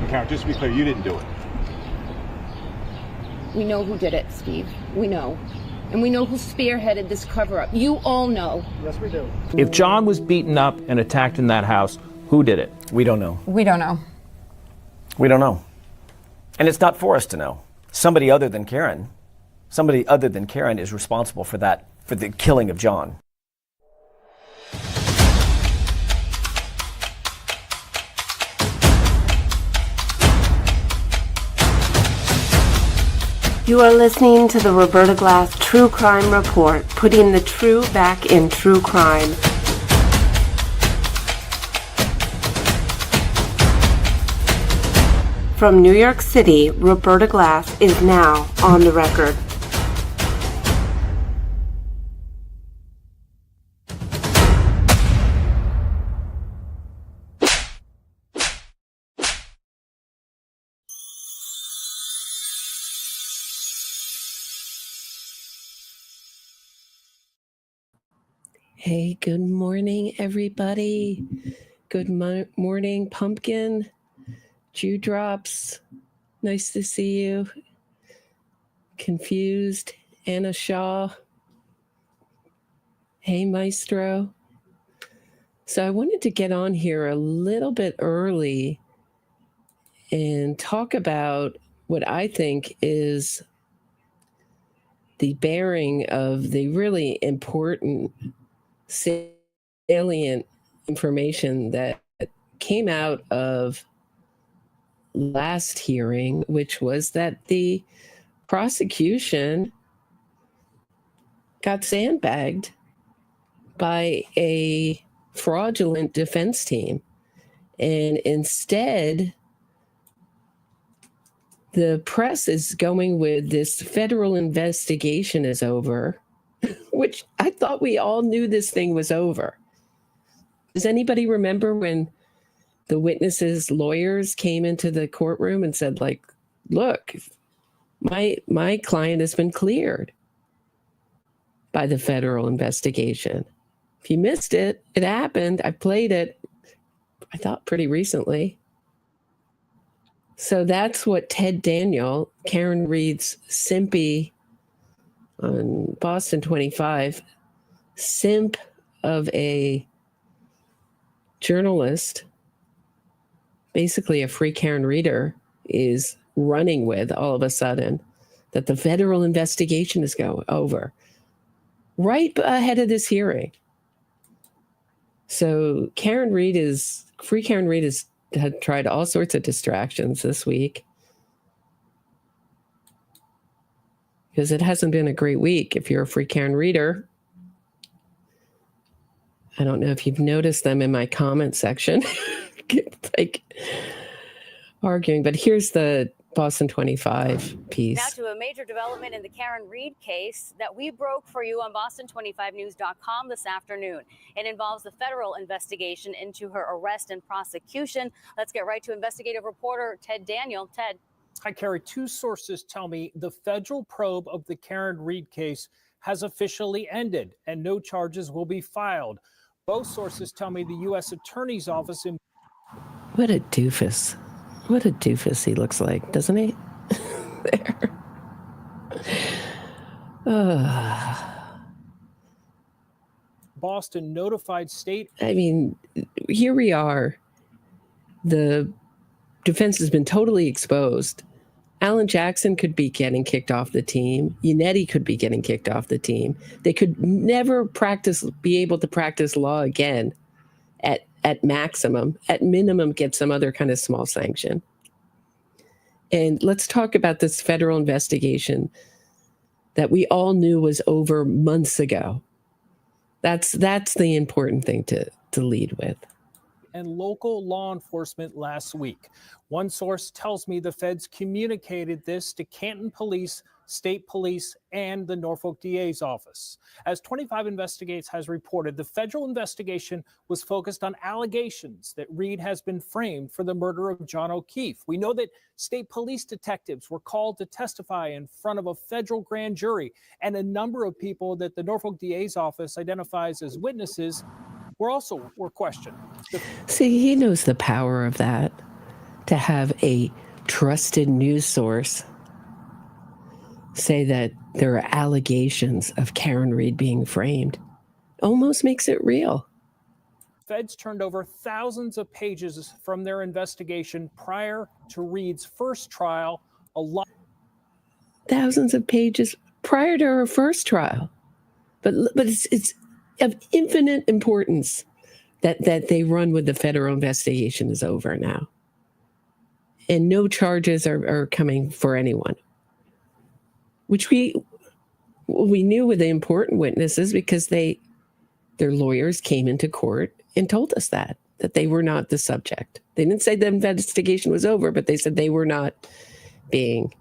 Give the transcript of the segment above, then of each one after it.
Karen, just to be clear, you didn't do it. We know who did it, Steve. We know. And we know who spearheaded this cover-up. You all know. Yes, we do. If John was beaten up and attacked in that house, who did it? We don't know. We don't know. We don't know. And it's not for us to know. Somebody other than Karen is responsible for that, for the killing of John. You are listening to the Roberta Glass True Crime Report, putting the true back in true crime. From New York City, Roberta Glass is now on the record. Hey, good morning, everybody. Good morning, Pumpkin. Jude drops. Nice to see you. Confused. Anna Shaw. Hey, Maestro. So I wanted to get on here a little bit early and talk about what I think is the bearing of the really important salient information that came out of last hearing, which was that the prosecution got sandbagged by a fraudulent defense team. And instead, the press is going with this federal investigation is over, which I thought we all knew this thing was over. Does anybody remember when the witnesses' lawyers came into the courtroom and said, like, look, my client has been cleared by the federal investigation. If you missed it, it happened. I played it, I thought, pretty recently. So that's what Ted Daniel, Karen Reed's simpy on Boston 25, simp of a journalist, basically a free Karen reader, is running with all of a sudden that the federal investigation is over right ahead of this hearing. So free Karen Reed had tried all sorts of distractions this week, because it hasn't been a great week if you're a free Karen reader. I don't know if you've noticed them in my comment section, like arguing, but here's the Boston 25 piece. Now to a major development in the Karen Reed case that we broke for you on Boston25News.com this afternoon. It involves the federal investigation into her arrest and prosecution. Let's get right to investigative reporter Ted Daniel. Ted. Hi, Carrie. Two sources tell me the federal probe of the Karen Reed case has officially ended and no charges will be filed. Both sources tell me the U.S. Attorney's Office in... What a doofus. What a doofus he looks like, doesn't he? There. Boston notified state... I mean, here we are. The defense has been totally exposed. Alan Jackson could be getting kicked off the team. Yannetti could be getting kicked off the team. They could never be able to practice law again at maximum. At minimum, get some other kind of small sanction. And let's talk about this federal investigation that we all knew was over months ago. That's the important thing to lead with. And local law enforcement last week. One source tells me the feds communicated this to Canton Police, State Police, and the Norfolk DA's office. As 25 Investigates has reported, the federal investigation was focused on allegations that Reed has been framed for the murder of John O'Keefe. We know that state police detectives were called to testify in front of a federal grand jury, and a number of people that the Norfolk DA's office identifies as witnesses were questioned. See, he knows the power of that. to have a trusted news source say that there are allegations of Karen Read being framed almost makes it real. Feds turned over thousands of pages from their investigation prior to Read's first trial. Thousands of pages prior to her first trial. But it's of infinite importance that they run with the federal investigation is over now. And no charges are coming for anyone. Which we knew with the important witnesses because their lawyers came into court and told us that they were not the subject. They didn't say the investigation was over, but they said they were not being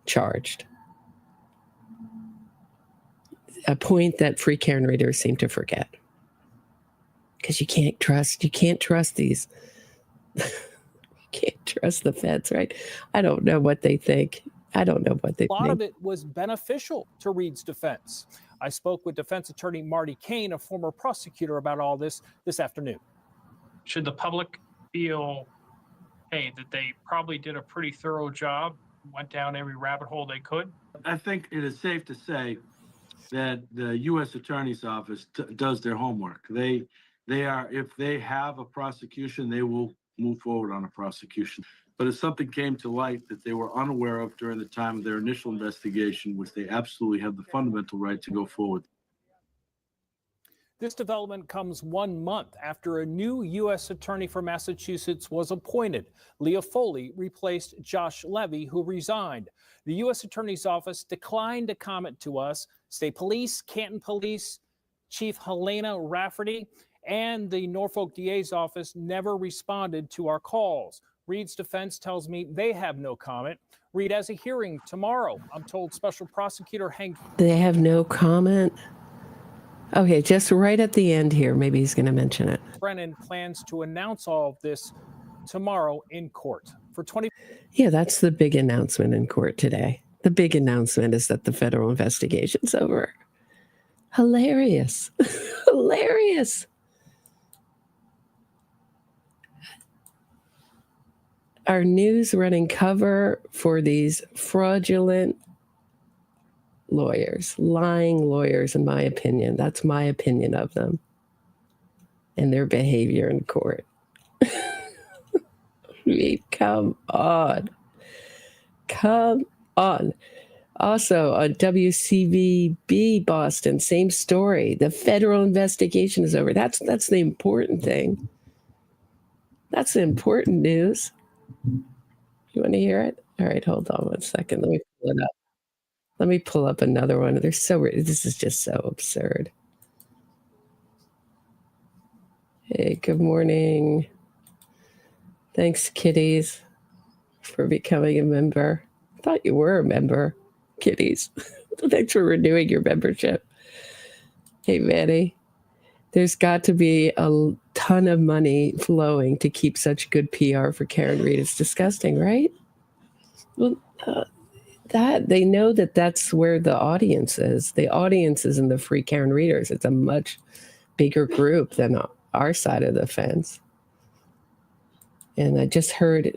charged. A point that free Karen readers seem to forget. Because you can't trust these. You can't trust the feds, right? I don't know what they think. A lot of it was beneficial to Read's defense. I spoke with defense attorney Marty Kane, a former prosecutor, about all this afternoon. Should the public feel, hey, that they probably did a pretty thorough job, went down every rabbit hole they could? I think it is safe to say that the U.S. Attorney's Office does their homework. They are, if they have a prosecution, they will move forward on a prosecution. But if something came to light that they were unaware of during the time of their initial investigation, which they absolutely have the fundamental right to go forward. This development comes 1 month after a new U.S. attorney for Massachusetts was appointed. Leah Foley replaced Josh Levy, who resigned. The U.S. Attorney's Office declined to comment to us. State Police, Canton Police, Chief Helena Rafferty, and the Norfolk DA's office never responded to our calls. Read's defense tells me they have no comment. Read has a hearing tomorrow. I'm told Special Prosecutor Hank. They have no comment? Okay, just right at the end here, maybe he's going to mention it. Brennan plans to announce all of this tomorrow in court. Yeah, that's the big announcement in court today. The big announcement is that the federal investigation's over. Hilarious. Hilarious. Our news running cover for these fraudulent lawyers, lying lawyers, in my opinion. That's my opinion of them and their behavior in court. I mean, come on. Come on. Also, on WCVB Boston, same story. The federal investigation is over. That's the important thing. That's the important news. You want to hear it? All right, hold on 1 second. Let me pull it up. Let me pull up another one. This is just so absurd. Hey, good morning. Thanks, kitties, for becoming a member. I thought you were a member, kitties. Thanks for renewing your membership. Hey, Manny. There's got to be a ton of money flowing to keep such good PR for Karen Read. It's disgusting, right? Well, that they know that's where the audience is. The audience is in the free Karen readers. It's a much bigger group than our side of the fence. And I just heard,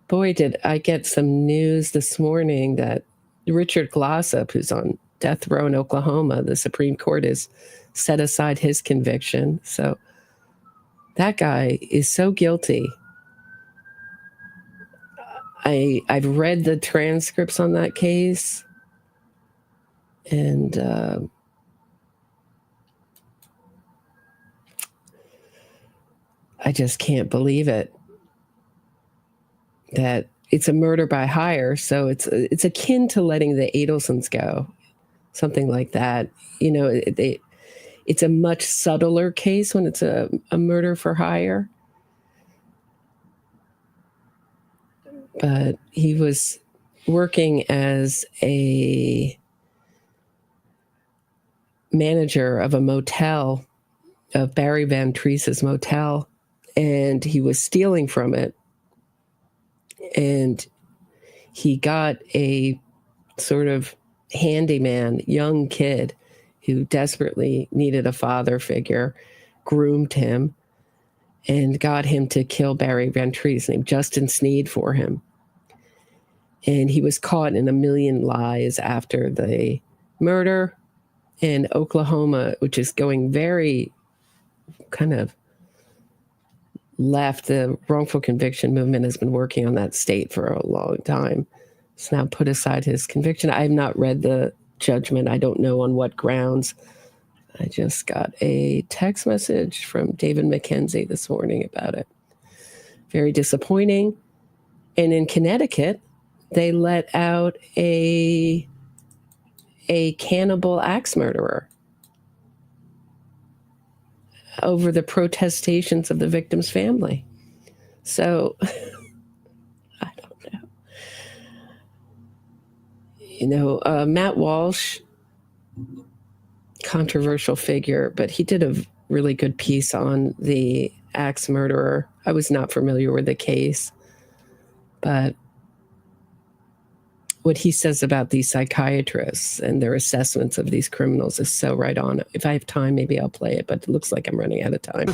boy, did I get some news this morning that Richard Glossop, who's on death row in Oklahoma, the Supreme Court has set aside his conviction. So that guy is so guilty. I've read the transcripts on that case, and I just can't believe it. That it's a murder by hire, so it's akin to letting the Adelsons go, something like that. You know, it's a much subtler case when it's a murder for hire. But he was working as a manager of a motel, of Barry Van Treese's motel, and he was stealing from it. And he got a sort of handyman, young kid who desperately needed a father figure, groomed him, and got him to kill Barry Ventry's named Justin Sneed for him. And he was caught in a million lies after the murder in Oklahoma, which is going very kind of left. The wrongful conviction movement has been working on that state for a long time. It's now put aside his conviction. I have not read the judgment. I don't know on what grounds. I just got a text message from David McKenzie this morning about it. Very disappointing. And in Connecticut, they let out a cannibal axe murderer over the protestations of the victim's family. So, I don't know. You know, Matt Walsh, controversial figure, but he did a really good piece on the axe murderer. I was not familiar with the case, but what he says about these psychiatrists and their assessments of these criminals is so right on. If I have time, maybe I'll play it, but it looks like I'm running out of time.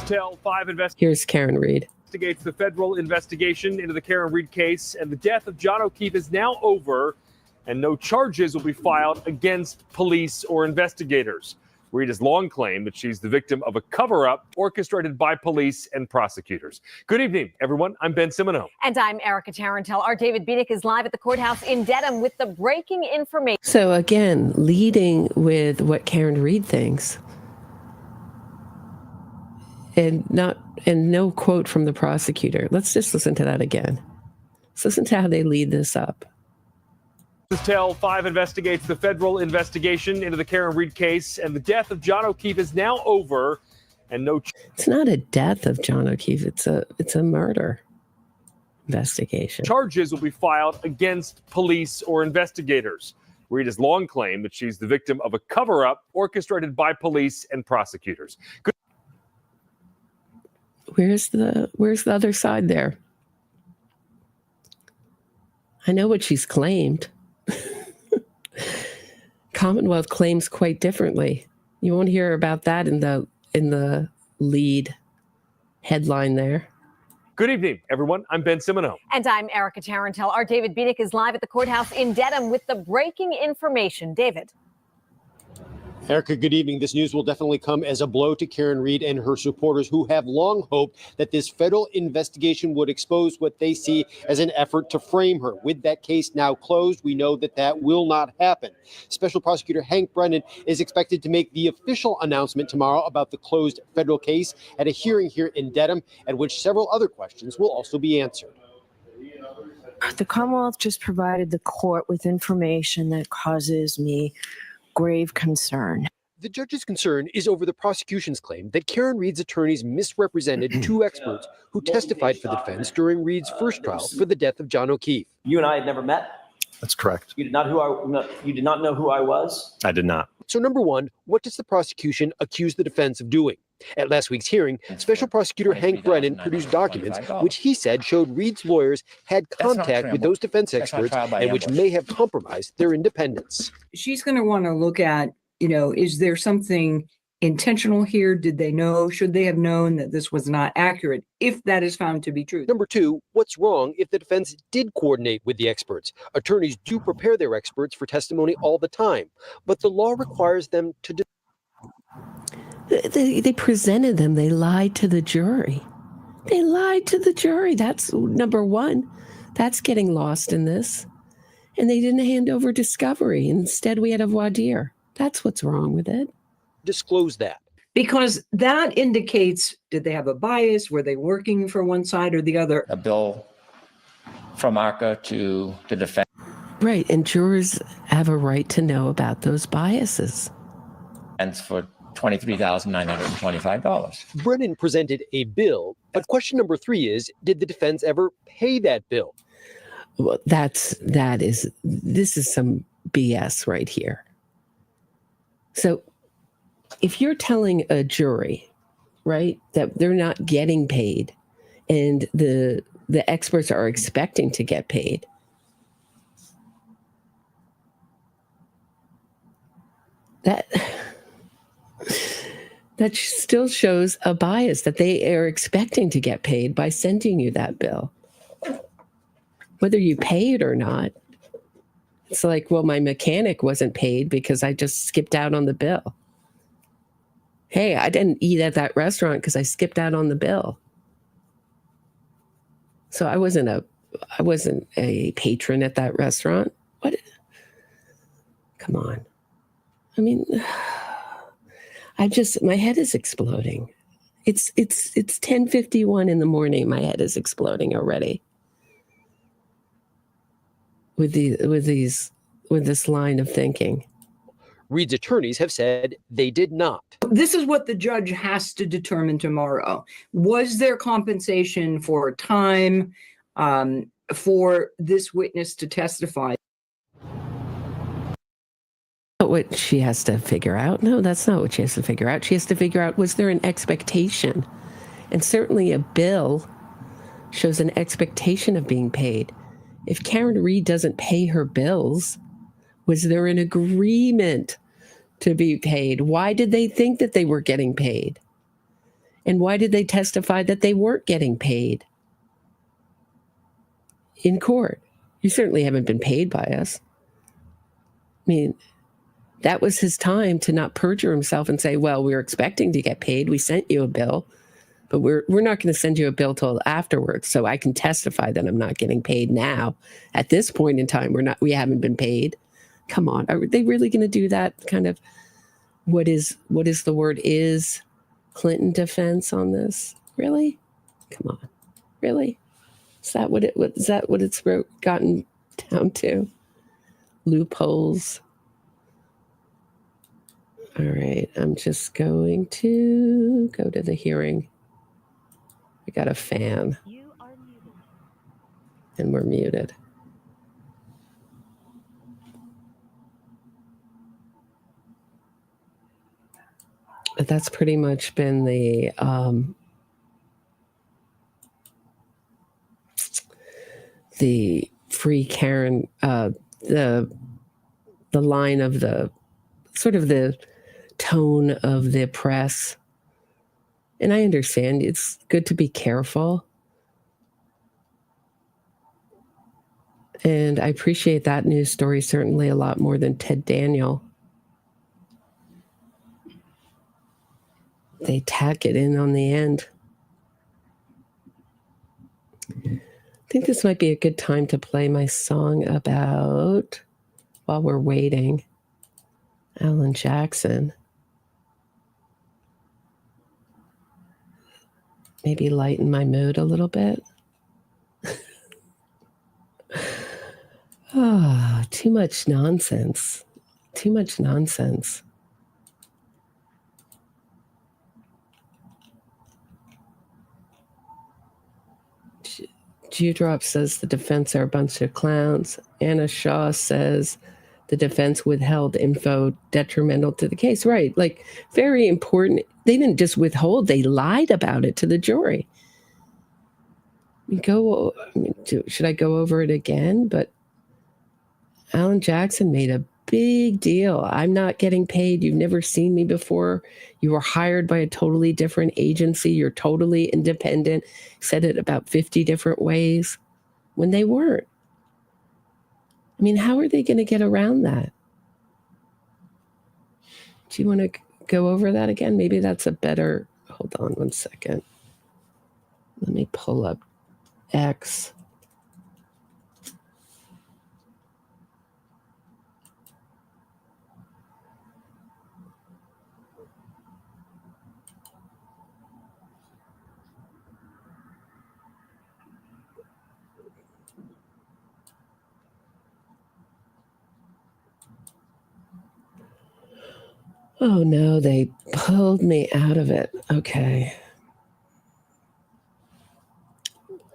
Here's Karen Reed. Investigates the federal investigation into the Karen Reed case, and the death of John O'Keefe is now over, and no charges will be filed against police or investigators. Reed has long claimed that she's the victim of a cover-up orchestrated by police and prosecutors. Good evening, everyone. I'm Ben Simoneau. And I'm Erica Tarantel. Our David Biedick is live at the courthouse in Dedham with the breaking information. So again, leading with what Karen Reed thinks, and no quote from the prosecutor. Let's just listen to that again. Let's listen to how they lead this up. Tell 5 investigates the federal investigation into the Karen Reed case, and the death of John O'Keefe is now over, and no. It's not a death of John O'Keefe. It's a murder investigation. Charges will be filed against police or investigators. Reed has long claimed that she's the victim of a cover-up orchestrated by police and prosecutors. Where's the other side there? I know what she's claimed. Commonwealth claims quite differently. You won't hear about that in the lead headline there. Good evening, everyone. I'm Ben Simoneau. And I'm Erica Tarantel. Our David Biedick is live at the courthouse in Dedham with the breaking information. David. Erica, good evening. This news will definitely come as a blow to Karen Reed and her supporters, who have long hoped that this federal investigation would expose what they see as an effort to frame her. With that case now closed, we know that that will not happen. Special Prosecutor Hank Brennan is expected to make the official announcement tomorrow about the closed federal case at a hearing here in Dedham, at which several other questions will also be answered. The Commonwealth just provided the court with information that causes me grave concern. The judge's concern is over the prosecution's claim that Karen Reed's attorneys misrepresented 2 experts who testified for the defense during Reed's first trial for the death of John O'Keefe. You and I had never met? That's correct. You did not know who I was? I did not. So number one, what does the prosecution accuse the defense of doing? At last week's hearing, Special Prosecutor Hank Brennan produced documents which he said showed Reed's lawyers had contact with those defense experts and which may have compromised their independence. She's going to want to look at, is there something intentional here? Did they know? Should they have known that this was not accurate if that is found to be true? Number two, what's wrong if the defense did coordinate with the experts? Attorneys do prepare their experts for testimony all the time, but the law requires them to They presented them. They lied to the jury. They lied to the jury. That's number one. That's getting lost in this. And they didn't hand over discovery. Instead, we had a voir dire. That's what's wrong with it. Disclose that. Because that indicates, did they have a bias? Were they working for one side or the other? A bill from ARCCA to the defense. Right. And jurors have a right to know about those biases. And for $23,925. Brennan presented a bill, but question number 3 is, did the defense ever pay that bill? Well, this is some BS right here. So if you're telling a jury, right, that they're not getting paid and the experts are expecting to get paid, That still shows a bias that they are expecting to get paid by sending you that bill. Whether you pay it or not. It's like, well, my mechanic wasn't paid because I just skipped out on the bill. Hey, I didn't eat at that restaurant because I skipped out on the bill. So I wasn't a patron at that restaurant. What? Come on. I mean, my head is exploding. It's 10:51 in the morning. My head is exploding already. With this line of thinking. Reed's attorneys have said they did not. This is what the judge has to determine tomorrow. Was there compensation for time for this witness to testify? What she has to figure out? No, that's not what she has to figure out. She has to figure out, was there an expectation? And certainly a bill shows an expectation of being paid. If Karen Reed doesn't pay her bills, was there an agreement to be paid? Why did they think that they were getting paid? And why did they testify that they weren't getting paid in court? You certainly haven't been paid by us. I mean, that was his time to not perjure himself and say, well, we were expecting to get paid. We sent you a bill. But we're not going to send you a bill till afterwards, so I can testify that I'm not getting paid now. At this point in time, we haven't been paid. Come on, are they really going to do that kind of what is the word is Clinton defense on this? Really? Come on, really? Is that what it's gotten down to? Loopholes. All right, I'm just going to go to the hearing. We got a fan. You are muted. And we're muted. But that's pretty much been the free Karen, the line of the sort of the tone of the press. And I understand it's good to be careful. And I appreciate that news story certainly a lot more than Ted Daniel. They tack it in on the end. I think this might be a good time to play my song about, while we're waiting, Alan Jackson. Maybe lighten my mood a little bit. Too much nonsense. Too much nonsense. Dewdrop says the defense are a bunch of clowns. Anna Shaw says the defense withheld info detrimental to the case. Right, like very important. They didn't just withhold, they lied about it to the jury. Should I go over it again? But Alan Jackson made a big deal. I'm not getting paid. You've never seen me before. You were hired by a totally different agency. You're totally independent. Said it about 50 different ways when they weren't. I mean, how are they going to get around that? Do you want to go over that again? Maybe that's a better, hold on one second. Let me pull up X. Oh no, they pulled me out of it. Okay.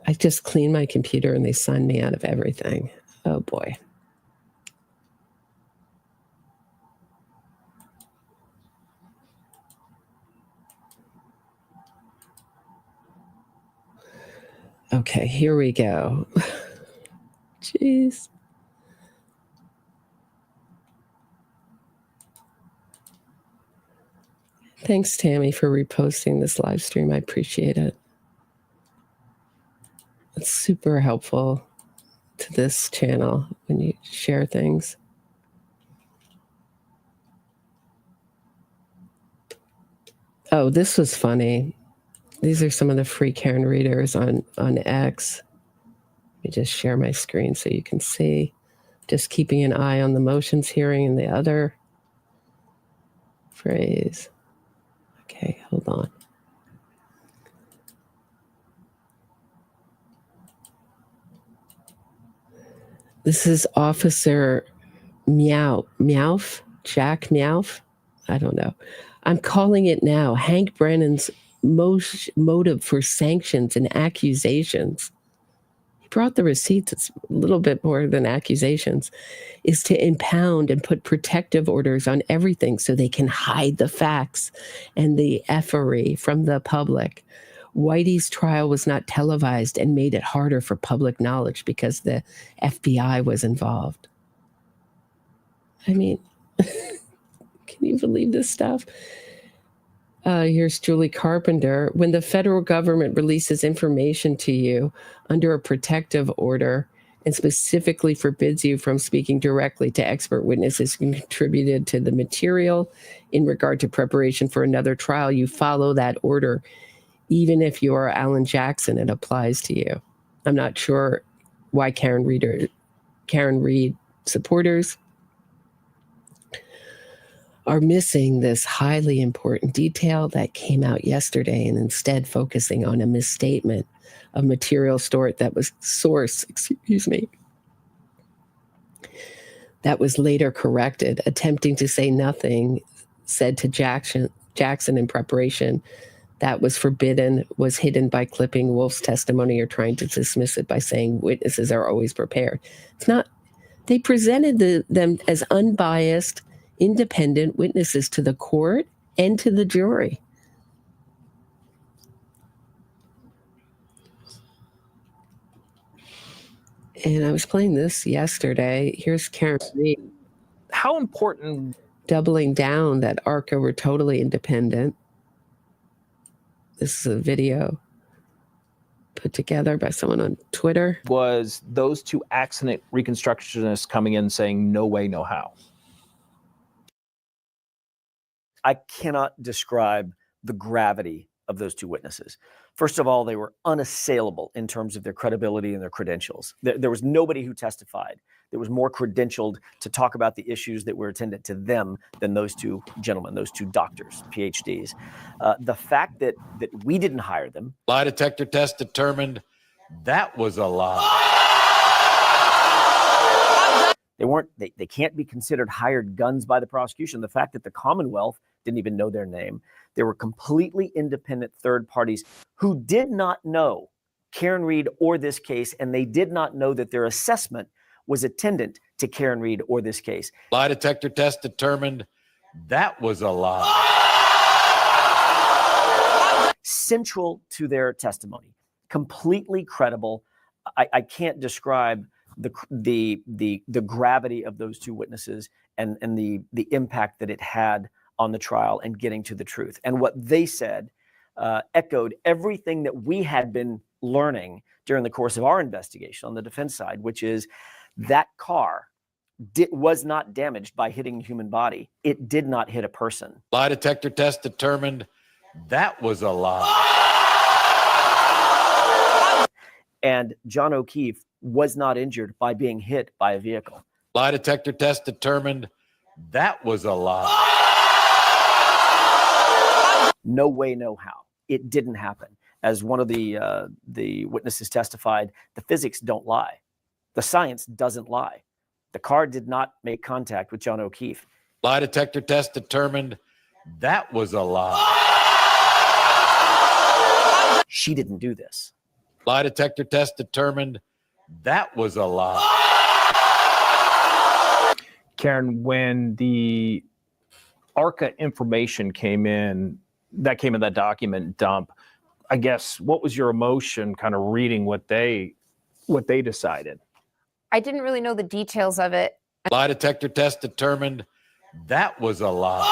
I just cleaned my computer and they signed me out of everything. Oh boy. Okay, here we go. Jeez. Thanks, Tammie, for reposting this live stream. I appreciate it. It's super helpful to this channel when you share things. Oh, this was funny. These are some of the free Karen readers on X. Let me just share my screen so you can see. Just keeping an eye on the motions hearing and the other phrase. Okay, hold on. This is Officer Meowf, Jack Meowf. I don't know. I'm calling it now. Hank Brennan's motive for sanctions and accusations. He brought the receipts. It's a little bit more than accusations. Is to impound and put protective orders on everything so they can hide the facts and the effery from the public. Whitey's trial was not televised and made it harder for public knowledge because the FBI was involved. I mean, can you believe this stuff? Here's Julie Carpenter. When the federal government releases information to you under a protective order and specifically forbids you from speaking directly to expert witnesses who contributed to the material in regard to preparation for another trial, you follow that order. Even if you are Alan Jackson, it applies to you. I'm not sure why Karen Reed supporters are missing this highly important detail that came out yesterday and instead focusing on a misstatement of material stored that was that was later corrected, attempting to say nothing said to Jackson in preparation that was forbidden, was hidden by clipping Wolf's testimony or trying to dismiss it by saying witnesses are always prepared. It's not. They presented them as unbiased, independent witnesses to the court and to the jury. And I was playing this yesterday. Here's Karen Reed. How important? Doubling down that ARCCA were totally independent. This is a video put together by someone on Twitter. Was those two accident reconstructionists coming in saying no way, no how? I cannot describe the gravity of those two witnesses. First of all, they were unassailable in terms of their credibility and their credentials. There was nobody who testified that was more credentialed to talk about the issues that were attendant to them than those two gentlemen, those two doctors, PhDs. The fact that we didn't hire them. Lie detector test determined that was a lie. They can't be considered hired guns by the prosecution. The fact that the Commonwealth didn't even know their name. They were completely independent third parties who did not know Karen Reed or this case, and they did not know that their assessment was attendant to Karen Reed or this case. Lie detector test determined that was a lie. Central to their testimony, completely credible. I can't describe the gravity of those two witnesses and the impact that it had on the trial and getting to the truth. And what they said echoed everything that we had been learning during the course of our investigation on the defense side, which is that car was not damaged by hitting a human body. It did not hit a person. Lie detector test determined that was a lie. And John O'Keefe was not injured by being hit by a vehicle. Lie detector test determined that was a lie. No way, no how. It didn't happen. As one of the witnesses testified, the physics don't lie. The science doesn't lie. The car did not make contact with John O'Keefe. Lie detector test determined that was a lie. She didn't do this. Lie detector test determined that was a lie. Karen, when the ARCCA information came in that document dump, I guess, what was your emotion kind of reading what they decided? I didn't really know the details of it. Lie detector test determined that was a lie.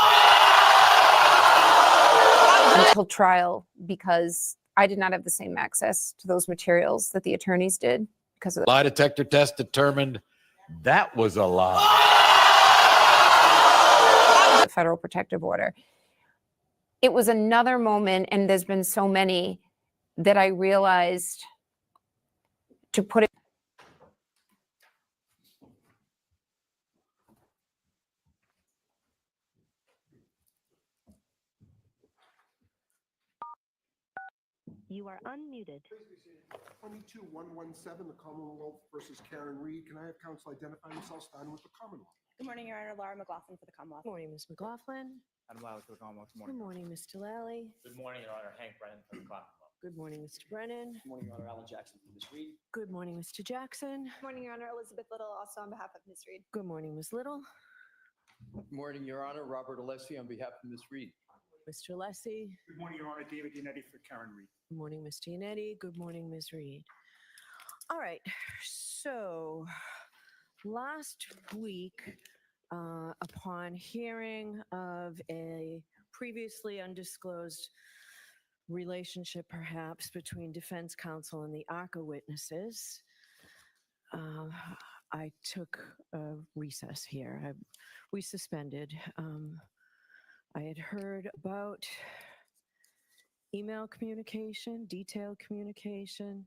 until trial because I did not have the same access to those materials that the attorneys did because of Lie detector test determined that was a lie. the federal protective order. It was another moment, and there's been so many, that I realized to put it. You are unmuted. 22117, the Commonwealth versus Karen Reed. Can I have counsel identify themselves, starting with the Commonwealth? Good morning, Your Honor. Laura McLaughlin for the Commonwealth. Good morning, Ms. McLaughlin. Adam Lally for the Commonwealth. Good morning, Mr. Lally. Good morning, Your Honor. Hank Brennan for the Commonwealth. Good morning, Mr. Brennan. Good morning, Your Honor. Alan Jackson for Ms. Reed. Good morning, Mr. Jackson. Good morning, Your Honor. Elizabeth Little, also on behalf of Ms. Reed. Good morning, Ms. Little. Good morning, Your Honor. Robert Alessi on behalf of Ms. Reed. Mr. Alessi. Good morning, Your Honor. David Yannetti for Karen Reed. Good morning, Mr. Yannetti. Good morning, Ms. Reed. All right, so last week, upon hearing of a previously undisclosed relationship perhaps between defense counsel and the ARCCA witnesses, I took a recess here. We suspended. I had heard about email communication, detailed communication,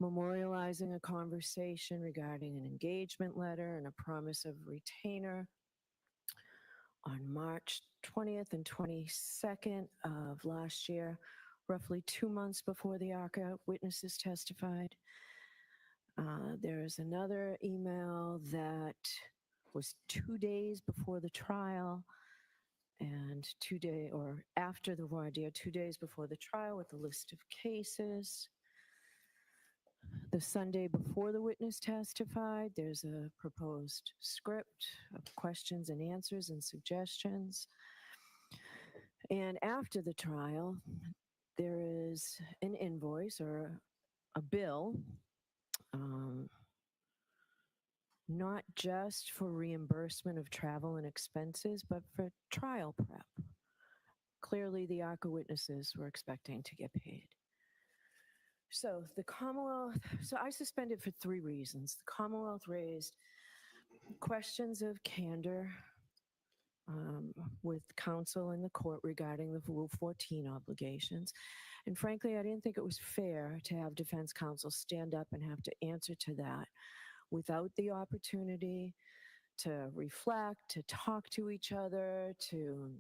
memorializing a conversation regarding an engagement letter and a promise of retainer on March 20th and 22nd of last year, roughly 2 months before the ARCCA witnesses testified. There's another email that was 2 days before the trial and after the voir dire, 2 days before the trial with a list of cases. The Sunday before the witness testified, there's a proposed script of questions and answers and suggestions. And after the trial, there is an invoice or a bill, not just for reimbursement of travel and expenses, but for trial prep. Clearly, the ARCCA witnesses were expecting to get paid. So the Commonwealth, I suspended for 3 reasons. The Commonwealth raised questions of candor with counsel in the court regarding the Rule 14 obligations. And frankly, I didn't think it was fair to have defense counsel stand up and have to answer to that without the opportunity to reflect, to talk to each other, to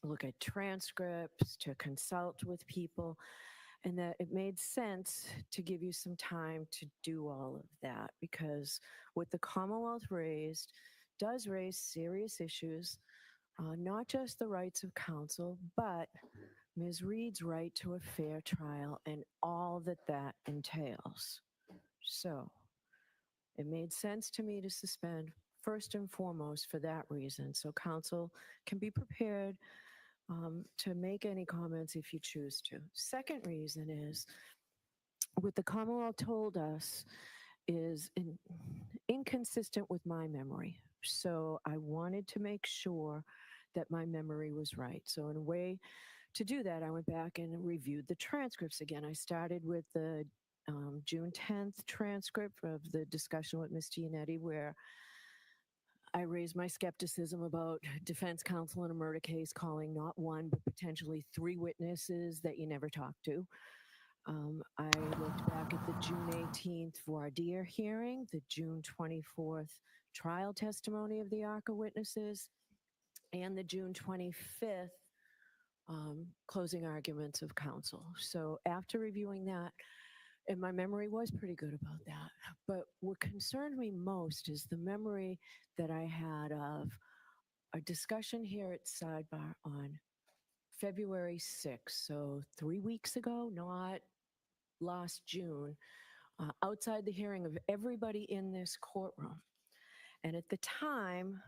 look at transcripts, to consult with people, and that it made sense to give you some time to do all of that, because what the Commonwealth raised does raise serious issues, not just the rights of counsel, but Ms. Reed's right to a fair trial and all that that entails. So it made sense to me to suspend first and foremost for that reason, so counsel can be prepared to make any comments if you choose to. Second reason is what the Commonwealth told us is inconsistent with my memory. So I wanted to make sure that my memory was right. So in a way to do that, I went back and reviewed the transcripts again. I started with the June 10th transcript of the discussion with Mr. Yannetti, where I raised my skepticism about defense counsel in a murder case calling not one, but potentially 3 witnesses that you never talked to. I looked back at the June 18th voir dire hearing, the June 24th trial testimony of the ARCCA witnesses, and the June 25th closing arguments of counsel. So after reviewing that, and my memory was pretty good about that. But what concerned me most is the memory that I had of a discussion here at Sidebar on February 6th, so 3 weeks ago, not last June, outside the hearing of everybody in this courtroom. And at the time,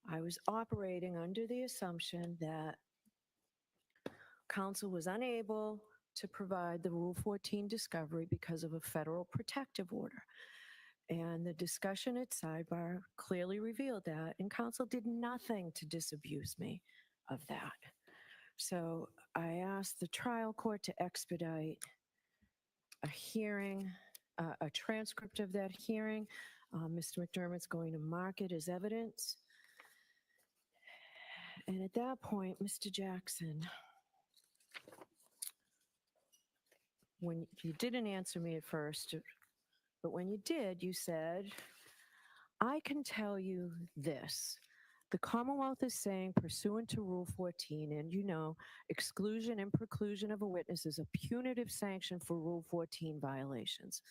I was operating under the assumption that counsel was unable to provide the Rule 14 discovery because of a federal protective order. And the discussion at Sidebar clearly revealed that, and counsel did nothing to disabuse me of that. So I asked the trial court to expedite a hearing, a transcript of that hearing. Mr. McDermott's going to mark it as evidence. And at that point, Mr. Jackson, when you didn't answer me at first, but when you did, you said, I can tell you this. The Commonwealth is saying, pursuant to Rule 14, and you know, exclusion and preclusion of a witness is a punitive sanction for Rule 14 violations.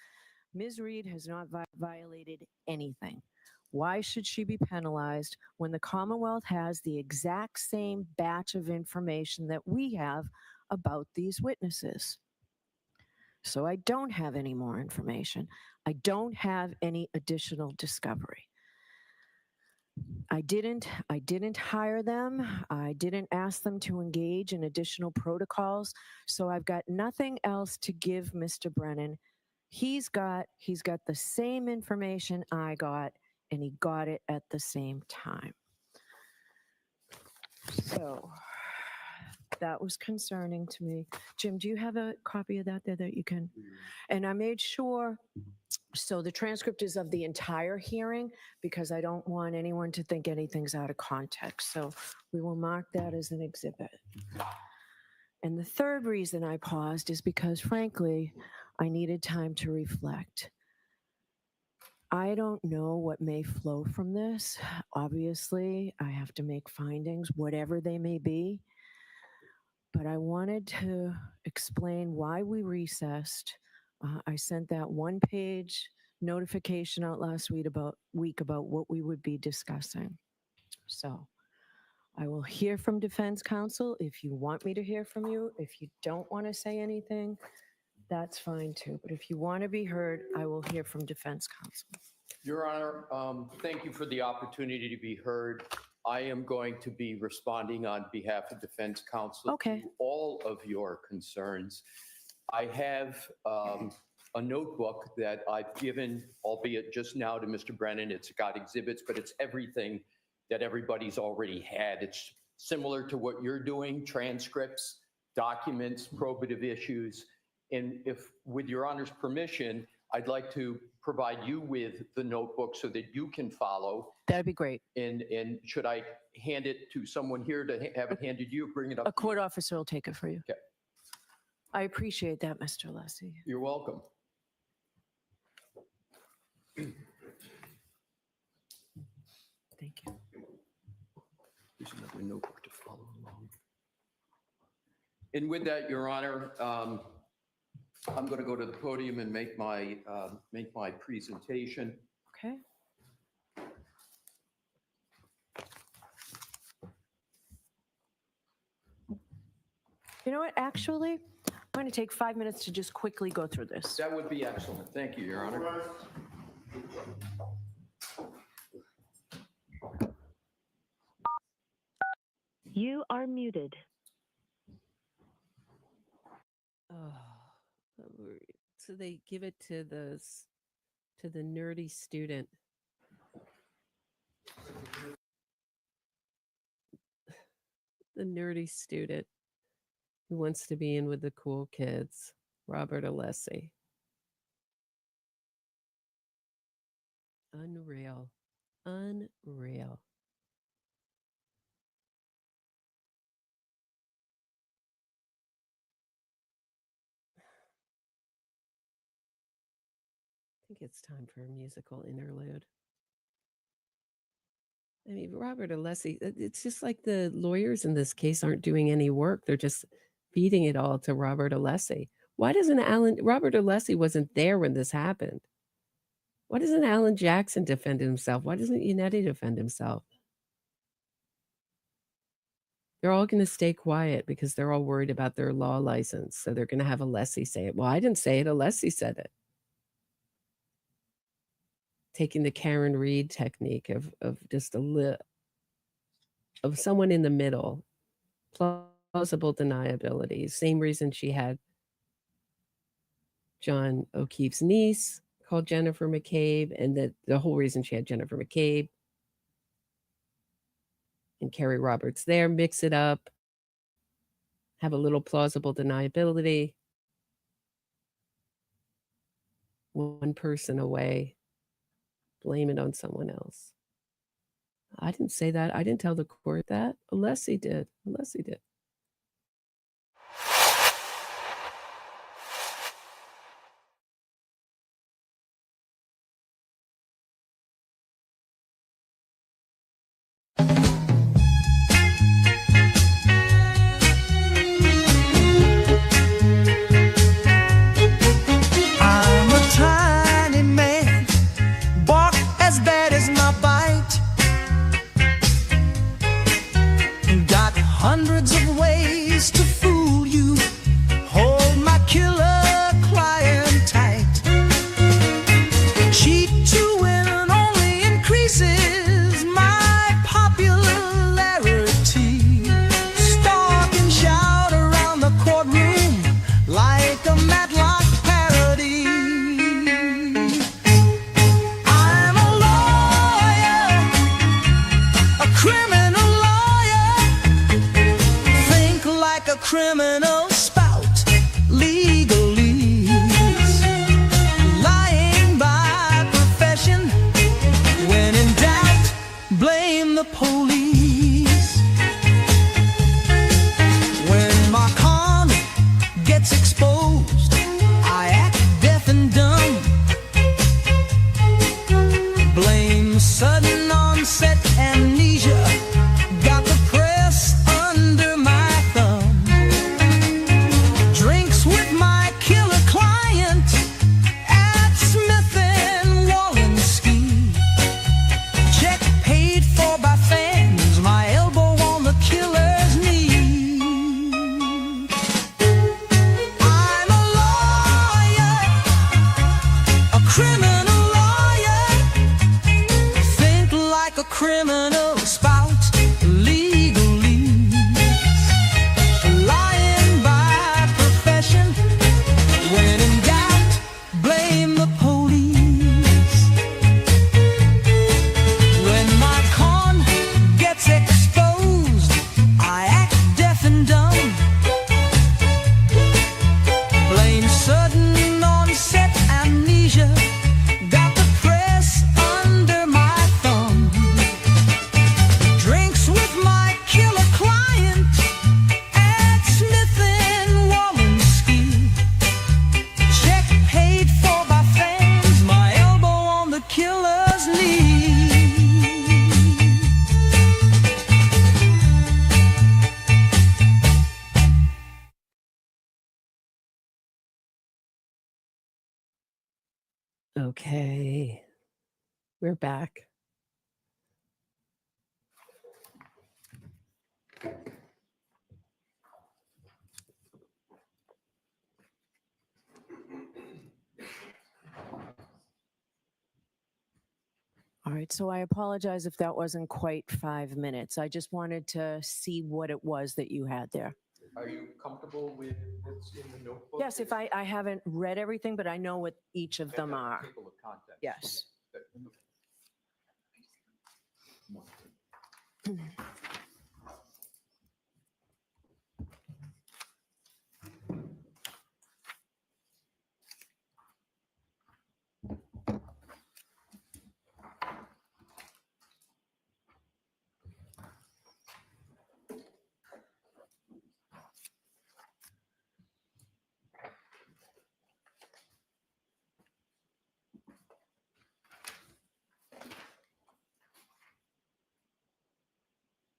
Ms. Reed has not violated anything. Why should she be penalized when the Commonwealth has the exact same batch of information that we have about these witnesses? So I don't have any more information. I don't have any additional discovery. I didn't hire them. I didn't ask them to engage in additional protocols. So I've got nothing else to give Mr. Brennan. He's got the same information I got, and he got it at the same time. So that was concerning to me. Jim, do you have a copy of that there that you can? And I made sure, so the transcript is of the entire hearing because I don't want anyone to think anything's out of context. So we will mark that as an exhibit. And the third reason I paused is because, frankly, I needed time to reflect. I don't know what may flow from this. Obviously, I have to make findings, whatever they may be. But I wanted to explain why we recessed. I sent that one-page notification out last week about what we would be discussing. So I will hear from defense counsel if you want me to hear from you. If you don't want to say anything, that's fine too. But if you want to be heard, I will hear from defense counsel. Your Honor, thank you for the opportunity to be heard. I am going to be responding on behalf of defense counsel to all of your concerns. I have a notebook that I've given, albeit just now, to Mr. Brennan. It's got exhibits, but it's everything that everybody's already had. It's similar to what you're doing, transcripts, documents, probative issues. And if, with Your Honor's permission, I'd like to provide you with the notebook so that you can follow. That'd be great. And should I hand it to someone here to have it handed you, bring it up? A court officer will take it for you. Okay. I appreciate that, Mr. Lessie. You're welcome. Thank you. There's another notebook to follow along. And with that, Your Honor, I'm going to go to the podium and make my presentation. Okay. You know what? Actually, I'm going to take 5 minutes to just quickly go through this. That would be excellent. Thank you, Your Honor. You are muted. Oh, so they give it to the nerdy student. The nerdy student who wants to be in with the cool kids, Robert Alessi. Unreal. Unreal. I think it's time for a musical interlude. I mean, Robert Alessi, it's just like the lawyers in this case aren't doing any work. They're just feeding it all to Robert Alessi. Why doesn't Robert Alessi wasn't there when this happened? Why doesn't Alan Jackson defend himself? Why doesn't Yannetti defend himself? They're all going to stay quiet because they're all worried about their law license. So they're going to have Alessi say it. Well, I didn't say it. Alessi said it. Taking the Karen Reed technique of just of someone in the middle, plausible deniability. Same reason she had John O'Keefe's niece called Jennifer McCabe, and that the whole reason she had Jennifer McCabe and Kerry Roberts there, mix it up. have a little plausible deniability. One person away, blame it on someone else. I didn't say that. I didn't tell the court that. Alessi did. Alessi did. I'm a tiny man, bark as bad as my bite. Got hundreds of ways to fool you. Hold my killer client tight. Cheat to win only increases my popularity. Stalk and shout around the courtroom like a Matlock parody. I'm a lawyer, a criminal lawyer. Think like a criminal, spout legalese. Lying by profession. When in doubt, blame the police. When my con gets exposed, I act deaf and dumb. Blame sudden onset amnesia. Got the press under my thumb. Drinks with my killer client at Smith and Walensky. Check paid for by fans. My elbow on the killer's knee. I'm a lawyer, a criminal lawyer. Think like a criminal, spout legalese. Lying by profession. When in doubt, blame the police. When my con gets exposed, I act deaf and dumb. Blame sudden onset amnesia. Got the press under my thumb. Drinks with my killer client at Smith and Walensky. Check paid for by fans. My elbow on the killer's knee. Okay. We're back. All right, so I apologize if that wasn't quite 5 minutes. I just wanted to see what it was that you had there. Are you comfortable with what's in the notebook? Yes, if I haven't read everything, but I know what each of them are. Table of contents. Yes.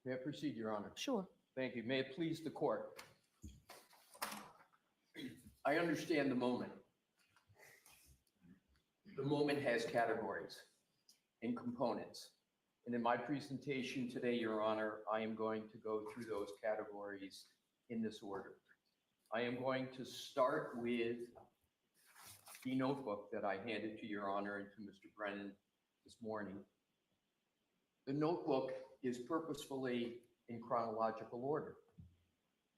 May I proceed, Your Honor? Sure. Thank you. May it please the court. I understand the moment. The moment has categories and components. And in my presentation today, Your Honor, I am going to go through those categories in this order. I am going to start with the notebook that I handed to Your Honor and to Mr. Brennan this morning. The notebook is purposefully in chronological order.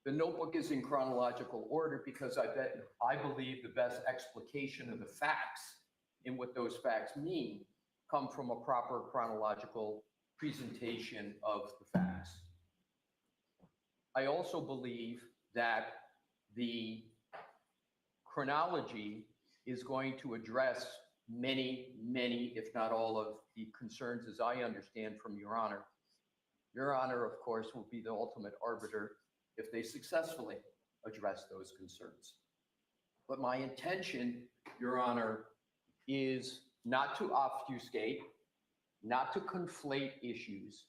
The notebook is in chronological order because I believe the best explication of the facts and what those facts mean come from a proper chronological presentation of the facts. I also believe that the chronology is going to address many, if not all of the concerns as I understand from Your Honor. Your Honor, of course, will be the ultimate arbiter if they successfully address those concerns. But my intention, Your Honor, is not to obfuscate, not to conflate issues.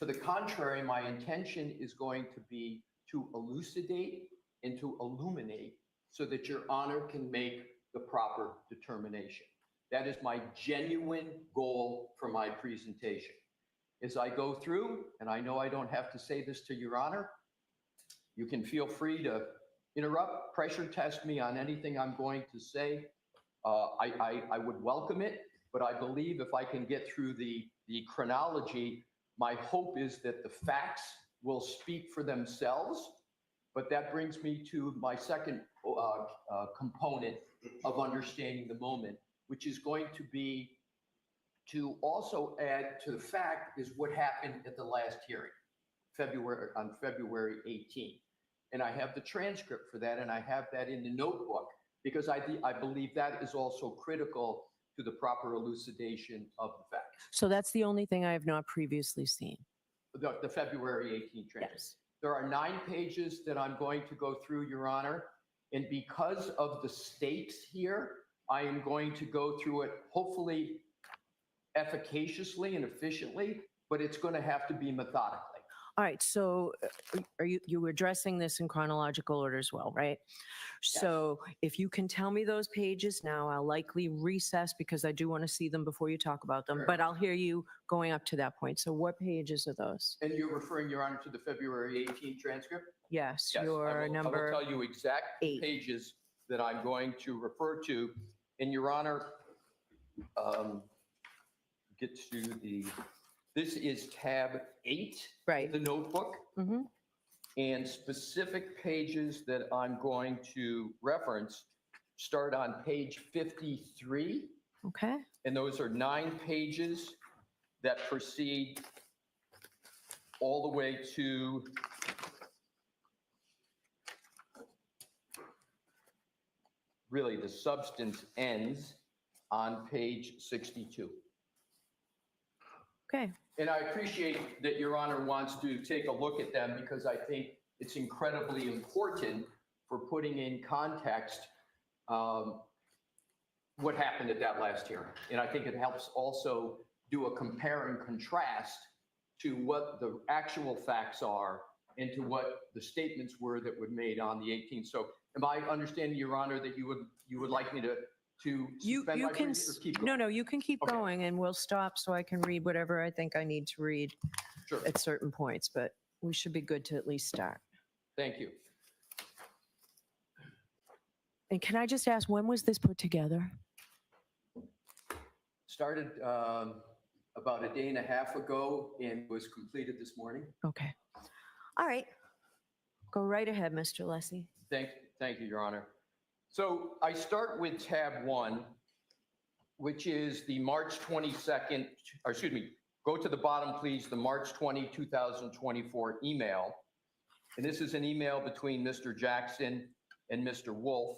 To the contrary, my intention is going to be to elucidate and to illuminate so that Your Honor can make the proper determination. That is my genuine goal for my presentation. As I go through, and I know I don't have to say this to Your Honor, you can feel free to interrupt, pressure test me on anything I'm going to say. I would welcome it, but I believe if I can get through the chronology, my hope is that the facts will speak for themselves. But that brings me to my second component of understanding the moment, which is going to be to also add to the fact is what happened at the last hearing, on February 18th. And I have the transcript for that, and I have that in the notebook, because I believe that is also critical to the proper elucidation of the facts. So that's the only thing I have not previously seen. The February 18th transcript. Yes. There are 9 pages that I'm going to go through, Your Honor. And because of the stakes here, I am going to go through it hopefully efficaciously and efficiently, but it's going to have to be methodically. All right, so you were addressing this in chronological order as well, right? So if you can tell me those pages now, I'll likely recess because I do want to see them before you talk about them, but I'll hear you going up to that point. So what pages are those? And you're referring, Your Honor, to the February 18th transcript? Yes, Yes, your number. I will tell you exact 8 pages that I'm going to refer to. And Your Honor, get to this is tab 8, right, the notebook. Mm-hmm. And specific pages that I'm going to reference start on page 53. Okay. And those are 9 pages that proceed all the way to really the substance ends on page 62. Okay. And I appreciate that Your Honor wants to take a look at them because I think it's incredibly important for putting in context what happened at that last hearing. And I think it helps also do a compare and contrast to what the actual facts are and to what the statements were that were made on the 18th. So am I understanding, Your Honor, that you would like me to suspend You my can, brief or keep going? no, you can keep Okay. going and we'll stop so I can read whatever I think I need to read Sure. at certain points, but we should be good to at least start. Thank you. And can I just ask, when was this put together? Started about a day and a half ago and was completed this morning. Okay. All right. Go right ahead, Mr. Lessie. Thank you, Your Honor. So I start with tab 1, which is the March 22nd, or excuse me, go to the bottom, please, the March 20, 2024 email. And this is an email between Mr. Jackson and Mr. Wolf.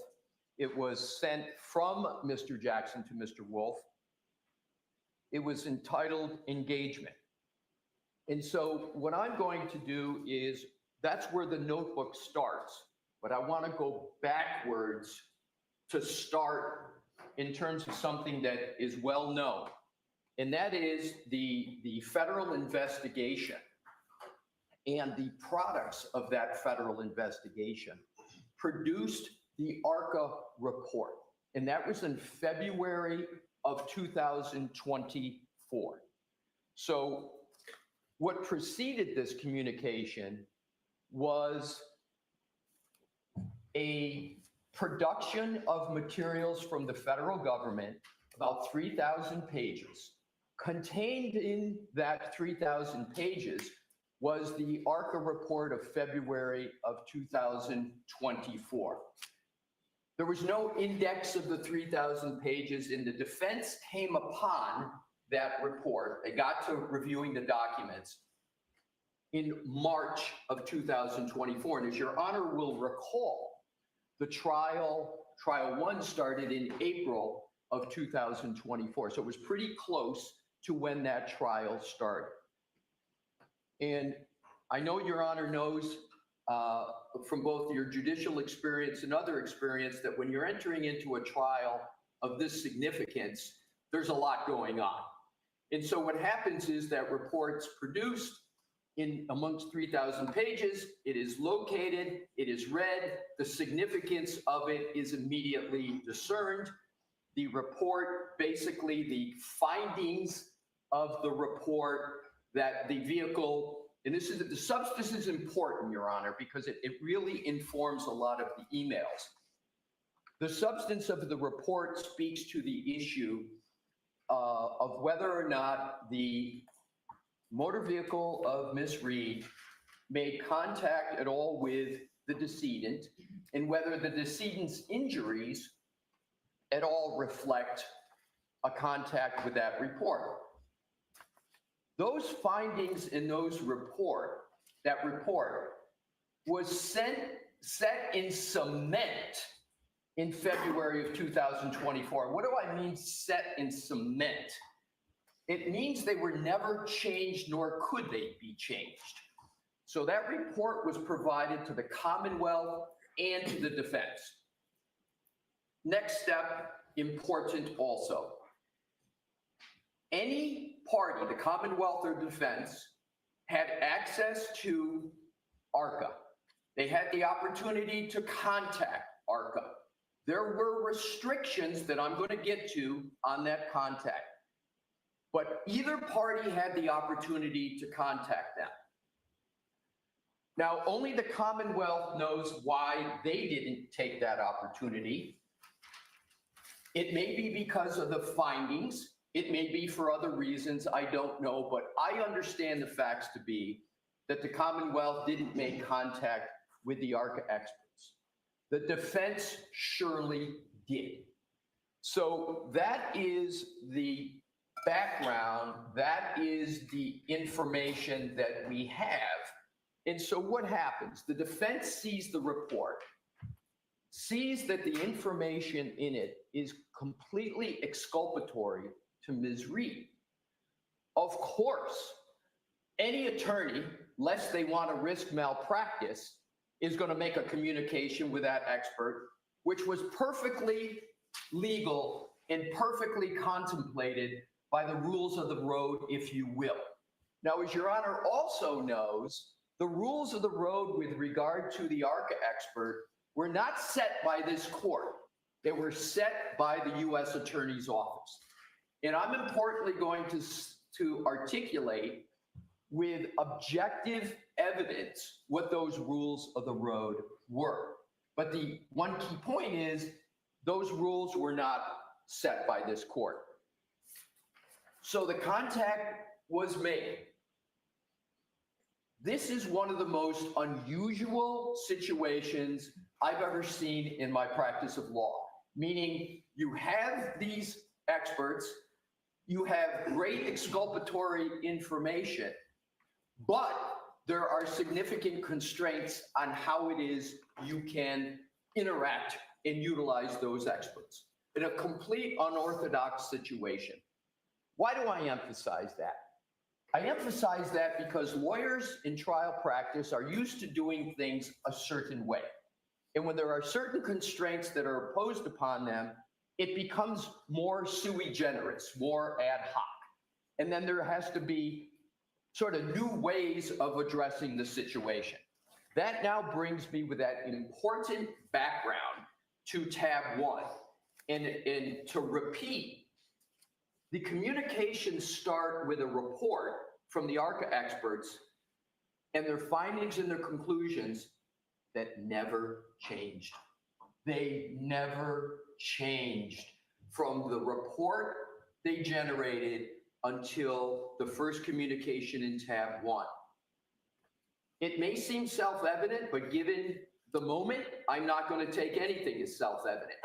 It was sent from Mr. Jackson to Mr. Wolf. It was entitled Engagement. And so what I'm going to do is, that's where the notebook starts. But I want to go backwards to start in terms of something that is well known. And that is the federal investigation and the products of that federal investigation produced the ARCCA report. And that was in February of 2024. So what preceded this communication was a production of materials from the federal government, about 3,000 pages. Contained in that 3,000 pages was the ARCCA report of February of 2024. There was no index of the 3,000 pages, and the defense came upon that report. They got to reviewing the documents, in March of 2024. And as Your Honor will recall, the trial one started in April of 2024. So it was pretty close to when that trial started. And I know Your Honor knows from both your judicial experience and other experience that when you're entering into a trial of this significance, there's a lot going on. And so what happens is that report's produced in amongst 3,000 pages, it is located, it is read, the significance of it is immediately discerned. The report, basically the findings of the report that the vehicle, and this is the substance is important, Your Honor, because it really informs a lot of the emails. The substance of the report speaks to the issue of whether or not the motor vehicle of Miss Reed made contact at all with the decedent, and whether the decedent's injuries at all reflect a contact with that report. Those findings in that report was set in cement in February of 2024. What do I mean set in cement? It means they were never changed, nor could they be changed. So that report was provided to the Commonwealth and to the defense. Next step, important also. Any party, the Commonwealth or defense, had access to ARCCA. They had the opportunity to contact ARCCA. There were restrictions that I'm going to get to on that contact. But either party had the opportunity to contact them. Now, only the Commonwealth knows why they didn't take that opportunity. It may be because of the findings. It may be for other reasons. I don't know, but I understand the facts to be that the Commonwealth didn't make contact with the ARCCA experts. The defense surely did. So that is the background, that is the information that we have. And so what happens? The defense sees the report, sees that the information in it is completely exculpatory to Ms. Reed. Of course, any attorney, lest they want to risk malpractice, is going to make a communication with that expert, which was perfectly legal and perfectly contemplated by the rules of the road, if you will. Now, as Your Honor also knows, the rules of the road with regard to the ARCCA expert were not set by this court. They were set by the U.S. Attorney's Office. And I'm importantly going to articulate with objective evidence what those rules of the road were. But the one key point is those rules were not set by this court. So the contact was made. This is one of the most unusual situations I've ever seen in my practice of law, meaning you have these experts, you have great exculpatory information, but there are significant constraints on how it is you can interact and utilize those experts in a complete unorthodox situation. Why do I emphasize that? I emphasize that because lawyers in trial practice are used to doing things a certain way. And when there are certain constraints that are imposed upon them, it becomes more sui generis, more ad hoc. And then there has to be sort of new ways of addressing the situation. That now brings me with that important background to tab 1. And to repeat, the communications start with a report from the ARCCA experts and their findings and their conclusions that never changed. They never changed from the report they generated until the first communication in tab 1. It may seem self-evident, but given the moment, I'm not going to take anything as self-evident.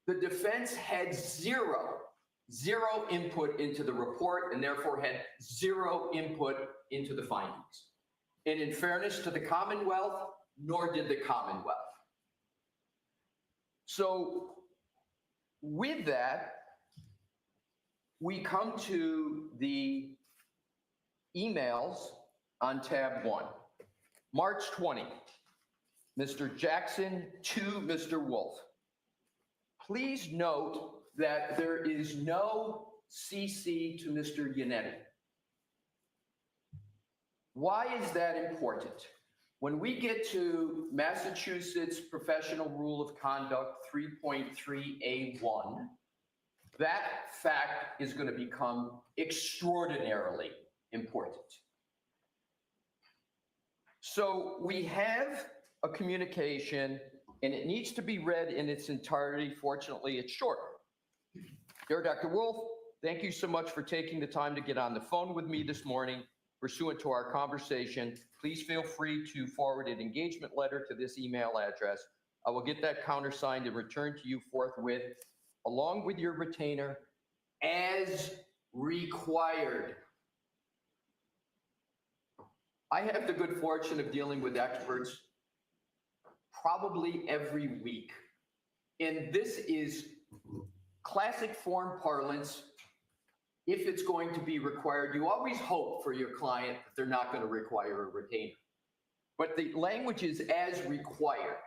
The defense had zero input into the report and therefore had zero input into the findings. And in fairness to the Commonwealth, nor did the Commonwealth. So with that, we come to the emails on tab 1. March 20, Mr. Jackson to Mr. Wolf. Please note that there is no CC to Mr. Yannetti. Why is that important? When we get to Massachusetts Professional Rule of Conduct 3.3A1, that fact is going to become extraordinarily important. So we have a communication, and it needs to be read in its entirety. Fortunately, it's short. Dear Dr. Wolf, thank you so much for taking the time to get on the phone with me this morning. Pursuant to our conversation, please feel free to forward an engagement letter to this email address. I will get that countersigned and returned to you forthwith, along with your retainer, as required. I have the good fortune of dealing with experts probably every week. And this is classic form parlance. If it's going to be required, you always hope for your client that they're not going to require a retainer. But the language is as required,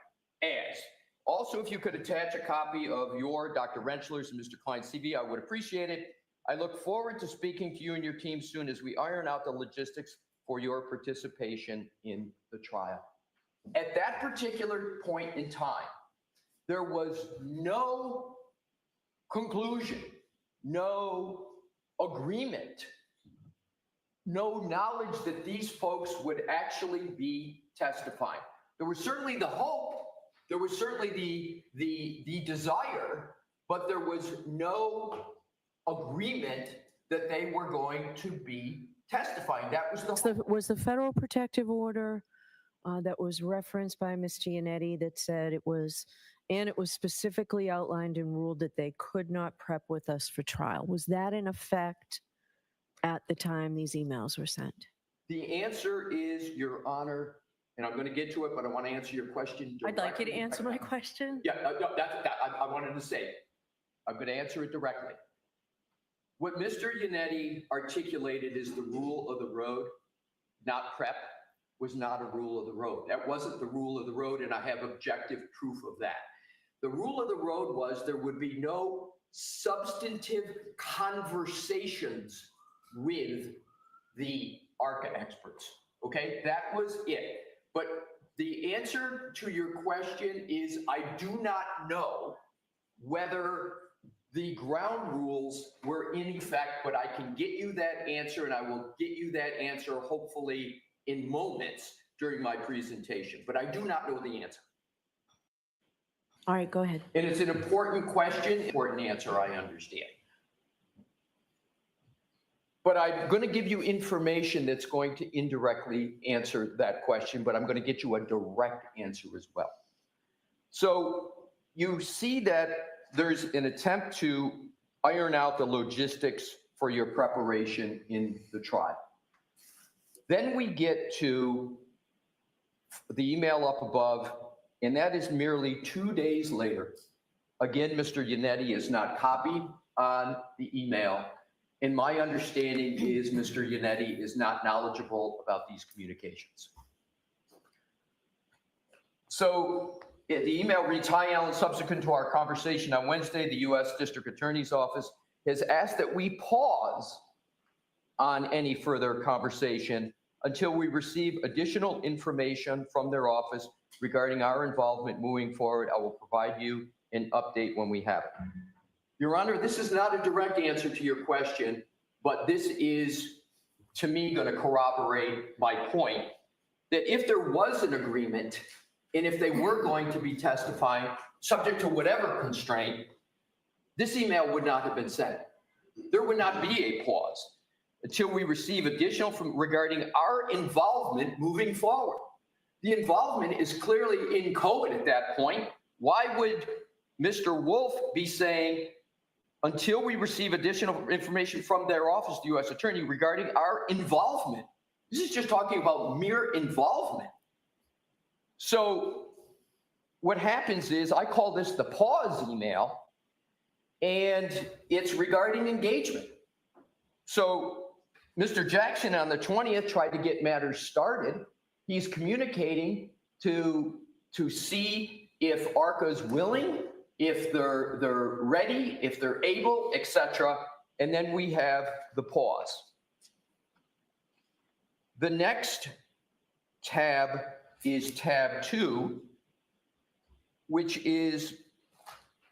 as. Also, if you could attach a copy of your Dr. Rentschler's and Mr. Klein's CV, I would appreciate it. I look forward to speaking to you and your team soon as we iron out the logistics for your participation in the trial. At that particular point in time, there was no conclusion, no agreement, no knowledge that these folks would actually be testifying. There was certainly the hope, there was certainly the desire, but there was no agreement that they were going to be testifying. That was the Was the federal protective order that was referenced by Mr. Yannetti that said it was specifically outlined and ruled that they could not prep with us for trial. Was that in effect at the time these emails were sent? The answer is, Your Honor, and I'm going to get to it, but I want to answer your question directly. I'd like you to answer my question. Yeah, I wanted to say it. I'm going to answer it directly. What Mr. Yannetti articulated is the rule of the road, not prep, was not a rule of the road. That wasn't the rule of the road, and I have objective proof of that. The rule of the road was there would be no substantive conversations with the ARCCA experts. Okay, that was it. But the answer to your question is I do not know whether the ground rules were in effect, but I can get you that answer, and I will get you that answer hopefully in moments during my presentation. But I do not know the answer. All right, go ahead. And it's an important question, important answer, I understand. But I'm going to give you information that's going to indirectly answer that question, but I'm going to get you a direct answer as well. So you see that there's an attempt to iron out the logistics for your preparation in the trial. Then we get to the email up above, and that is merely 2 days later. Again, Mr. Yannetti is not copied on the email. And my understanding is Mr. Yannetti is not knowledgeable about these communications. So the email reads, "Hi, Alan, subsequent to our conversation on Wednesday, the U.S. District Attorney's Office has asked that we pause on any further conversation until we receive additional information from their office regarding our involvement moving forward. I will provide you an update when we have it." Your Honor, this is not a direct answer to your question, but this is, to me, going to corroborate my point that if there was an agreement and if they were going to be testifying, subject to whatever constraint, this email would not have been sent. There would not be a pause until we receive additional regarding our involvement moving forward. The involvement is clearly inchoate at that point. Why would Mr. Wolf be saying, until we receive additional information from their office, the U.S. Attorney, regarding our involvement? This is just talking about mere involvement. So what happens is I call this the pause email, and it's regarding engagement. So Mr. Jackson on the 20th tried to get matters started. He's communicating to see if ARCCA is willing, if they're ready, if they're able, etc. And then we have the pause. The next tab is tab 2, which is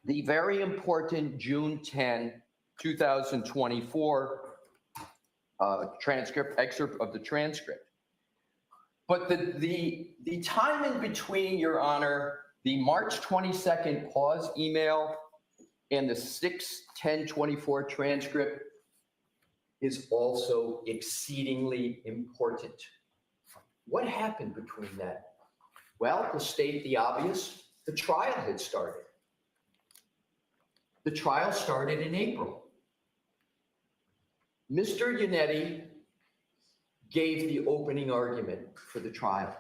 the very important June 10, 2024 excerpt of the transcript. But the time in between, Your Honor, the March 22nd pause email and the 6/10/24 transcript is also exceedingly important. What happened between that? Well, to state the obvious, the trial had started. The trial started in April. Mr. Yannetti gave the opening argument for the trial.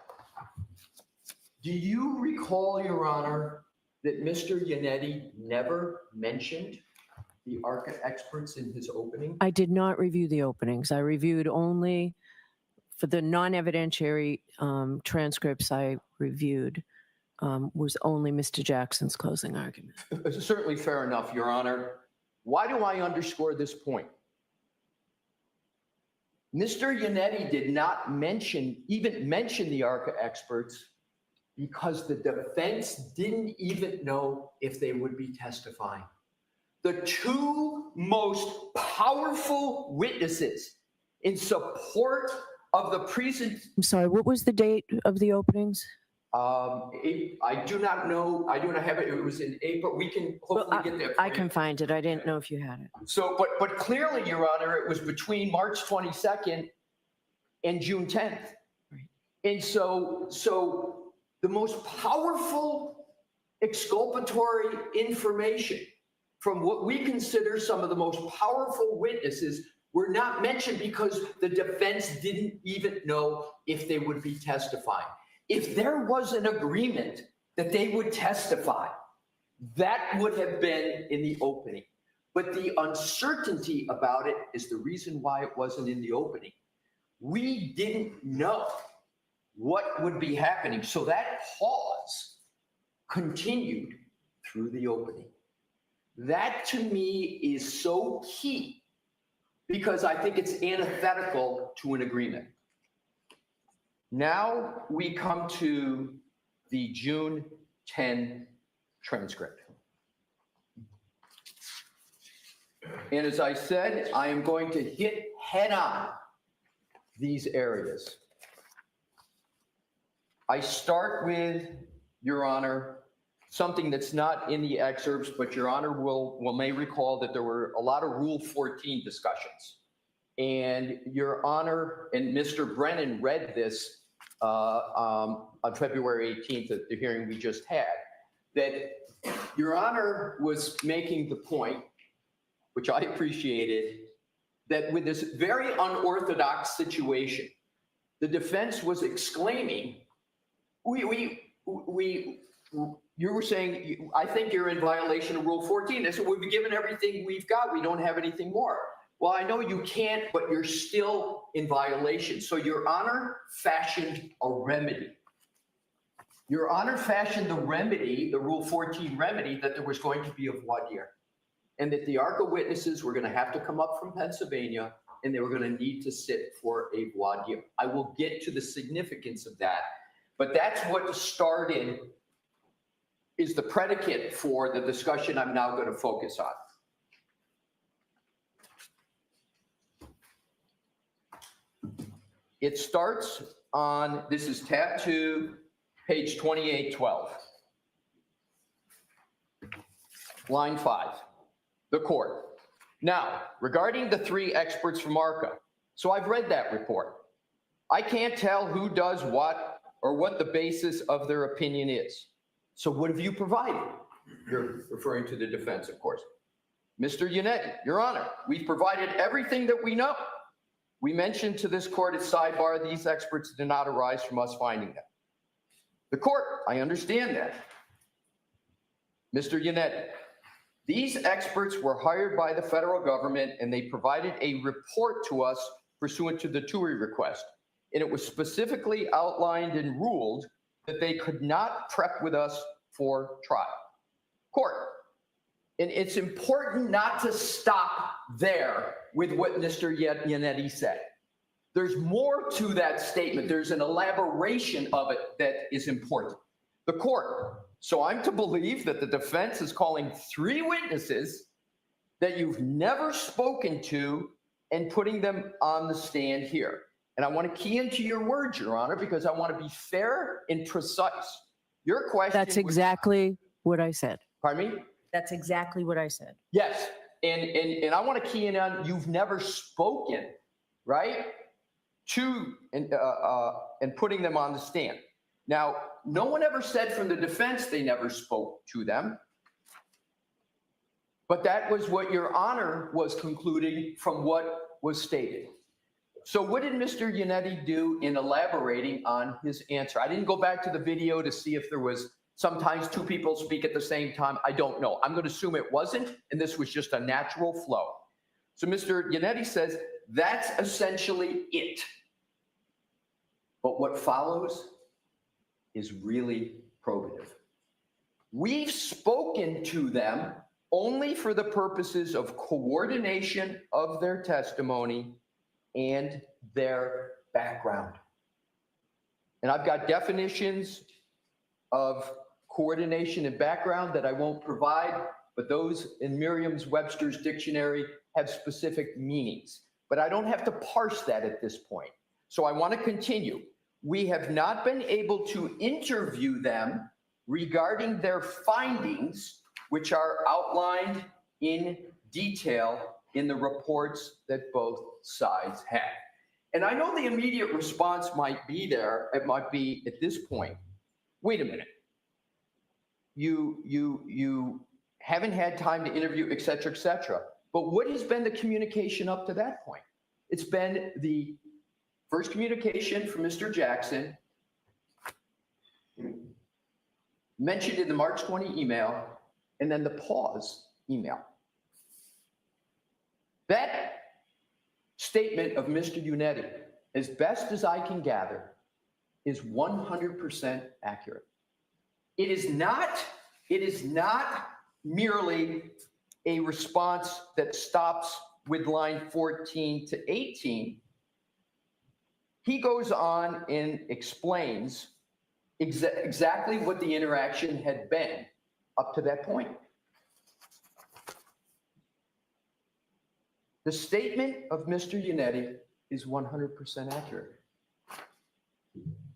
Do you recall, Your Honor, that Mr. Yannetti never mentioned the ARCCA experts in his opening? I did not review the openings. I reviewed only for the non-evidentiary transcripts I reviewed was only Mr. Jackson's closing argument. Certainly fair enough, Your Honor. Why do I underscore this point? Mr. Yannetti did not even mention the ARCCA experts because the defense didn't even know if they would be testifying. The two most powerful witnesses in support of the I'm sorry, what was the date of the openings? I do not know. I do not have it. It was in April. We can hopefully get that. I can find it. I didn't know if you had it. So, but clearly, Your Honor, it was between March 22nd and June 10th. Right. And so the most powerful exculpatory information from what we consider some of the most powerful witnesses were not mentioned because the defense didn't even know if they would be testifying. If there was an agreement that they would testify, that would have been in the opening. But the uncertainty about it is the reason why it wasn't in the opening. We didn't know what would be happening. So that pause continued through the opening. That to me is so key because I think it's antithetical to an agreement. Now we come to the June 10 transcript. And as I said, I am going to hit head on these areas. I start with, Your Honor, something that's not in the excerpts, but Your Honor may recall that there were a lot of Rule 14 discussions. And Your Honor and Mr. Brennan read this on February 18th at the hearing we just had, that Your Honor was making the point, which I appreciated, that with this very unorthodox situation, the defense was exclaiming, you were saying, I think you're in violation of Rule 14. They said, we've given everything we've got. We don't have anything more. Well, I know you can't, but you're still in violation. So Your Honor fashioned a remedy. Your Honor fashioned the remedy, the Rule 14 remedy, that there was going to be a voir dire, and that the ARCCA witnesses were going to have to come up from Pennsylvania, and they were going to need to sit for a voir dire. I will get to the significance of that, but that's what started, is the predicate for the discussion I'm now going to focus on. It starts on, this is tab 2, page 2812. Line 5, the court. Now, regarding the 3 experts from ARCCA, so I've read that report. I can't tell who does what or what the basis of their opinion is. So what have you provided? You're referring to the defense, of course. Mr. Yannetti, Your Honor, we've provided everything that we know. We mentioned to this court at sidebar, these experts did not arise from us finding them. The court, I understand that. Mr. Yannetti, these experts were hired by the federal government and they provided a report to us pursuant to the TUI request. And it was specifically outlined and ruled that they could not prep with us for trial. Court, and it's important not to stop there with what Mr. Yannetti said. There's more to that statement. There's an elaboration of it that is important. The court, so I'm to believe that the defense is calling 3 witnesses that you've never spoken to and putting them on the stand here. And I want to key into your words, Your Honor, because I want to be fair and precise. Your question— That's exactly what I said. Pardon me? That's exactly what I said. Yes, and I want to key in on you've never spoken, right, to and putting them on the stand. Now, no one ever said from the defense they never spoke to them, but that was what Your Honor was concluding from what was stated. So what did Mr. Yannetti do in elaborating on his answer? I didn't go back to the video to see if there was sometimes 2 people speak at the same time. I don't know. I'm going to assume it wasn't, and this was just a natural flow. So Mr. Yannetti says that's essentially it. But what follows is really probative. We've spoken to them only for the purposes of coordination of their testimony and their background. And I've got definitions of coordination and background that I won't provide, but those in Merriam-Webster's dictionary have specific meanings. But I don't have to parse that at this point. So I want to continue. We have not been able to interview them regarding their findings, which are outlined in detail in the reports that both sides had. And I know the immediate response might be there. It might be at this point, wait a minute. You haven't had time to interview, et cetera, et cetera. But what has been the communication up to that point? It's been the first communication from Mr. Jackson, mentioned in the March 20 email, and then the pause email. That statement of Mr. Yannetti, as best as I can gather, is 100% accurate. It is not merely a response that stops with line 14 to 18. He goes on and explains exactly what the interaction had been up to that point. The statement of Mr. Yannetti is 100% accurate.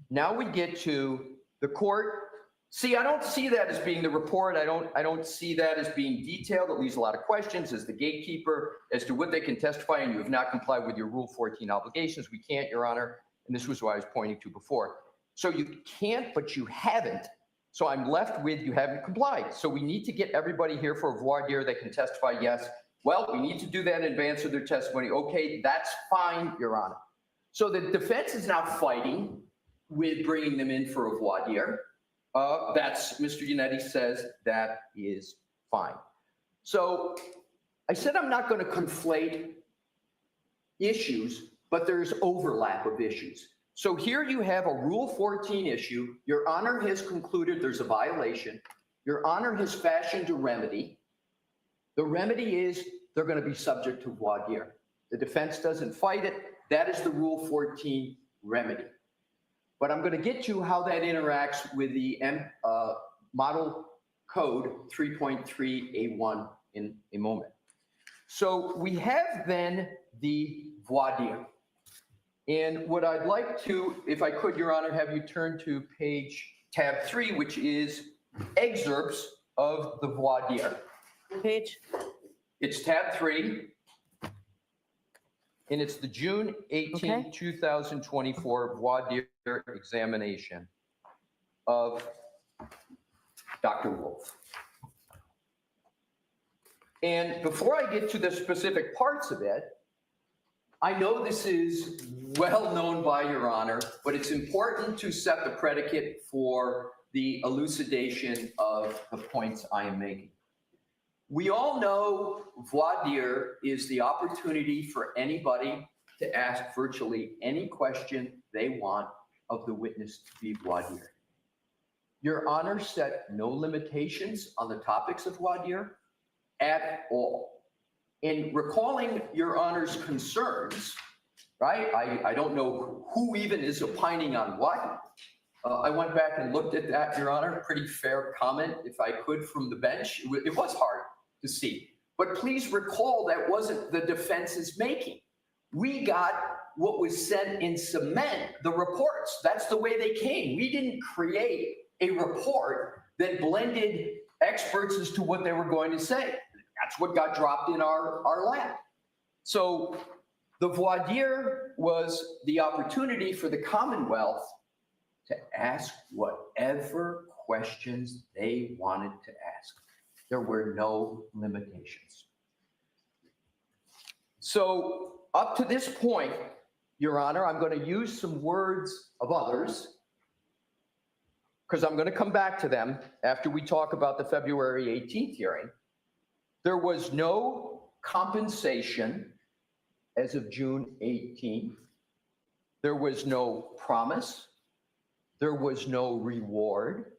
Now we get to the court. See, I don't see that as being the report. I don't see that as being detailed. It leaves a lot of questions as the gatekeeper as to what they can testify, and you have not complied with your Rule 14 obligations. We can't, Your Honor, and this was what I was pointing to before. So you can't, but you haven't. So I'm left with you haven't complied. So we need to get everybody here for a voir dire that can testify, yes. Well, we need to do that in advance of their testimony. Okay, that's fine, Your Honor. So the defense is now fighting with bringing them in for a voir dire. That's, Mr. Yannetti says that is fine. So I said I'm not going to conflate issues, but there's overlap of issues. So here you have a Rule 14 issue. Your Honor has concluded there's a violation. Your Honor has fashioned a remedy. The remedy is they're going to be subject to voir dire. The defense doesn't fight it. That is the Rule 14 remedy. But I'm going to get to how that interacts with the Model Code 3.3A1 in a moment. So we have then the voir dire. And what I'd like to, if I could, Your Honor, have you turn to tab 3, which is excerpts of the voir dire. Page? It's tab 3, and it's the June 18, 2024 voir dire examination of Dr. Wolf. And before I get to the specific parts of it, I know this is well known by Your Honor, but it's important to set the predicate for the elucidation of the points I am making. We all know voir dire is the opportunity for anybody to ask virtually any question they want of the witness to be voir dire. Your Honor set no limitations on the topics of voir dire at all. In recalling Your Honor's concerns, right? I don't know who even is opining on what. I went back and looked at that, Your Honor. Pretty fair comment, if I could, from the bench. It was hard to see. But please recall that wasn't the defense's making. We got what was sent in cement, the reports. That's the way they came. We didn't create a report that blended experts as to what they were going to say. That's what got dropped in our lap. So the voir dire was the opportunity for the Commonwealth to ask whatever questions they wanted to ask. There were no limitations. So up to this point, Your Honor, I'm going to use some words of others because I'm going to come back to them after we talk about the February 18th hearing. There was no compensation as of June 18th. There was no promise. There was no reward.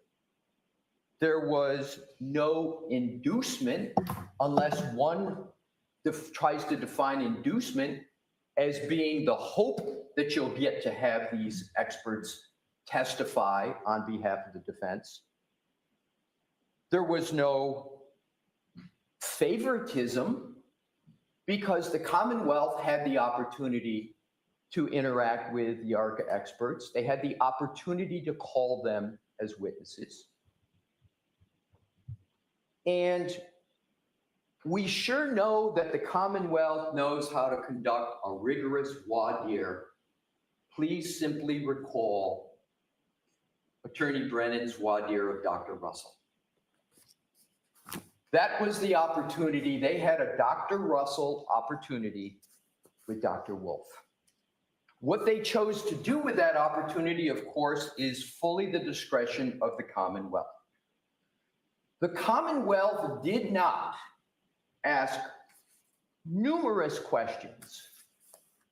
There was no inducement unless one tries to define inducement as being the hope that you'll get to have these experts testify on behalf of the defense. There was no favoritism because the Commonwealth had the opportunity to interact with the ARCCA experts. They had the opportunity to call them as witnesses. And we sure know that the Commonwealth knows how to conduct a rigorous voir dire. Please simply recall Attorney Brennan's voir dire of Dr. Russell. That was the opportunity. They had a Dr. Russell opportunity with Dr. Wolf. What they chose to do with that opportunity, of course, is fully the discretion of the Commonwealth. The Commonwealth did not ask numerous questions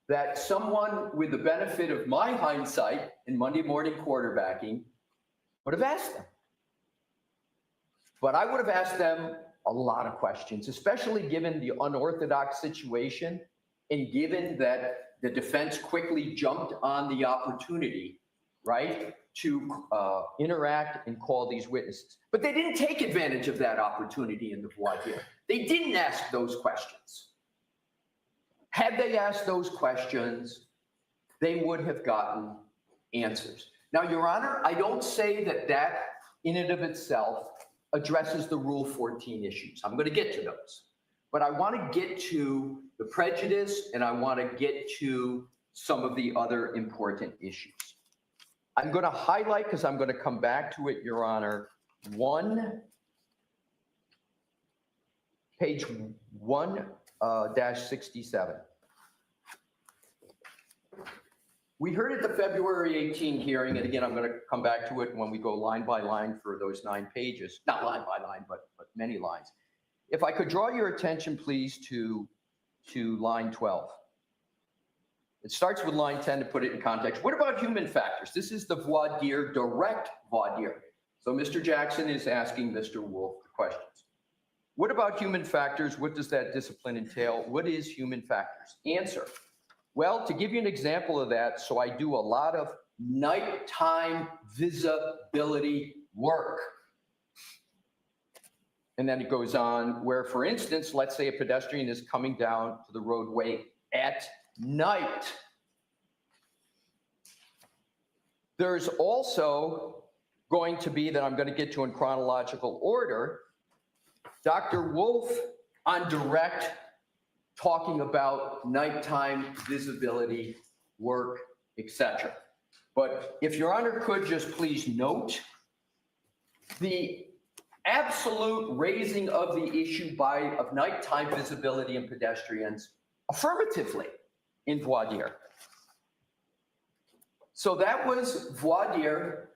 that someone with the benefit of my hindsight in Monday morning quarterbacking would have asked them. But I would have asked them a lot of questions, especially given the unorthodox situation and given that the defense quickly jumped on the opportunity, right, to interact and call these witnesses. But they didn't take advantage of that opportunity in the voir dire. They didn't ask those questions. Had they asked those questions, they would have gotten answers. Now, Your Honor, I don't say that that in and of itself addresses the Rule 14 issues. I'm going to get to those. But I want to get to the prejudice and I want to get to some of the other important issues. I'm going to highlight, because I'm going to come back to it, Your Honor, page 1-67. We heard at the February 18 hearing, and again, I'm going to come back to it when we go line by line for those 9 pages, not line by line, but many lines. If I could draw your attention, please, to line 12. It starts with line 10 to put it in context. What about human factors? This is the voir dire, direct voir dire. So Mr. Jackson is asking Mr. Wolf the questions. What about human factors? What does that discipline entail? What is human factors? Answer. Well, to give you an example of that, so I do a lot of nighttime visibility work. And then it goes on where, for instance, let's say a pedestrian is coming down to the roadway at night. There's also going to be, that I'm going to get to in chronological order, Dr. Wolf on direct talking about nighttime visibility work, etc. But if Your Honor could just please note the absolute raising of the issue of nighttime visibility and pedestrians affirmatively in voir dire. So that was voir dire,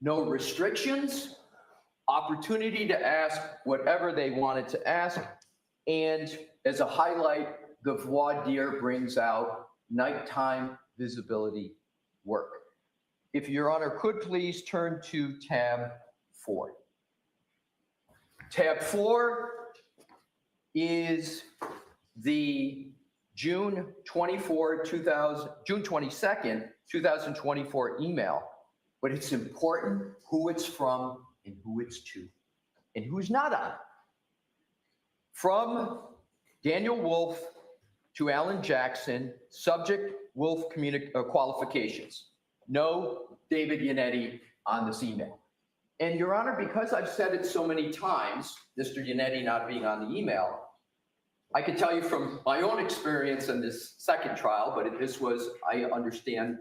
no restrictions, opportunity to ask whatever they wanted to ask. And as a highlight, the voir dire brings out nighttime visibility work. If Your Honor could please turn to tab 4. Tab 4 is the June 22nd, 2024 email, but it's important who it's from and who it's to and who's not on. From Daniel Wolf to Alan Jackson, subject Wolf qualifications. No David Yannetti on this email. And Your Honor, because I've said it so many times, Mr. Yannetti not being on the email, I can tell you from my own experience in this second trial, but this was, I understand,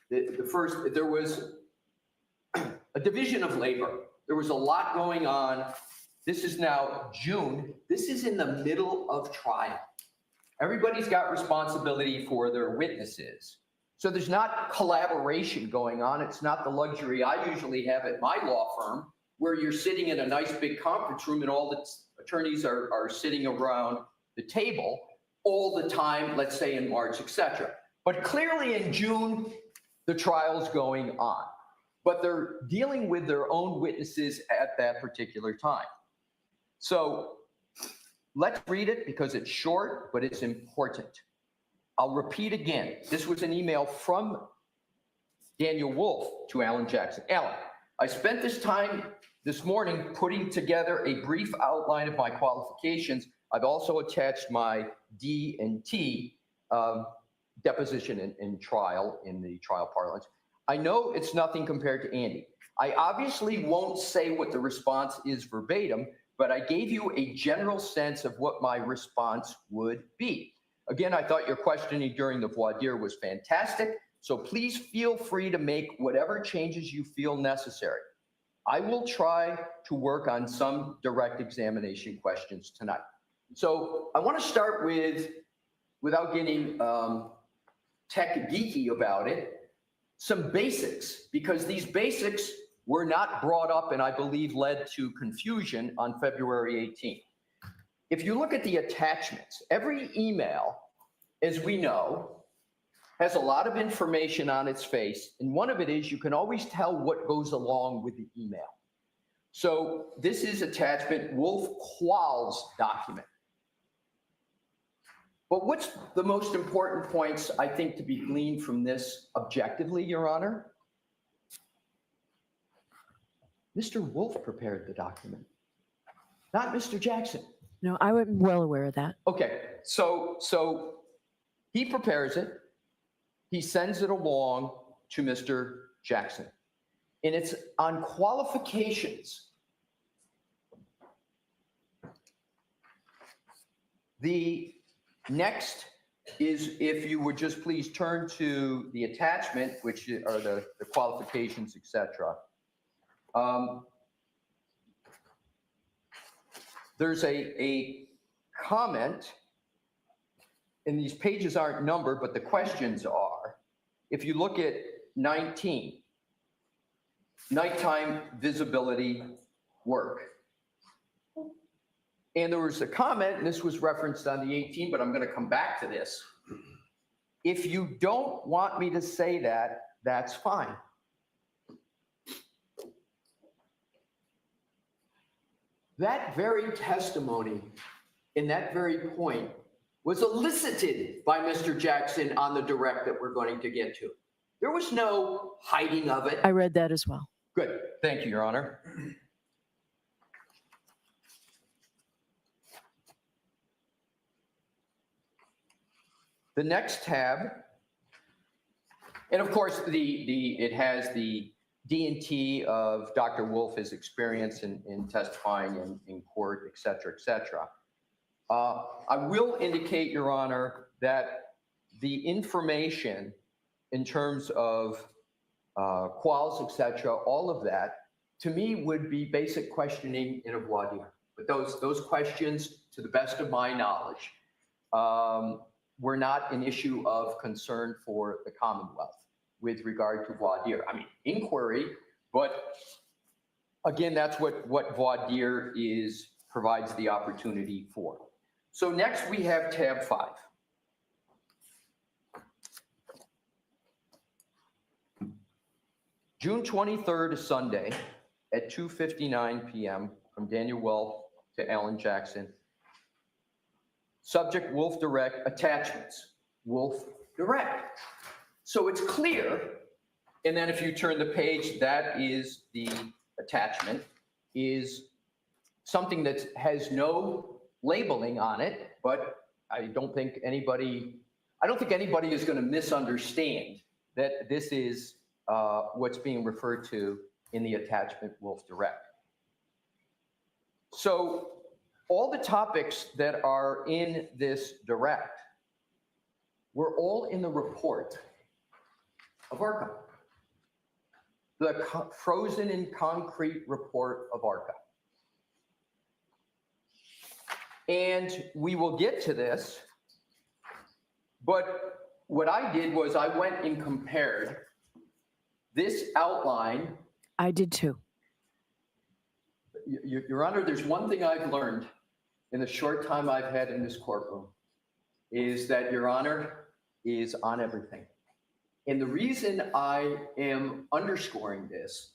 the first, there was a division of labor. There was a lot going on. This is now June. This is in the middle of trial. Everybody's got responsibility for their witnesses. So there's not collaboration going on. It's not the luxury I usually have at my law firm, where you're sitting in a nice big conference room and all the attorneys are sitting around the table all the time, let's say in March, etc. But clearly in June, the trial's going on. But they're dealing with their own witnesses at that particular time. So let's read it because it's short, but it's important. I'll repeat again. This was an email from Daniel Wolf to Alan Jackson. Alan, I spent this time this morning putting together a brief outline of my qualifications. I've also attached my D&T deposition in trial, in the trial parlance. I know it's nothing compared to Andy. I obviously won't say what the response is verbatim, but I gave you a general sense of what my response would be. Again, I thought your questioning during the voir dire was fantastic, so please feel free to make whatever changes you feel necessary. I will try to work on some direct examination questions tonight. So I want to start with, without getting tech geeky about it, some basics, because these basics were not brought up and I believe led to confusion on February 18th. If you look at the attachments, every email, as we know, has a lot of information on its face. And one of it is you can always tell what goes along with the email. So this is attachment Wolf Qual's document. But what's the most important points, I think, to be gleaned from this objectively, Your Honor? Mr. Wolf prepared the document, not Mr. Jackson. No, I was well aware of that. Okay, so he prepares it. He sends it along to Mr. Jackson. And it's on qualifications. The next is, if you would just please turn to the attachment, which are the qualifications, etc. There's a comment, and these pages aren't numbered, but the questions are. If you look at 19, nighttime visibility work. And there was a comment, and this was referenced on the 18, but I'm going to come back to this. If you don't want me to say that, that's fine. That very testimony in that very point was elicited by Mr. Jackson on the direct that we're going to get to. There was no hiding of it. I read that as well. Good. Thank you, Your Honor. The next tab, and of course, it has the D&T of Dr. Wolf's experience in testifying in court, et cetera, et cetera. I will indicate, Your Honor, that the information in terms of quals, et cetera, all of that, to me, would be basic questioning in a voir dire. But those questions, to the best of my knowledge, were not an issue of concern for the Commonwealth with regard to voir dire. I mean, inquiry, but again, that's what voir dire provides the opportunity for. So next we have tab 5. June 23rd is Sunday at 2:59 p.m. from JenTheRN to Alan Jackson. Subject Wolf Direct, attachments, Wolf Direct. So it's clear, and then if you turn the page, that is the attachment, is something that has no labeling on it, but I don't think anybody is going to misunderstand that this is what's being referred to in the attachment Wolf Direct. So all the topics that are in this direct were all in the report of ARCCA, the frozen in concrete report of ARCCA. And we will get to this, but what I did was I went and compared this outline. I did too. Your Honor, there's one thing I've learned in the short time I've had in this courtroom is that Your Honor is on everything. And the reason I am underscoring this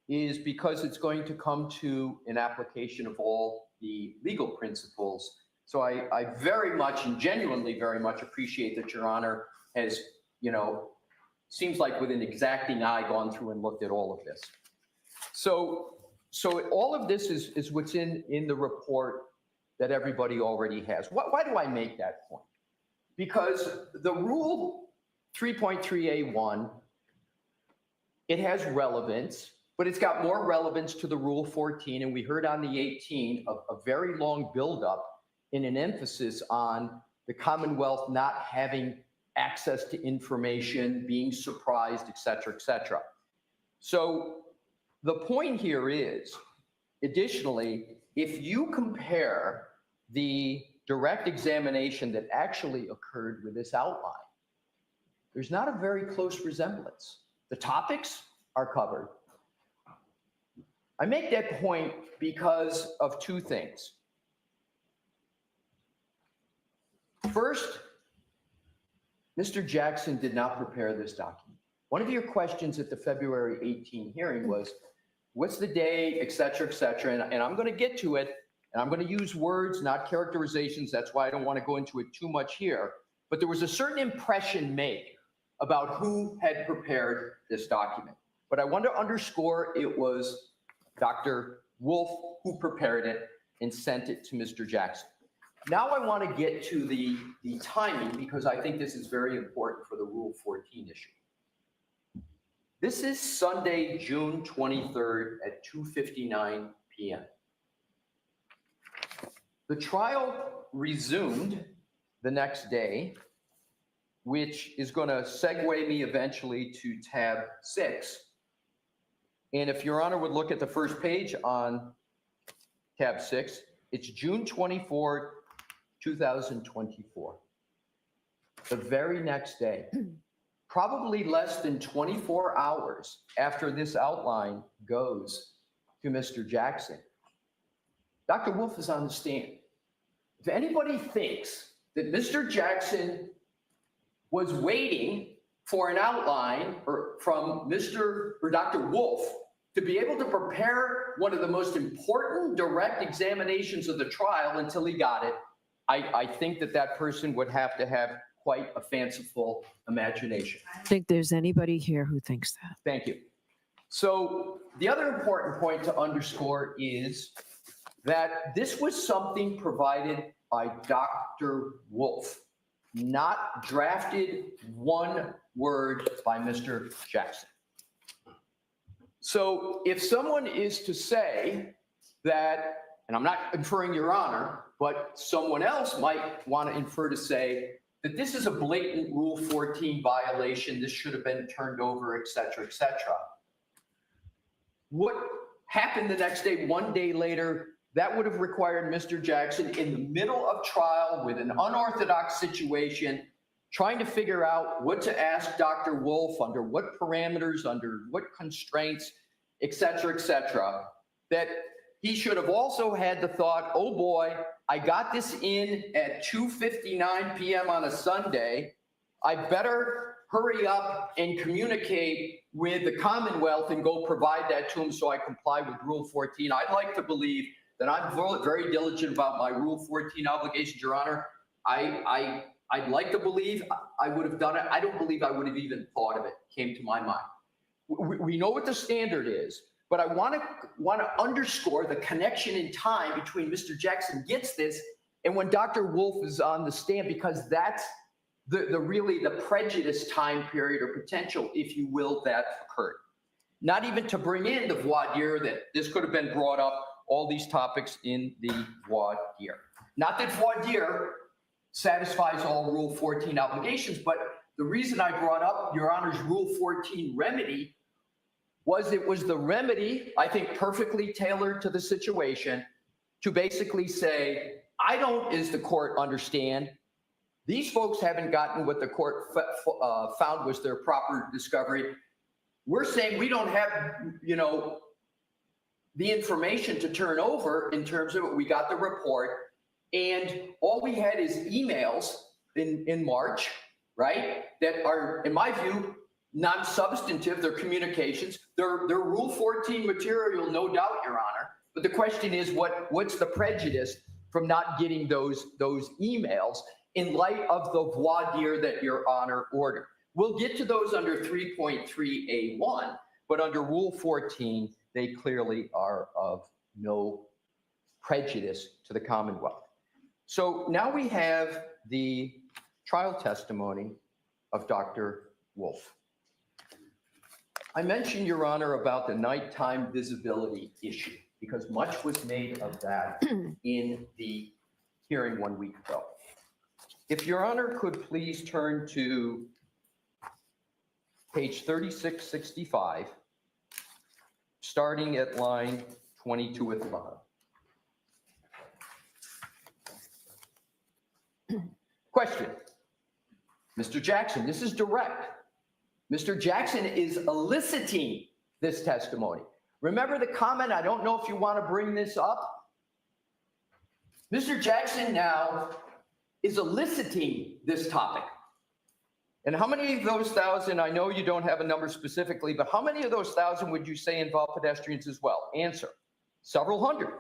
is because it's going to come to an application of all the legal principles. So I very much and genuinely very much appreciate that Your Honor has, seems like with an exacting eye gone through and looked at all of this. So all of this is what's in the report that everybody already has. Why do I make that point? Because the rule 3.3A1, it has relevance, but it's got more relevance to the rule 14. And we heard on the 18 a very long buildup in an emphasis on the Commonwealth not having access to information, being surprised, et cetera, et cetera. So the point here is, additionally, if you compare the direct examination that actually occurred with this outline, there's not a very close resemblance. The topics are covered. I make that point because of two things. First, Mr. Jackson did not prepare this document. One of your questions at the February 18 hearing was, what's the date, et cetera, and I'm going to get to it, and I'm going to use words, not characterizations. That's why I don't want to go into it too much here. But there was a certain impression made about who had prepared this document. But I want to underscore it was Dr. Wolf who prepared it and sent it to Mr. Jackson. Now I want to get to the timing because I think this is very important for the Rule 14 issue. This is Sunday, June 23rd at 2:59 p.m. The trial resumed the next day, which is going to segue me eventually to tab 6. And if Your Honor would look at the first page on tab 6, it's June 24, 2024. The very next day, probably less than 24 hours after this outline goes to Mr. Jackson, Dr. Wolf is on the stand. If anybody thinks that Mr. Jackson was waiting for an outline from Dr. Wolf to be able to prepare one of the most important direct examinations of the trial until he got it, I think that person would have to have quite a fanciful imagination. I don't think there's anybody here who thinks that. Thank you. So the other important point to underscore is that this was something provided by Dr. Wolf, not drafted one word by Mr. Jackson. So if someone is to say that, and I'm not inferring Your Honor, but someone else might want to infer to say that this is a blatant Rule 14 violation, this should have been turned over, et cetera, et cetera. What happened the next day, one day later, That would have required Mr. Jackson in the middle of trial with an unorthodox situation, trying to figure out what to ask Dr. Wolf, under what parameters, under what constraints, et cetera, that he should have also had the thought, oh boy, I got this in at 2:59 p.m. on a Sunday. I better hurry up and communicate with the Commonwealth and go provide that to him so I comply with Rule 14. I'd like to believe that I'm very diligent about my Rule 14 obligations, Your Honor. I'd like to believe I would have done it. I don't believe I would have even thought of it, came to my mind. We know what the standard is, but I want to underscore the connection in time between Mr. Jackson gets this and when Dr. Wolf is on the stand, because that's really the prejudice time period or potential, if you will, that occurred. Not even to bring in the voir dire that this could have been brought up, all these topics in the voir dire. Not that voir dire satisfies all Rule 14 obligations, but the reason I brought up Your Honor's Rule 14 remedy was it was the remedy, I think, perfectly tailored to the situation to basically say, I don't, as the court, understand. These folks haven't gotten what the court found was their proper discovery. We're saying we don't have, the information to turn over in terms of it. We got the report, and all we had is emails in March, right? That are, in my view, non-substantive. They're communications. They're Rule 14 material, no doubt, Your Honor. But the question is, what's the prejudice from not getting those emails in light of the voir dire that Your Honor ordered? We'll get to those under 3.3A1, but under Rule 14, they clearly are of no prejudice to the Commonwealth. So now we have the trial testimony of Dr. Wolf. I mentioned, Your Honor, about the nighttime visibility issue, because much was made of that in the hearing 1 week ago. If Your Honor could please turn to page 3665, starting at line 22 at the bottom. Question. Mr. Jackson, this is direct. Mr. Jackson is eliciting this testimony. Remember the comment, I don't know if you want to bring this up. Mr. Jackson now is eliciting this topic. And how many of those 1,000, I know you don't have a number specifically, but how many of those 1,000 would you say involve pedestrians as well? Answer, several hundred.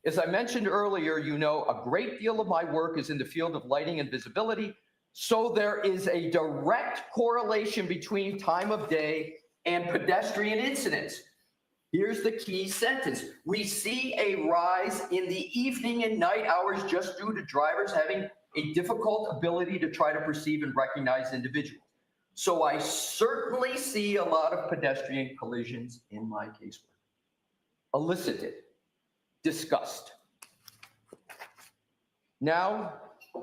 As I mentioned earlier, a great deal of my work is in the field of lighting and visibility. So there is a direct correlation between time of day and pedestrian incidents. Here's the key sentence. We see a rise in the evening and night hours just due to drivers having a difficult ability to try to perceive and recognize individuals. So I certainly see a lot of pedestrian collisions in my casework. Elicited, discussed. Now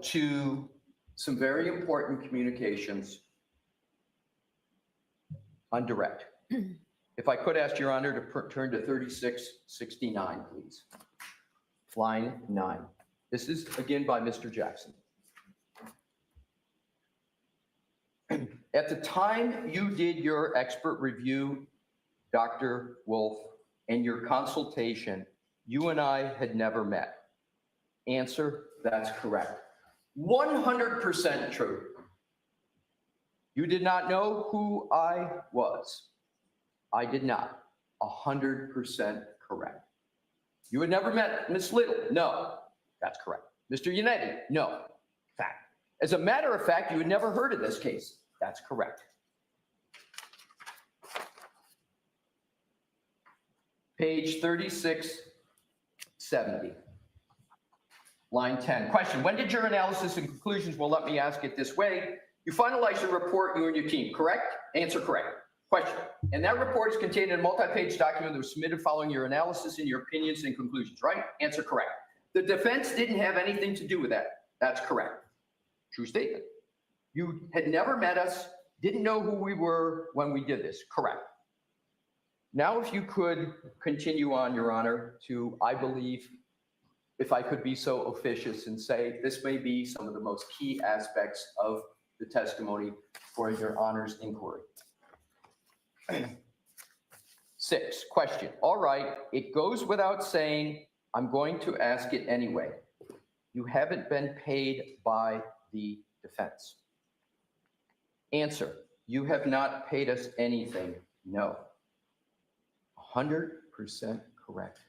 to some very important communications on direct. If I could ask Your Honor to turn to 3669, please. Line 9. This is again by Mr. Jackson. At the time you did your expert review, Dr. Wolf, and your consultation, you and I had never met. Answer, that's correct. 100% true. You did not know who I was. I did not. 100% correct. You had never met Ms. Little? No. That's correct. Mr. Yannetti? No. Fact. As a matter of fact, you had never heard of this case. That's correct. Page 3670. Line 10. Question. When did your analysis and conclusions, well, let me ask it this way. You finalized your report, you and your team, correct? Answer correct. Question. And that report is contained in a multi-page document that was submitted following your analysis and your opinions and conclusions, right? Answer correct. The defense didn't have anything to do with that. That's correct. True statement. You had never met us, didn't know who we were when we did this. Correct. Now, if you could continue on, Your Honor, to, I believe, if I could be so officious and say this may be some of the most key aspects of the testimony for your honor's inquiry. 6, question. All right, it goes without saying, I'm going to ask it anyway. You haven't been paid by the defense. Answer, you have not paid us anything. No. 100% correct.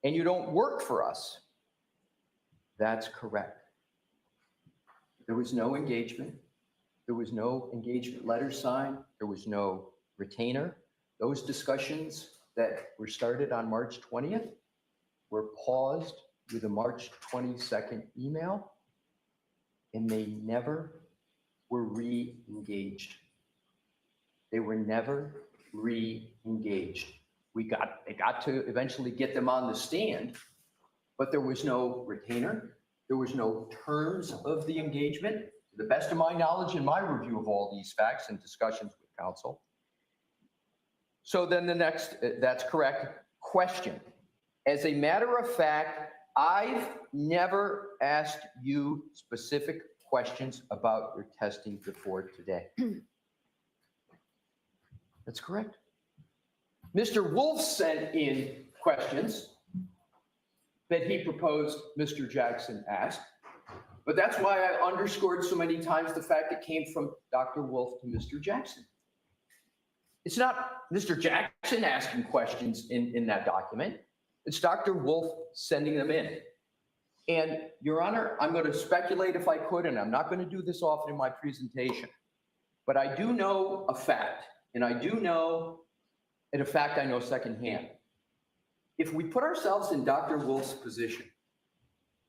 And you don't work for us. That's correct. There was no engagement. There was no engagement letter signed. There was no retainer. Those discussions that were started on March 20th were paused with a March 22nd email, and they never were re-engaged. They were never re-engaged. They got to eventually get them on the stand, but there was no retainer. There was no terms of the engagement. To the best of my knowledge and my review of all these facts and discussions with counsel. So then the next, that's correct, question. As a matter of fact, I've never asked you specific questions about your testing before today. That's correct. Mr. Wolf sent in questions that he proposed Mr. Jackson asked, but that's why I underscored so many times the fact it came from Dr. Wolf to Mr. Jackson. It's not Mr. Jackson asking questions in that document. It's Dr. Wolf sending them in. And Your Honor, I'm going to speculate if I could, and I'm not going to do this often in my presentation, but I do know a fact, and I do know, and a fact I know secondhand. If we put ourselves in Dr. Wolf's position,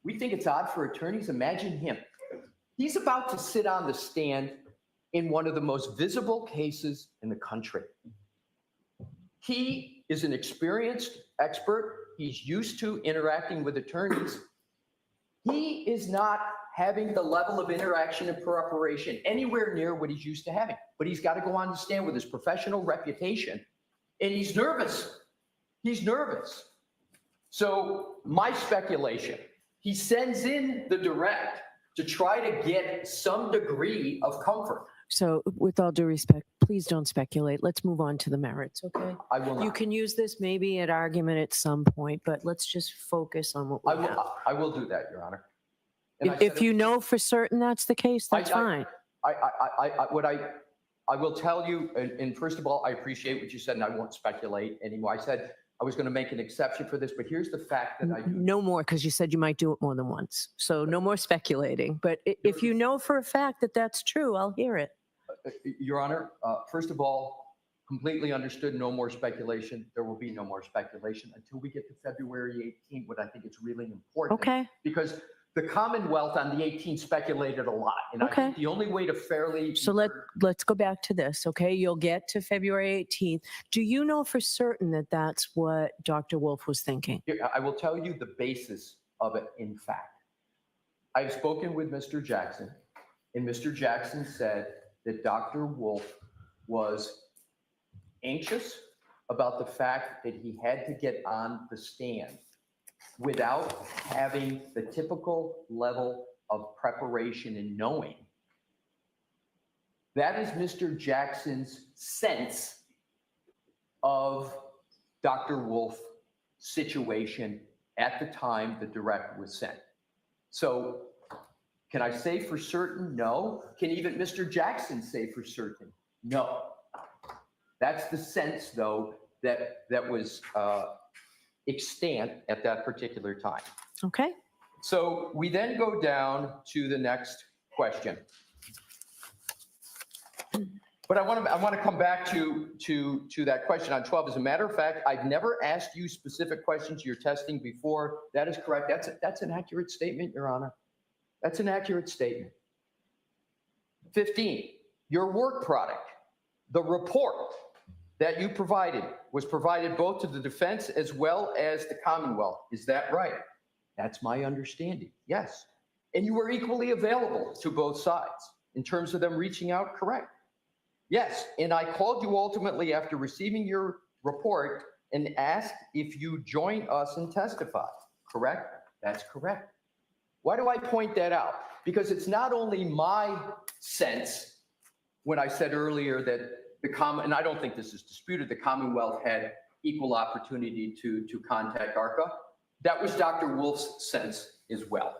we think it's odd for attorneys. Imagine him. He's about to sit on the stand in one of the most visible cases in the country. He is an experienced expert. He's used to interacting with attorneys. He is not having the level of interaction and preparation anywhere near what he's used to having. But he's got to go on the stand with his professional reputation, and he's nervous. He's nervous. So my speculation, he sends in the direct to try to get some degree of comfort. So with all due respect, please don't speculate. Let's move on to the merits, okay? I will not. You can use this maybe at argument at some point, but let's just focus on what we have. I will do that, Your Honor. And I If said you know for certain that's the case, that's fine. I will tell you, and first of all, I appreciate what you said, and I won't speculate anymore. I said I was going to make an exception for this, but here's the fact that I do. No more, because you said you might do it more than once. So no more speculating. But if you know for a fact that that's true, I'll hear it. Your Honor, first of all, completely understood, no more speculation. There will be no more speculation until we get to February 18th, what I think is really important. Okay. Because the Commonwealth on the 18th speculated a lot. And I think the only way to fairly... So let's go back to this, okay? You'll get to February 18th. Do you know for certain that that's what Dr. Wolf was thinking? I will tell you the basis of it, in fact. I've spoken with Mr. Jackson, and Mr. Jackson said that Dr. Wolf was anxious about the fact that he had to get on the stand without having the typical level of preparation and knowing. That is Mr. Jackson's sense of Dr. Wolf's situation at the time the direct was sent. So can I say for certain? No. Can even Mr. Jackson say for certain? No. That's the sense, though, that was extant at that particular time. Okay. So we then go down to the next question. But I want to come back to that question on 12. As a matter of fact, I've never asked you specific questions you're testing before. That is correct. That's an accurate statement, Your Honor. That's an accurate statement. 15, your work product, the report that you provided was provided both to the defense as well as the Commonwealth. Is that right? That's my understanding. Yes. And you were equally available to both sides in terms of them reaching out. Correct. Yes. And I called you ultimately after receiving your report and asked if you join us and testify. Correct? That's correct. Why do I point that out? Because it's not only my sense when I said earlier that and I don't think this is disputed, the Commonwealth had equal opportunity to contact ARCCA. That was Dr. Wolf's sense as well.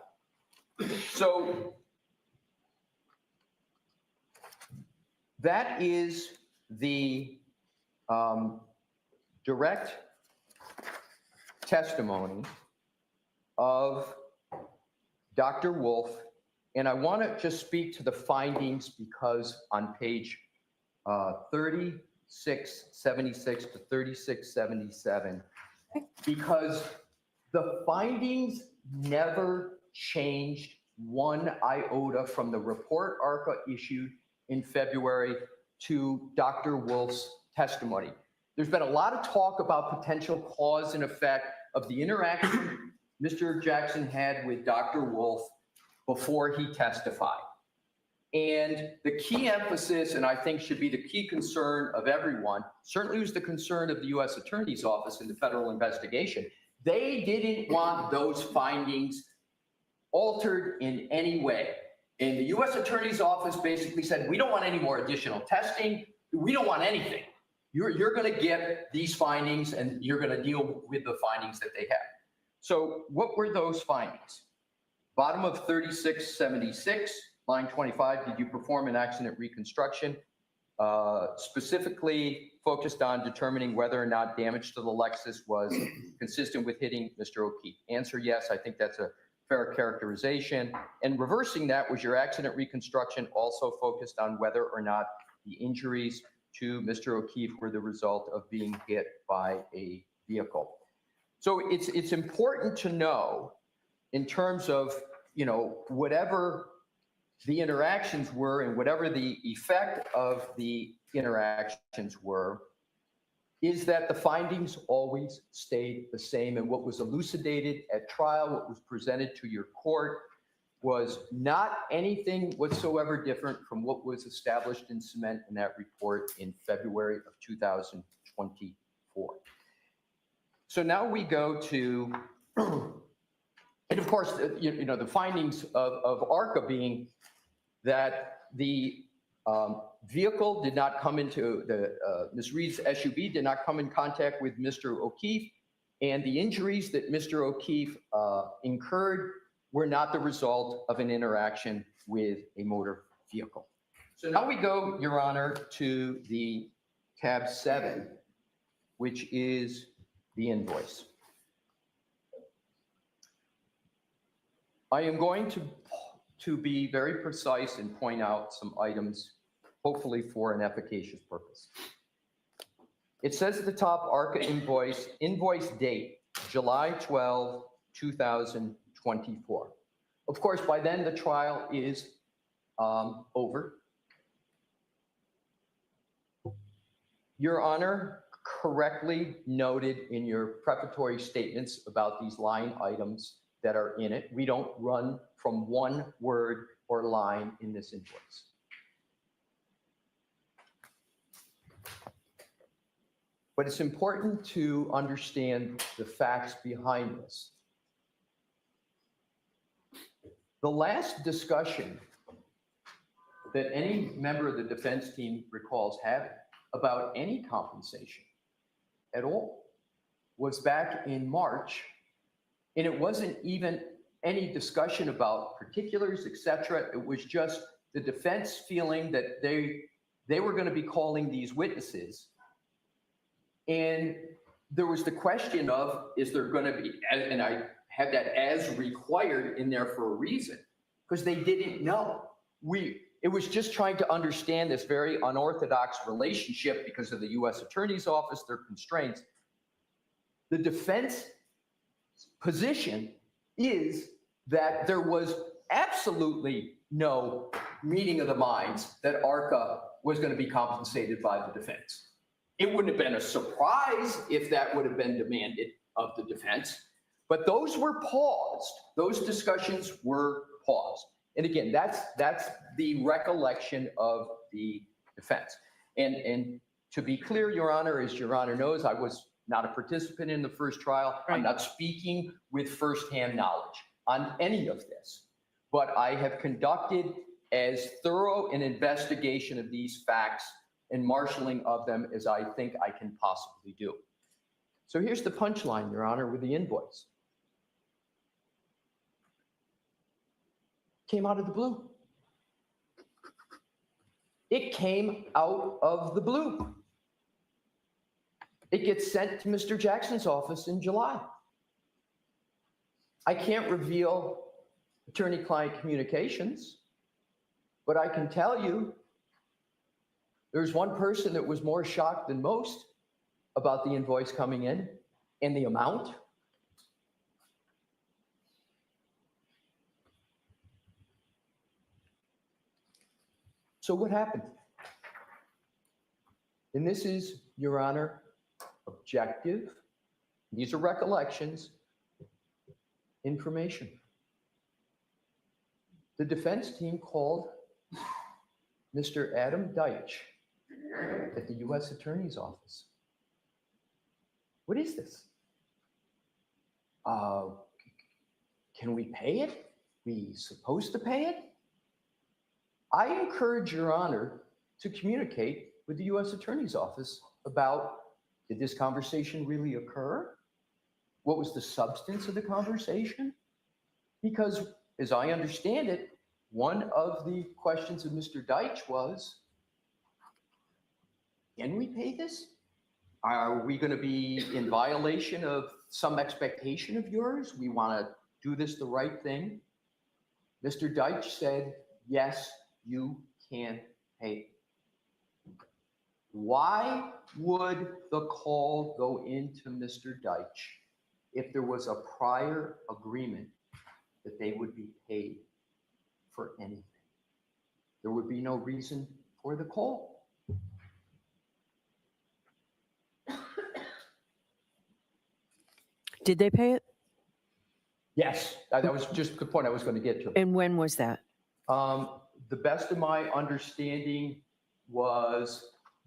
So that is the direct testimony of Dr. Wolf, and I want to just speak to the findings because on page 3676 to 3677, because the findings never changed one iota from the report ARCCA issued in February to Dr. Wolf's testimony. There's been a lot of talk about potential cause and effect of the interaction Mr. Jackson had with Dr. Wolf before he testified. And the key emphasis, and I think should be the key concern of everyone, certainly was the concern of the U.S. Attorney's Office in the federal investigation. They didn't want those findings altered in any way. And the U.S. Attorney's Office basically said, we don't want any more additional testing. We don't want anything. You're going to get these findings and you're going to deal with the findings that they have. So what were those findings? Bottom of 3676, line 25, did you perform an accident reconstruction? Specifically focused on determining whether or not damage to the Lexus was consistent with hitting Mr. O'Keefe. Answer, yes, I think that's a fair characterization. And reversing that, was your accident reconstruction also focused on whether or not the injuries to Mr. O'Keefe were the result of being hit by a vehicle? So it's important to know in terms of, whatever the interactions were and whatever the effect of the interactions were, is that the findings always stayed the same. And what was elucidated at trial, what was presented to your court, was not anything whatsoever different from what was established in cement in that report in February of 2024. So now we go to, and of course, the findings of ARCCA being that the vehicle did not come into Ms. Reed's SUV did not come in contact with Mr. O'Keefe, and the injuries that Mr. O'Keefe incurred were not the result of an interaction with a motor vehicle. So now we go, Your Honor, to the tab 7, which is the invoice. I am going to be very precise and point out some items, hopefully for an efficacious purpose. It says at the top, ARCCA invoice date, July 12, 2024. Of course, by then the trial is over. Your Honor correctly noted in your preparatory statements about these line items that are in it. We don't run from one word or line in this invoice. But it's important to understand the facts behind this. The last discussion that any member of the defense team recalls having about any compensation at all was back in March, and it wasn't even any discussion about particulars, etc. It was just the defense feeling that they were going to be calling these witnesses. And there was the question of, is there going to be, and I had that as required in there for a reason, because they didn't know. It was just trying to understand this very unorthodox relationship because of the U.S. Attorney's Office, their constraints. The defense position is that there was absolutely no meeting of the minds that ARCCA was going to be compensated by the defense. It wouldn't have been a surprise if that would have been demanded of the defense, but those were paused. Those discussions were paused. And again, that's the recollection of the defense. And to be clear, Your Honor, as Your Honor knows, I was not a participant in the first trial. I'm not speaking with firsthand knowledge on any of this, but I have conducted as thorough an investigation of these facts and marshaling of them as I think I can possibly do. So here's the punchline, Your Honor, with the invoice. Came out of the blue. It came out of the blue. It gets sent to Mr. Jackson's office in July. I can't reveal attorney-client communications, but I can tell you there's one person that was more shocked than most about the invoice coming in and the amount. So what happened? And this is, Your Honor, objective. These are recollections, information. The defense team called Mr. Adam Deitch at the U.S. Attorney's Office. What is this? Can we pay it? We supposed to pay it? I encourage Your Honor to communicate with the U.S. Attorney's Office about, did this conversation really occur? What was the substance of the conversation? Because as I understand it, one of the questions of Mr. Deitch was, can we pay this? Are we going to be in violation of some expectation of yours? We want to do this the right thing. Mr. Deitch said, yes, you can pay. Why would the call go into Mr. Deitch if there was a prior agreement that they would be paid for anything? There would be no reason for the call. Did they pay it? Yes, that was just the point I was going to get to. And when was that? The best of my understanding was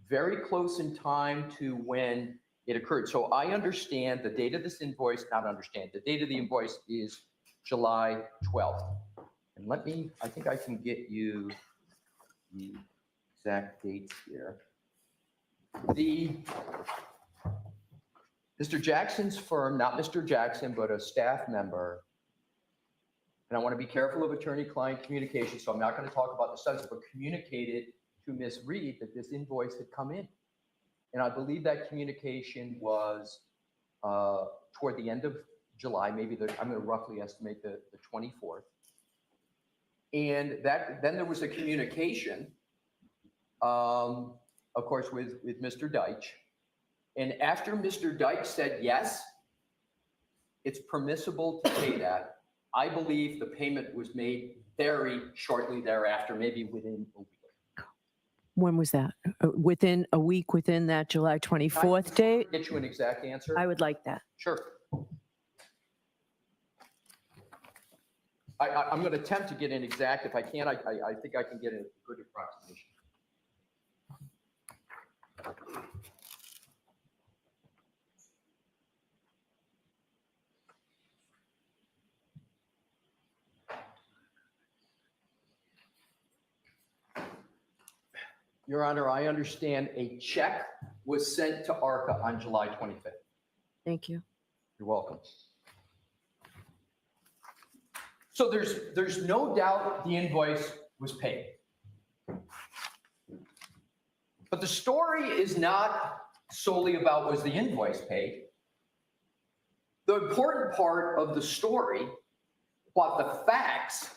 very close in time to when it occurred. So I understand the date of this invoice, the date of the invoice is July 12th. And let me, I think I can get you the exact dates here. Mr. Jackson's firm, not Mr. Jackson, but a staff member, and I want to be careful of attorney-client communication, so I'm not going to talk about the subject, but communicated to Ms. Reed that this invoice had come in. And I believe that communication was toward the end of July, maybe I'm going to roughly estimate the 24th. And then there was a communication, of course, with Mr. Deitch. And after Mr. Deitch said, yes, it's permissible to pay that, I believe the payment was made very shortly thereafter, maybe within a week. When was that? Within a week, within that July 24th date? Get you an exact answer? I would like that. Sure. I'm going to attempt to get an exact. If I can't, I think I can get a good approximation. Your Honor, I understand a check was sent to ARCCA on July 25th. Thank you. You're welcome. So there's no doubt the invoice was paid. But the story is not solely about was the invoice paid. The important part of the story, what the facts,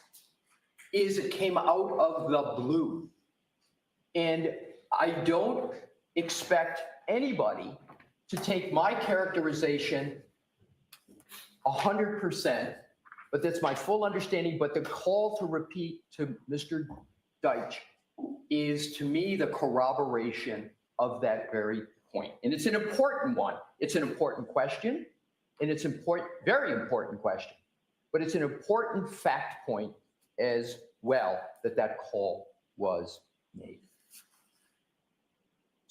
is it came out of the blue. And I don't expect anybody to take my characterization 100%, but that's my full understanding. But the call to repeat to Mr. Deitch is, to me, the corroboration of that very point. And it's an important one. It's an important question, and it's important, very important question. But it's an important fact point as well that that call was made.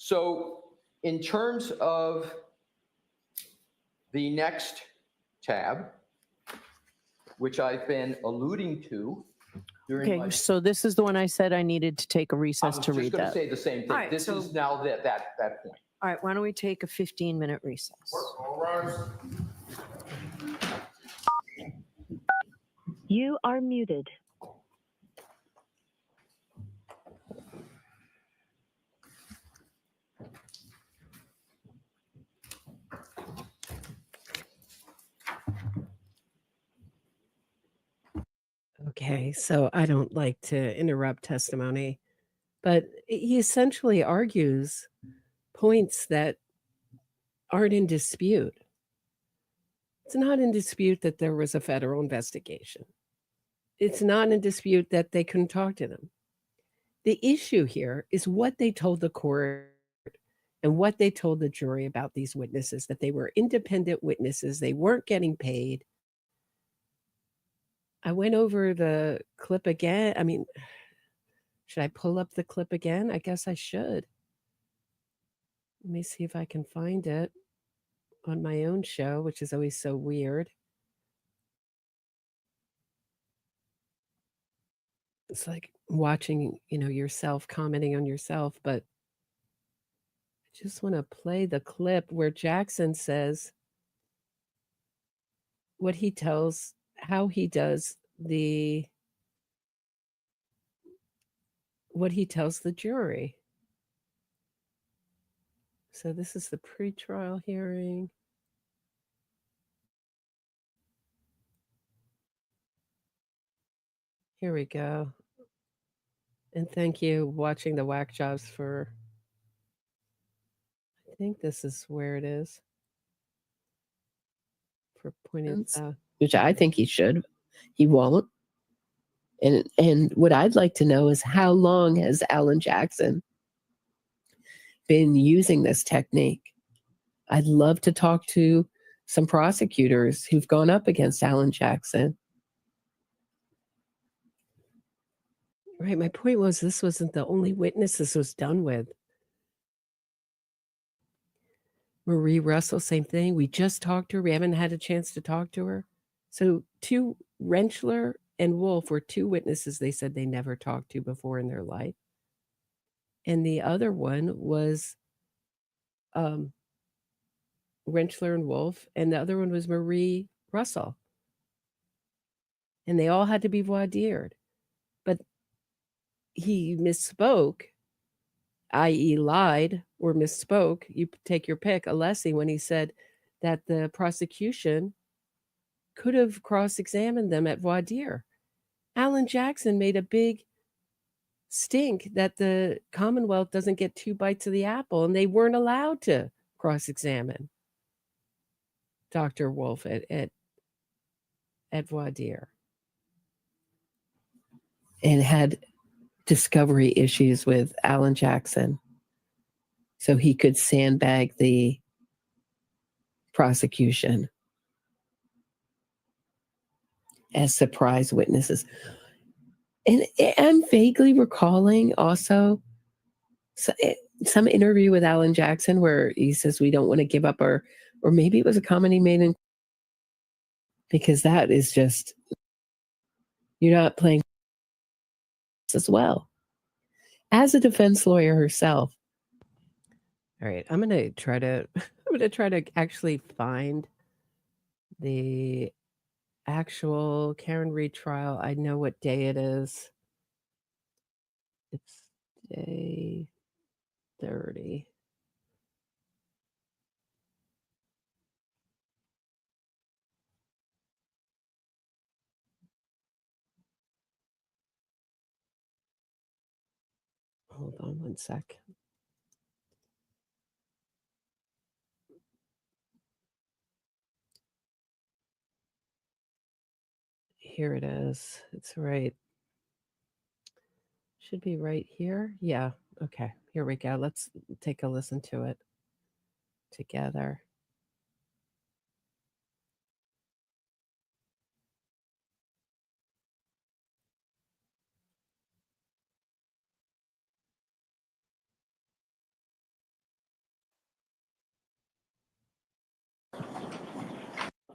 So in terms of The next tab, which I've been alluding to during Okay, my. so this is the one I said I needed to take a I recess was to just read going to that. say the same thing. All right, This so- is now that point. All right, why don't we take a 15-minute recess? You are muted. Okay, so I don't like to interrupt testimony, but he essentially argues points that aren't in dispute. It's not in dispute that there was a federal investigation. It's not in dispute that they couldn't talk to them. The issue here is what they told the court and what they told the jury about these witnesses, that they were independent witnesses, they weren't getting paid. I went over the clip again. I mean, should I pull up the clip again? I guess I should. Let me see if I can find it on my own show, which is always so weird. It's like watching, yourself commenting on yourself, but I just want to play the clip where Jackson says what he tells, how he does what he tells the jury. So this is the pretrial hearing. Here we go. And thank you, Watching the Whack Jobs, for, I think this is where it is, for pointing out. Which I think he should. He won't. And what I'd like to know is, how long has Alan Jackson been using this technique? I'd love to talk to some prosecutors who've gone up against Alan Jackson. Right, my point was, this wasn't the only witness this was done with. Marie Russell, same thing. We just talked to her. We haven't had a chance to talk to her. So Rentschler and Wolf were two witnesses they said they never talked to before in their life. And the other one was Rentschler and Wolf, and the other one was Marie Russell. And they all had to be voir dired. But he misspoke, i.e. lied or misspoke, you take your pick, Alessi, when he said that the prosecution could have cross-examined them at voir dire. Alan Jackson made a big stink that the Commonwealth doesn't get two bites of the apple, and they weren't allowed to cross-examine Dr. Wolf at voir dire, and had discovery issues with Alan Jackson, so he could sandbag the prosecution as surprise witnesses. And I'm vaguely recalling also some interview with Alan Jackson where he says we don't want to give up or maybe it was a comment he made because that is just, you're not playing as well. As a defense lawyer herself. All right, I'm going to try to actually find the actual Karen Reed trial. I know what day it is. It's day 30. Hold on one sec. Here it is. It's right. Should be right here. Yeah. Okay. Here we go. Let's take a listen to it together.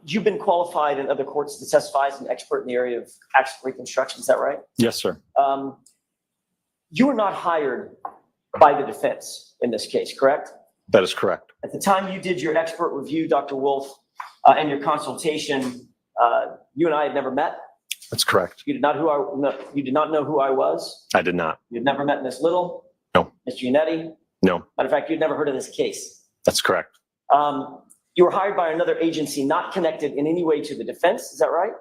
You've been qualified in other courts to testify as an expert in the area of accident reconstruction. Is that right? Yes, sir. You were not hired by the defense in this case, correct? That is correct. At the time you did your expert review, Dr. Wolf, and your consultation, you and I had never met. That's correct. You did not know who I was. I did not. You'd never met Ms. Little. No. Mr. Yannetti. No. Matter of fact, you'd never heard of this case. That's correct. You were hired by another agency not connected in any way to the defense. Is that right?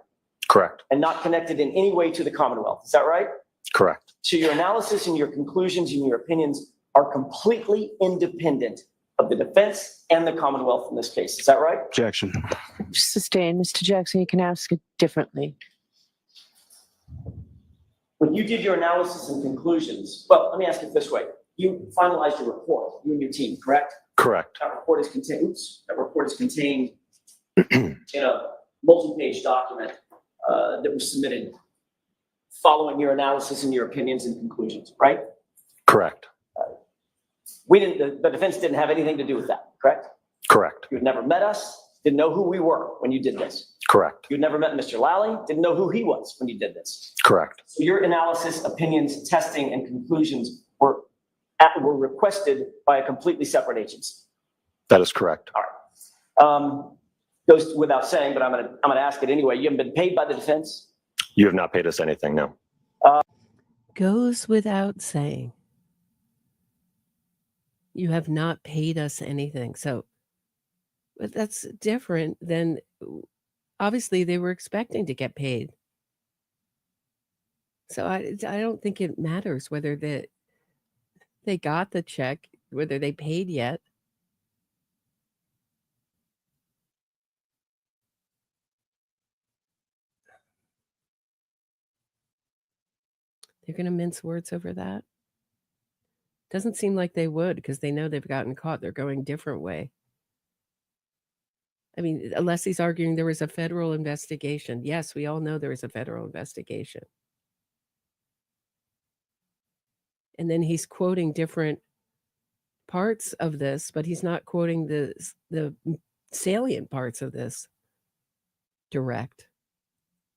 Correct. And not connected in any way to the Commonwealth. Is that right? Correct. So your analysis and your conclusions and your opinions are completely independent of the defense and the Commonwealth in this case. Is that right? Objection. Sustained. Mr. Jackson, you can ask it differently. When you did your analysis and conclusions, well, let me ask it this way. You finalized your report, you and your team, correct? Correct. That report is contained in a multi-page document that was submitted following your analysis and your opinions and conclusions, right? Correct. The defense didn't have anything to do with that, correct? Correct. You had never met us, didn't know who we were when you did this. Correct. You'd never met Mr. Lally, didn't know who he was when you did this. Correct. So your analysis, opinions, testing, and conclusions were requested by a completely separate agency. That is correct. All right. Goes without saying, but I'm gonna ask it anyway. You haven't been paid by the defense? You have not paid us anything, no. Goes without saying. You have not paid us anything. So, but that's different than, obviously they were expecting to get paid. So I don't think it matters whether they got the check, whether they paid yet. They're going to mince words over that. Doesn't seem like they would, because they know they've gotten caught. They're going different way. I mean, unless he's arguing there was a federal investigation. Yes, we all know there was a federal investigation. And then he's quoting different parts of this, but he's not quoting the salient parts of this direct.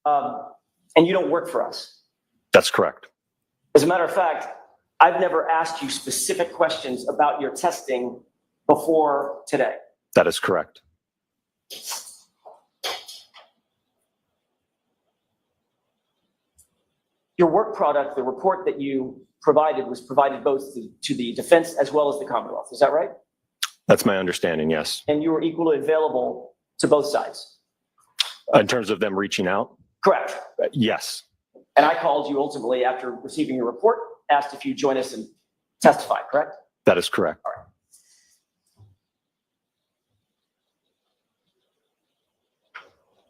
And you don't work for us. That's correct. As a matter of fact, I've never asked you specific questions about your testing before today. That is correct. Your work product, the report that you provided, was provided both to the defense as well as the Commonwealth. Is that right? That's my understanding, yes. And you were equally available to both sides? In terms of them reaching out? Correct. Yes. And I called you ultimately after receiving your report, asked if you join us and testify, correct? That is correct. All right.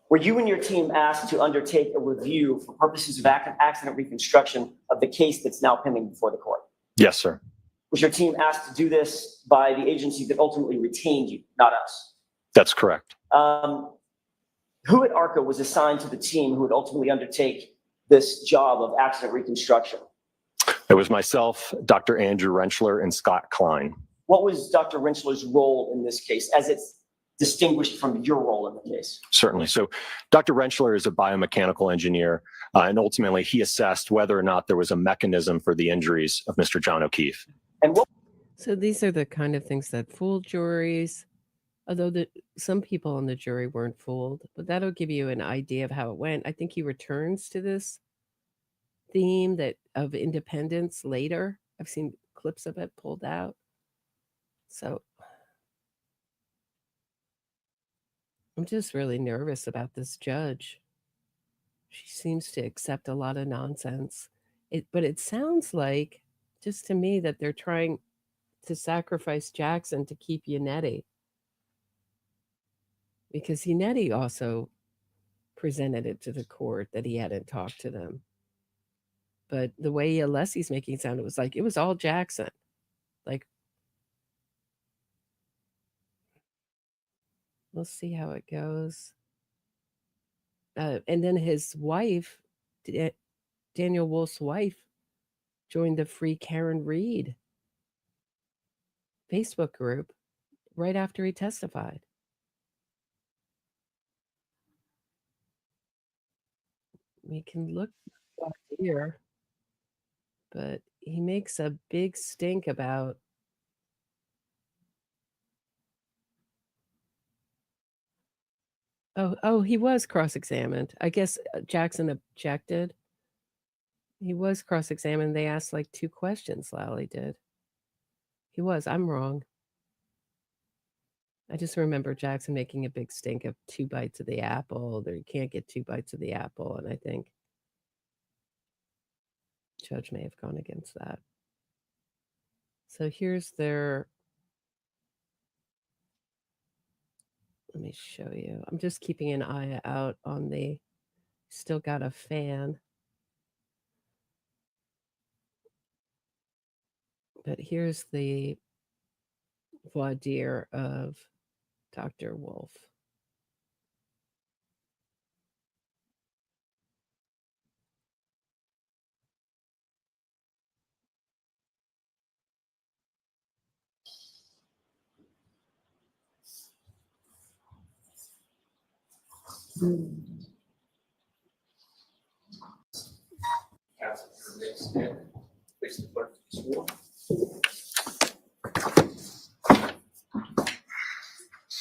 Were you and your team asked to undertake a review for purposes of accident reconstruction of the case that's now pending before the court? Yes, sir. Was your team asked to do this by the agency that ultimately retained you, not us? That's correct. Who at ARCCA was assigned to the team who would ultimately undertake this job of accident reconstruction? It was myself, Dr. Andrew Rentschler, and Scott Klein. What was Dr. Rentschler's role in this case, as it's distinguished from your role in the case? Certainly. So Dr. Rentschler is a biomechanical engineer, and ultimately he assessed whether or not there was a mechanism for the injuries of Mr. John O'Keefe. And what? So these are the kind of things that fool juries, although some people on the jury weren't fooled, but that'll give you an idea of how it went. I think he returns to this theme of independence later. I've seen clips of it pulled out. So I'm just really nervous about this judge. She seems to accept a lot of nonsense. But it sounds like, just to me, that they're trying to sacrifice Jackson to keep Yannetti. Because Yannetti also presented it to the court that he hadn't talked to them. But the way Alessi's making it sound, it was like it was all Jackson. Like, we'll see how it goes. And then his wife, Daniel Wolf's wife, joined the Free Karen Reed Facebook group right after he testified. We can look up here, but he makes a big stink about Oh, he was cross-examined. I guess Jackson objected. He was cross-examined. They asked like 2 questions, Lally did. He was. I'm wrong. I just remember Jackson making a big stink of 2 bites of the apple. There, you can't get 2 bites of the apple, and I think Judge may have gone against that. So here's their. Let me show you. I'm just keeping an eye out on the. Still got a fan. But here's the voir dire of Dr. Wolf.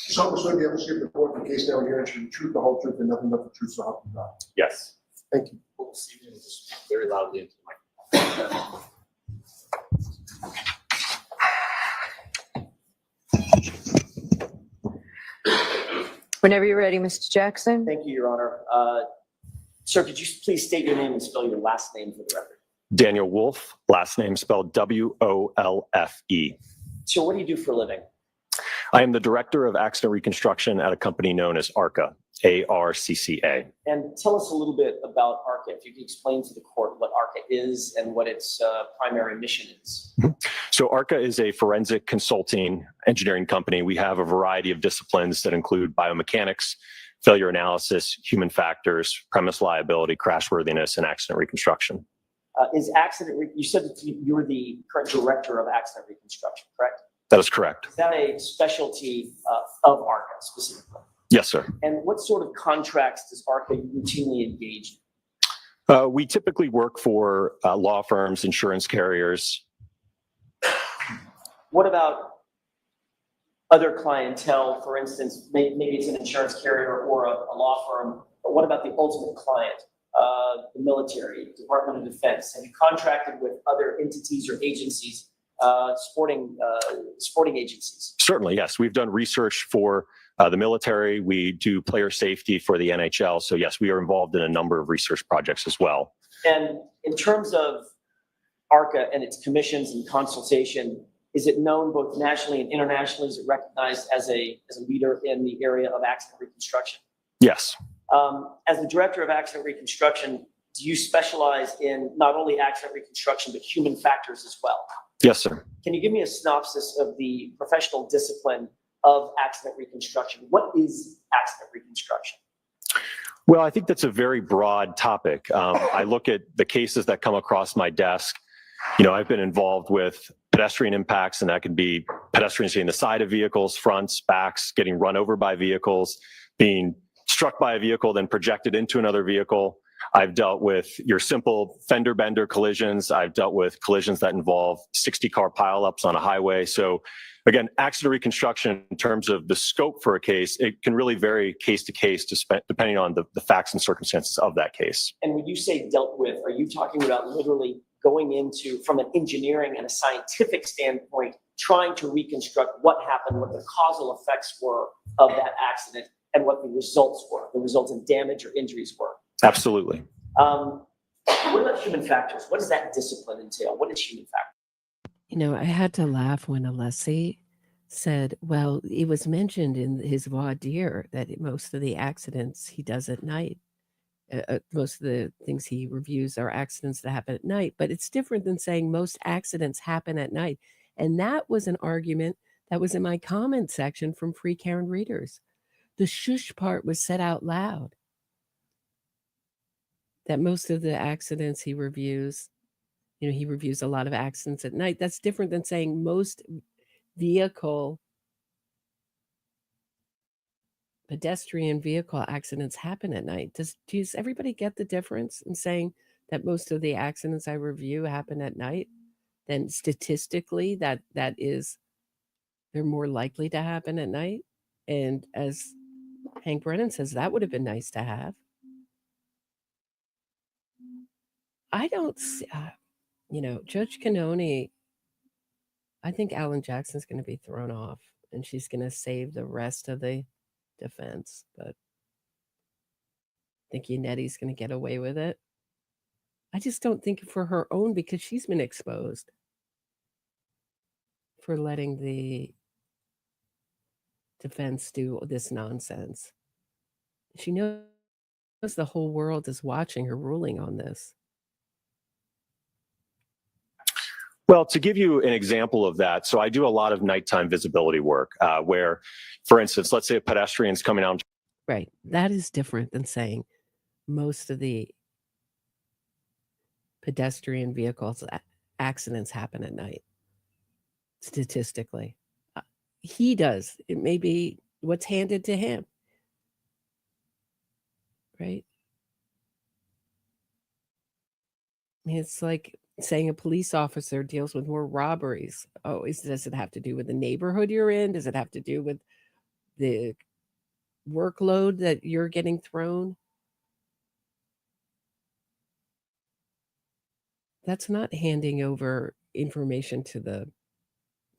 So we're going to be able to see the court in the case now and here and the truth, the whole truth, and nothing but the truth, so help you God. Yes. Thank you. Just very loudly into the microphone. Whenever you're ready, Mr. Jackson. Thank you, Your Honor. Sir, could you please state your name and spell your last name for the record? Daniel Wolf, last name spelled W-O-L-F-E. Sir, what do you do for a living? I am the director of accident reconstruction at a company known as ARCCA, A-R-C-C-A. And tell us a little bit about ARCCA. If you could explain to the court what ARCCA is and what its primary mission is. So ARCCA is a forensic consulting engineering company. We have a variety of disciplines that include biomechanics, failure analysis, human factors, premise liability, crashworthiness, and accident reconstruction. You said that you were the current director of accident reconstruction, correct? That is correct. Is that a specialty of ARCCA specifically? Yes, sir. And what sort of contracts does ARCCA routinely engage in? We typically work for law firms, insurance carriers. What about other clientele? For instance, maybe it's an insurance carrier or a law firm, but what about the ultimate client? The military, Department of Defense. Have you contracted with other entities or agencies, sporting agencies? Certainly, yes. We've done research for the military. We do player safety for the NHL. So yes, we are involved in a number of research projects as well. And in terms of ARCCA and its commissions and consultation, is it known both nationally and internationally? Is it recognized as a leader in the area of accident reconstruction? Yes. As the director of accident reconstruction, do you specialize in not only accident reconstruction, but human factors as well? Yes, sir. Can you give me a synopsis of the professional discipline of accident reconstruction? What is accident reconstruction? Well, I think that's a very broad topic. I look at the cases that come across my desk. You know, I've been involved with pedestrian impacts, and that could be pedestrians hitting the side of vehicles, fronts, backs, getting run over by vehicles, being struck by a vehicle, then projected into another vehicle. I've dealt with your simple fender bender collisions. I've dealt with collisions that involve 60-car pileups on a highway. So again, accident reconstruction in terms of the scope for a case, it can really vary case to case depending on the facts and circumstances of that case. And when you say dealt with, are you talking about literally going into, from an engineering and a scientific standpoint, trying to reconstruct what happened, what the causal effects were of that accident, and what the results were, the resultant damage or injuries were? Absolutely. What about human factors? What does that discipline entail? What is human factors? You know, I had to laugh when Alessi said, well, it was mentioned in his voir dire that most of the accidents he does at night, most of the things he reviews are accidents that happen at night, but it's different than saying most accidents happen at night. And that was an argument that was in my comment section from Free Karen readers. The shush part was said out loud. That most of the accidents he reviews, you know, he reviews a lot of accidents at night. That's different than saying most vehicle pedestrian vehicle accidents happen at night. Does everybody get the difference in saying that most of the accidents I review happen at night? Then statistically, that is, they're more likely to happen at night. And as Hank Brennan says, that would have been nice to have. I don't see, Judge Cannoni, I think Alan Jackson's going to be thrown off and she's going to save the rest of the defense. But I think Yannetti's going to get away with it. I just don't think for her own, because she's been exposed for letting the defense do this nonsense. She knows the whole world is watching her ruling on this. Well, to give you an example of that, so I do a lot of nighttime visibility work where, for instance, let's say a pedestrian's coming out. Right. That is different than saying most of the pedestrian vehicles accidents happen at night. Statistically, he does. It may be what's handed to him. Right. I mean, it's like saying a police officer deals with more robberies. Oh, does it have to do with the neighborhood you're in? Does it have to do with the workload that you're getting thrown? That's not handing over information to the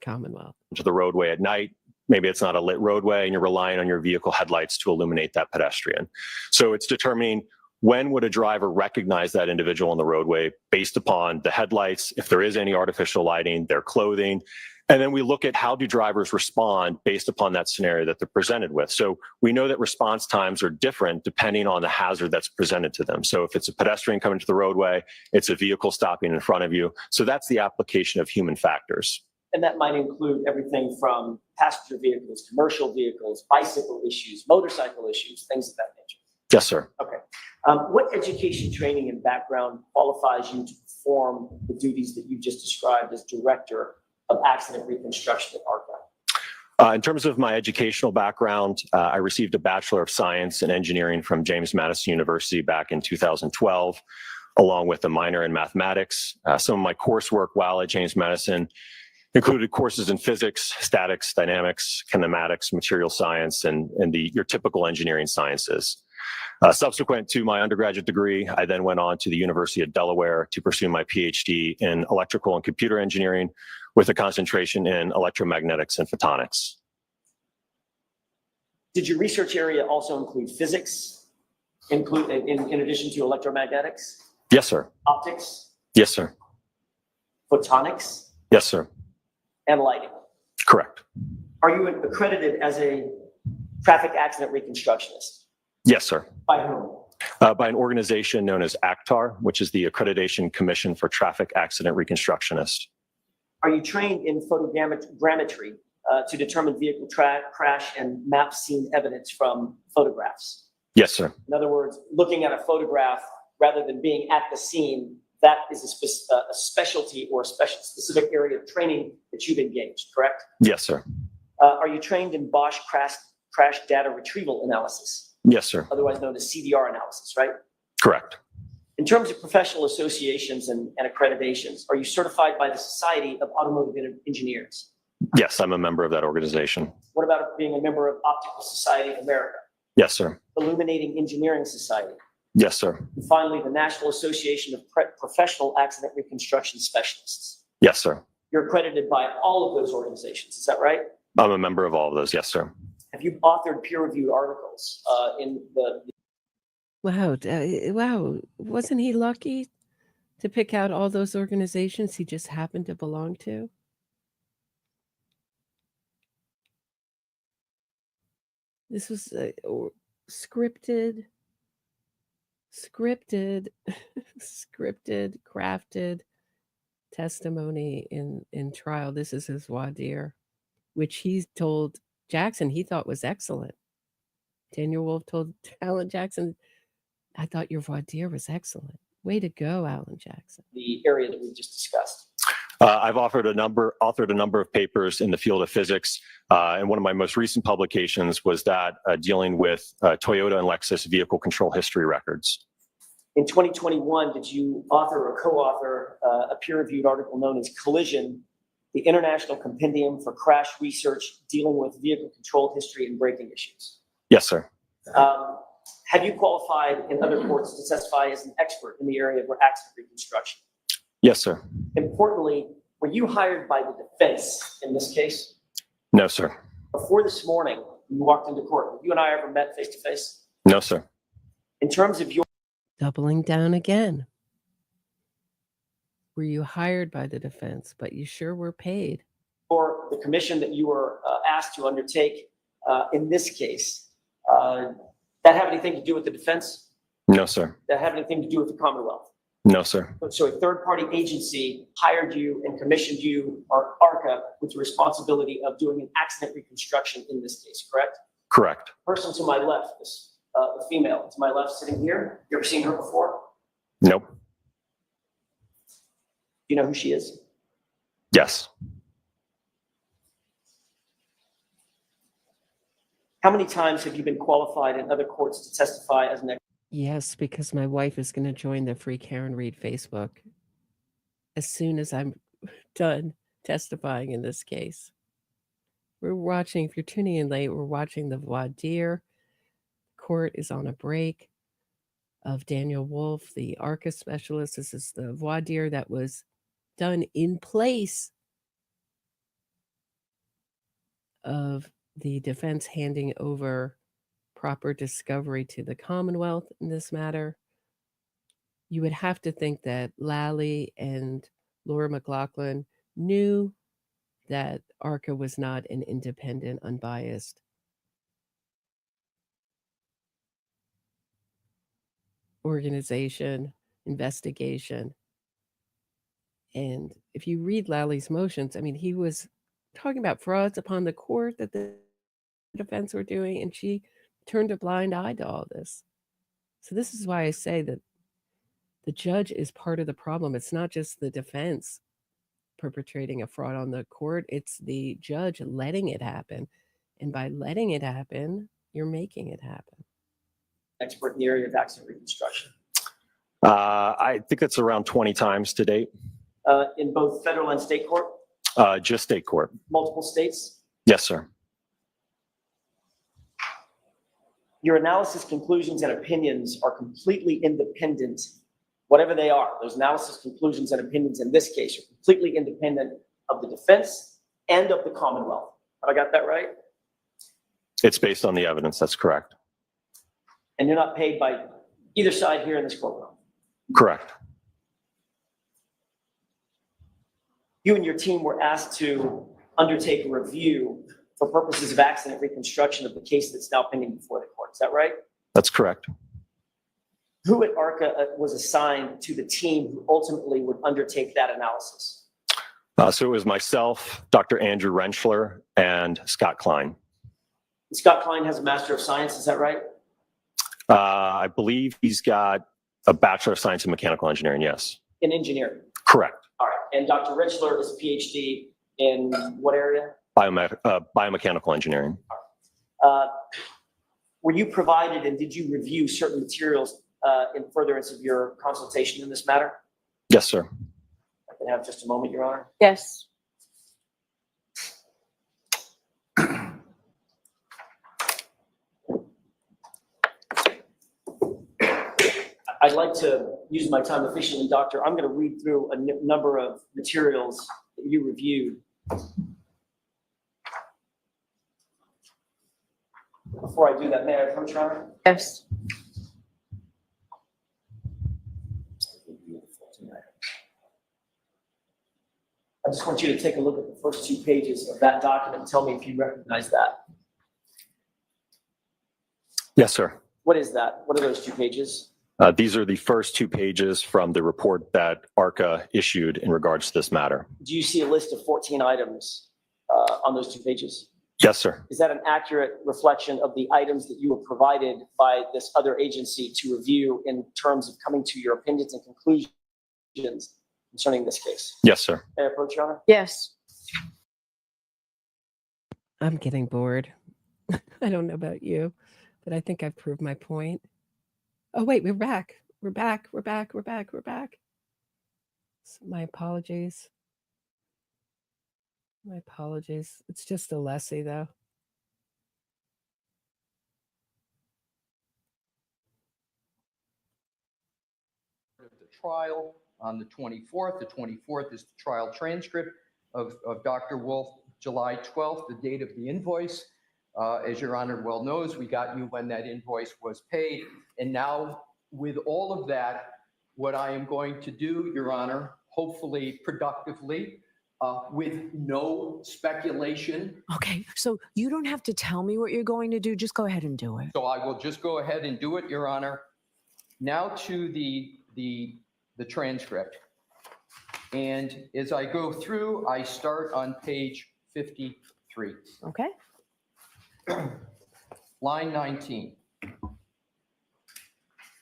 Commonwealth. To the roadway at night. Maybe it's not a lit roadway and you're relying on your vehicle headlights to illuminate that pedestrian. So it's determining when would a driver recognize that individual on the roadway based upon the headlights, if there is any artificial lighting, their clothing. And then we look at how do drivers respond based upon that scenario that they're presented with. So we know that response times are different depending on the hazard that's presented to them. So if it's a pedestrian coming to the roadway, it's a vehicle stopping in front of you. So that's the application of human factors. And that might include everything from passenger vehicles, commercial vehicles, bicycle issues, motorcycle issues, things of that nature. Yes, sir. Okay. What education, training, and background qualifies you to perform the duties that you just described as Director of Accident Reconstruction at ARCCA? In terms of my educational background, I received a Bachelor of Science in Engineering from James Madison University back in 2012, along with a minor in mathematics. Some of my coursework while at James Madison included courses in physics, statics, dynamics, kinematics, material science, and your typical engineering sciences. Subsequent to my undergraduate degree, I then went on to the University of Delaware to pursue my PhD in electrical and computer engineering with a concentration in electromagnetics and photonics. Did your research area also include physics, in addition to electromagnetics? Yes, sir. Optics? Yes, sir. Photonics? Yes, sir. And lighting? Correct. Are you accredited as a traffic accident reconstructionist? Yes, sir. By whom? By an organization known as ACTAR, which is the Accreditation Commission for Traffic Accident Reconstructionists. Are you trained in photogrammetry to determine vehicle crash and map scene evidence from photographs? Yes, sir. In other words, looking at a photograph rather than being at the scene, that is a specialty or a specific area of training that you've engaged, correct? Yes, sir. Are you trained in Bosch crash data retrieval analysis? Yes, sir. Otherwise known as CDR analysis, right? Correct. In terms of professional associations and accreditations, are you certified by the Society of Automotive Engineers? Yes, I'm a member of that organization. What about being a member of Optical Society of America? Yes, sir. Illuminating Engineering Society? Yes, sir. And finally, the National Association of Professional Accident Reconstruction Specialists? Yes, sir. You're accredited by all of those organizations, is that right? I'm a member of all of those. Yes, sir. Have you authored peer-reviewed articles in the... Wow. Wow. Wasn't he lucky to pick out all those organizations he just happened to belong to? This was scripted, crafted testimony in trial. This is his voir dire, which he told Jackson he thought was excellent. Daniel Wolf told Alan Jackson, I thought your voir dire was excellent. Way to go, Alan Jackson. The area that we just discussed. I've authored a number of papers in the field of physics, and one of my most recent publications was that dealing with Toyota and Lexus vehicle control history records. In 2021, did you author or co-author a peer-reviewed article known as Collision, the International Compendium for Crash Research Dealing with Vehicle Control History and Braking Issues? Yes, sir. Have you qualified in other courts to testify as an expert in the area of accident reconstruction? Yes, sir. Importantly, were you hired by the defense in this case? No, sir. Before this morning, you walked into court. Have you and I ever met face to face? No, sir. In terms of your Doubling down again. Were you hired by the defense, but you sure were paid? or the commission that you were asked to undertake in this case, that have anything to do with the defense? No, sir. That have anything to do with the Commonwealth? No, sir. So a third-party agency hired you and commissioned you, or ARCCA, with the responsibility of doing an accident reconstruction in this case, correct? Correct. Person to my left, this the female to my left sitting here, you ever seen her before? Nope. Do you know who she is? Yes. How many times have you been qualified in other courts to testify as an expert? Yes, because my wife is going to join the Free Karen Read Facebook as soon as I'm done testifying in this case. We're watching, if you're tuning in late, we're watching the voir dire. Court is on a break of Daniel Wolf, the ARCCA specialist. This is the voir dire that was done in place of the defense handing over proper discovery to the Commonwealth in this matter. You would have to think that Lally and Laura McLaughlin knew that ARCCA was not an independent, unbiased organization, investigation. And if you read Lally's motions, I mean, he was talking about frauds upon the court that the defense were doing, and she turned a blind eye to all this. So this is why I say that the judge is part of the problem. It's not just the defense perpetrating a fraud on the court, it's the judge letting it happen. And by letting it happen, you're making it happen. Expert in the area of accident reconstruction. I think that's around 20 times to date. In both federal and state court? Just state court. Multiple states? Yes, sir. Your analysis, conclusions, and opinions are completely independent, whatever they are. Those analysis, conclusions, and opinions in this case are completely independent of the defense and of the Commonwealth. Have I got that right? It's based on the evidence. That's correct. And you're not paid by either side here in this courtroom? Correct. You and your team were asked to undertake a review for purposes of accident reconstruction of the case that's now pending before the court. Is that right? That's correct. Who at ARCCA was assigned to the team who ultimately would undertake that analysis? So it was myself, Dr. Andrew Rentschler, and Scott Klein. Scott Klein has a Master of Science, is that right? I believe he's got a Bachelor of Science in Mechanical Engineering, yes. In engineering? Correct. All right. And Dr. Rentschler is a PhD in what area? Biomechanical engineering. Were you provided and did you review certain materials in furtherance of your consultation in this matter? Yes, sir. I can have just a moment, Your Honor. Yes. I'd like to use my time efficiently, Doctor. I'm going to read through a number of materials that you reviewed. Before I do that, may I approach, Your Honor? Yes. I just want you to take a look at the first 2 pages of that document and tell me if you recognize that. Yes, sir. What is that? What are those 2 pages? These are the first 2 pages from the report that ARCCA issued in regards to this matter. Do you see a list of 14 items on those 2 pages? Yes, sir. Is that an accurate reflection of the items that you were provided by this other agency to review in terms of coming to your opinions and conclusions concerning this case? Yes, sir. May I approach, Your Honor? Yes. I'm getting bored. I don't know about you, but I think I've proved my point. Oh, wait, we're back. We're back. We're back. We're back. We're back. So my apologies. My apologies. It's just a lessee, though. The trial on the 24th. The 24th is the trial transcript of Dr. Wolf, July 12th, the date of the invoice. As Your Honor well knows, we got you when that invoice was paid. And now with all of that, what I am going to do, Your Honor, hopefully productively, with no speculation. Okay, so you don't have to tell me what you're going to do. Just go ahead and do it. So I will just go ahead and do it, Your Honor. Now to the transcript. And as I go through, I start on page 53. Okay. Line 19.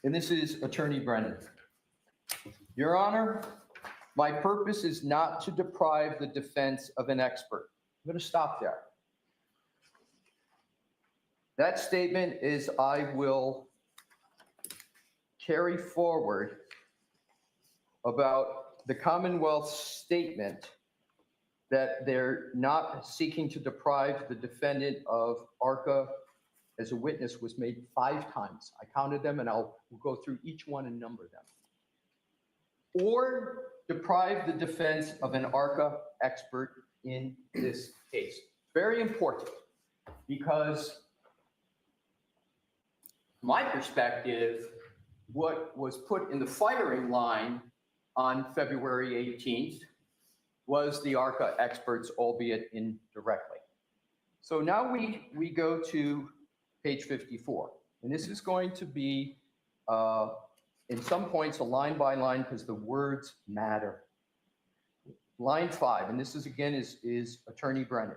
And this is Attorney Brennan. Your Honor, my purpose is not to deprive the defense of an expert. I'm going to stop there. That statement is I will carry forward about the Commonwealth's statement that they're not seeking to deprive the defendant of ARCCA as a witness was made 5 times. I counted them, and we'll go through each one and number them. Or deprive the defense of an ARCCA expert in this case. Very important, because from my perspective, what was put in the firing line on February 18th was the ARCCA experts, albeit indirectly. So now we go to page 54, and this is going to be in some points a line by line because the words matter. Line 5, and this is again is Attorney Brennan.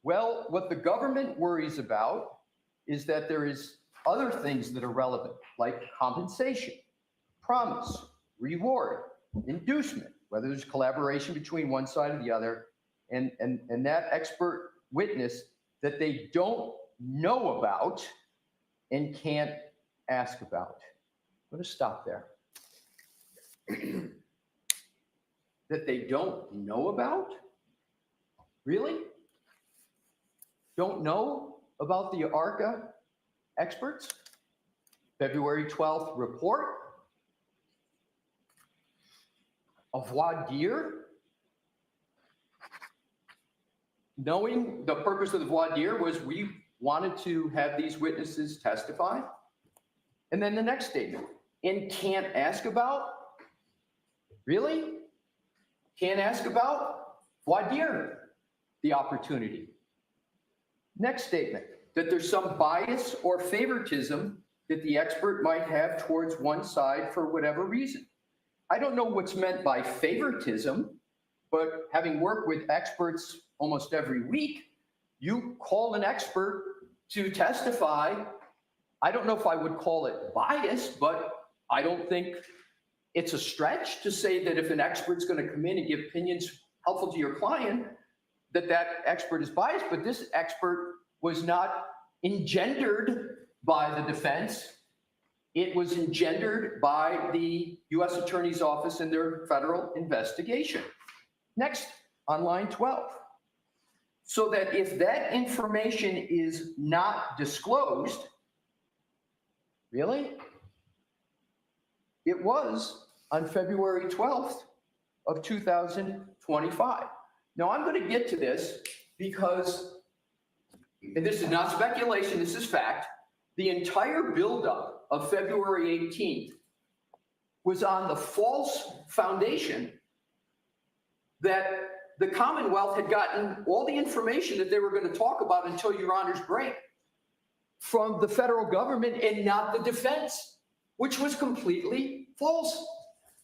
Well, what the government worries about is that there is other things that are relevant, like compensation, promise, reward, inducement, whether there's collaboration between one side or the other, and that expert witness that they don't know about and can't ask about. I'm going to stop there. That they don't know about? Really? Don't know about the ARCCA experts? February 12th report? A voir dire? Knowing the purpose of the voir dire was we wanted to have these witnesses testify. And then the next statement, and can't ask about? Really? Can't ask about? Voir dire, the opportunity. Next statement, that there's some bias or favoritism that the expert might have towards one side for whatever reason. I don't know what's meant by favoritism, but having worked with experts almost every week, you call an expert to testify. I don't know if I would call it bias, but I don't think it's a stretch to say that if an expert's going to come in and give opinions helpful to your client, that that expert is biased. But this expert was not engendered by the defense. It was engendered by the U.S. Attorney's Office in their federal investigation. Next, on line 12. So that if that information is not disclosed, really? It was on February 12th of 2025. Now I'm going to get to this because, and this is not speculation, this is fact, the entire buildup of February 18th was on the false foundation that the Commonwealth had gotten all the information that they were going to talk about until Your Honor's break from the federal government and not the defense, which was completely false.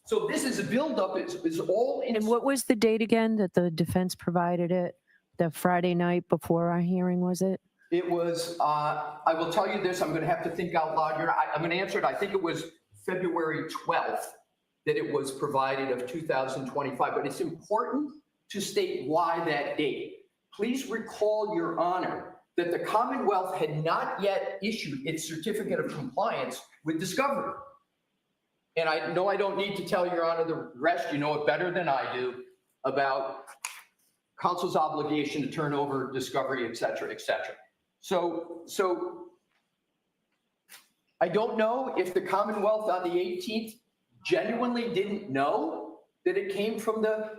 So this is a buildup, is all in. And what was the date again that the defense provided it? The Friday night before our hearing, was it? It was, I will tell you this, I'm going to have to think out loud here. I'm going to answer it. I think it was February 12th that it was provided of 2025, but it's important to state why that date. Please recall, Your Honor, that the Commonwealth had not yet issued its certificate of compliance with discovery. And I know I don't need to tell Your Honor the rest, you know it better than I do, about counsel's obligation to turn over discovery, et cetera, et cetera. So I don't know if the Commonwealth on the 18th genuinely didn't know that it came from the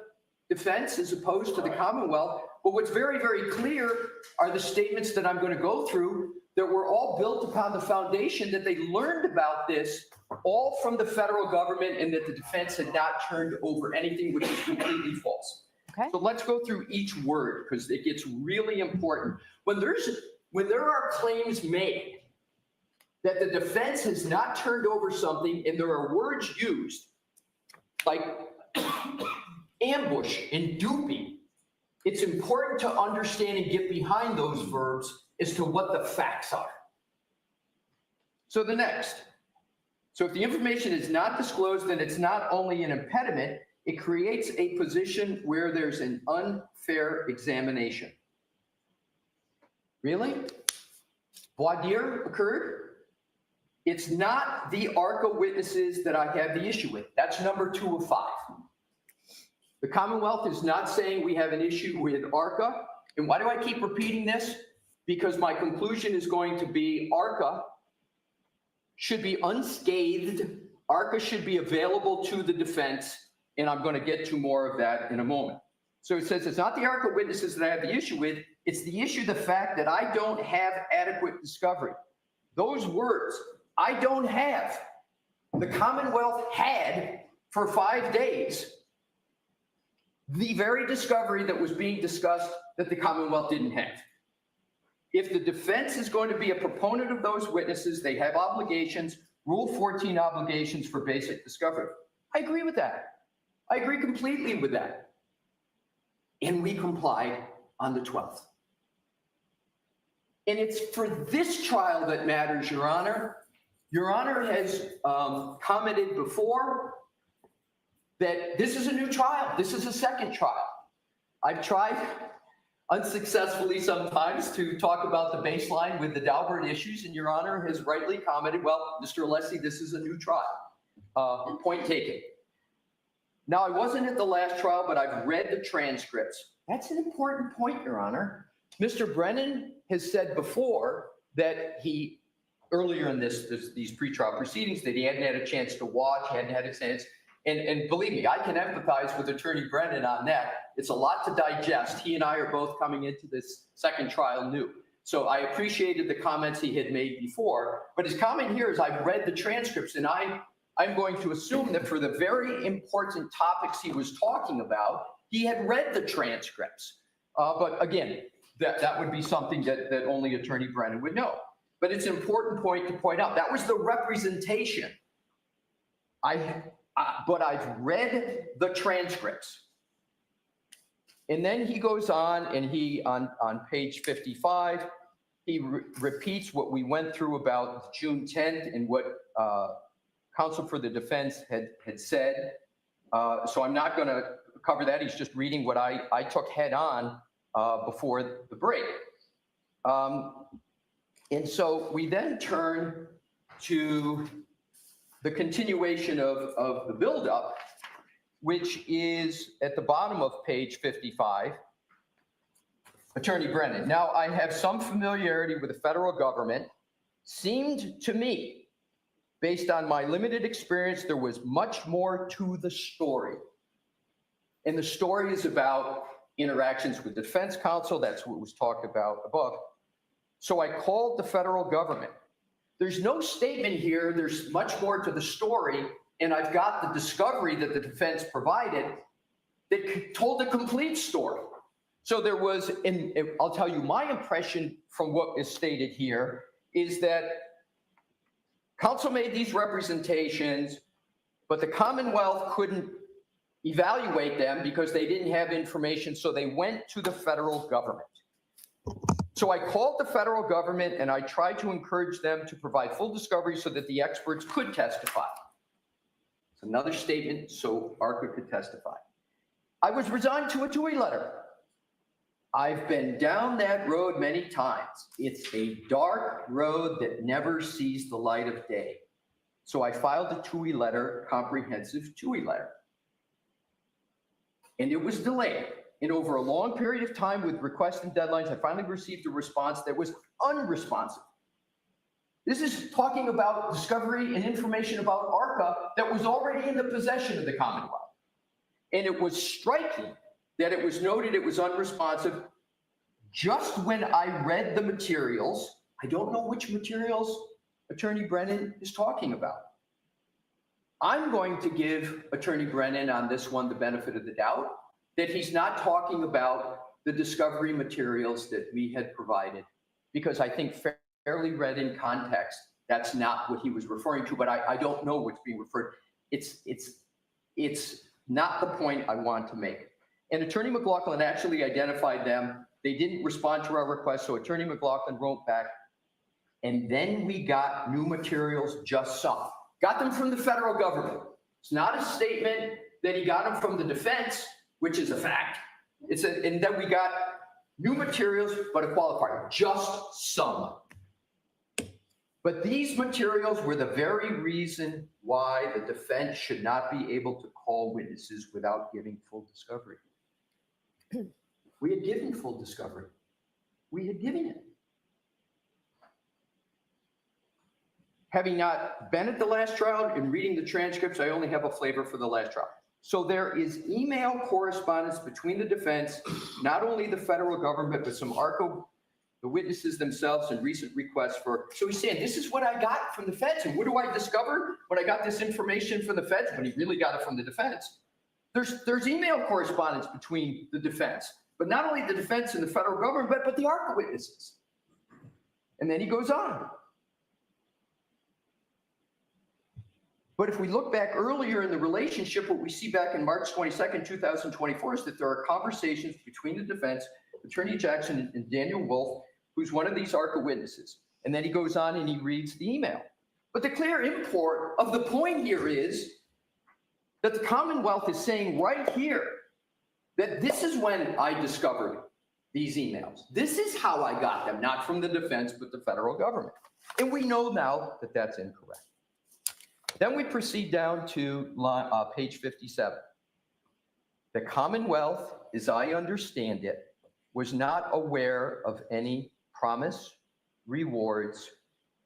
defense as opposed to the Commonwealth. But what's very, very clear are the statements that I'm going to go through that were all built upon the foundation that they learned about this all from the federal government and that the defense had not turned over anything, which is completely false. Okay. So let's go through each word because it gets really important. When there are claims made that the defense has not turned over something and there are words used like ambush and duping, it's important to understand and get behind those verbs as to what the facts are. So the next. So if the information is not disclosed, then it's not only an impediment, it creates a position where there's an unfair examination. Really? Voir dire occurred? It's not the ARCCA witnesses that I have the issue with. That's number 2 of 5. The Commonwealth is not saying we have an issue with ARCCA. And why do I keep repeating this? Because my conclusion is going to be ARCCA should be unscathed. ARCCA should be available to the defense. And I'm going to get to more of that in a moment. So it says it's not the ARCCA witnesses that I have the issue with. It's the issue, the fact that I don't have adequate discovery. Those words, I don't have. The Commonwealth had for 5 days the very discovery that was being discussed that the Commonwealth didn't have. If the defense is going to be a proponent of those witnesses, they have obligations, Rule 14 obligations for basic discovery. I agree with that. I agree completely with that. And we complied on the 12th. And it's for this trial that matters, Your Honor. Your Honor has commented before that this is a new trial. This is a second trial. I've tried unsuccessfully sometimes to talk about the baseline with the Daubert issues, and Your Honor has rightly commented, well, Mr. Alessi, this is a new trial. Point taken. Now, I wasn't at the last trial, but I've read the transcripts. That's an important point, Your Honor. Mr. Brennan has said before that he, earlier in these pretrial proceedings, that he hadn't had a chance to watch, hadn't had a chance. And believe me, I can empathize with Attorney Brennan on that. It's a lot to digest. He and I are both coming into this second trial new. So I appreciated the comments he had made before. But his comment here is I've read the transcripts, and I'm going to assume that for the very important topics he was talking about, he had read the transcripts. But again, that would be something that only Attorney Brennan would know. But it's an important point to point out. That was the representation. But I've read the transcripts. And then he goes on, and he, on page 55, he repeats what we went through about June 10th and what counsel for the defense had said. So I'm not going to cover that. He's just reading what I took head on before the break. And so we then turn to the continuation of the buildup, which is at the bottom of page 55, Attorney Brennan. Now, I have some familiarity with the federal government. Seemed to me, based on my limited experience, there was much more to the story. And the story is about interactions with defense counsel. That's what was talked about above. So I called the federal government. There's no statement here. There's much more to the story. And I've got the discovery that the defense provided that told the complete story. So there was, and I'll tell you my impression from what is stated here is that counsel made these representations, but the Commonwealth couldn't evaluate them because they didn't have information. So they went to the federal government. So I called the federal government and I tried to encourage them to provide full discovery so that the experts could testify. Another statement so ARCCA could testify. I was resigned to a TUI letter. I've been down that road many times. It's a dark road that never sees the light of day. So I filed a TUI letter, comprehensive TUI letter. And it was delayed. And over a long period of time with requests and deadlines, I finally received a response that was unresponsive. This is talking about discovery and information about ARCCA that was already in the possession of the Commonwealth. And it was striking that it was noted it was unresponsive just when I read the materials. I don't know which materials Attorney Brennan is talking about. I'm going to give Attorney Brennan on this one the benefit of the doubt that he's not talking about the discovery materials that we had provided, because I think fairly read in context, that's not what he was referring to, but I don't know what's being referred. It's not the point I want to make. And Attorney McLaughlin actually identified them. They didn't respond to our request, so Attorney McLaughlin wrote back, and then we got new materials, just some. Got them from the federal government. It's not a statement that he got them from the defense, which is a fact. And then we got new materials, but a qualifier, just some. But these materials were the very reason why the defense should not be able to call witnesses without giving full discovery. We had given full discovery. We had given it. Having not been at the last trial and reading the transcripts, I only have a flavor for the last trial. So there is email correspondence between the defense, not only the federal government, but some ARCCA, the witnesses themselves, and recent requests for. So he's saying, this is what I got from the feds. And what do I discover when I got this information from the feds, when he really got it from the defense? There's email correspondence between the defense, but not only the defense and the federal government, but the ARCCA witnesses. And then he goes on. But if we look back earlier in the relationship, what we see back in March 22nd, 2024 is that there are conversations between the defense, Attorney Jackson and Daniel Wolf, who's one of these ARCCA witnesses. And then he goes on and he reads the email. But the clear import of the point here is that the Commonwealth is saying right here that this is when I discovered these emails. This is how I got them, not from the defense, but the federal government. And we know now that that's incorrect. Then we proceed down to page 57. The Commonwealth, as I understand it, was not aware of any promise, rewards,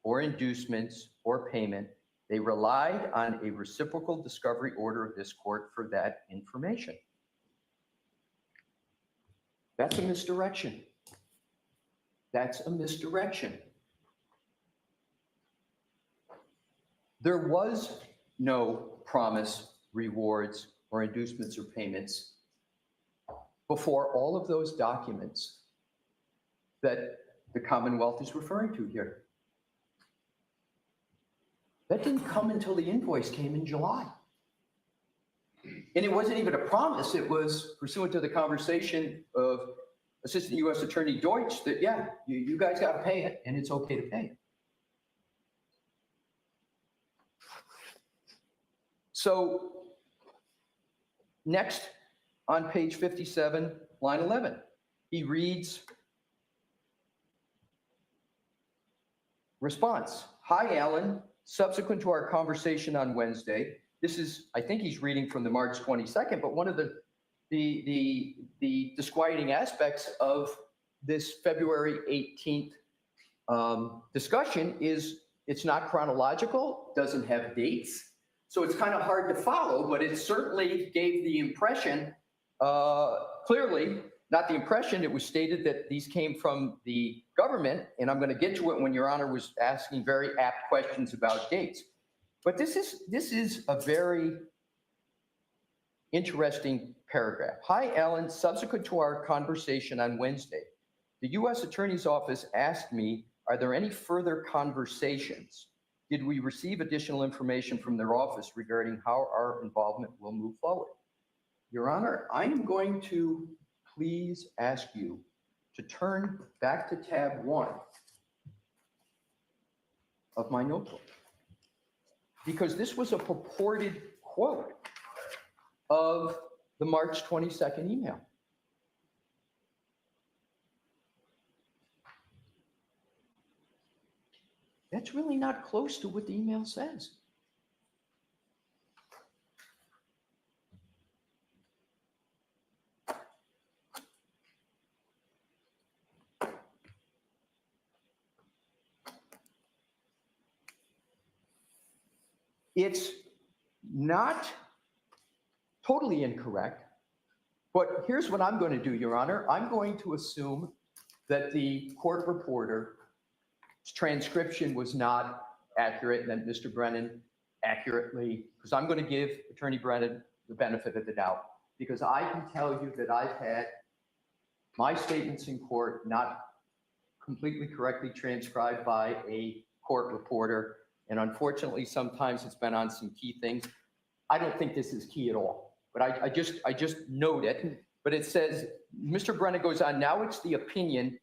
or inducements or payment. They relied on a reciprocal discovery order of this court for that information. That's a misdirection. That's a misdirection. There was no promise, rewards, or inducements or payments before all of those documents that the Commonwealth is referring to here. That didn't come until the invoice came in July. And it wasn't even a promise. It was pursuant to the conversation of Assistant U.S. Attorney Deutsch that, yeah, you guys got to pay it, and it's okay to pay it. So next on page 57, line 11, he reads, response, hi, Alan. Subsequent to our conversation on Wednesday, this is, I think he's reading from the March 22nd, but one of the disquieting aspects of this February 18th discussion is it's not chronological, doesn't have dates. So it's kind of hard to follow, but it certainly gave the impression, clearly, not the impression, it was stated that these came from the government, and I'm going to get to it when Your Honor was asking very apt questions about dates. But this is a very interesting paragraph. Hi, Alan. Subsequent to our conversation on Wednesday, the U.S. Attorney's Office asked me, are there any further conversations? Did we receive additional information from their office regarding how our involvement will move forward? Your Honor, I'm going to please ask you to turn back to tab 1 of my notebook, because this was a purported quote of the March 22nd email. That's really not close to what the email says. It's not totally incorrect, but here's what I'm going to do, Your Honor. I'm going to assume that the court reporter's transcription was not accurate and that Mr. Brennan accurately, because I'm going to give Attorney Brennan the benefit of the doubt, because I can tell you that I've had my statements in court not completely correctly transcribed by a court reporter. And unfortunately, sometimes it's been on some key things. I don't think this is key at all, but I just note it. But it says, Mr. Brennan goes on, now it's the opinion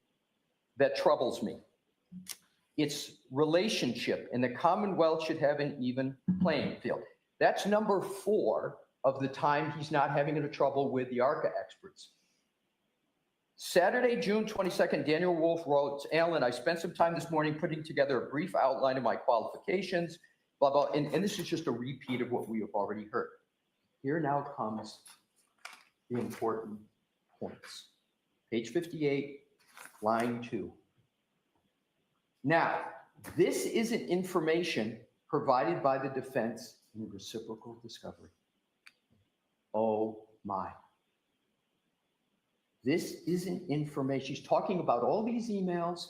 that troubles me. It's relationship, and the Commonwealth should have an even playing field. That's number 4 of the time he's not having any trouble with the ARCCA experts. Saturday, June 22nd, Daniel Wolf wrote, Alan, I spent some time this morning putting together a brief outline of my qualifications, blah, blah, and this is just a repeat of what we have already heard. Here now comes the important points. Page 58, line 2. Now, this isn't information provided by the defense in reciprocal discovery. Oh my. This isn't information. She's talking about all these emails.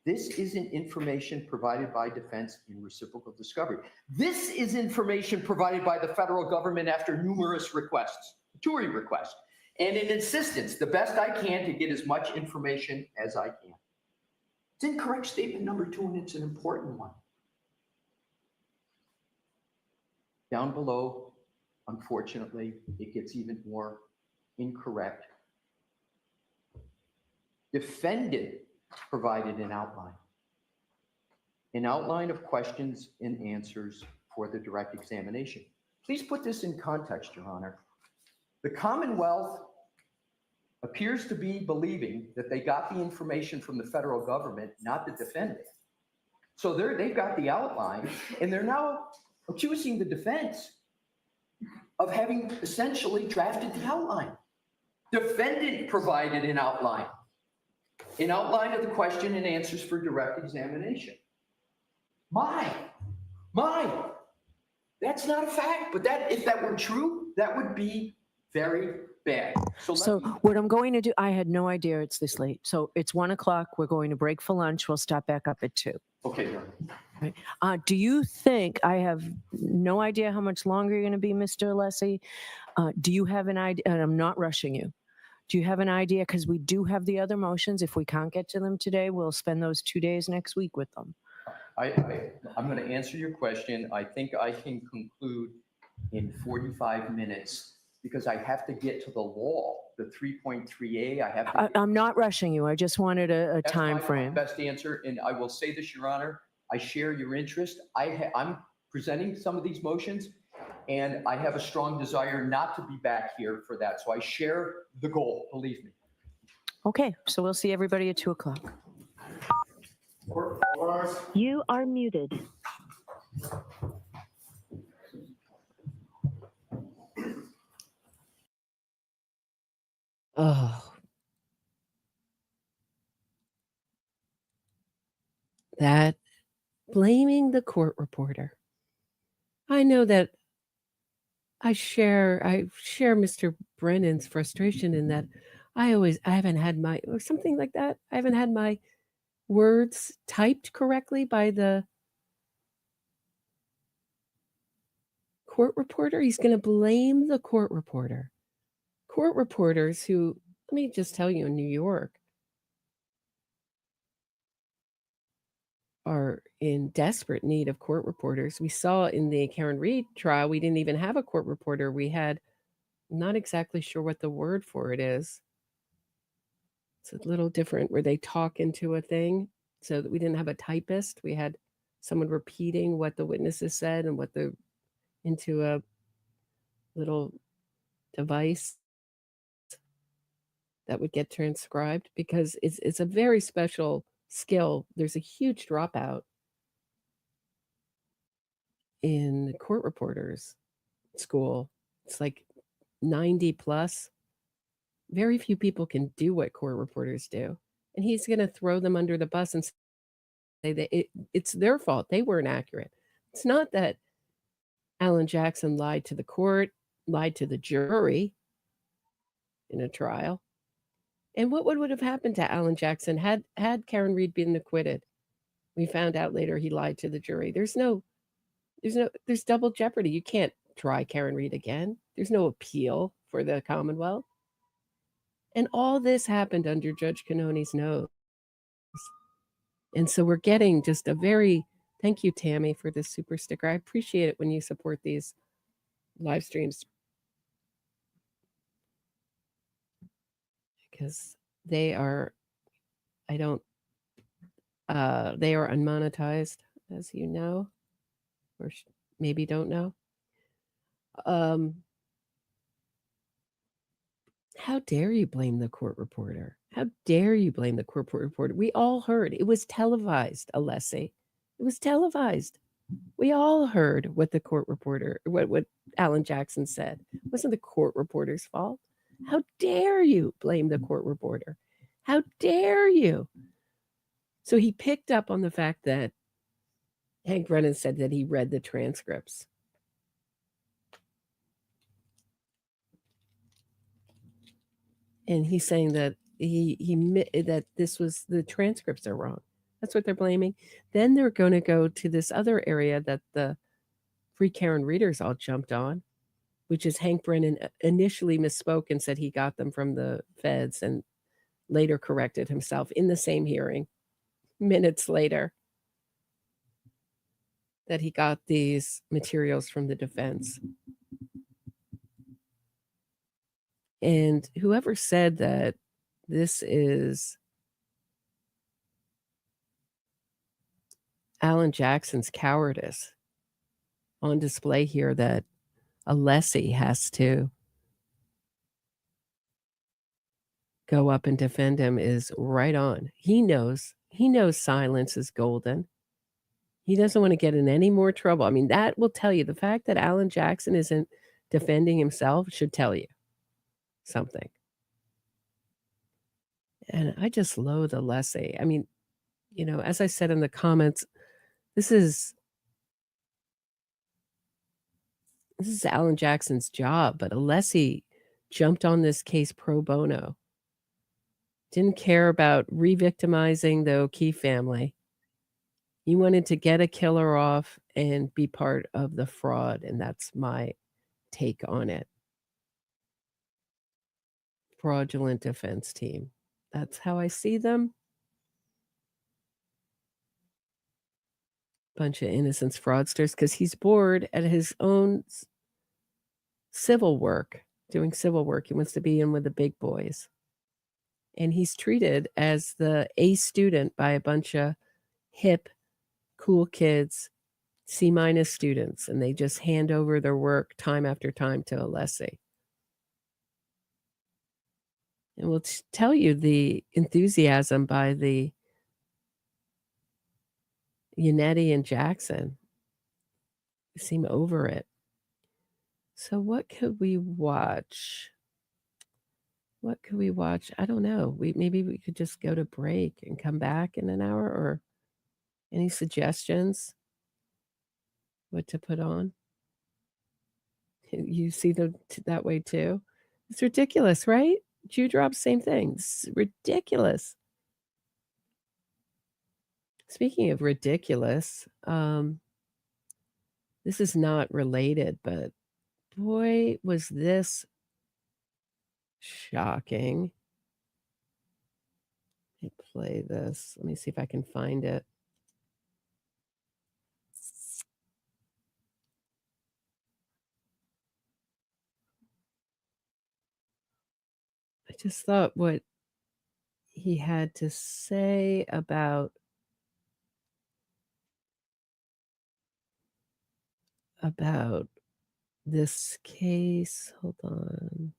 This isn't information provided by defense in reciprocal discovery. This is information provided by the federal government after numerous requests, jury requests, and an insistence, the best I can to get as much information as I can. It's incorrect statement number 2, and it's an important one. Down below, unfortunately, it gets even more incorrect. Defendant provided an outline of questions and answers for the direct examination. Please put this in context, Your Honor. The Commonwealth appears to be believing that they got the information from the federal government, not the defendant. So they've got the outline, and they're now accusing the defense of having essentially drafted the outline. Defendant provided an outline of the question and answers for direct examination. My, that's not a fact, but if that were true, that would be very bad. So what I'm going to do, I had no idea it's this late. So it's 1 o'clock. We're going to break for lunch. We'll stop back up at 2. Okay, Your Honor. Right. Do you think, I have no idea how much longer you're going to be, Mr. Alessi. Do you have an idea? And I'm not rushing you. Do you have an idea? Because we do have the other motions. If we can't get to them today, we'll spend those 2 days next week with them. I'm going to answer your question. I think I can conclude in 45 minutes because I have to get to the law, the 3.3A. I have to. I'm not rushing you. I just wanted a time That's my frame. best answer, and I will say this, Your Honor. I share your interest. I'm presenting some of these motions, and I have a strong desire not to be back here for that. So I share the goal, believe me. Okay, so we'll see everybody at 2 o'clock. You are muted. Oh. That blaming the court reporter. I know that I share Mr. Brennan's frustration in that I haven't had my, or something like that. I haven't had my words typed correctly by the court reporter. He's going to blame the court reporter. Court reporters who, let me just tell you, in New York are in desperate need of court reporters. We saw in the Karen Reed trial, we didn't even have a court reporter. We had, I'm not exactly sure what the word for it is. It's a little different where they talk into a thing, so that we didn't have a typist. We had someone repeating what the witnesses said and into a little device that would get transcribed because it's a very special skill. There's a huge dropout in court reporters school. It's like 90 plus. Very few people can do what court reporters do. And he's going to throw them under the bus and say that it's their fault. They weren't accurate. It's not that Alan Jackson lied to the court, lied to the jury in a trial. And what would have happened to Alan Jackson had Karen Read been acquitted? We found out later he lied to the jury. There's double jeopardy. You can't try Karen Read again. There's no appeal for the Commonwealth. And all this happened under Judge Cannoni's nose. And so we're getting just a very, thank you, Tammie, for this super sticker. I appreciate it when you support these live streams. Because they are, they are unmonetized, as you know, or maybe don't know. How dare you blame the court reporter? How dare you blame the court reporter? We all heard. It was televised, Alessi. It was televised. We all heard what the court reporter, what Alan Jackson said. It wasn't the court reporter's fault. How dare you blame the court reporter? How dare you? So he picked up on the fact that Hank Brennan said that he read the transcripts. And he's saying that that this was the transcripts are wrong. That's what they're blaming. Then they're going to go to this other area that the Free Karen readers all jumped on, which is Hank Brennan initially misspoke and said he got them from the feds and later corrected himself in the same hearing minutes later that he got these materials from the defense. And whoever said that this is Alan Jackson's cowardice on display here, that Alessi has to go up and defend him, is right on. He knows silence is golden. He doesn't want to get in any more trouble. I mean, that will tell you, the fact that Alan Jackson isn't defending himself should tell you something. And I just loathe Alessi. I mean, you know, as I said in the comments, this is Alan Jackson's job, but Alessi jumped on this case pro bono. Didn't care about re-victimizing the O'Keefe family. He wanted to get a killer off and be part of the fraud, and that's my take on it. Fraudulent defense team. That's how I see them. Bunch of innocence fraudsters, because he's bored at his own civil work, doing civil work. He wants to be in with the big boys. And he's treated as the A student by a bunch of hip, cool kids, C- students, and they just hand over their work time after time to Alessi. And we'll tell you the enthusiasm by the Yannetti and Jackson. They seem over it. So what could we watch? What could we watch? I don't know. Maybe we could just go to break and come back in an hour, or any suggestions what to put on? You see them that way too? It's ridiculous, right? Jude drops, same thing. It's ridiculous. Speaking of ridiculous, this is not related, but boy, was this shocking. Let me play this. Let me see if I can find it. I just thought what he had to say about this case. Hold on.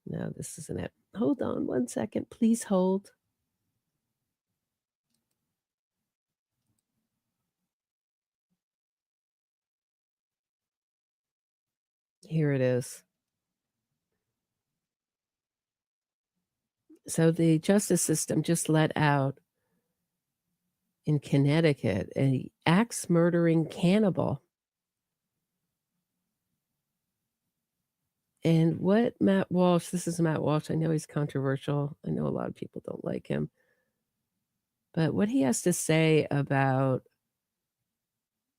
No, this isn't it. Hold on 1 second. Please hold. Here it is. So the justice system just let out in Connecticut an axe murdering cannibal. And what Matt Walsh, this is Matt Walsh. I know he's controversial. I know a lot of people don't like him. But what he has to say about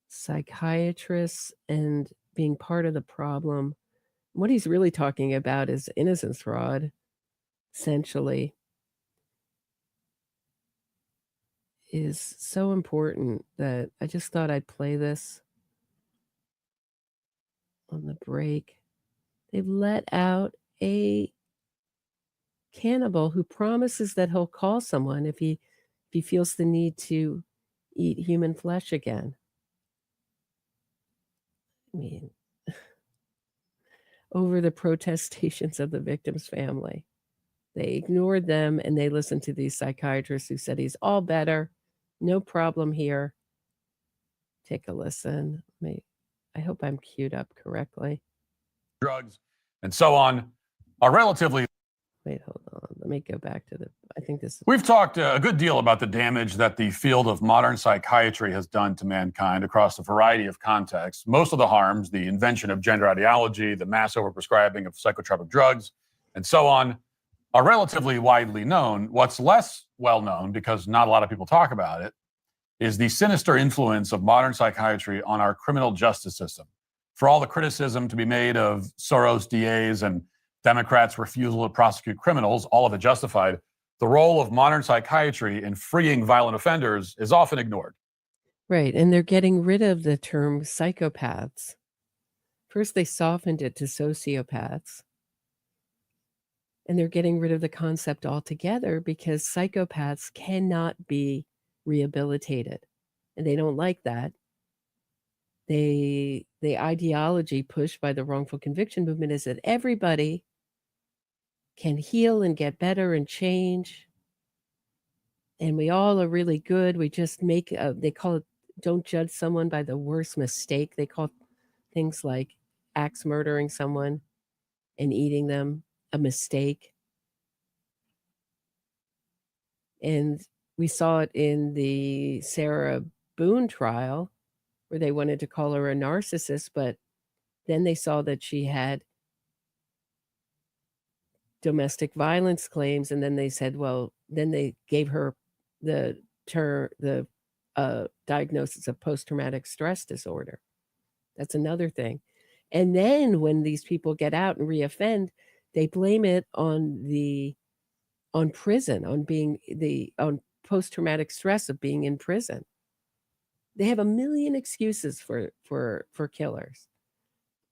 psychiatrists and being part of the problem, what he's really talking about is innocence fraud, essentially, is so important that I just thought I'd play this on the break. They've let out a cannibal who promises that he'll call someone if he feels the need to eat human flesh again. I mean, over the protestations of the victim's family. They ignored them and they listened to these psychiatrists who said he's all better, no problem here. Take a listen. I hope I'm queued up correctly. Drugs and so on are relatively. Wait, hold on. Let me go back to I think this is. We've talked a good deal about the damage that the field of modern psychiatry has done to mankind across a variety of contexts. Most of the harms, the invention of gender ideology, the mass overprescribing of psychotropic drugs, and so on, are relatively widely known. What's less well known, because not a lot of people talk about it, is the sinister influence of modern psychiatry on our criminal justice system. For all the criticism to be made of Soros DAs and Democrats' refusal to prosecute criminals, all of it justified, the role of modern psychiatry in freeing violent offenders is often ignored. Right, and they're getting rid of the term psychopaths. First, they softened it to sociopaths. And they're getting rid of the concept altogether because psychopaths cannot be rehabilitated. And they don't like that. The ideology pushed by the wrongful conviction movement is that everybody can heal and get better and change. And we all are really good. We just make, they call it, don't judge someone by the worst mistake. They call things like axe murdering someone and eating them a mistake. And we saw it in the Sarah Boone trial where they wanted to call her a narcissist, but then they saw that she had domestic violence claims, and then they said, well, then they gave her the diagnosis of post-traumatic stress disorder. That's another thing. And then when these people get out and reoffend, they blame it on prison, on post-traumatic stress of being in prison. They have a million excuses for killers.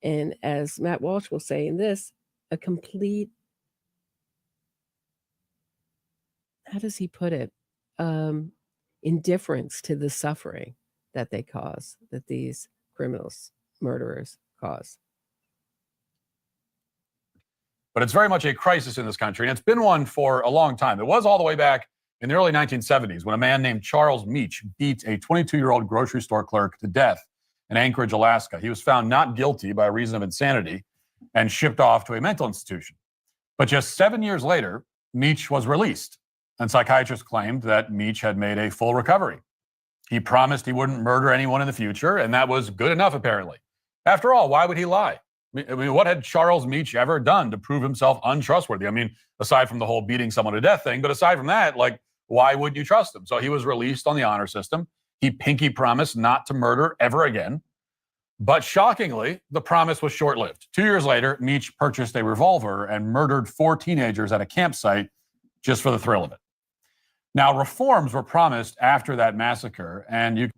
And as Matt Walsh will say in this, a complete, how does he put it? Indifference to the suffering that they cause, that these criminals, murderers cause. But it's very much a crisis in this country, and it's been one for a long time. It was all the way back in the early 1970s when a man named Charles Meach beat a 22-year-old grocery store clerk to death in Anchorage, Alaska. He was found not guilty by reason of insanity and shipped off to a mental institution. But just 7 years later, Meach was released, and psychiatrists claimed that Meach had made a full recovery. He promised he wouldn't murder anyone in the future, and that was good enough, apparently. After all, why would he lie? I mean, what had Charles Meach ever done to prove himself untrustworthy? I mean, aside from the whole beating someone to death thing, but aside from that, like, why would you trust him? So he was released on the honor system. He pinky promised not to murder ever again. But shockingly, the promise was short-lived. 2 years later, Meach purchased a revolver and murdered 4 teenagers at a campsite just for the thrill of it. Now, reforms were promised after that massacre, and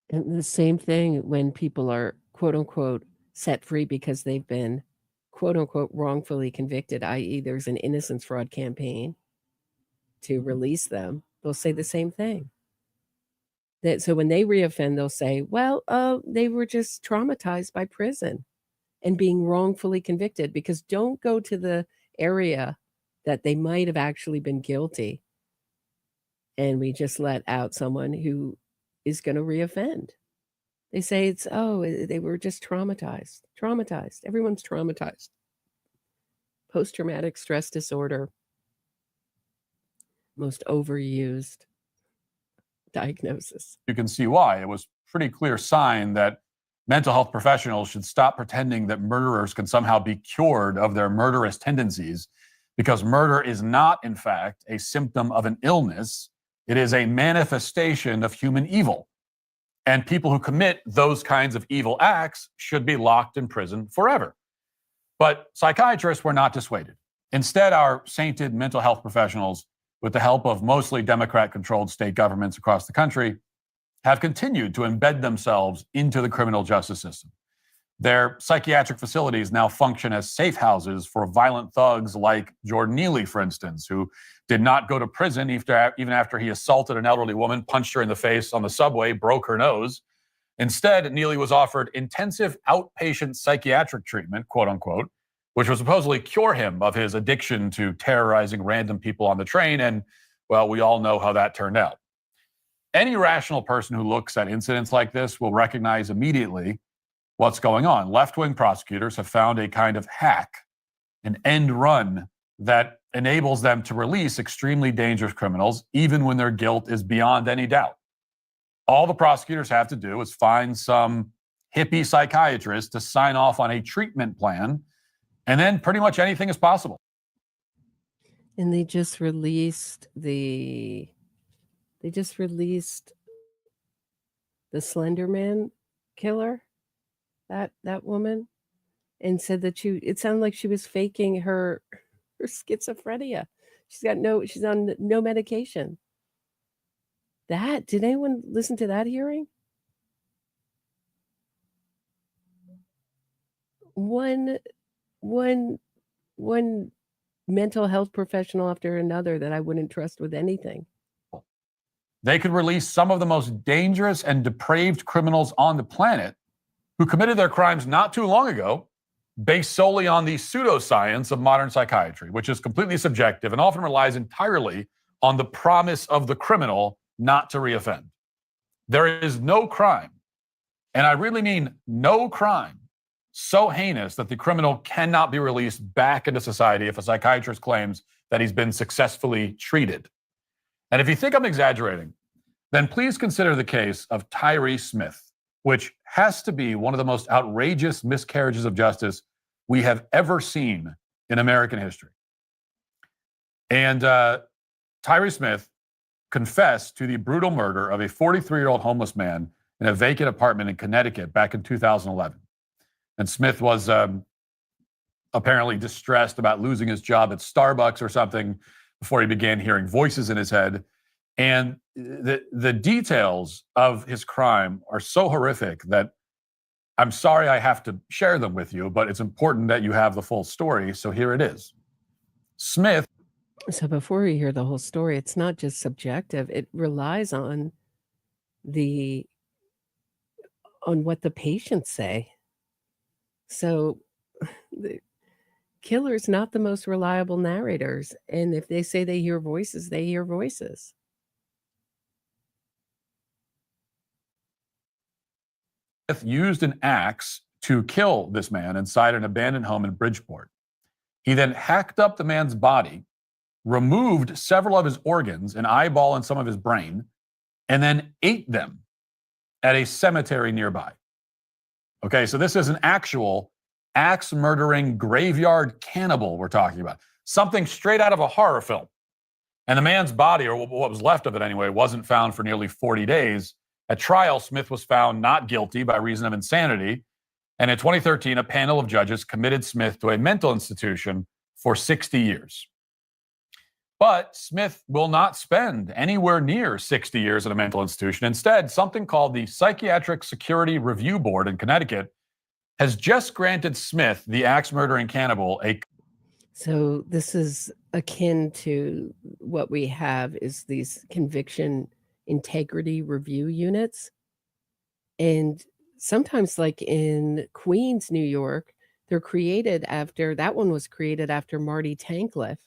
the same thing when people are, quote unquote, set free because they've been, quote unquote, wrongfully convicted, i.e. there's an innocence fraud campaign to release them. They'll say the same thing. So when they reoffend, they'll say, well, they were just traumatized by prison and being wrongfully convicted, because don't go to the area that they might have actually been guilty. And we just let out someone who is going to reoffend. They say they were just traumatized. Traumatized. Everyone's traumatized. Post-traumatic stress disorder. Most overused diagnosis. You can see why. It was pretty clear sign that mental health professionals should stop pretending that murderers can somehow be cured of their murderous tendencies, because murder is not, in fact, a symptom of an illness. It is a manifestation of human evil. And people who commit those kinds of evil acts should be locked in prison forever. But psychiatrists were not dissuaded. Instead, our sainted mental health professionals, with the help of mostly Democrat-controlled state governments across the country, have continued to embed themselves into the criminal justice system. Their psychiatric facilities now function as safe houses for violent thugs like Jordan Neely, for instance, who did not go to prison even after he assaulted an elderly woman, punched her in the face on the subway, broke her nose. Instead, Neely was offered intensive outpatient psychiatric treatment, quote unquote, which was supposedly cure him of his addiction to terrorizing random people on the train. And, well, we all know how that turned out. Any rational person who looks at incidents like this will recognize immediately what's going on. Left-wing prosecutors have found a kind of hack, an end run that enables them to release extremely dangerous criminals, even when their guilt is beyond any doubt. All the prosecutors have to do is find some hippie psychiatrist to sign off on a treatment plan, and then pretty much anything is possible. And they just released the Slender Man killer, that woman, and said that it sounded like she was faking her schizophrenia. She's on no medication. Did anyone listen to that hearing? One mental health professional after another that I wouldn't trust with anything. They could release some of the most dangerous and depraved criminals on the planet who committed their crimes not too long ago, based solely on the pseudoscience of modern psychiatry, which is completely subjective and often relies entirely on the promise of the criminal not to reoffend. There is no crime, and I really mean no crime, so heinous that the criminal cannot be released back into society if a psychiatrist claims that he's been successfully treated. And if you think I'm exaggerating, then please consider the case of Tyree Smith, which has to be one of the most outrageous miscarriages of justice we have ever seen in American history. And Tyree Smith confessed to the brutal murder of a 43-year-old homeless man in a vacant apartment in Connecticut back in 2011. And Smith was apparently distressed about losing his job at Starbucks or something before he began hearing voices in his head. And the details of his crime are so horrific that I'm sorry I have to share them with you, but it's important that you have the full story. So here it is. Smith. So before we hear the whole story, it's not just subjective. It relies on what the patients say. So the killer's not the most reliable narrators. And if they say they hear voices, they hear voices. Used an axe to kill this man inside an abandoned home in Bridgeport. He then hacked up the man's body, removed several of his organs, an eyeball and some of his brain, and then ate them at a cemetery nearby. Okay, so this is an actual axe-murdering graveyard cannibal we're talking about. Something straight out of a horror film. And the man's body, or what was left of it anyway, wasn't found for nearly 40 days. At trial, Smith was found not guilty by reason of insanity. And in 2013, a panel of judges committed Smith to a mental institution for 60 years. But Smith will not spend anywhere near 60 years in a mental institution. Instead, something called the Psychiatric Security Review Board in Connecticut has just granted Smith, the axe-murdering cannibal, a... So this is akin to what we have is these conviction integrity review units. And sometimes, like in Queens, New York, they're created after, that one was created after Marty Tankleff,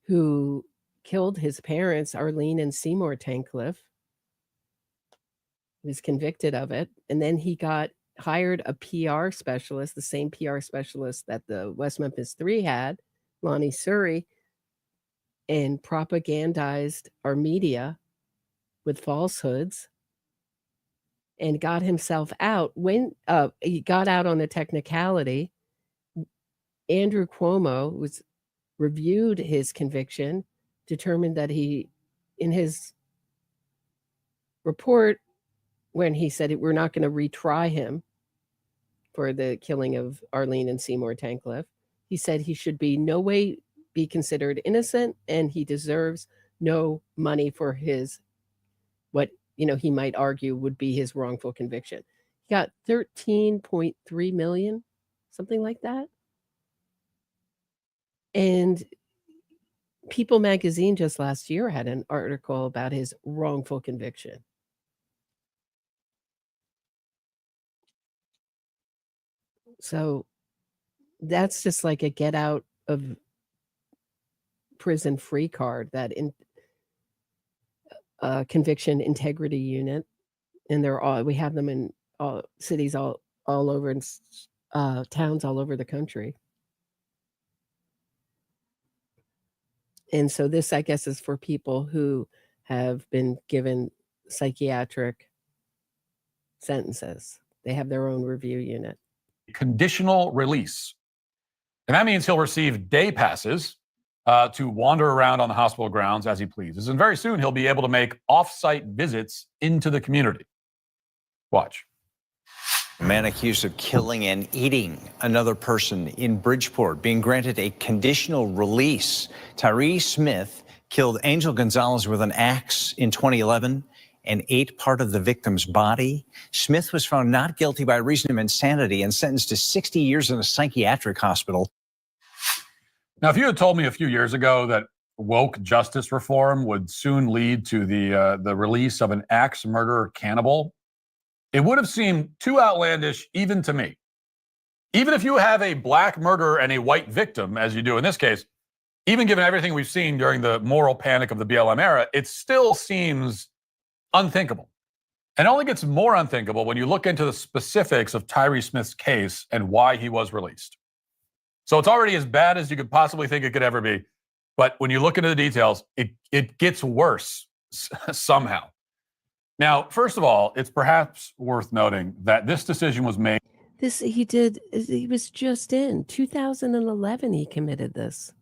who killed his parents, Arlene and Seymour Tankleff. He was convicted of it. And then he hired a PR specialist, the same PR specialist that the West Memphis 3 had, Lonnie Surrey, and propagandized our media with falsehoods and got himself out. When he got out on a technicality, Andrew Cuomo reviewed his conviction, determined that in his report, when he said we're not going to retry him for the killing of Arlene and Seymour Tankleff, he said he should no way be considered innocent, and he deserves no money for what he might argue would be his wrongful conviction. He got $13.3 million, something like that. And People magazine just last year had an article about his wrongful conviction. So that's just like a get out of prison free card, that conviction integrity unit. And we have them in all cities all over, and towns all over the country. And so this, I guess, is for people who have been given psychiatric sentences. They have their own review unit. Conditional release. And that means he'll receive day passes to wander around on the hospital grounds as he pleases. And very soon he'll be able to make off-site visits into the community. Watch. A man accused of killing and eating another person in Bridgeport being granted a conditional release. Tyree Smith killed Angel Gonzalez with an axe in 2011 and ate part of the victim's body. Smith was found not guilty by reason of insanity and sentenced to 60 years in a psychiatric hospital. Now, if you had told me a few years ago that woke justice reform would soon lead to the release of an axe murderer cannibal, it would have seemed too outlandish even to me. Even if you have a black murderer and a white victim, as you do in this case, even given everything we've seen during the moral panic of the BLM era, it still seems unthinkable. And it only gets more unthinkable when you look into the specifics of Tyree Smith's case and why he was released. So it's already as bad as you could possibly think it could ever be. But when you look into the details, it gets worse somehow. Now, first of all, it's perhaps worth noting that this decision was made. He was just in 2011, he committed this.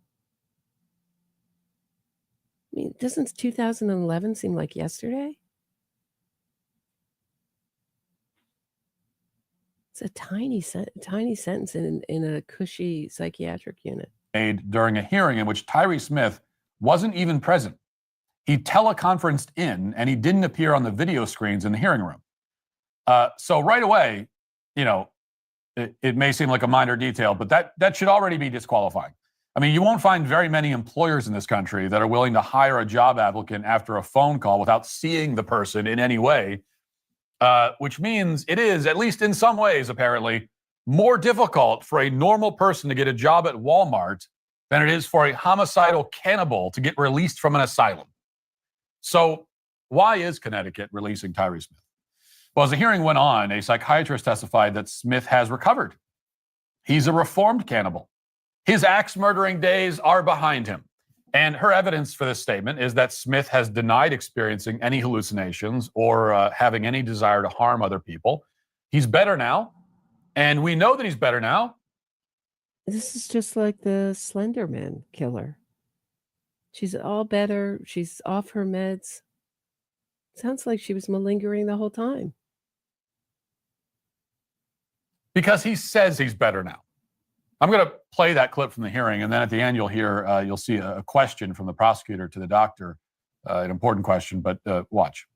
I mean, doesn't 2011 seem like yesterday? It's a tiny sentence in a cushy psychiatric unit. Made during a hearing in which Tyree Smith wasn't even present. He teleconferenced in, and he didn't appear on the video screens in the hearing room. So right away, it may seem like a minor detail, but that should already be disqualifying. I mean, you won't find very many employers in this country that are willing to hire a job applicant after a phone call without seeing the person in any way, which means it is, at least in some ways, apparently, more difficult for a normal person to get a job at Walmart than it is for a homicidal cannibal to get released from an asylum. So why is Connecticut releasing Tyree Smith? Well, as the hearing went on, a psychiatrist testified that Smith has recovered. He's a reformed cannibal. His axe murdering days are behind him. And her evidence for this statement is that Smith has denied experiencing any hallucinations or having any desire to harm other people. He's better now. And we know that he's better now. This is just like the Slenderman killer. She's all better. She's off her meds. Sounds like she was malingering the whole time. Because he says he's better now. I'm going to play that clip from the hearing, and then at the end you'll see a question from the prosecutor to the doctor, an important question, but watch.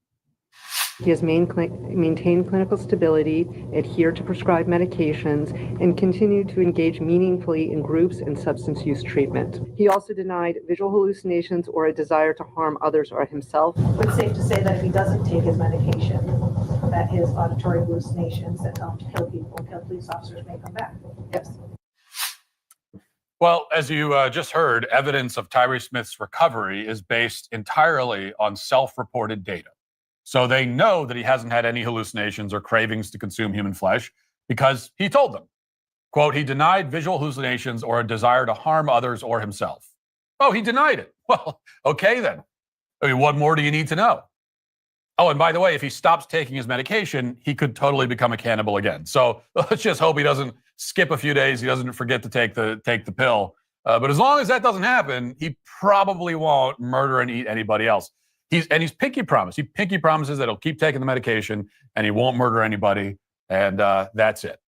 He has maintained clinical stability, adhered to prescribed medications, and continued to engage meaningfully in groups and substance use treatment. He also denied visual hallucinations or a desire to harm others or himself. It's safe to say that if he doesn't take his medication, that his auditory hallucinations that tell him to kill people and kill police officers may come back. Yes. Well, as you just heard, evidence of Tyree Smith's recovery is based entirely on self-reported data. So they know that he hasn't had any hallucinations or cravings to consume human flesh because he told them. Quote, he denied visual hallucinations or a desire to harm others or himself. Oh, he denied it. Well, okay then. I mean, what more do you need to know? Oh, and by the way, if he stops taking his medication, he could totally become a cannibal again. So let's just hope he doesn't skip a few days. He doesn't forget to take the pill. But as long as that doesn't happen, he probably won't murder and eat anybody else. He's pinky promised. He pinky promises that he'll keep taking the medication and he won't murder anybody. And that's it.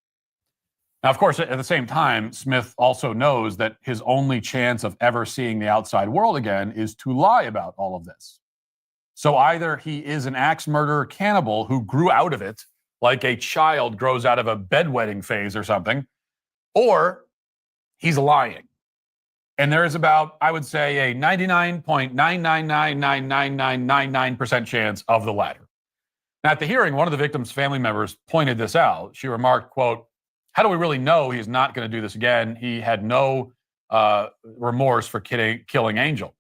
Now, of course, at the same time, Smith also knows that his only chance of ever seeing the outside world again is to lie about all of this. So either he is an axe murderer cannibal who grew out of it, like a child grows out of a bedwetting phase or something, or he's lying. And there is about, I would say, a 99.9999999% chance of the latter. Now, at the hearing, one of the victim's family members pointed this out. She remarked, quote, how do we really know he's not going to do this again? He had no remorse for killing Angel.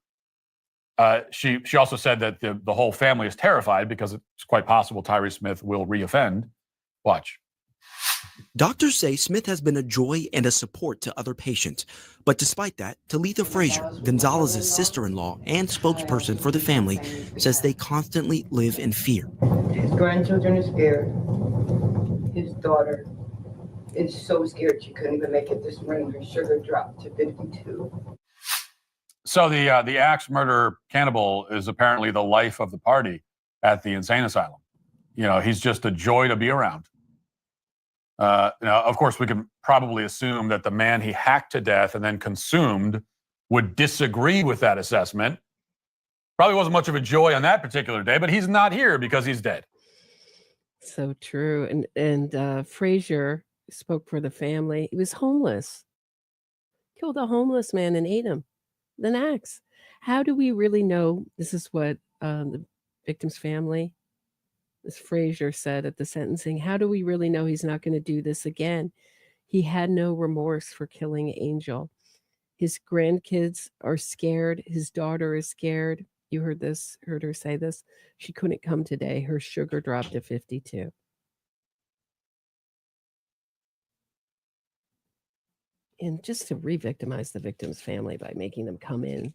She also said that the whole family is terrified because it's quite possible Tyree Smith will reoffend. Watch. Doctors say Smith has been a joy and a support to other patients. But despite that, Talitha Frazier, Gonzalez's sister-in-law and spokesperson for the family, says they constantly live in fear. His grandchildren are scared. His daughter is so scared she couldn't even make it this morning. Her sugar dropped to 52. So the axe murderer cannibal is apparently the life of the party at the insane asylum. You know, he's just a joy to be around. Now, of course, we can probably assume that the man he hacked to death and then consumed would disagree with that assessment. Probably wasn't much of a joy on that particular day, but he's not here because he's dead. So true. And Frazier spoke for the family. He was homeless. Killed a homeless man and ate him. An axe. How do we really know? This is what the victim's family, as Frazier said at the sentencing, how do we really know he's not going to do this again? He had no remorse for killing Angel. His grandkids are scared. His daughter is scared. You heard her say this. She couldn't come today. Her sugar dropped to 52. And just to re-victimize the victim's family by making them come in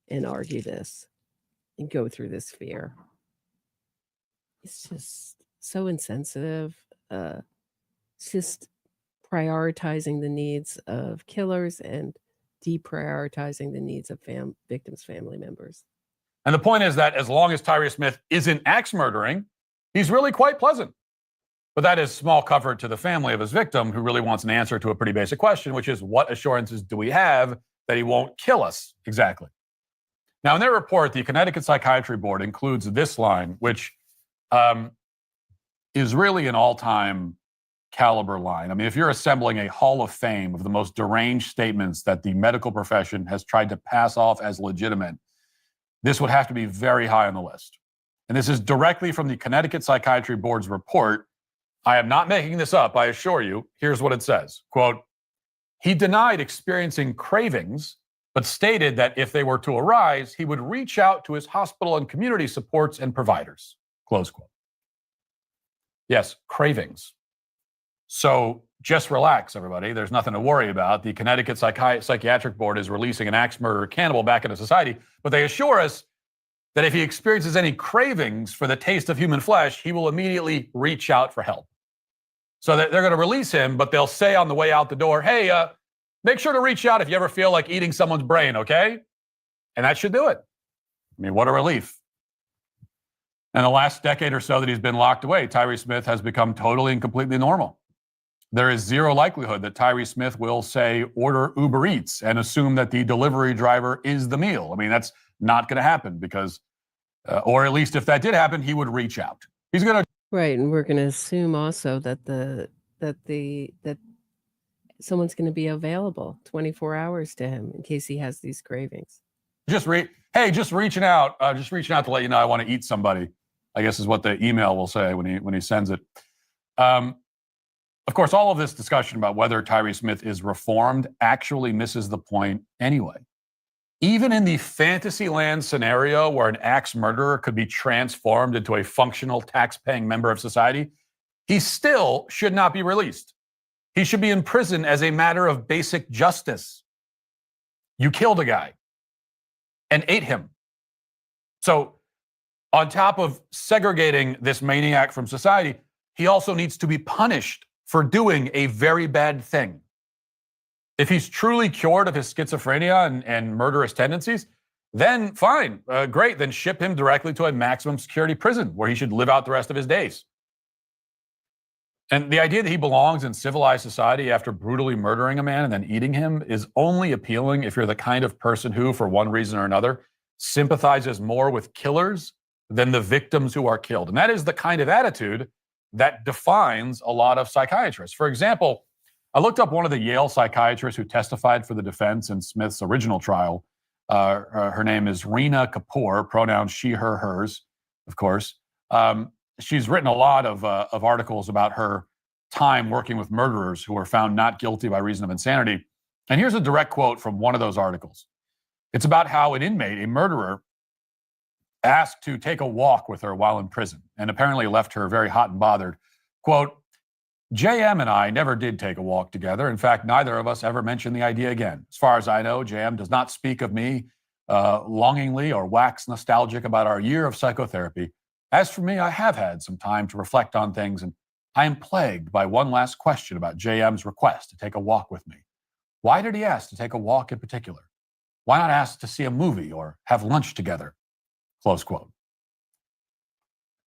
and argue this and go through this fear. It's just so insensitive. It's just prioritizing the needs of killers and deprioritizing the needs of victims' family members. And the point is that as long as Tyree Smith isn't axe murdering, he's really quite pleasant. But that is small comfort to the family of his victim, who really wants an answer to a pretty basic question, which is, what assurances do we have that he won't kill us exactly? Now, in their report, the Connecticut Psychiatry Board includes this line, which is really an all-time caliber line. I mean, if you're assembling a hall of fame of the most deranged statements that the medical profession has tried to pass off as legitimate, this would have to be very high on the list. And this is directly from the Connecticut Psychiatry Board's report. I am not making this up, I assure you. Here's what it says. Quote, he denied experiencing cravings, but stated that if they were to arise, he would reach out to his hospital and community supports and providers. Close quote. Yes, cravings. So just relax, everybody. There's nothing to worry about. The Connecticut Psychiatric Board is releasing an axe murderer cannibal back into society, but they assure us that if he experiences any cravings for the taste of human flesh, he will immediately reach out for help. So they're going to release him, but they'll say on the way out the door, hey, make sure to reach out if you ever feel like eating someone's brain, okay? And that should do it. I mean, what a relief. In the last decade or so that he's been locked away, Tyree Smith has become totally and completely normal. There is zero likelihood that Tyree Smith will, say, order Uber Eats and assume that the delivery driver is the meal. I mean, that's not going to happen because, or at least if that did happen, he would reach out. He's going to Right, and we're going to assume also that that someone's going to be available 24 hours to him in case he has these cravings. just reaching out to let you know I want to eat somebody, I guess is what the email will say when he sends it. Of course, all of this discussion about whether Tyree Smith is reformed actually misses the point anyway. Even in the Fantasyland scenario where an axe murderer could be transformed into a functional tax-paying member of society, he still should not be released. He should be in prison as a matter of basic justice. You killed a guy and ate him. So on top of segregating this maniac from society, he also needs to be punished for doing a very bad thing. If he's truly cured of his schizophrenia and murderous tendencies, then fine, great, then ship him directly to a maximum security prison where he should live out the rest of his days. And the idea that he belongs in civilized society after brutally murdering a man and then eating him is only appealing if you're the kind of person who, for one reason or another, sympathizes more with killers than the victims who are killed. And that is the kind of attitude that defines a lot of psychiatrists. For example, I looked up one of the Yale psychiatrists who testified for the defense in Smith's original trial. Her name is Reena Kapoor, pronouns she, her, hers, of course. She's written a lot of articles about her time working with murderers who were found not guilty by reason of insanity. And here's a direct quote from one of those articles. It's about how an inmate, a murderer, asked to take a walk with her while in prison and apparently left her very hot and bothered. Quote, JM and I never did take a walk together. In fact, neither of us ever mentioned the idea again. As far as I know, JM does not speak of me longingly or wax nostalgic about our year of psychotherapy. As for me, I have had some time to reflect on things, and I am plagued by one last question about JM's request to take a walk with me. Why did he ask to take a walk in particular? Why not ask to see a movie or have lunch together? Close quote.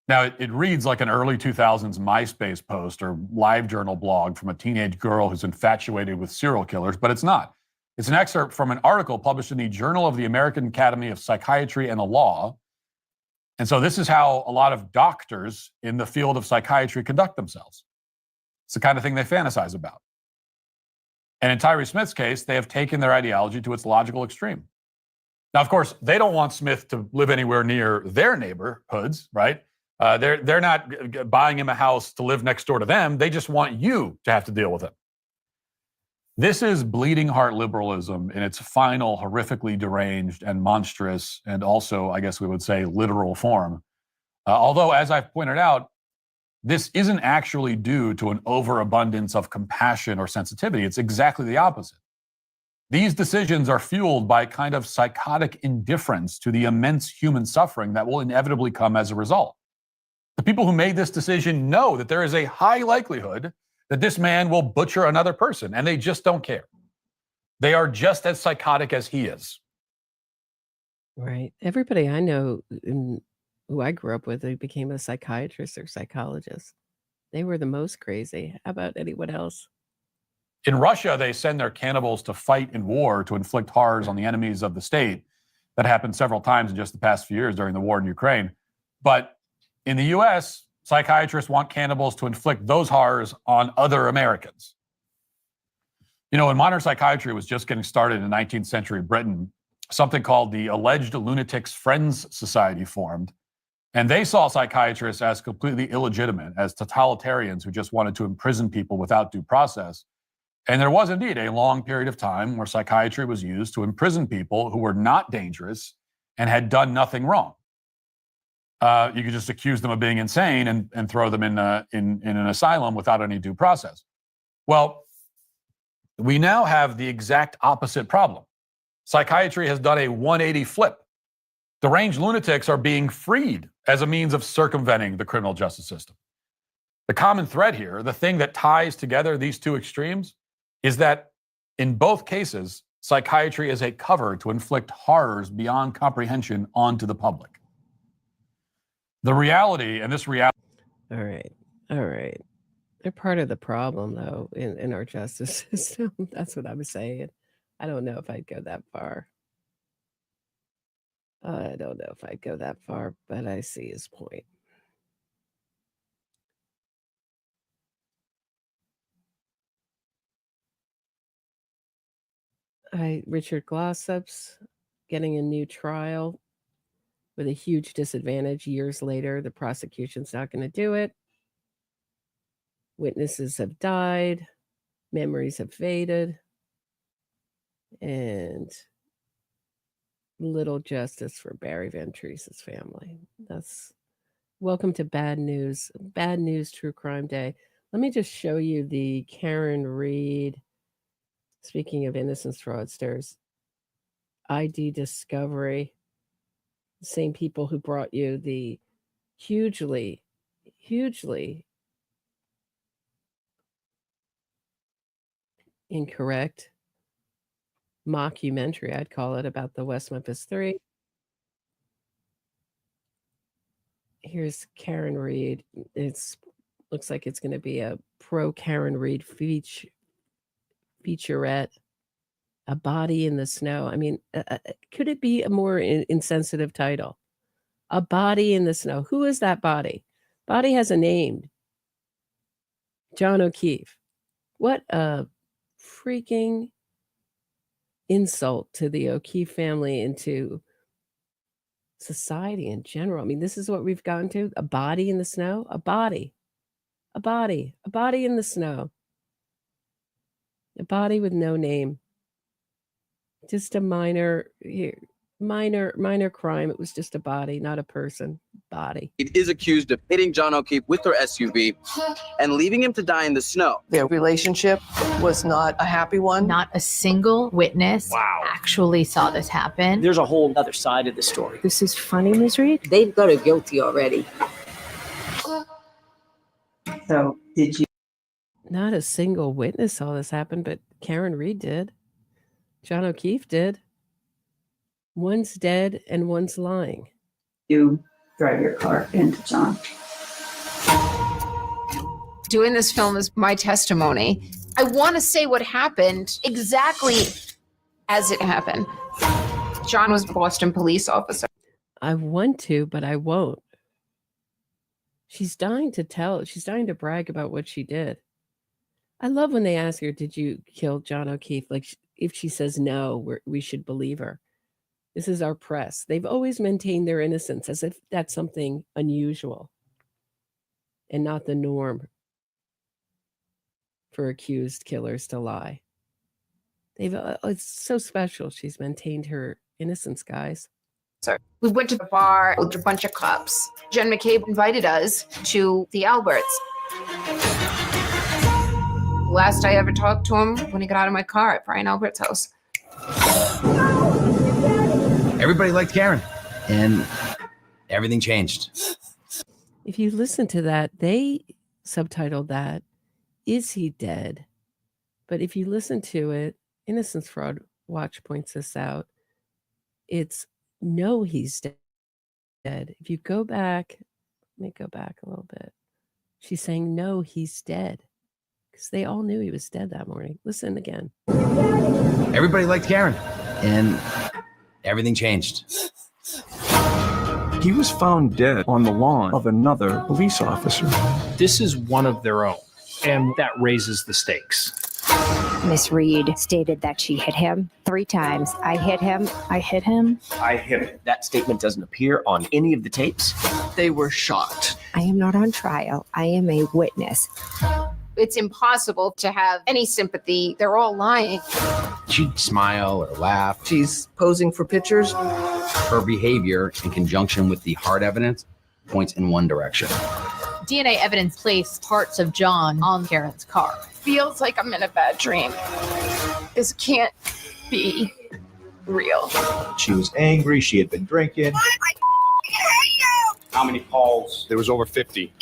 Now, it reads like an early 2000s MySpace post or LiveJournal blog from a teenage girl who's infatuated with serial killers, but it's not. It's an excerpt from an article published in the Journal of the American Academy of Psychiatry and the Law. And so this is how a lot of doctors in the field of psychiatry conduct themselves. It's the kind of thing they fantasize about. And in Tyree Smith's case, they have taken their ideology to its logical extreme. Now, of course, they don't want Smith to live anywhere near their neighborhoods, right? They're not buying him a house to live next door to them. They just want you to have to deal with him. This is bleeding heart liberalism in its final, horrifically deranged and monstrous, and also, I guess we would say, literal form. Although, as I've pointed out, this isn't actually due to an overabundance of compassion or sensitivity. It's exactly the opposite. These decisions are fueled by a kind of psychotic indifference to the immense human suffering that will inevitably come as a result. The people who made this decision know that there is a high likelihood that this man will butcher another person, and they just don't care. They are just as psychotic as he is. Right. Everybody I know who I grew up with, who became a psychiatrist or psychologist, they were the most crazy. How about anyone else? In Russia, they send their cannibals to fight in war to inflict horrors on the enemies of the state. That happened several times in just the past few years during the war in Ukraine. But in the US, psychiatrists want cannibals to inflict those horrors on other Americans. You know, when modern psychiatry was just getting started in 19th century Britain, something called the Alleged Lunatics Friends Society formed. And they saw psychiatrists as completely illegitimate, as totalitarians who just wanted to imprison people without due process. And there was indeed a long period of time where psychiatry was used to imprison people who were not dangerous and had done nothing wrong. You could just accuse them of being insane and throw them in an asylum without any due process. Well, we now have the exact opposite problem. Psychiatry has done a 180 flip. Deranged lunatics are being freed as a means of circumventing the criminal justice system. The common thread here, the thing that ties together these two extremes, is that in both cases, psychiatry is a cover to inflict horrors beyond comprehension onto the public. The reality, and this reality... All right. They're part of the problem, though, in our justice system. That's what I was saying. I don't know if I'd go that far. I don't know if I'd go that far, but I see his point. Richard Glossop's getting a new trial with a huge disadvantage years later. The prosecution's not going to do it. Witnesses have died. Memories have faded. And little justice for Barry Van Treese's family. That's welcome to Bad News True Crime Day. Let me just show you the Karen Reed, speaking of innocence fraudsters, ID discovery. The same people who brought you the hugely incorrect mockumentary, I'd call it, about the West Memphis 3. Here's Karen Reed. Looks like it's going to be a pro Karen Reed featurette, A Body in the Snow. I mean, could it be a more insensitive title? A Body in the Snow. Who is that body? Body has a name. John O'Keefe. What a freaking insult to the O'Keefe family and to society in general. I mean, this is what we've gotten to. A body in the snow. A body in the snow. A body with no name. Just a minor crime. It was just a body, not a person. Body. It is accused of hitting John O'Keefe with her SUV and leaving him to die in the snow. Their relationship was not a happy one. Not a single witness actually saw this happen. There's a whole other side of the story. This is funny, Ms. Reed. They've got her guilty already. So did you? Not a single witness saw this happen, but Karen Reed did. John O'Keefe did. One's dead and one's lying. You drive your car into John. Doing this film is my testimony. I want to say what happened exactly as it happened. John was a Boston police officer. I want to, but I won't. She's dying to tell. She's dying to brag about what she did. I love when they ask her, did you kill John O'Keefe? Like, if she says no, we should believe her. This is our press. They've always maintained their innocence as if that's something unusual and not the norm for accused killers to lie. It's so special. She's maintained her innocence, guys. We went to the bar with a bunch of cops. Jen McCabe invited us to the Alberts. Last I ever talked to him when he got out of my car at Brian Albert's house. Everybody liked Karen, and everything changed. If you listen to that, they subtitled that, Is He Dead? But if you listen to it, Innocence Fraud Watch points this out. It's No, He's Dead. If you go back, let me go back a little bit. She's saying, no, he's dead. Because they all knew he was dead that morning. Listen again. Everybody liked Karen, and everything changed. He was found dead on the lawn of another police officer. This is one of their own, and that raises the stakes. Miss Reed stated that she hit him 3 times. I hit him. I hit him. I hit him. That statement doesn't appear on any of the tapes. They were shot. I am not on trial. I am a witness. It's impossible to have any sympathy. They're all lying. She'd smile or laugh. She's posing for pictures. Her behavior, in conjunction with the hard evidence, points in one direction. DNA evidence placed parts of John on Karen's car. Feels like I'm in a bad dream. This can't be real. She was angry. She had been drinking. How many calls? There was over 50.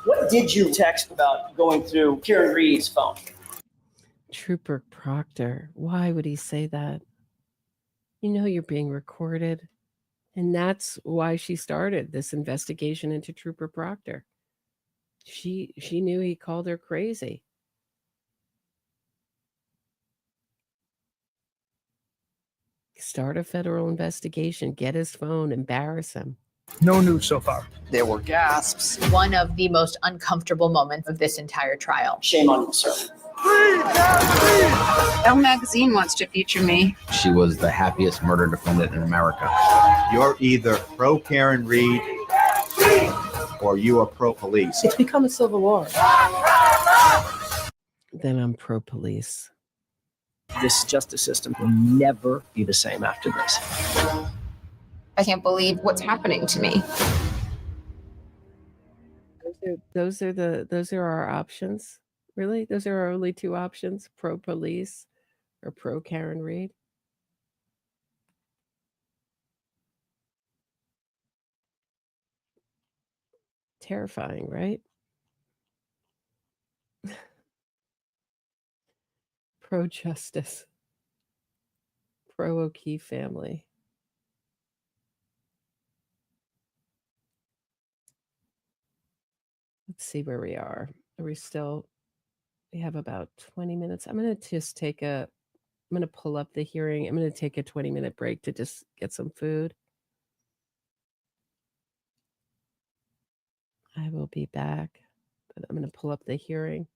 What did you text about going through Karen Reed's phone? Trooper Proctor. Why would he say that? You know you're being recorded. And that's why she started this investigation into Trooper Proctor. She knew he called her crazy. Start a federal investigation, get his phone, embarrass him. No news so far. There were gasps. One of the most uncomfortable moments of this entire trial. Shame on you, sir. Elle magazine wants to feature me. She was the happiest murder defendant in America. You're either pro Karen Reed or you are pro police. It's become a civil war. Then I'm pro police. This justice system will never be the same after this. I can't believe what's happening to me. Those are our options. Really? Those are our only two options: pro police or pro Karen Reed. Terrifying, right? Pro justice. Pro O'Keefe family. Let's see where we are. Are we still? We have about 20 minutes. I'm going to pull up the hearing. I'm going to take a 20-minute break to just get some food. I will be back, but I'm going to pull up the hearing.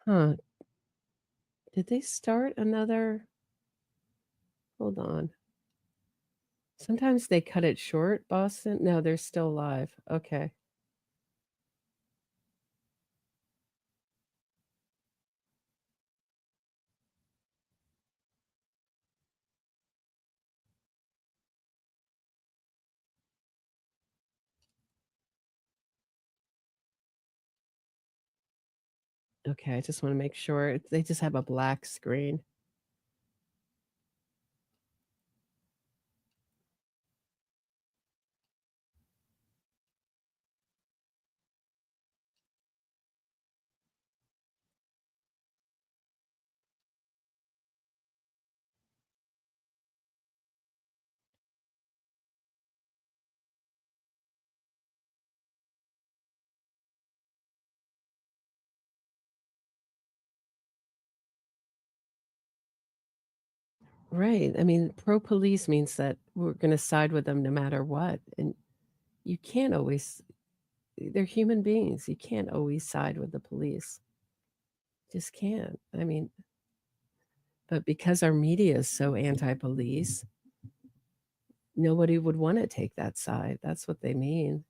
Huh. Did they start another? Hold on. Sometimes they cut it short, Boston. No, they're still live. Okay. Okay, I just want to make sure. They just have a black screen. Right. I mean, pro police means that we're going to side with them no matter what. And you can't always, they're human beings. You can't always side with the police. Just can't. I mean, but because our media is so anti-police, nobody would want to take that side. That's what they mean.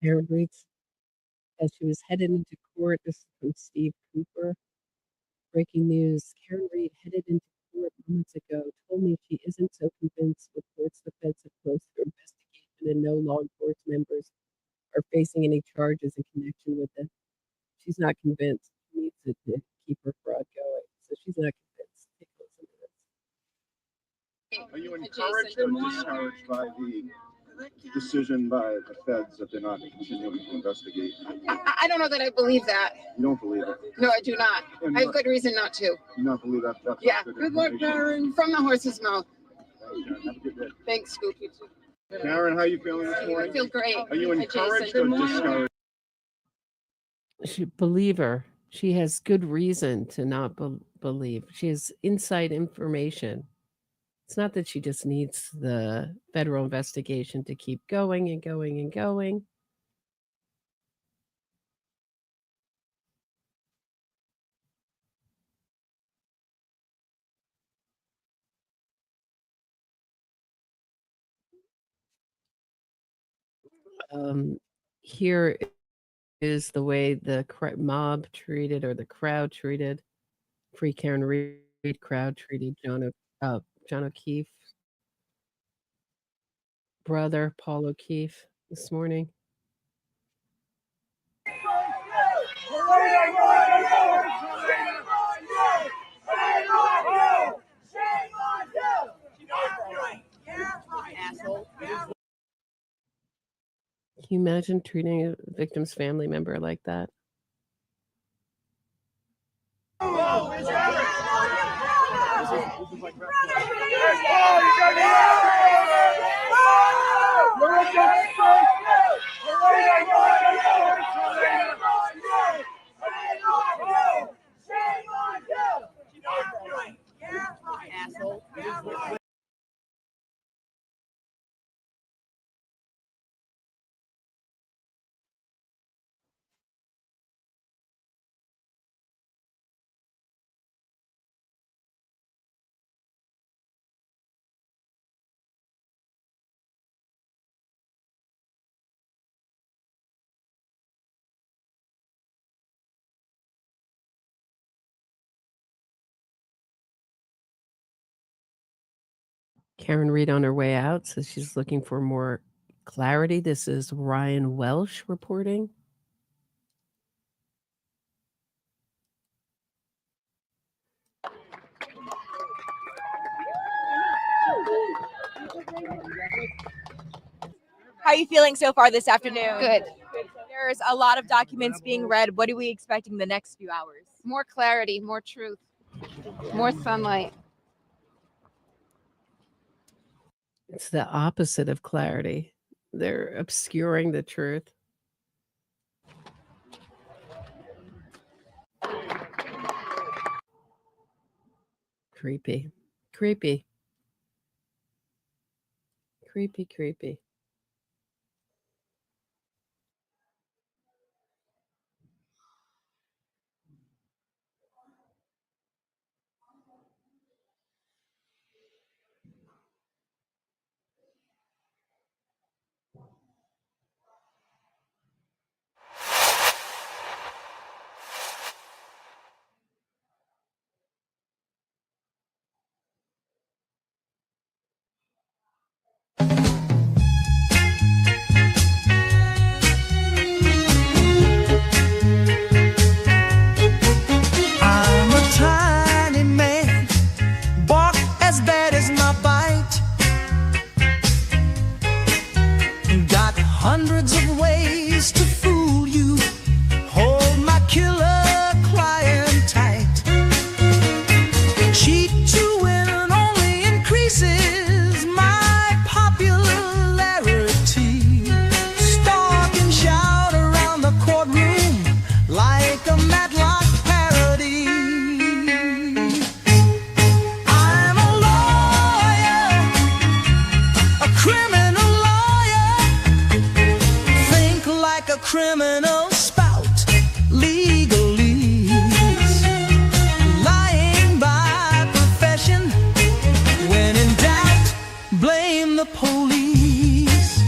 Karen reads as she was headed into court. This is from Steve Cooper. Breaking news. Karen Reed headed into court moments ago told me she isn't so convinced reports the feds have closed their investigation and no law enforcement members are facing any charges in connection with it. She's not convinced. She needs it to keep her fraud going. So she's not convinced. Take a listen to this. Are you encouraged or discouraged by the decision by the feds that they're not continuing to investigate? I don't know that I believe that. You don't believe it? No, I do not. And I have good reason not to. You don't believe that? That's Yeah. good luck, Karen. From the horse's mouth. Have a good day. Thanks, Scoop. You too. Karen, how are you feeling this morning? I feel great. Are you Hi, encouraged Jason. or discouraged? She believe her. She has good reason to not believe. She has inside information. It's not that she just needs the federal investigation to keep going and going and going. Here is the way the mob treated, or the crowd treated, Free Karen Reed crowd treated John O'Keefe, brother Paul O'Keefe this morning. Can you imagine treating a victim's family member like that? Karen Reed on her way out says she's looking for more clarity. This is Ryan Welsh reporting. How are you feeling so far this afternoon? Good. There's a lot of documents being read. What are we expecting the next few hours? More clarity, more truth, more sunlight. It's the opposite of clarity. They're obscuring the truth. Creepy. Creepy. Creepy, creepy. I'm a tiny man, bark as bad as my bite. Got hundreds of ways to fool you. Hold my killer client tight. Cheat to win only increases my popularity. Stalk and shout around the courtroom like a Matlock parody. I'm a lawyer, a criminal lawyer. Think like a criminal, spout legalese. Lying by profession. When in doubt, blame the police.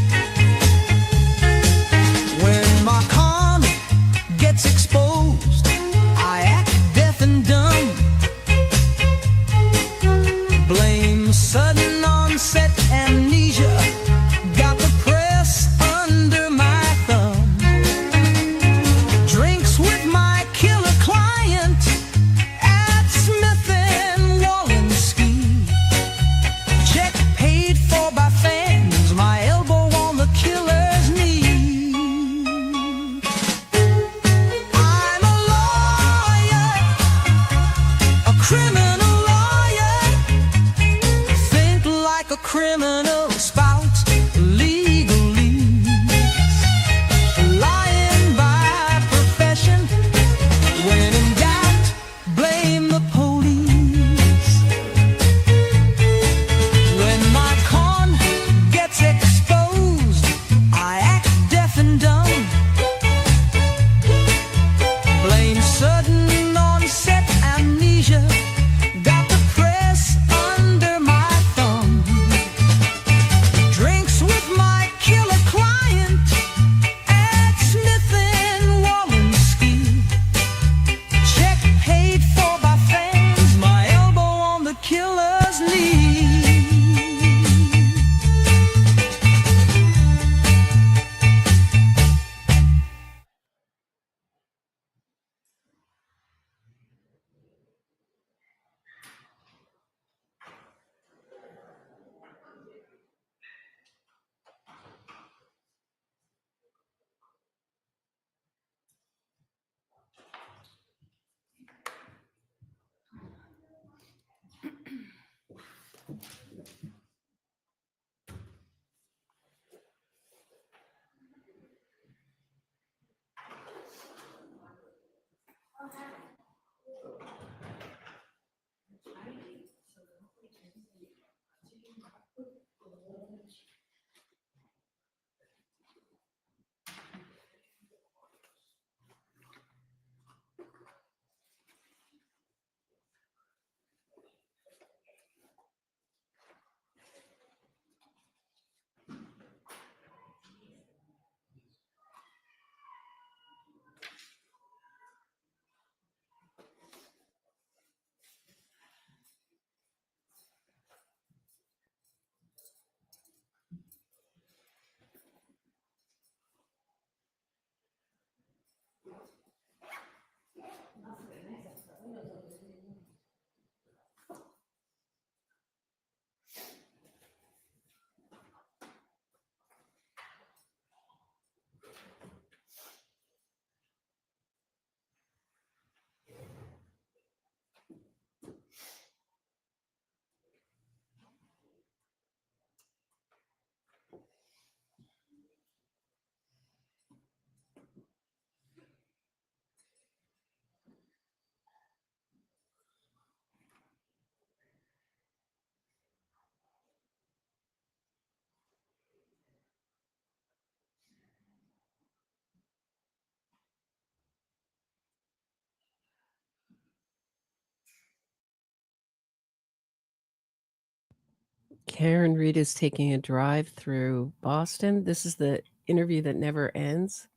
Karen Reed is taking a drive through Boston. This is the interview that never ends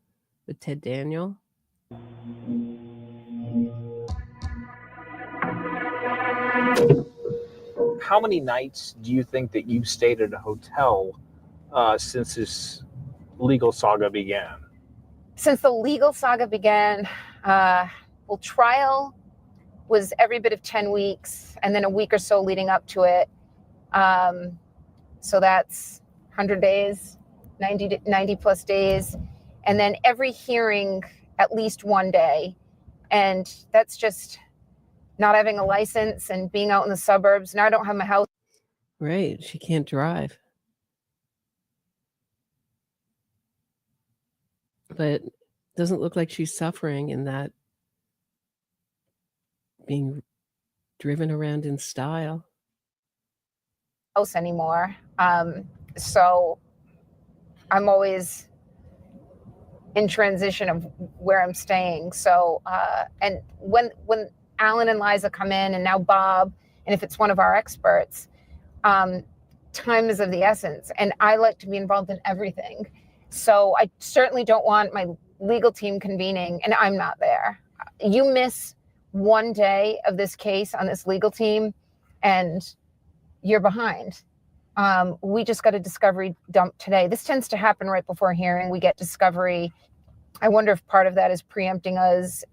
with Ted Daniel. How many nights do you think that you've stayed at a hotel since this legal saga began? Since the legal saga began, well, trial was every bit of 10 weeks and then a week or so leading up to it. So that's 100 days, 90 plus days. And then every hearing, at least one day. And that's just not having a license and being out in the suburbs. Now I don't have my house. Right. She can't drive. But it doesn't look like she's suffering in that being driven around in style. House anymore. So I'm always in transition of where I'm staying. So, and when Alan and Liza come in and now Bob, and if it's one of our experts, time is of the essence. And I like to be involved in everything. So I certainly don't want my legal team convening and I'm not there. You miss one day of this case on this legal team and you're behind. We just got a discovery dump today. This tends to happen right before hearing. We get discovery. I wonder if part of that is preempting us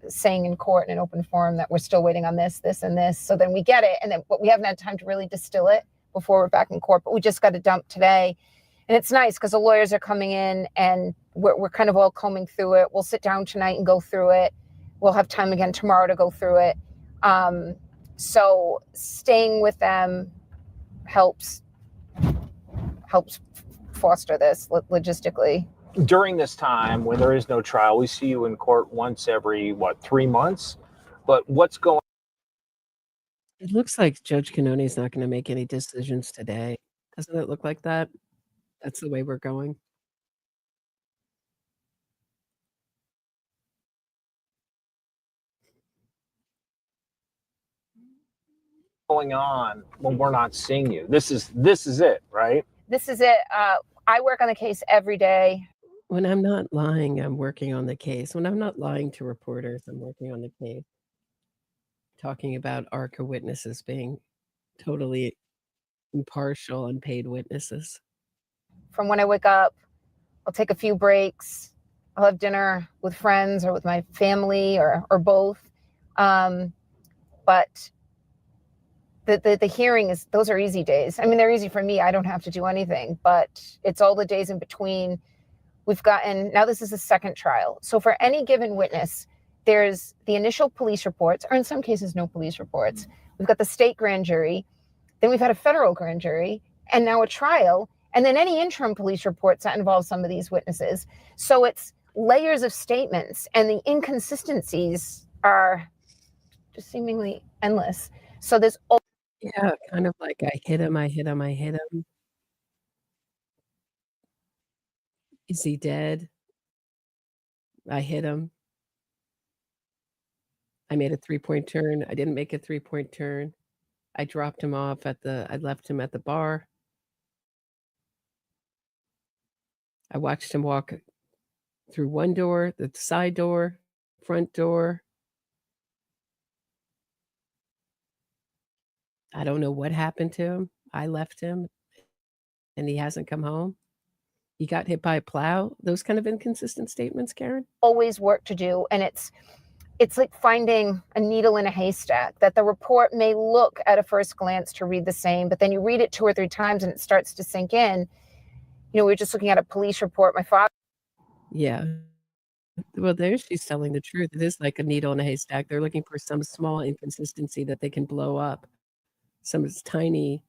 saying in court in an open forum that we're still waiting on this, this, and this. So then we get it. And then but we haven't had time to really distill it before we're back in court. But we just got a dump today. And it's nice because the lawyers are coming in and we're kind of all combing through it. We'll sit down tonight and go through it. We'll have time again tomorrow to go through it. So staying with them helps foster this logistically. During this time when there is no trial, we see you in court once every, 3 months? But what's going on? It looks like Judge Cannone is not going to make any decisions today. Doesn't it look like that? That's the way we're going. Going on when we're not seeing you? This is it, right? This is it. I work on the case every day. When I'm not lying, I'm working on the case. When I'm not lying to reporters, I'm working on the case. Talking about ARCCA witnesses being totally impartial, unpaid witnesses. From when I wake up, I'll take a few breaks. I'll have dinner with friends or with my family or both. But the hearing is, those are easy days. I mean, they're easy for me. I don't have to do anything, but it's all the days in between. We've gotten, now this is the second trial. So for any given witness, there's the initial police reports, or in some cases, no police reports. We've got the state grand jury, then we've had a federal grand jury, and now a trial, and then any interim police reports that involve some of these witnesses. So it's layers of statements, and the inconsistencies are just seemingly endless. So there's yeah, kind of like I hit him, I hit him, I hit him. Is he dead? I hit him. I made a 3-point turn. I didn't make a 3-point turn. I dropped him off I left him at the bar. I watched him walk through one door, the side door, front door. I don't know what happened to him. I left him and he hasn't come home. He got hit by a plow. Those kind of inconsistent statements, Karen? Always work to do. And it's like finding a needle in a haystack, that the report may look at a first glance to read the same, but then you read it 2 or 3 times and it starts to sink in. You know, we were just looking at a police report. My father. Yeah. Well, there she's telling the truth. It is like a needle in a haystack. They're looking for some small inconsistency that they can blow up. Some tiny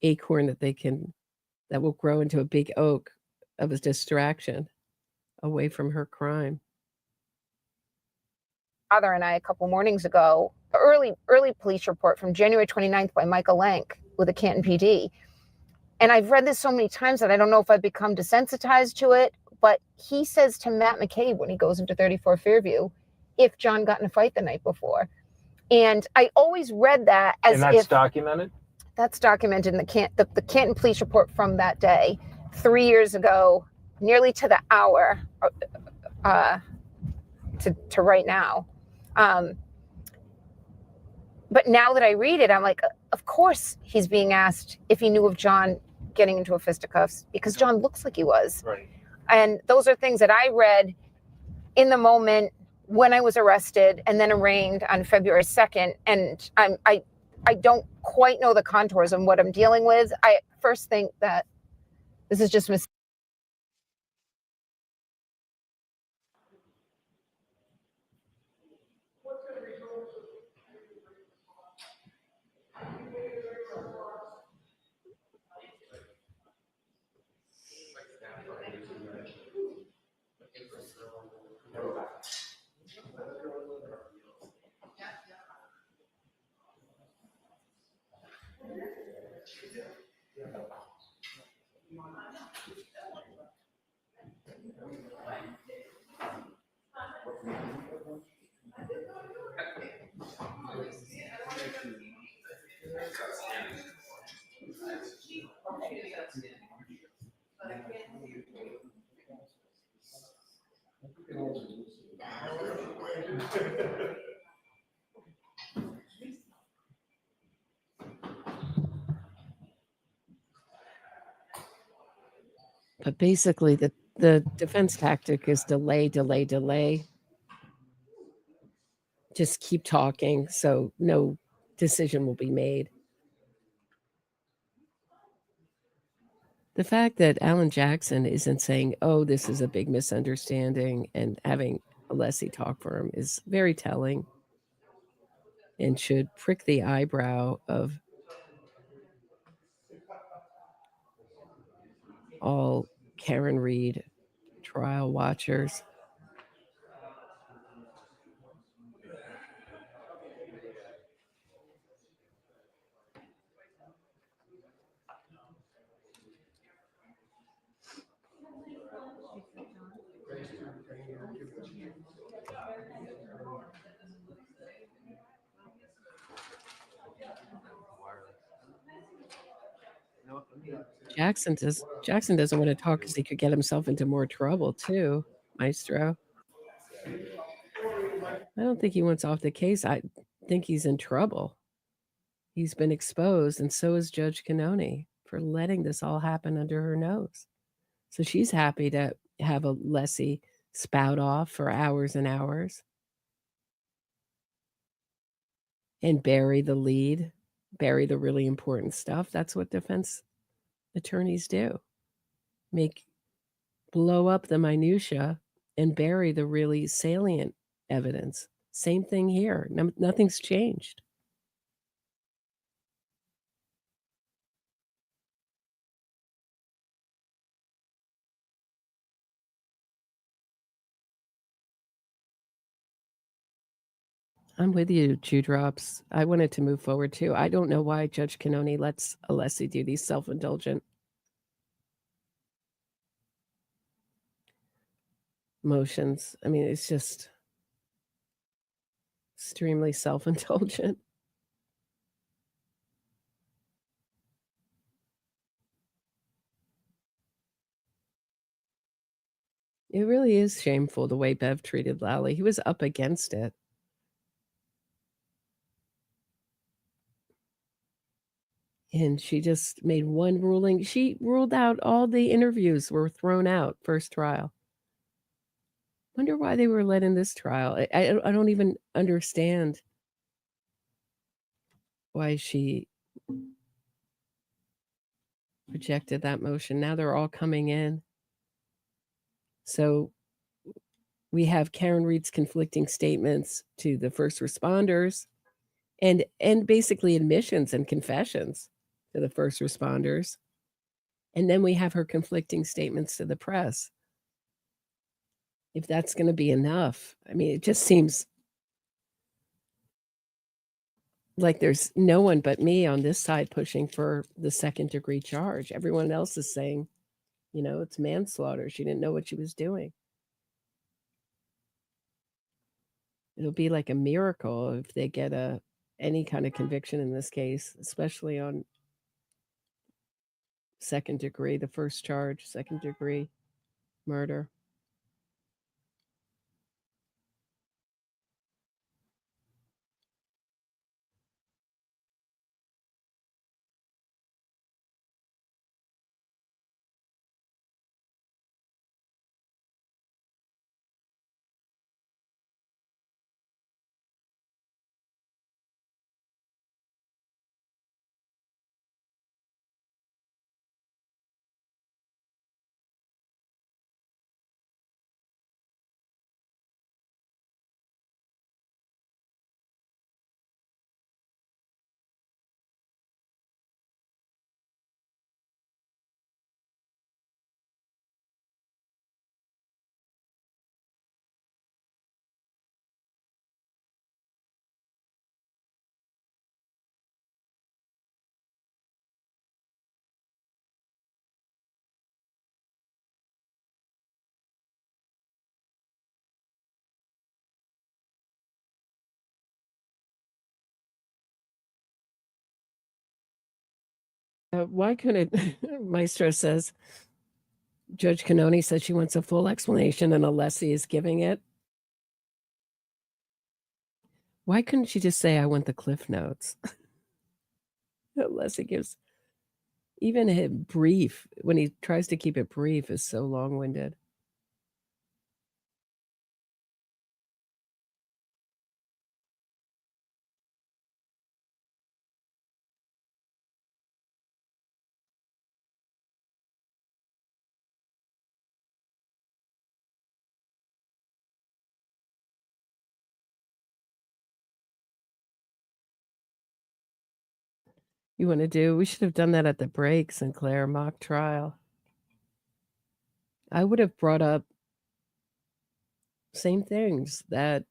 acorn that will grow into a big oak of a distraction away from her crime. Father and I, a couple mornings ago, early police report from January 29th by Michael Lank with the Canton PD. And I've read this so many times that I don't know if I've become desensitized to it, but he says to Matt McCabe when he goes into 34 Fairview, if John got in a fight the night before. And I always read that as if... And that's if, documented? That's documented in the Canton police report from that day, 3 years ago, nearly to the hour, to right now. But now that I read it, I'm like, of course he's being asked if he knew of John getting into a fisticuffs, because John looks like he was. Right. And those are things that I read in the moment when I was arrested and then arraigned on February 2nd. And I don't quite know the contours of what I'm dealing with. I first think that this is just But basically, the defense tactic is delay, delay, delay. Just keep talking so no decision will be made. The fact that Alan Jackson isn't saying, oh, this is a big misunderstanding, and having Alessi talk for him is very telling and should prick the eyebrow of all Karen Reed trial watchers. Jackson doesn't want to talk because he could get himself into more trouble too, Maestro. I don't think he wants off the case. I think he's in trouble. He's been exposed, and so is Judge Cannoni for letting this all happen under her nose. So she's happy to have Alessi spout off for hours and hours and bury the lead, bury the really important stuff. That's what defense attorneys do. Blow up the minutia and bury the really salient evidence. Same thing here. Nothing's changed. I'm with you, Dewdrops. I wanted to move forward too. I don't know why Judge Cannoni lets Alessi do these self-indulgent motions. I mean, it's just extremely self-indulgent. It really is shameful the way Bev treated Lally. He was up against it. And she just made one ruling. She ruled out all the interviews were thrown out first trial. Wonder why they were let in this trial. I don't even understand why she rejected that motion. Now they're all coming in. So we have Karen Reed's conflicting statements to the first responders and basically admissions and confessions to the first responders. And then we have her conflicting statements to the press. If that's going to be enough, I mean, it just seems like there's no one but me on this side pushing for the second degree charge. Everyone else is saying, you know, it's manslaughter. She didn't know what she was doing. It'll be like a miracle if they get any kind of conviction in this case, especially on second degree, the first charge, second degree murder. Why couldn't Maestro says Judge Canoni says she wants a full explanation and Alessi is giving it. Why couldn't she just say, I want the Cliff Notes? Alessi gives even a brief, when he tries to keep it brief, is so long-winded. You want to do? We should have done that at the break, Sinclair mock trial. I would have brought up same things that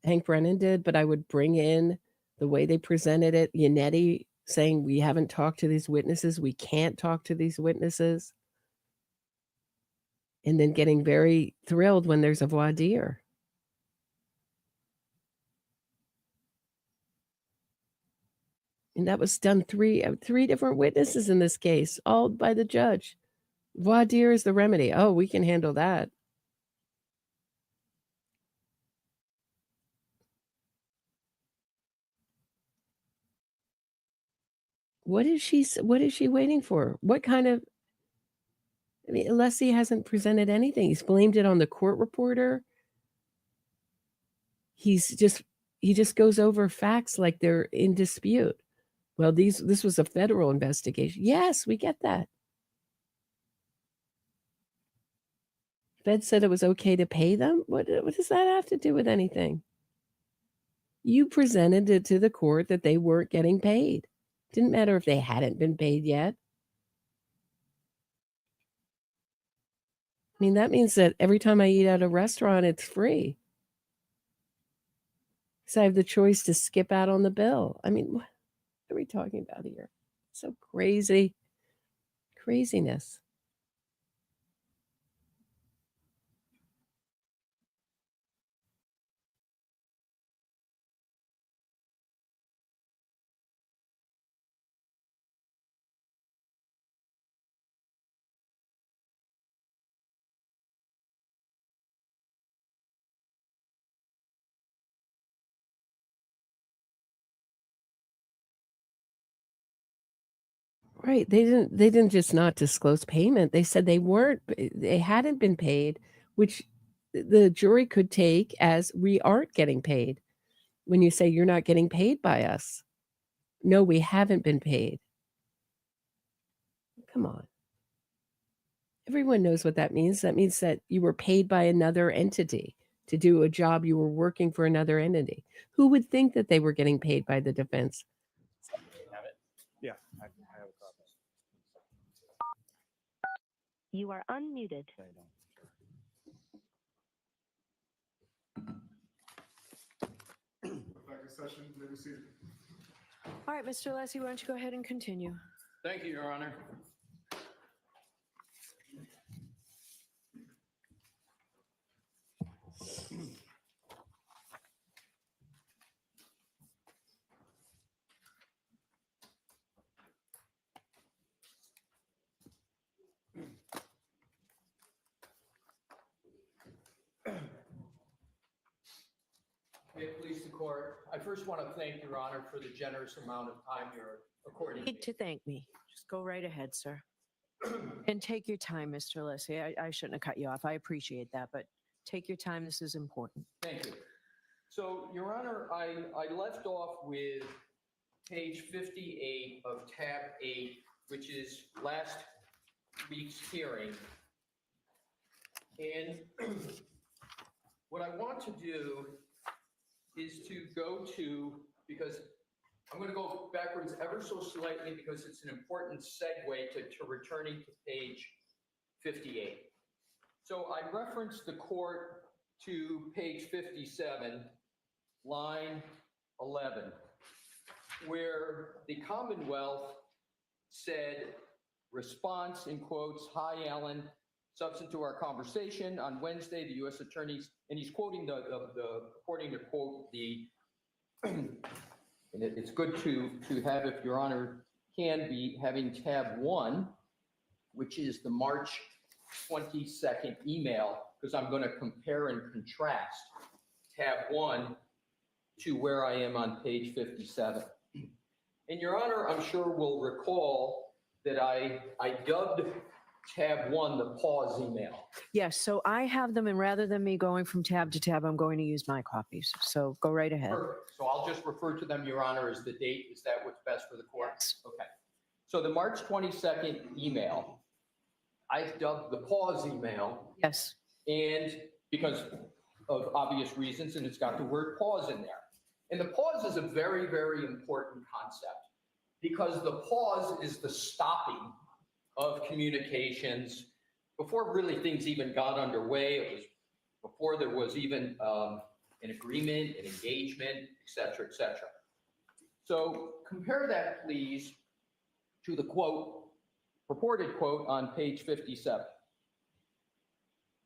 Hank Brennan did, but I would bring in the way they presented it. Yannetti saying we haven't talked to these witnesses, we can't talk to these witnesses, and then getting very thrilled when there's a voir dire. And that was done three different witnesses in this case, all by the judge. Voir dire is the remedy. Oh, we can handle that. What is she waiting for? What kind of, I mean, Alessi hasn't presented anything. He's blamed it on the court reporter. He just goes over facts like they're in dispute. Well, this was a federal investigation. Yes, we get that. Fed said it was okay to pay them. What does that have to do with anything? You presented it to the court that they weren't getting paid. Didn't matter if they hadn't been paid yet. I mean, that means that every time I eat at a restaurant, it's free. So I have the choice to skip out on the bill. I mean, what are we talking about here? So crazy. Craziness. Right. They didn't just not disclose payment. They said they hadn't been paid, which the jury could take as we aren't getting paid. When you say you're not getting paid by us. No, we haven't been paid. Come on. Everyone knows what that means. That means that you were paid by another entity to do a job. You were working for another entity. Who would think that they were getting paid by the defense? Yeah, I have a copy. You are unmuted. Back in session, may be seated. All right, Mr. Alessi, why don't you go ahead and continue? Thank you, Your Honor. first want to thank Your Honor for the generous amount of time you're according to me. Need to thank me. Just go right ahead, sir. And take your time, Mr. Leslie. I shouldn't have cut you off. I appreciate that, but take your time. This is important. Thank you. So, Your Honor, I left off with page 58 of tab 8, which is last week's hearing. And what I want to do is to go to, because I'm going to go backwards ever so slightly because it's an important segue to returning to page 58. So I referenced the court to page 57, line 11, where the Commonwealth said, response in quotes, "Hi, Alan, substance to our conversation on Wednesday, the U.S. attorneys," and he's quoting according to quote, and it's good to have, if Your Honor can be, having tab 1, which is the March 22nd email, because I'm going to compare and contrast tab 1 to where I am on page 57. And Your Honor, I'm sure will recall that I dubbed tab 1 the pause email. Yes, so I have them, and rather than me going from tab to tab, I'm going to use my copies. So go right ahead. Perfect. So I'll just refer to them, Your Honor, as the date. Is that what's best for the court? Yes. Okay. So the March 22nd email, I've dubbed the pause email. Yes. And because of obvious reasons, and it's got the word pause in there. And the pause is a very, very important concept because the pause is the stopping of communications before really things even got underway. It was before there was even an agreement, an engagement, et cetera, et cetera. So compare that, please, to the quote, purported quote on page 57.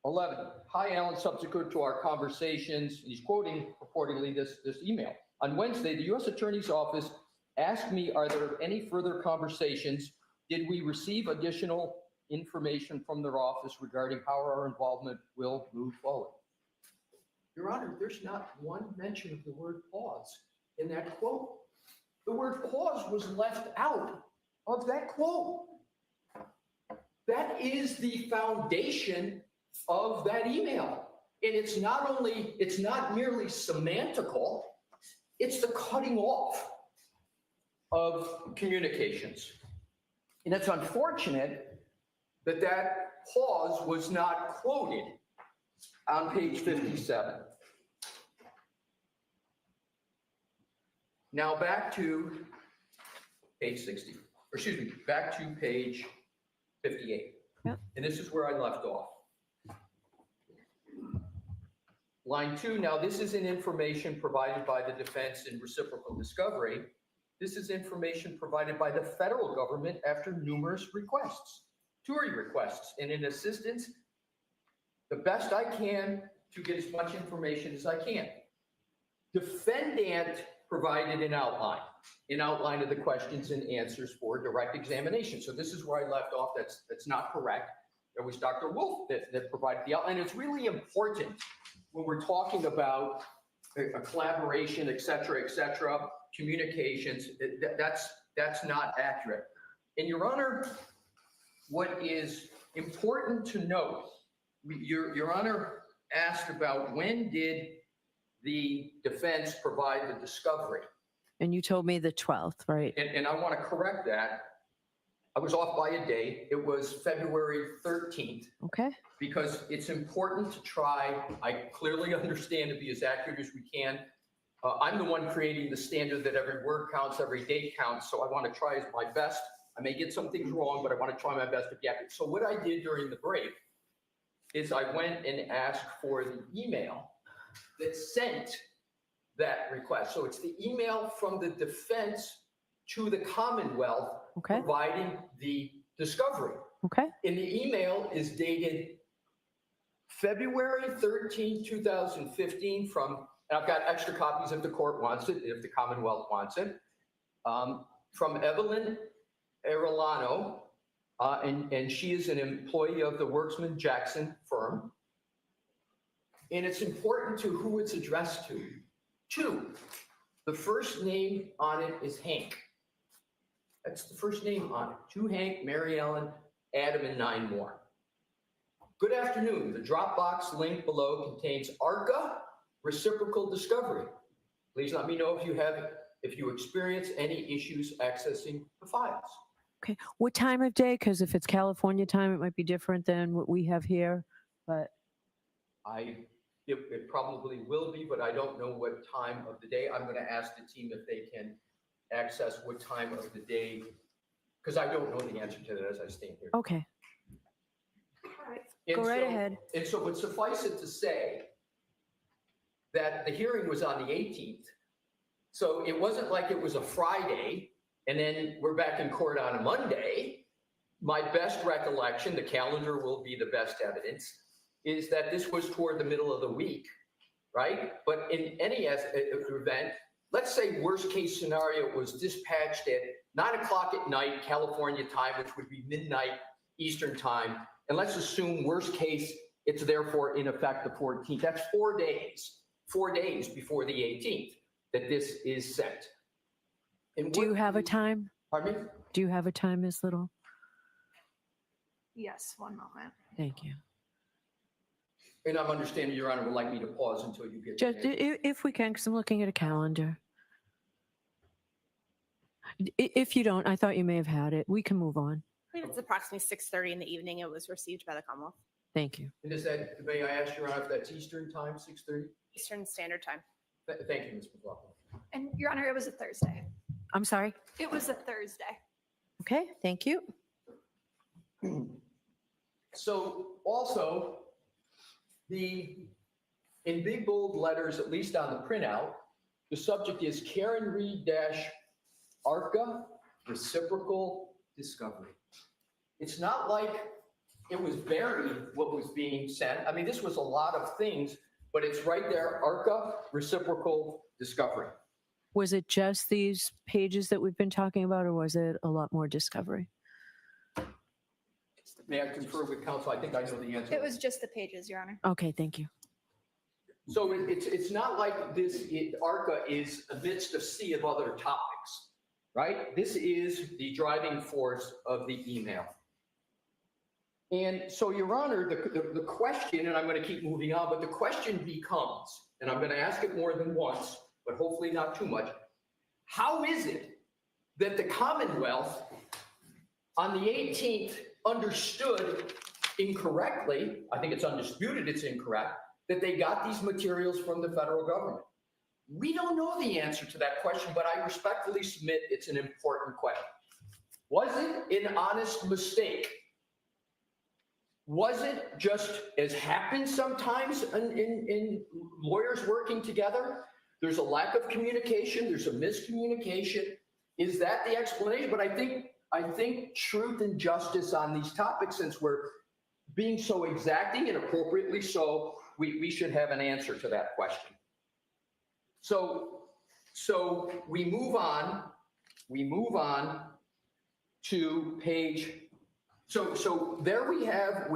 11, "Hi, Alan, subsequent to our conversations," he's quoting purportedly this email. "On Wednesday, the U.S. Attorney's Office asked me, are there any further conversations? Did we receive additional information from their office regarding how our involvement will move forward?" Your Honor, there's not one mention of the word pause in that quote. The word pause was left out of that quote. That is the foundation of that email. And it's not merely semantical, it's the cutting off of communications. And it's unfortunate that that pause was not quoted on page 57. Now back to page 60, or excuse me, back to page 58. Yep. And this is where I left off. Line 2, now this is an information provided by the defense in reciprocal discovery. This is information provided by the federal government after numerous requests, TURI requests, and in assistance, the best I can to get as much information as I can. Defendant provided an outline of the questions and answers for direct examination. So this is where I left off. That's not correct. It was Dr. Wolf that provided the outline. It's really important when we're talking about a collaboration, et cetera, communications, that's not accurate. And Your Honor, what is important to note, Your Honor asked about when did the defense provide the discovery? And you told me the 12th, right? And I want to correct that. I was off by a day. It was February 13th. Okay. Because it's important to try, I clearly understand, to be as accurate as we can. I'm the one creating the standard that every word counts, every day counts, so I want to try as my best. I may get some things wrong, but I want to try my best to be accurate. So what I did during the break is I went and asked for the email that sent that request. So it's the email from the defense to the Commonwealth providing the discovery. Okay. And the email is dated February 13, 2015 from, and I've got extra copies if the court wants it, if the Commonwealth wants it, from Evelyn Arellano, and she is an employee of the Worksman Jackson firm. And it's important to who it's addressed to The first name on it is Hank. That's the first name on it. To Hank, Mary Ellen, Adam, and 9 more. Good afternoon. The Dropbox link below contains ARCCA reciprocal discovery. Please let me know if you experience any issues accessing the files. Okay. What time of day? Because if it's California time, it might be different than what we have here. But It probably will be, but I don't know what time of the day. I'm going to ask the team if they can access what time of the day, because I don't know the answer to that as I stand here. okay. And Go right so- ahead. And so, but suffice it to say that the hearing was on the 18th. So it wasn't like it was a Friday and then we're back in court on a Monday. My best recollection, the calendar will be the best evidence, is that this was toward the middle of the week, right? But in any event, let's say worst case scenario was dispatched at 9 o'clock at night, California time, which would be midnight Eastern time. And let's assume worst case, it's therefore in effect the 14th. That's 4 days before the 18th that this is sent. And Do you have a time? Pardon me? Do you have a time, Ms. Little? Yes, one moment. Thank you. And I'm understanding Your Honor would like me to pause until you get Just, the answer. if we can, because I'm looking at a calendar. If you don't, I thought you may have had it. We can move on. I believe it's approximately 6:30 in the evening. It was received by the Commonwealth. Thank you. And is that, may I ask Your Honor if that's Eastern time, 6:30? Eastern Standard Time. Thank you, Ms. McLaughlin. And Your Honor, it was a Thursday. I'm sorry. It was a Thursday. Okay, thank you. So also, in big bold letters, at least on the printout, the subject is Karen Reed - ARCCA reciprocal discovery. It's not like it was buried what was being sent. I mean, this was a lot of things, but it's right there, ARCCA reciprocal discovery. Was it just these pages that we've been talking about, or was it a lot more discovery? May I confer with counsel? I think I know the answer. It was just the pages, Your Honor. Okay, thank you. So it's not like this, ARCCA is amidst a sea of other topics, right? This is the driving force of the email. And so, Your Honor, the question, and I'm going to keep moving on, but the question becomes, and I'm going to ask it more than once, but hopefully not too much. How is it that the Commonwealth on the 18th understood incorrectly, I think it's undisputed it's incorrect, that they got these materials from the federal government? We don't know the answer to that question, but I respectfully submit it's an important question. Was it an honest mistake? Was it just, as happens sometimes in lawyers working together, there's a lack of communication, there's a miscommunication? Is that the explanation? But I think truth and justice on these topics, since we're being so exacting and appropriately so, we should have an answer to that question. So we move on to page, so there we have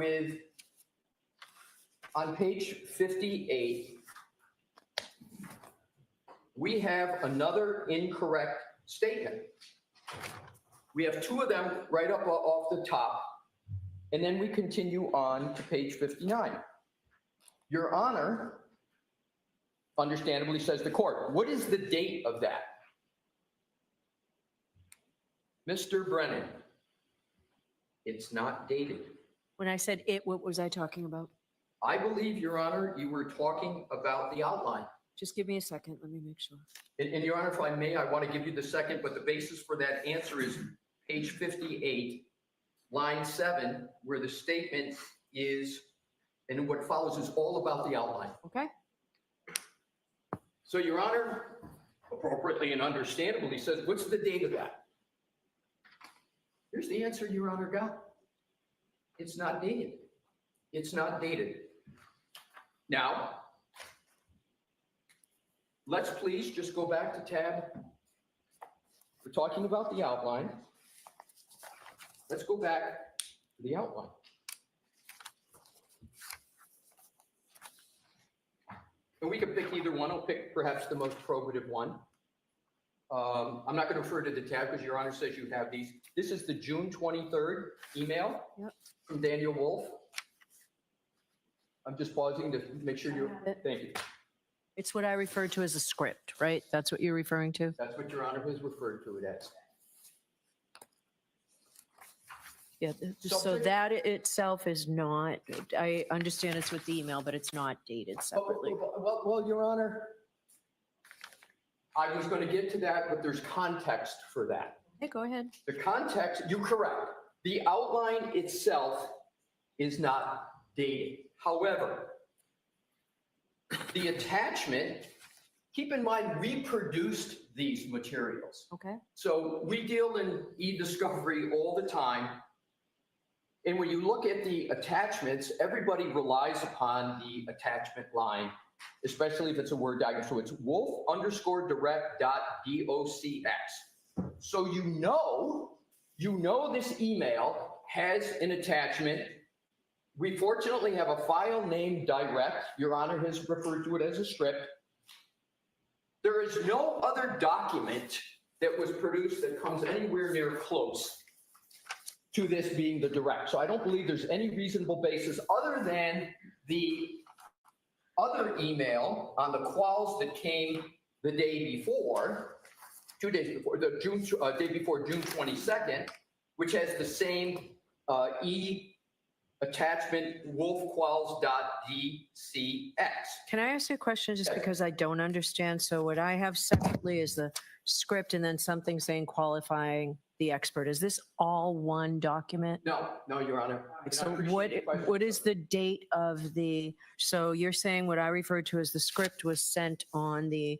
on page 58, we have another incorrect statement. We have two of them right up off the top, and then we continue on to page 59. Your Honor, understandably, says the court. What is the date of that? Mr. Brennan, it's not dated. When I said it, what was I talking about? I believe, Your Honor, you were talking about the outline. Just give me a second. Let me make sure. And Your Honor, if I may, I want to give you the second, but the basis for that answer is page 58, line 7, where the statement is, and what follows is all about the outline. Okay. So, Your Honor, appropriately and understandably says, what's the date of that? Here's the answer Your Honor got. It's not dated. It's not dated. Now, let's please just go back to tab. We're talking about the outline. Let's go back to the outline. And we could pick either one. I'll pick perhaps the most probative one. I'm not going to refer to the tab because Your Honor says you have these. This is the June 23rd email from Daniel Wolf. I'm just pausing to make sure you're, thank you. It's what I refer to as a script, right? That's what you're referring to? That's what Your Honor has referred to it as. Yeah, so that itself is not, I understand it's with the email, but it's not dated separately. Well, Your Honor, I was going to get to that, but there's context for that. Hey, go ahead. The context, you're correct. The outline itself is not dated. However, the attachment, keep in mind, we produced these materials. Okay. So we deal in e-discovery all the time. And when you look at the attachments, everybody relies upon the attachment line, especially if it's a Word document. So it's wolf_direct.docx. So you know this email has an attachment. We fortunately have a file named direct. Your Honor has referred to it as a script. There is no other document that was produced that comes anywhere near close to this being the direct. So I don't believe there's any reasonable basis other than the other email on the quals that came the day before, 2 days before, the day before June 22nd, which has the same attachment wolfquals.dcx. Can I ask you a question just because I don't understand? So what I have separately is the script and then something saying qualifying the expert. Is this all one document? No, Your Honor. So what is the date of the, so you're saying what I referred to as the script was sent on the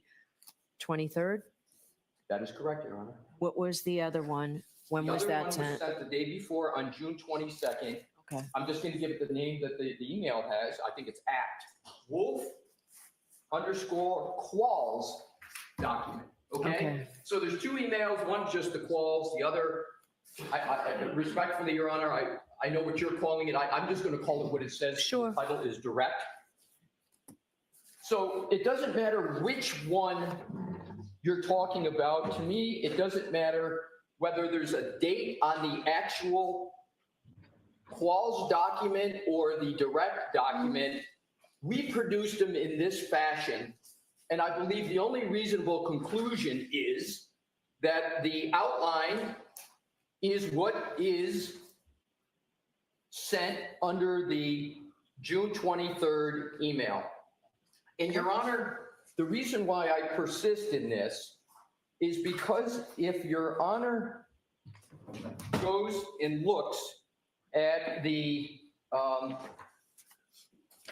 23rd? That is correct, Your Honor. What was the other one? When was that sent? The other one was sent the day before on June 22nd. Okay. I'm just going to give it the name that the email has. I think it's wolf_quals document. Okay? So there's two emails. One's just the quals. The other, I respectfully, Your Honor, I know what you're calling it. I'm just going to call it what it says. Sure. The title is direct. So it doesn't matter which one you're talking about. To me, it doesn't matter whether there's a date on the actual quals document or the direct document. We produced them in this fashion. And I believe the only reasonable conclusion is that the outline is what is sent under the June 23rd email. And Your Honor, the reason why I persist in this is because if Your Honor goes and looks at the,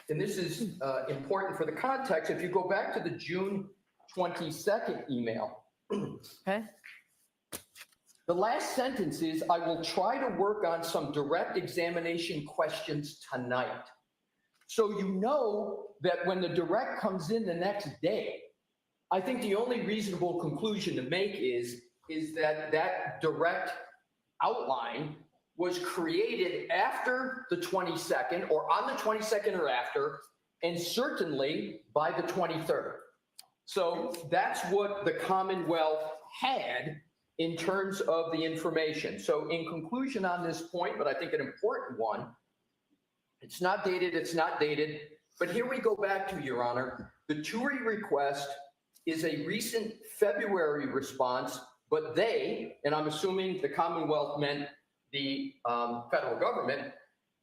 and this is important for the context, if you go back to the June 22nd email, okay. The last sentence is, I will try to work on some direct examination questions tonight. So you know that when the direct comes in the next day, I think the only reasonable conclusion to make is that that direct outline was created after the 22nd or on the 22nd or after, and certainly by the 23rd. So that's what the Commonwealth had in terms of the information. So in conclusion on this point, but I think an important one, it's not dated, but here we go back to, Your Honor, the TURI request is a recent February response, but they, and I'm assuming the Commonwealth meant the federal government,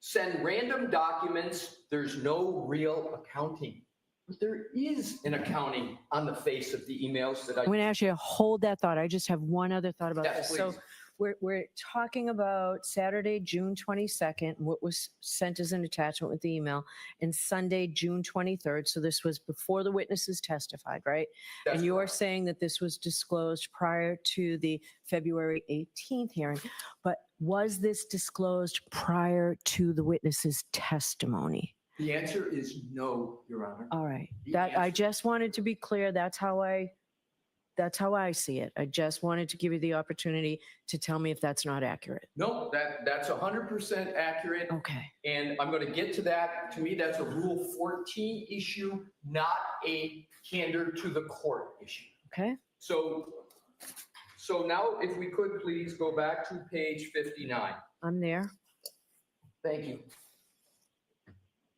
send random documents. There's no real accounting. But there is an accounting on the face of the emails that I'm going to ask you to hold that thought. I just have one other thought about Yes, this. So we're talking about Saturday, June 22nd, what was sent as an attachment with the email, and Sunday, June 23rd. So this was before the witnesses testified, right? And you are saying that this was disclosed prior to the February 18th hearing. But was this disclosed prior to the witnesses' testimony? The answer is no, Your Honor. All right. That I just wanted to be clear. That's how I see it. I just wanted to give you the opportunity to tell me if that's not accurate. No, that's 100% accurate. Okay. And I'm going to get to that. To me, that's a Rule 14 issue, not a candor to the court issue. Okay. So So now if we could please go back to page 59. I'm there. Thank you.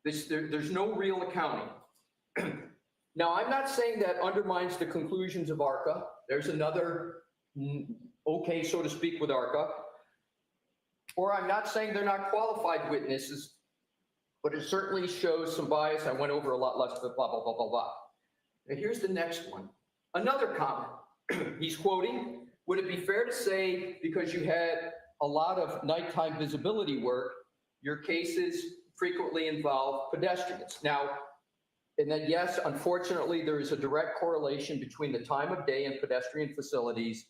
There's no real accounting. Now, I'm not saying that undermines the conclusions of ARCCA. There's another okay, so to speak, with ARCCA. Or I'm not saying they're not qualified witnesses, but it certainly shows some bias. I went over a lot less of it, blah, blah, blah, blah, blah. And here's the next one. Another comment. He's quoting, would it be fair to say, because you had a lot of nighttime visibility work, your cases frequently involve pedestrians? Now, and then yes, unfortunately, there is a direct correlation between the time of day and pedestrian facilities.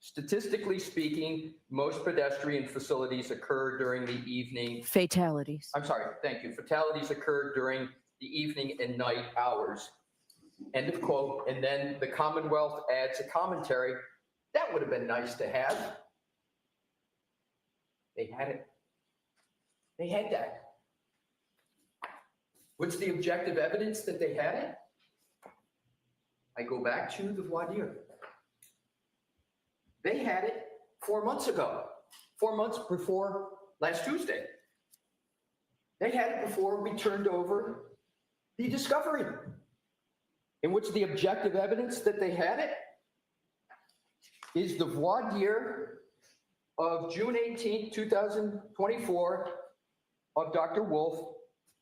Statistically speaking, most pedestrian facilities occur during the evening. Fatalities. I'm sorry, thank you. Fatalities occur during the evening and night hours. End of quote. And then the Commonwealth adds a commentary. That would have been nice to have. They had it. They had that. What's the objective evidence that they had it? I go back to the voir dire. They had it 4 months ago, 4 months before last Tuesday. They had it before we turned over the discovery. And what's the objective evidence that they had it? Is the voir dire of June 18, 2024 of Dr. Wolf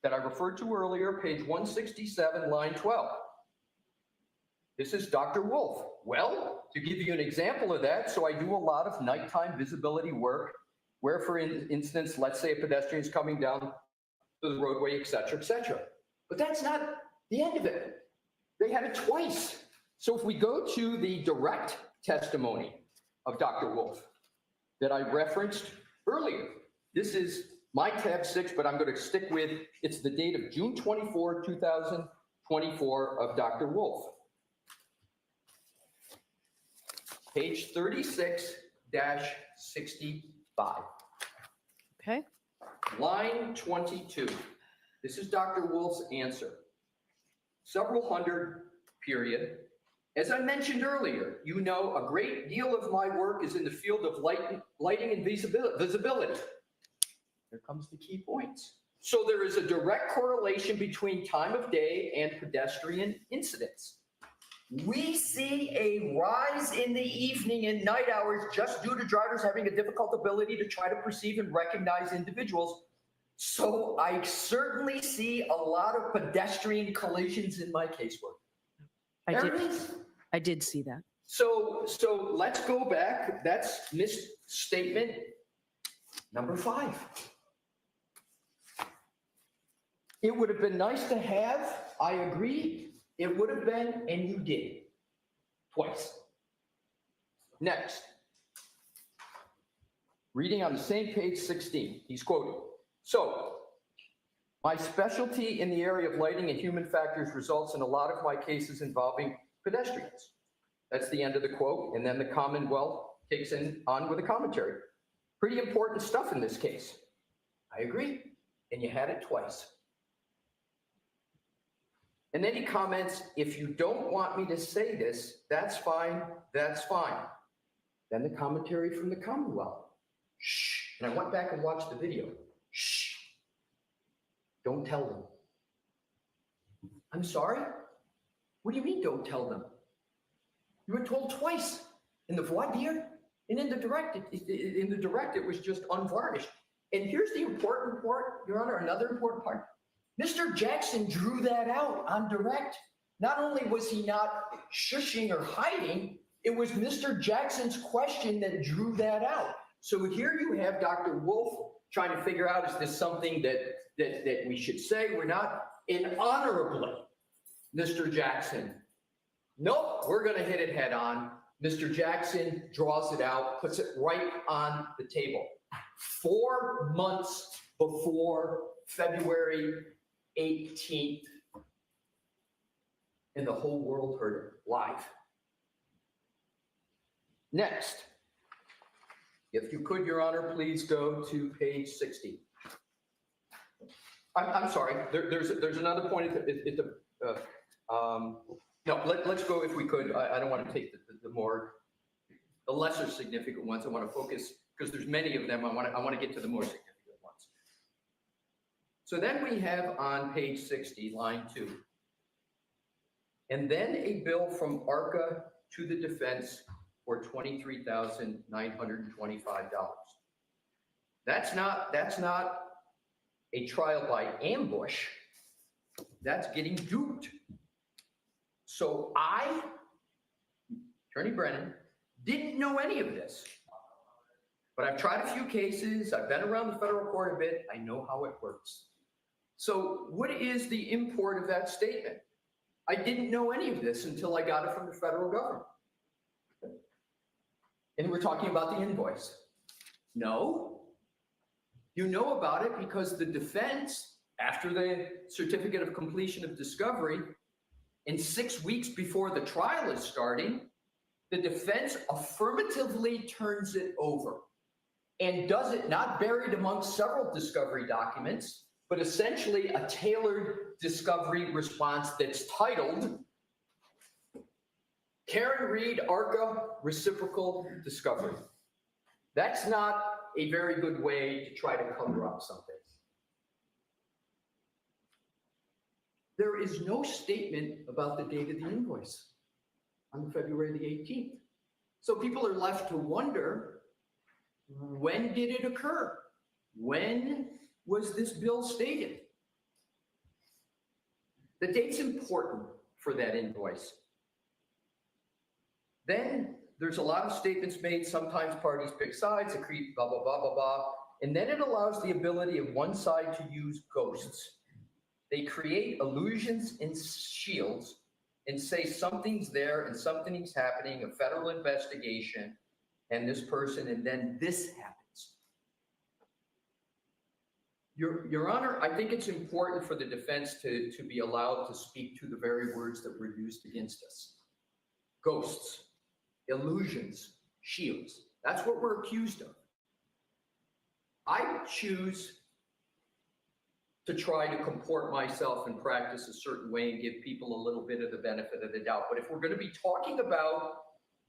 that I referred to earlier, page 167, line 12. This is Dr. Wolf. Well, to give you an example of that, so I do a lot of nighttime visibility work where, for instance, let's say a pedestrian is coming down the roadway, et cetera, et cetera. But that's not the end of it. They had it twice. So if we go to the direct testimony of Dr. Wolf that I referenced earlier, this is my tab 6, but I'm going to stick with, it's the date of June 24, 2024 of Dr. Wolf. Page 36-65. Okay. Line 22. This is Dr. Wolf's answer. Several hundred, period. As I mentioned earlier, you know a great deal of my work is in the field of lighting and visibility. Here comes the key points. So there is a direct correlation between time of day and pedestrian incidents. We see a rise in the evening and night hours just due to drivers having a difficult ability to try to perceive and recognize individuals. So I certainly see a lot of pedestrian collisions in my casework. I did see that. So let's go back. That's misstatement number 5. It would have been nice to have, I agree. It would have been, and you did, twice. Next, reading on the same page 16, he's quoting. So, my specialty in the area of lighting and human factors results in a lot of my cases involving pedestrians. That's the end of the quote, and then the Commonwealth takes on with a commentary. Pretty important stuff in this case. I agree, and you had it twice. And then he comments, if you don't want me to say this, that's fine, that's fine. Then the commentary from the Commonwealth. Shh. And I went back and watched the video. Shh. Don't tell them. I'm sorry? What do you mean don't tell them? You were told twice in the voir dire and in the direct. It was just unvarnished. And here's the important part, Your Honor, another important part. Mr. Jackson drew that out on direct. Not only was he not shushing or hiding, it was Mr. Jackson's question that drew that out. So here you have Dr. Wolf trying to figure out, is this something that we should say? We're not. And honorably, Mr. Jackson, nope, we're going to hit it head on. Mr. Jackson draws it out, puts it right on the table. 4 months before February 18th, and the whole world heard it live. Next, if you could, Your Honor, please go to page 60. I'm sorry, there's another point at the no, let's go if we could. I don't want to take the more the lesser significant ones. I want to focus, because there's many of them. I want to get to the more significant ones. So then we have on page 60, line 2. And then a bill from ARCCA to the defense for $23,925. That's not a trial by ambush. That's getting duped. So I, Attorney Brennan, didn't know any of this. But I've tried a few cases. I've been around the federal court a bit. I know how it works. So what is the import of that statement? I didn't know any of this until I got it from the federal government. And we're talking about the invoice. No, you know about it because the defense, after the certificate of completion of discovery, and 6 weeks before the trial is starting, the defense affirmatively turns it over and does it not buried amongst several discovery documents, but essentially a tailored discovery response that's titled Karen Reed ARCCA Reciprocal Discovery. That's not a very good way to try to cover up something. There is no statement about the date of the invoice on February the 18th. So people are left to wonder, when did it occur? When was this bill stated? The date's important for that invoice. Then there's a lot of statements made. Sometimes parties pick sides, agree, blah, blah, blah, blah, blah. And then it allows the ability of one side to use ghosts. They create illusions and shields and say something's there and something's happening, a federal investigation, and this person, and then this happens. Your Honor, I think it's important for the defense to be allowed to speak to the very words that were used against us. Ghosts, illusions, shields. That's what we're accused of. I choose to try to comport myself and practice a certain way and give people a little bit of the benefit of the doubt. But if we're going to be talking about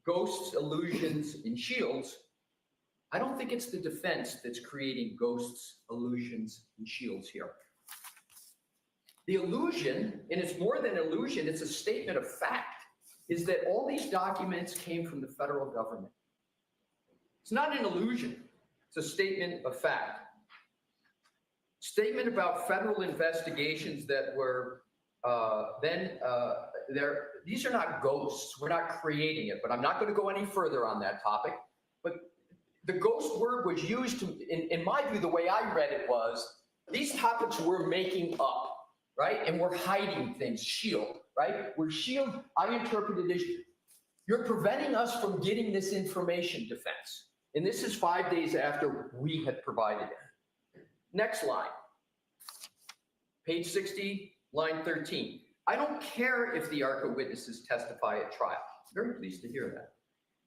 ghosts, illusions, and shields, I don't think it's the defense that's creating ghosts, illusions, and shields here. The illusion, and it's more than illusion, it's a statement of fact, is that all these documents came from the federal government. It's not an illusion, it's a statement of fact. Statement about federal investigations that were these are not ghosts. We're not creating it, but I'm not going to go any further on that topic. But the ghost word was used to, in my view, the way I read it was, these topics we're making up, right? And we're hiding things, shield, right? We're shield, I interpreted as, you're preventing us from getting this information, defense. And this is 5 days after we had provided it. Next line, page 60, line 13. I don't care if the ARCCA witnesses testify at trial. I'm very pleased to hear that.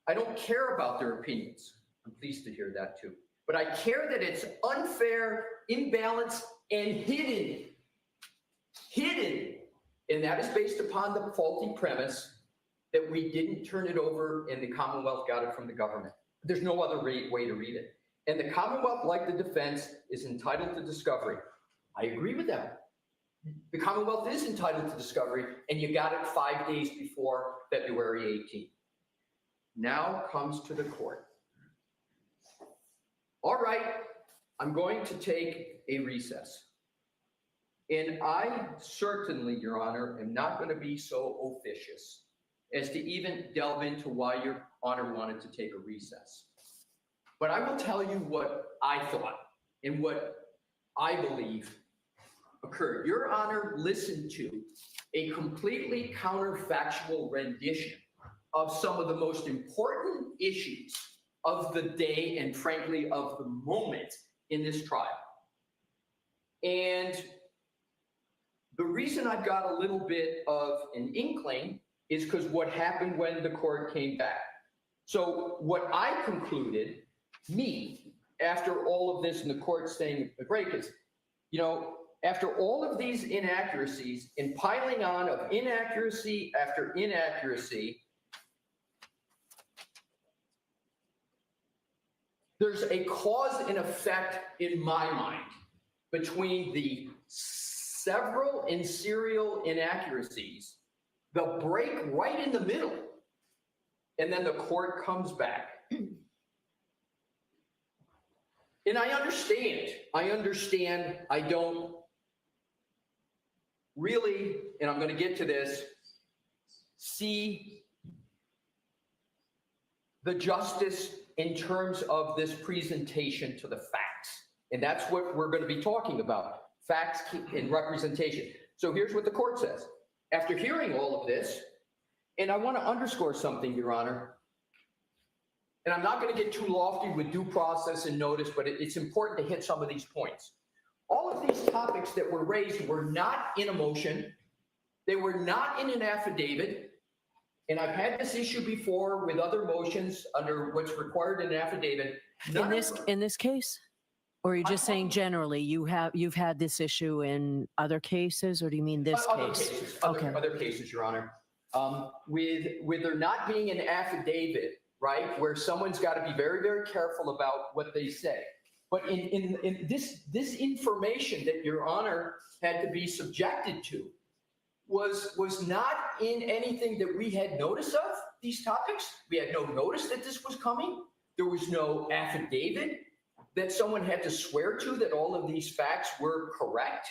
I don't care about their opinions. I'm pleased to hear that too. But I care that it's unfair, imbalanced, and hidden. Hidden. And that is based upon the faulty premise that we didn't turn it over and the Commonwealth got it from the government. There's no other way to read it. And the Commonwealth, like the defense, is entitled to discovery. I agree with that. The Commonwealth is entitled to discovery, and you got it 5 days before February 18th. Now comes to the court. All right, I'm going to take a recess. And I certainly, Your Honor, am not going to be so officious as to even delve into why Your Honor wanted to take a recess. But I will tell you what I thought and what I believe occurred. Your Honor listened to a completely counterfactual rendition of some of the most important issues of the day and frankly of the moment in this trial. And the reason I've got a little bit of an inkling is because what happened when the court came back. So what I concluded, after all of this and the court saying the break is, after all of these inaccuracies and piling on of inaccuracy after inaccuracy, there's a cause and effect in my mind between the several and serial inaccuracies, the break right in the middle, and then the court comes back. And I understand, I don't really, and I'm going to get to this, see the justice in terms of this presentation to the facts. And that's what we're going to be talking about, facts and representation. So here's what the court says. After hearing all of this, and I want to underscore something, Your Honor, and I'm not going to get too lofty with due process and notice, but it's important to hit some of these points. All of these topics that were raised were not in a motion. They were not in an affidavit. And I've had this issue before with other motions under what's required in an affidavit. In this case? Or are you just saying generally you've had this issue in other cases, or do you mean this case? Other cases, Your Honor. With there not being an affidavit, right, where someone's got to be very, very careful about what they say. But in this information that Your Honor had to be subjected to was not in anything that we had notice of, these topics. We had no notice that this was coming. There was no affidavit that someone had to swear to that all of these facts were correct.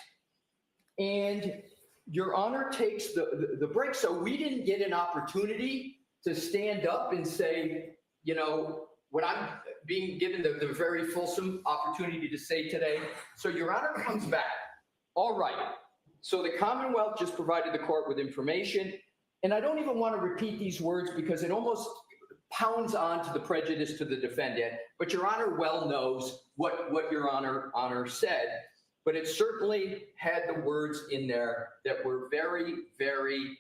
And Your Honor takes the break. So we didn't get an opportunity to stand up and say, you know, what I'm being given the very fulsome opportunity to say today. So Your Honor comes back. All right. So the Commonwealth just provided the court with information. And I don't even want to repeat these words because it almost pounds on to the prejudice to the defendant. But Your Honor well knows what Your Honor said. But it certainly had the words in there that were very, very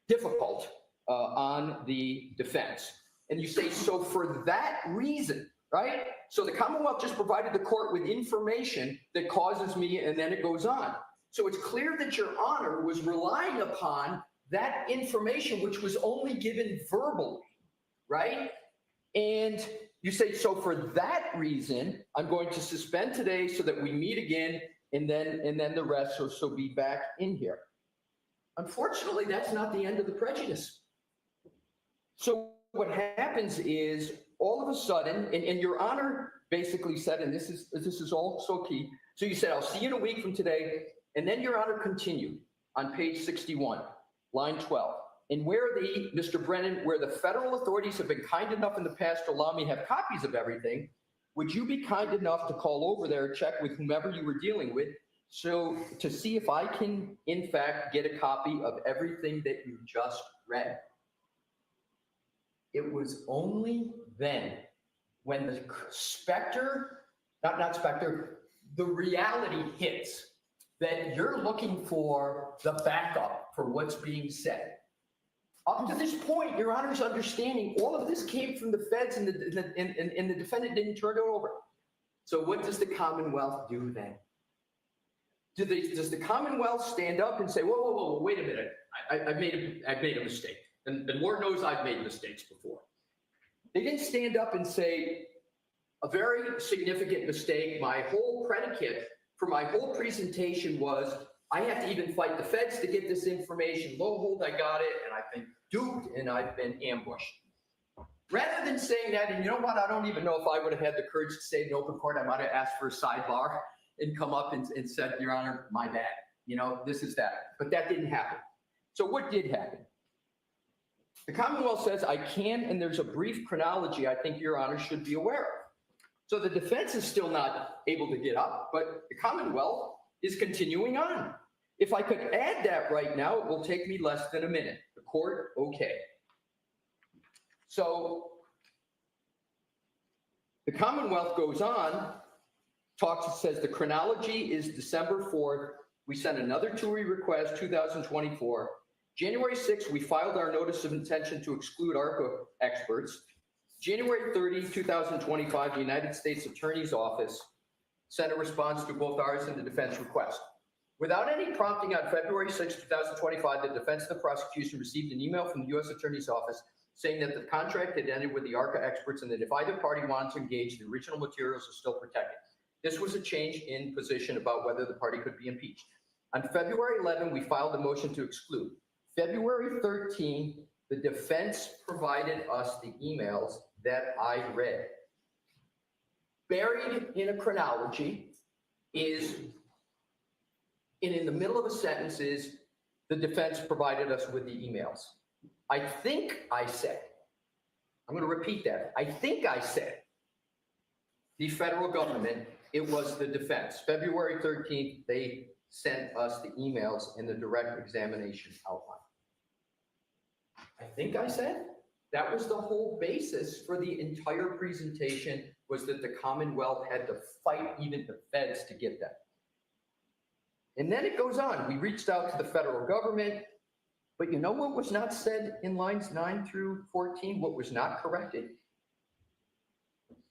difficult on the defense. And you say, so for that reason, right? So the Commonwealth just provided the court with information that causes me, and then it goes on. So it's clear that Your Honor was relying upon that information, which was only given verbally, right? And you say, so for that reason, I'm going to suspend today so that we meet again, and then the rest, so be back in here. Unfortunately, that's not the end of the prejudice. So what happens is all of a sudden, and Your Honor basically said, and this is all so key. So you said, I'll see you in a week from today. And then Your Honor continued on page 61, line 12. And Mr. Brennan, where the federal authorities have been kind enough in the past to allow me to have copies of everything, would you be kind enough to call over there, check with whomever you were dealing with, so to see if I can, in fact, get a copy of everything that you just read? It was only then when the the reality hits that you're looking for the backup for what's being said. Up to this point, Your Honor's understanding, all of this came from the feds and the defendant didn't turn it over. So what does the Commonwealth do then? Does the Commonwealth stand up and say, whoa, wait a minute, I've made a mistake. And Lord knows I've made mistakes before. They didn't stand up and say, a very significant mistake, my whole predicate for my whole presentation was, I have to even fight the feds to get this information. Lo and behold, I got it, and I've been duped, and I've been ambushed. Rather than saying that, and you know what, I don't even know if I would have had the courage to say in open court, I might have asked for a sidebar and come up and said, Your Honor, my bad. You know, this is that. But that didn't happen. So what did happen? The Commonwealth says I can, and there's a brief chronology I think Your Honor should be aware of. So the defense is still not able to get up, but the Commonwealth is continuing on. If I could add that right now, it will take me less than a minute. The court, okay. So the Commonwealth goes on, says the chronology is December 4th. We sent another TUI request, 2024. January 6th, we filed our notice of intention to exclude ARCCA experts. January 30, 2025, the United States Attorney's Office sent a response to both ours and the defense request. Without any prompting on February 6, 2025, the defense and the prosecution received an email from the U.S. Attorney's Office saying that the contract had ended with the ARCCA experts and that if either party wanted to engage, the original materials are still protected. This was a change in position about whether the party could be impeached. On February 11, we filed a motion to exclude. February 13, the defense provided us the emails that I read. Buried in a chronology is, in the middle of a sentence is, the defense provided us with the emails. I think I said, I'm going to repeat that. I think I said the federal government, it was the defense. February 13th, they sent us the emails in the direct examination outline. I think I said that was the whole basis for the entire presentation, was that the Commonwealth had to fight even the feds to get them. And then it goes on. We reached out to the federal government, but you know what was not said in lines 9 through 14? What was not corrected?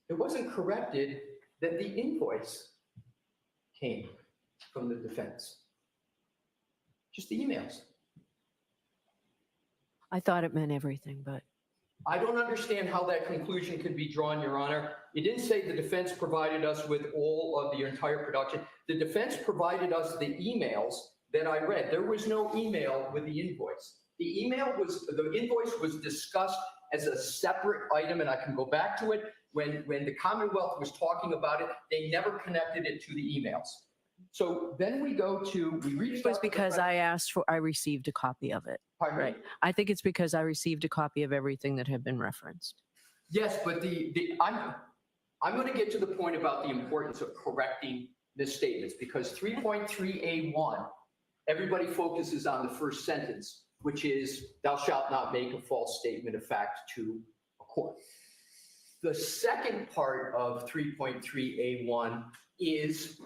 It wasn't corrected that the invoice came from the defense. Just the emails. I thought it meant everything, but. I don't understand how that conclusion can be drawn, Your Honor. It didn't say the defense provided us with all of the entire production. The defense provided us the emails that I read. There was no email with the invoice. The invoice was discussed as a separate item, and I can go back to it. When the Commonwealth was talking about it, they never connected it to the emails. So then we reached out. It was because I received a copy of it. Pardon me? Right. I think it's because I received a copy of everything that had been referenced. Yes, but I'm going to get to the point about the importance of correcting misstatements, because 3.3A1, everybody focuses on the first sentence, which is, thou shalt not make a false statement of fact to a court. The second part of 3.3A1 is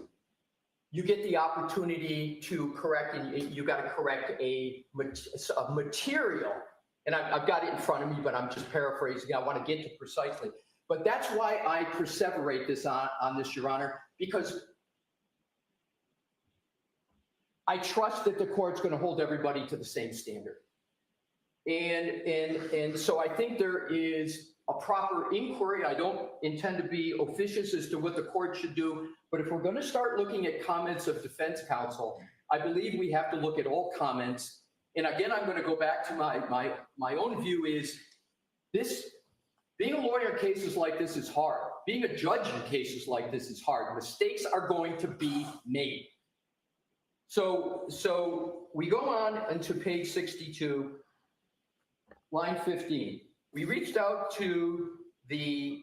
you get the opportunity to correct, and you got to correct a material. And I've got it in front of me, but I'm just paraphrasing. I want to get to precisely. But that's why I perseverate this on this, Your Honor, because I trust that the court's going to hold everybody to the same standard. And so I think there is a proper inquiry. I don't intend to be officious as to what the court should do, but if we're going to start looking at comments of defense counsel, I believe we have to look at all comments. And again, I'm going to go back to my own view is this, being a lawyer in cases like this is hard. Being a judge in cases like this is hard. Mistakes are going to be made. So we go on into page 62, line 15. We reached out to the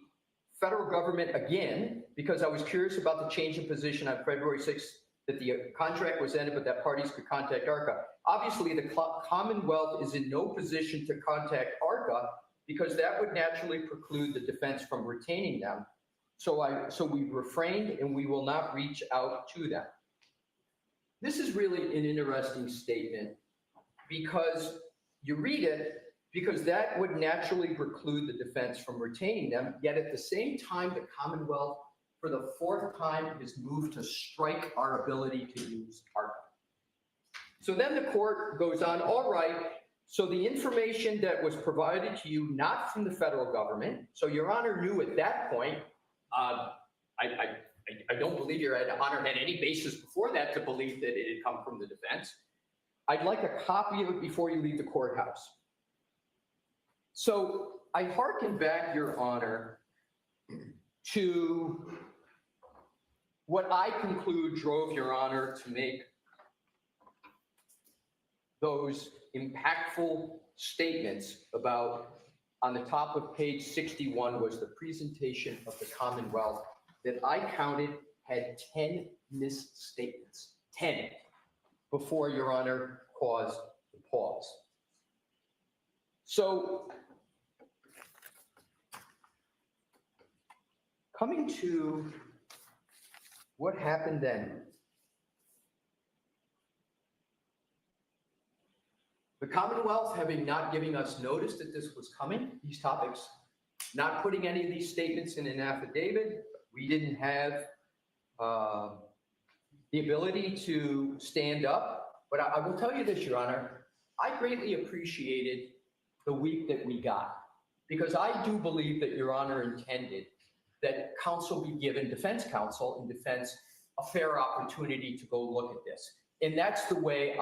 federal government again, because I was curious about the change in position on February 6th, that the contract was ended, but that parties could contact ARCCA. Obviously, the Commonwealth is in no position to contact ARCCA because that would naturally preclude the defense from retaining them. So we refrained and we will not reach out to them. This is really an interesting statement because you read it, because that would naturally preclude the defense from retaining them. Yet at the same time, the Commonwealth, for the fourth time, has moved to strike our ability to use ARCCA. So then the court goes on, all right, so the information that was provided to you, not from the federal government, so Your Honor knew at that point, I don't believe Your Honor had any basis before that to believe that it had come from the defense. I'd like a copy of it before you leave the courthouse. So I hearken back, Your Honor, to what I conclude drove Your Honor to make those impactful statements about, on the top of page 61 was the presentation of the Commonwealth that I counted had 10 misstatements, 10, before Your Honor caused the pause. So coming to what happened then. The Commonwealth, having not giving us notice that this was coming, these topics, not putting any of these statements in an affidavit, we didn't have the ability to stand up. But I will tell you this, Your Honor, I greatly appreciated the week that we got. because I do believe that Your Honor intended that counsel be given, defense counsel and defense, a fair opportunity to go look at this. And that's the way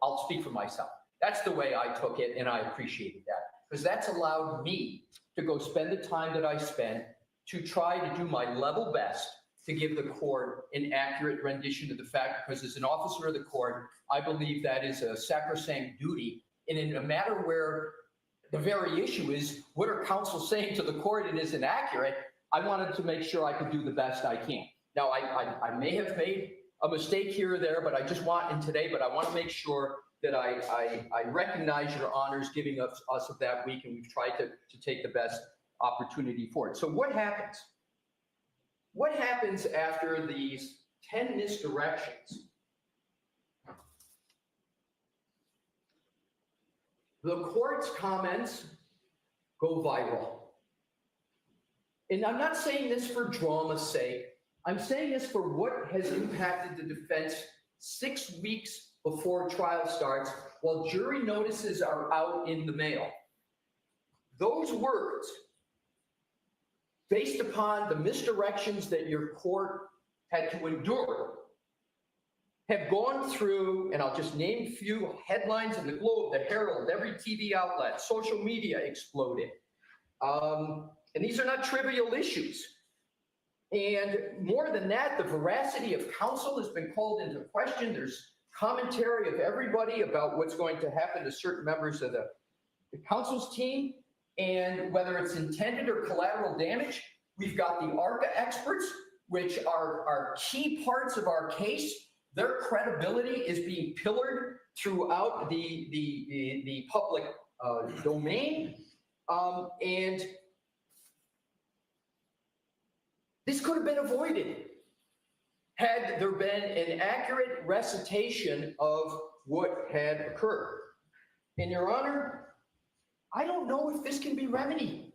I'll speak for myself. That's the way I took it, and I appreciated that, because that's allowed me to go spend the time that I spent to try to do my level best to give the court an accurate rendition of the fact, because as an officer of the court, I believe that is a sacrosanct duty. And in a matter where the very issue is, what are counsel saying to the court and is inaccurate, I wanted to make sure I could do the best I can. Now, I may have made a mistake here or there, but I just want, and today, but I want to make sure that I recognize Your Honors giving us of that week, and we've tried to take the best opportunity for it. So what happens? What happens after these 10 misdirections? The court's comments go viral. And I'm not saying this for drama's sake. I'm saying this for what has impacted the defense 6 weeks before trial starts, while jury notices are out in the mail. Those words, based upon the misdirections that your court had to endure, have gone through, and I'll just name a few headlines in the Globe, the Herald, every TV outlet, social media exploded. And these are not trivial issues. And more than that, the veracity of counsel has been called into question. There's commentary of everybody about what's going to happen to certain members of the counsel's team, and whether it's intended or collateral damage. We've got the ARCCA experts, which are key parts of our case. Their credibility is being pillared throughout the public domain. And this could have been avoided had there been an accurate recitation of what had occurred. And Your Honor, I don't know if this can be remedied.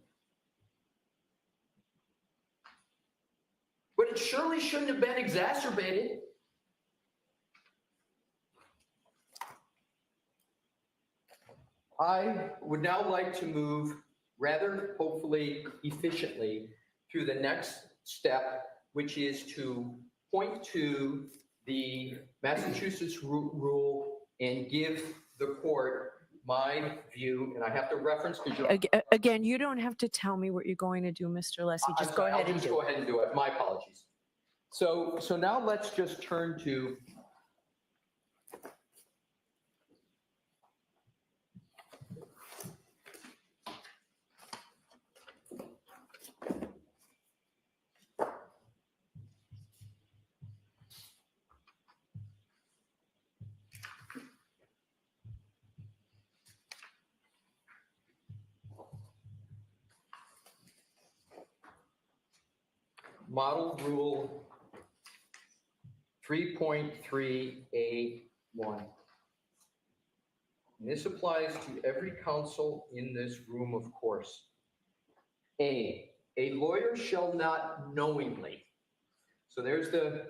But it surely shouldn't have been exacerbated. I would now like to move rather, hopefully, efficiently through the next step, which is to point to the Massachusetts rule and give the court my view, and I have to reference, because Again, you don't have to tell me what you're going to do, Mr. Leslie. Just go ahead and do it. Go ahead and do it. My apologies. So now let's just turn to Model Rule 3.3A1. And this applies to every counsel in this room, of course. A lawyer shall not knowingly, so there's the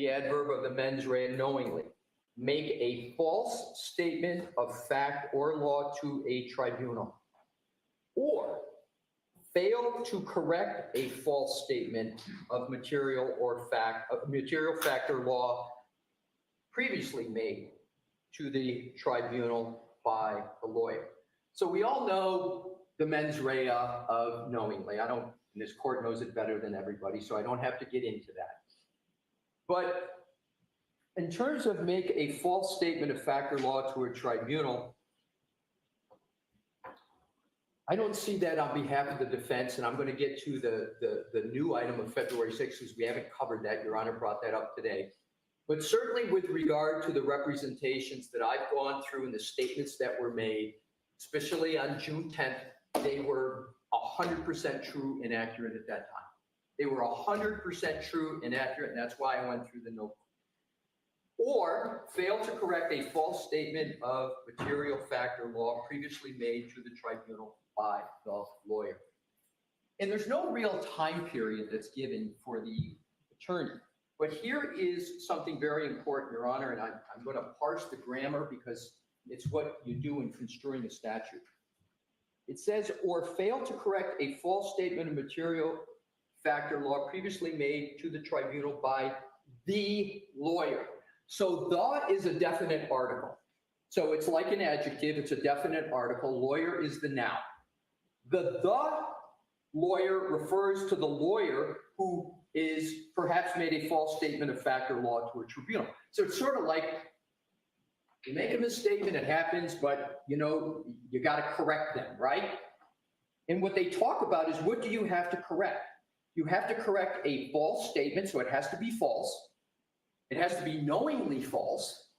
adverb of the mens rea, knowingly, make a false statement of fact or law to a tribunal, or fail to correct a false statement of material fact or law previously made to the tribunal by the lawyer. So we all know the mens rea of knowingly. And this court knows it better than everybody, so I don't have to get into that. But in terms of make a false statement of fact or law to a tribunal, I don't see that on behalf of the defense, and I'm going to get to the new item of February 6th, because we haven't covered that. Your Honor brought that up today. But certainly with regard to the representations that I've gone through and the statements that were made, especially on June 10th, they were 100% true and accurate at that time. They were 100% true and accurate, and that's why I went through the notebook. Or fail to correct a false statement of material fact or law previously made to the tribunal by the lawyer. And there's no real time period that's given for the attorney. But here is something very important, Your Honor, and I'm going to parse the grammar because it's what you do in construing a statute. It says, or fail to correct a false statement of material factor law previously made to the tribunal by the lawyer. So the is a definite article. So it's like an adjective, it's a definite article. Lawyer is the noun. The lawyer refers to the lawyer who is perhaps made a false statement of fact or law to a tribunal. So it's sort of like you make a misstatement, it happens, but you got to correct them, right? And what they talk about is, what do you have to correct? You have to correct a false statement, so it has to be false. It has to be knowingly false,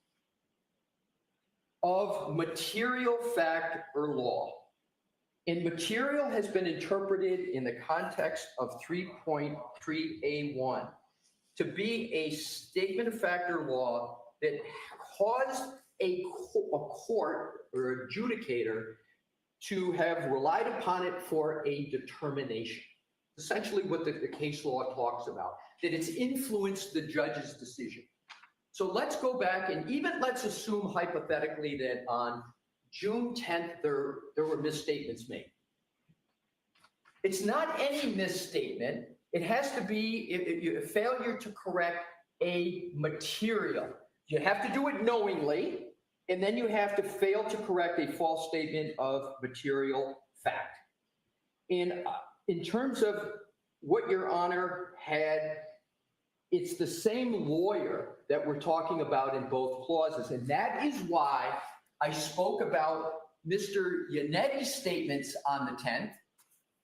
of material fact or law. And material has been interpreted in the context of 3.3A1 to be a statement of fact or law that caused a court or adjudicator to have relied upon it for a determination. Essentially what the case law talks about, that it's influenced the judge's decision. So let's go back and even let's assume hypothetically that on June 10th, there were misstatements made. It's not any misstatement. It has to be a failure to correct a material. You have to do it knowingly, and then you have to fail to correct a false statement of material fact. In terms of what Your Honor had, it's the same lawyer that we're talking about in both clauses, and that is why I spoke about Mr. Yannetti's statements on the 10th,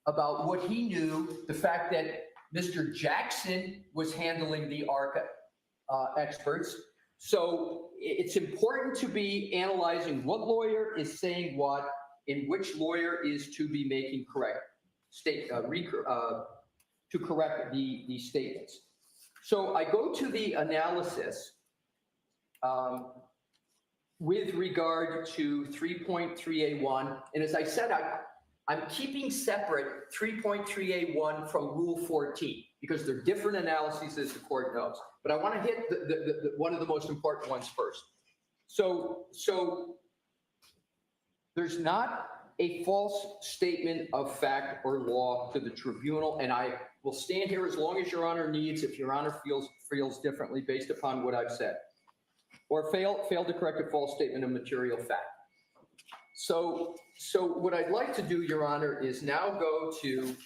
about what he knew, the fact that Mr. Jackson was handling the ARCCA experts. So it's important to be analyzing what lawyer is saying what and which lawyer is to be making correct to correct the statements. So I go to the analysis with regard to 3.3A1, and as I said, I'm keeping separate 3.3A1 from Rule 14 because they're different analyses, as the court knows. But I want to hit the one of the most important ones first. So there's not a false statement of fact or law to the tribunal, and I will stand here as long as Your Honor needs if Your Honor feels differently based upon what I've said, or fail to correct a false statement of material fact. So what I'd like to do, Your Honor, is now go to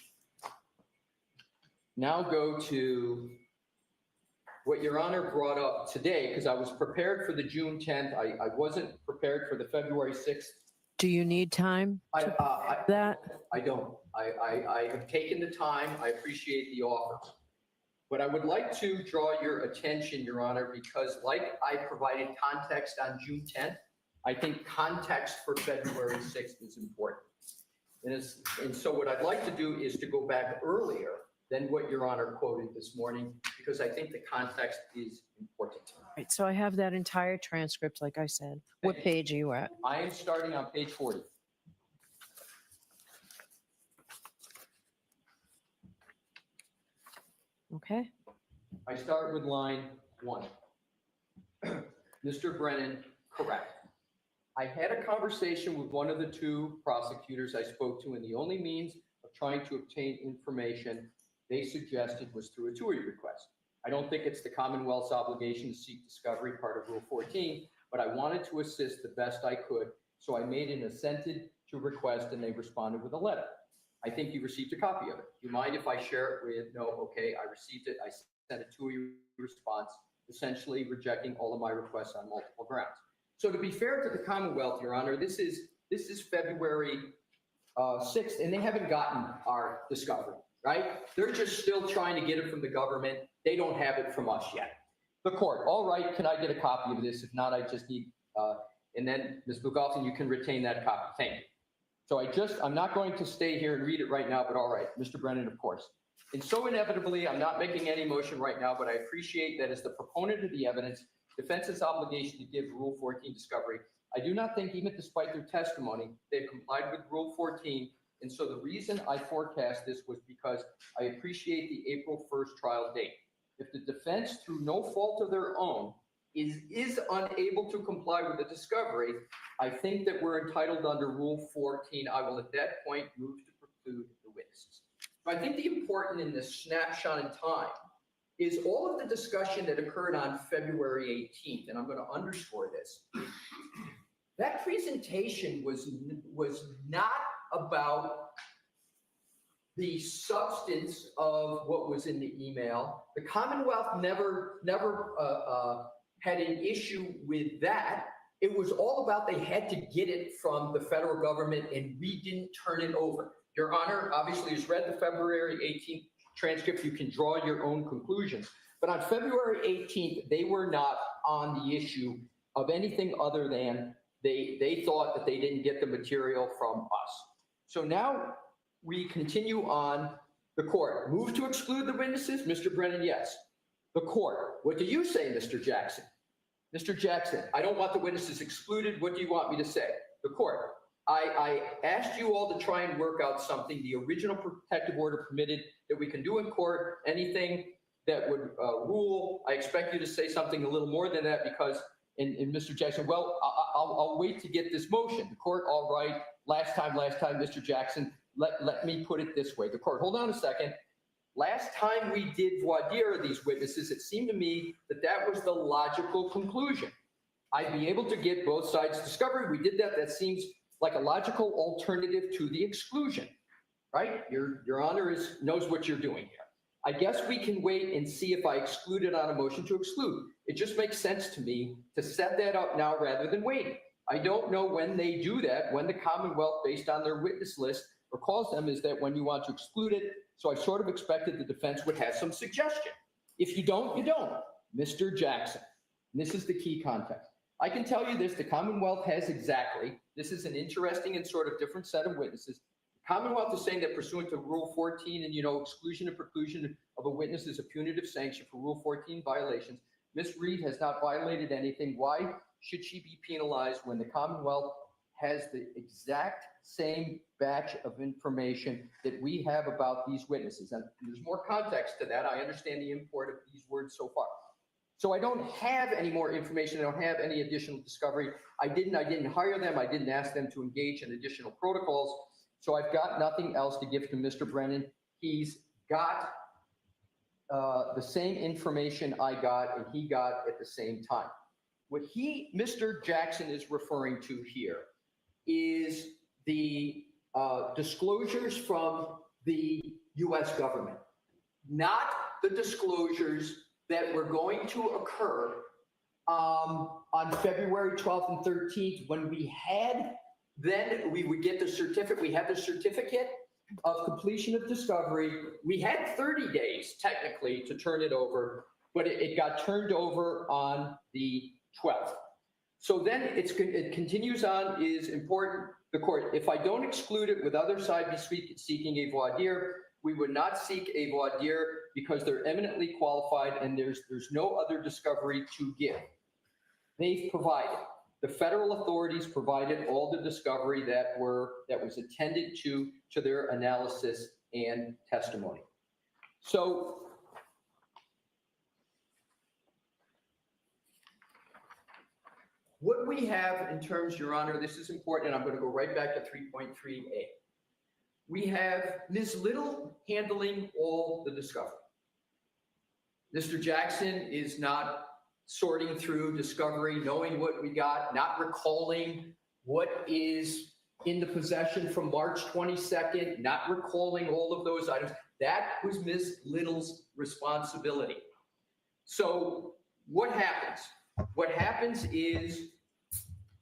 what Your Honor brought up today, because I was prepared for the June 10th. I wasn't prepared for the February 6th. Do you need time to that? I don't. I have taken the time. I appreciate the offer. But I would like to draw your attention, Your Honor, because like I provided context on June 10th, I think context for February 6th is important. And so what I'd like to do is to go back earlier than what Your Honor quoted this morning, because I think the context is important. Right, so I have that entire transcript, like I said. What page are you at? I am starting on page 40. Okay. I start with line 1. Mr. Brennan, correct. I had a conversation with one of the two prosecutors I spoke to, and the only means of trying to obtain information they suggested was through a TUI request. I don't think it's the Commonwealth's obligation to seek discovery, part of Rule 14, but I wanted to assist the best I could, so I made an assented to request, and they responded with a letter. I think you received a copy of it. Do you mind if I share it with, no, okay, I received it. I sent a TUI response, essentially rejecting all of my requests on multiple grounds. So to be fair to the Commonwealth, Your Honor, this is February 6th, and they haven't gotten our discovery, right? They're just still trying to get it from the government. They don't have it from us yet. The court, all right, can I get a copy of this? If not, I just need, and then Ms. Bugalton, you can retain that copy. Thank you. So I'm not going to stay here and read it right now, but all right, Mr. Brennan, of course. And so inevitably, I'm not making any motion right now, but I appreciate that as the proponent of the evidence, defense's obligation to give Rule 14 discovery. I do not think, even despite their testimony, they've complied with Rule 14. And so the reason I forecast this was because I appreciate the April 1st trial date. If the defense, through no fault of their own, is unable to comply with the discovery, I think that we're entitled under Rule 14. I will at that point move to preclude the witnesses. So I think the important in this snapshot in time is all of the discussion that occurred on February 18th, and I'm going to underscore this. That presentation was not about the substance of what was in the email. The Commonwealth never had an issue with that. It was all about they had to get it from the federal government and we didn't turn it over. Your Honor obviously has read the February 18th transcript. You can draw your own conclusions. But on February 18th, they were not on the issue of anything other than they thought that they didn't get the material from us. So now we continue on the court. Move to exclude the witnesses? Mr. Brennan, yes. The court. What do you say, Mr. Jackson? Mr. Jackson, I don't want the witnesses excluded. What do you want me to say? The court. I asked you all to try and work out something. The original protective order permitted that we can do in court anything that would rule. I expect you to say something a little more than that because, and Mr. Jackson, well, I'll wait to get this motion. The court, all right, last time, Mr. Jackson, let me put it this way. The court, hold on a second. Last time we did voir dire of these witnesses, it seemed to me that that was the logical conclusion. I'd be able to get both sides' discovery. We did that. That seems like a logical alternative to the exclusion, right? Your Honor knows what you're doing here. I guess we can wait and see if I exclude it on a motion to exclude. It just makes sense to me to set that up now rather than waiting. I don't know when they do that, when the Commonwealth, based on their witness list, recalls them is that when you want to exclude it. So I sort of expected the defense would have some suggestion. If you don't, you don't. Mr. Jackson, and this is the key context. I can tell you this, the Commonwealth has exactly, this is an interesting and sort of different set of witnesses. The Commonwealth is saying that pursuant to Rule 14 and, exclusion and preclusion of a witness is a punitive sanction for Rule 14 violations. Ms. Reed has not violated anything. Why should she be penalized when the Commonwealth has the exact same batch of information that we have about these witnesses? And there's more context to that. I understand the import of these words so far. So I don't have any more information. I don't have any additional discovery. I didn't hire them. I didn't ask them to engage in additional protocols. So I've got nothing else to give to Mr. Brennan. He's got the same information I got and he got at the same time. What Mr. Jackson is referring to here is the disclosures from the US government, not the disclosures that were going to occur on February 12th and 13th when we would get the certificate. We had the certificate of completion of discovery. We had 30 days technically to turn it over, but it got turned over on the 12th. So then it continues on, is important. The court, if I don't exclude it, with other side be seeking a voir dire, we would not seek a voir dire because they're eminently qualified and there's no other discovery to give. They've provided. The federal authorities provided all the discovery that was attended to their analysis and testimony. So what we have in terms, Your Honor, this is important, and I'm going to go right back to 3.3a. We have Ms. Little handling all the discovery. Mr. Jackson is not sorting through discovery, knowing what we got, not recalling what is in the possession from March 22nd, not recalling all of those items. That was Ms. Little's responsibility. So what happens? What happens is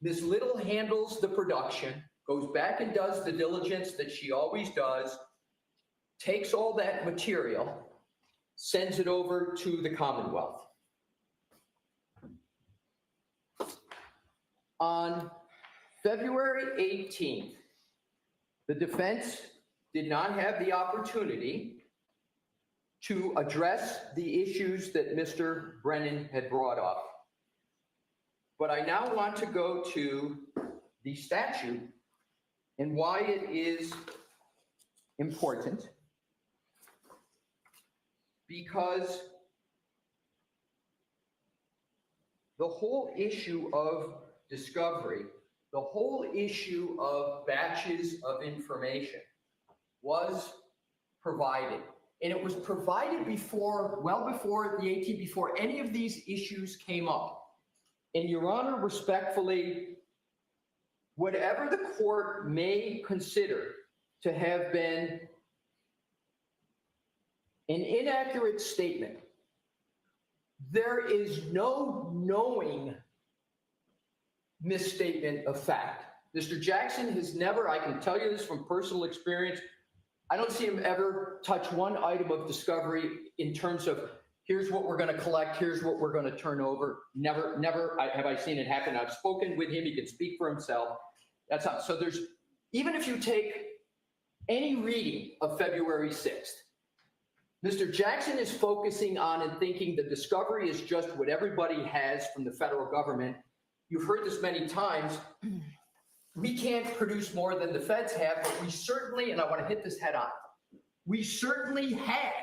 Ms. Little handles the production, goes back and does the diligence that she always does, takes all that material, sends it over to the Commonwealth. On February 18th, the defense did not have the opportunity to address the issues that Mr. Brennan had brought up. But I now want to go to the statute and why it is important. Because the whole issue of discovery, the whole issue of batches of information was provided. And it was provided before, well before the 18, before any of these issues came up. And Your Honor, respectfully, whatever the court may consider to have been an inaccurate statement, there is no knowing misstatement of fact. Mr. Jackson has never, I can tell you this from personal experience, I don't see him ever touch one item of discovery in terms of here's what we're going to collect, here's what we're going to turn over. Never have I seen it happen. I've spoken with him. He can speak for himself. That's not, so there's, even if you take any reading of February 6th, Mr. Jackson is focusing on and thinking the discovery is just what everybody has from the federal government. You've heard this many times. We can't produce more than the feds have, but we certainly, and I want to hit this head on, we certainly had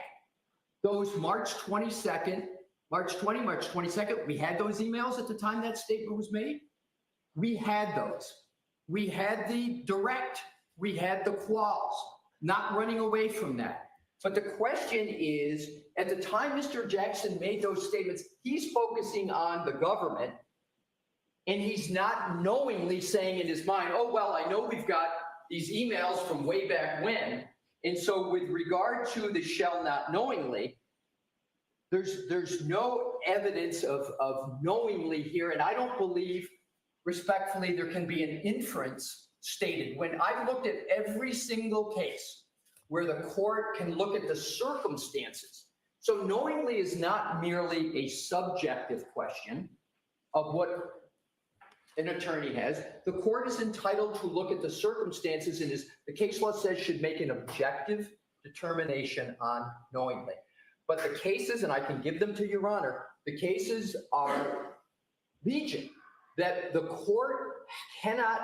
those March 22nd, March 22nd, we had those emails at the time that statement was made. We had those. We had the direct, we had the quals, not running away from that. But the question is, at the time Mr. Jackson made those statements, he's focusing on the government, and he's not knowingly saying in his mind, oh, well, I know we've got these emails from way back when. And so with regard to the shall not knowingly, there's no evidence of knowingly here. And I don't believe, respectfully, there can be an inference stated. When I've looked at every single case where the court can look at the circumstances. So knowingly is not merely a subjective question of what an attorney has. The court is entitled to look at the circumstances, and as the case law says, should make an objective determination on knowingly. But the cases, and I can give them to Your Honor, the cases are legion, that the court cannot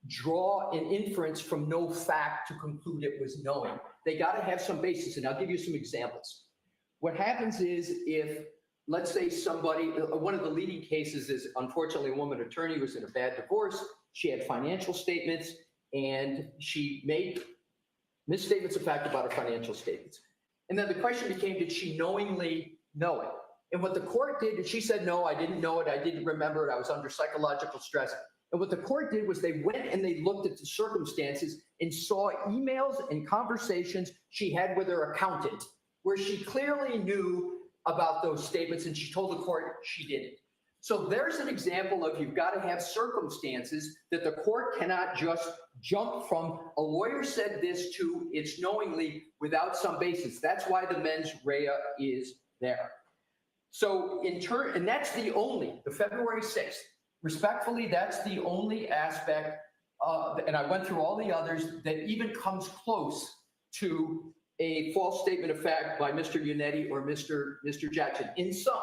draw an inference from no fact to conclude it was knowing. They got to have some basis, and I'll give you some examples. What happens is if, let's say somebody, one of the leading cases is, unfortunately, a woman attorney was in a bad divorce. She had financial statements, and she made misstatements of fact about her financial statements. And then the question became, did she knowingly know it? And what the court did, and she said, no, I didn't know it. I didn't remember it. I was under psychological stress. And what the court did was they went and they looked at the circumstances and saw emails and conversations she had with her accountant, where she clearly knew about those statements, and she told the court she didn't. So there's an example of you've got to have circumstances that the court cannot just jump from a lawyer said this to it's knowingly without some basis. That's why the mens rea is there. So in turn, and that's the February 6th, respectfully, that's the only aspect, and I went through all the others, that even comes close to a false statement of fact by Mr. Yannetti or Mr. Jackson. In sum,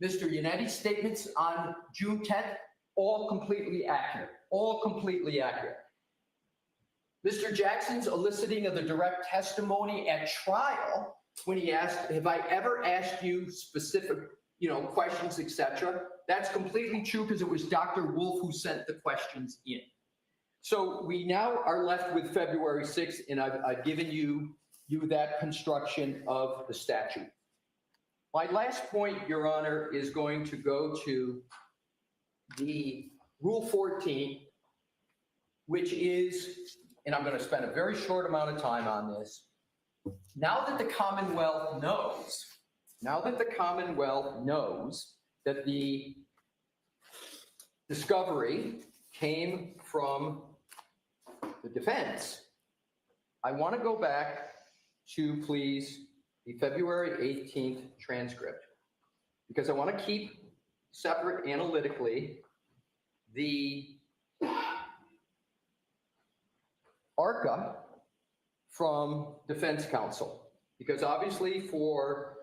Mr. Yannetti's statements on June 10th, all completely accurate, all completely accurate. Mr. Jackson's eliciting of the direct testimony at trial when he asked, have I ever asked you specific, questions, etc. That's completely true because it was Dr. Wolf who sent the questions in. So we now are left with February 6th, and I've given you that construction of the statute. My last point, Your Honor, is going to go to the Rule 14, which is, and I'm going to spend a very short amount of time on this. Now that the Commonwealth knows that the discovery came from the defense, I want to go back to, please, the February 18th transcript, because I want to keep separate analytically the ARCCA from defense counsel, because obviously for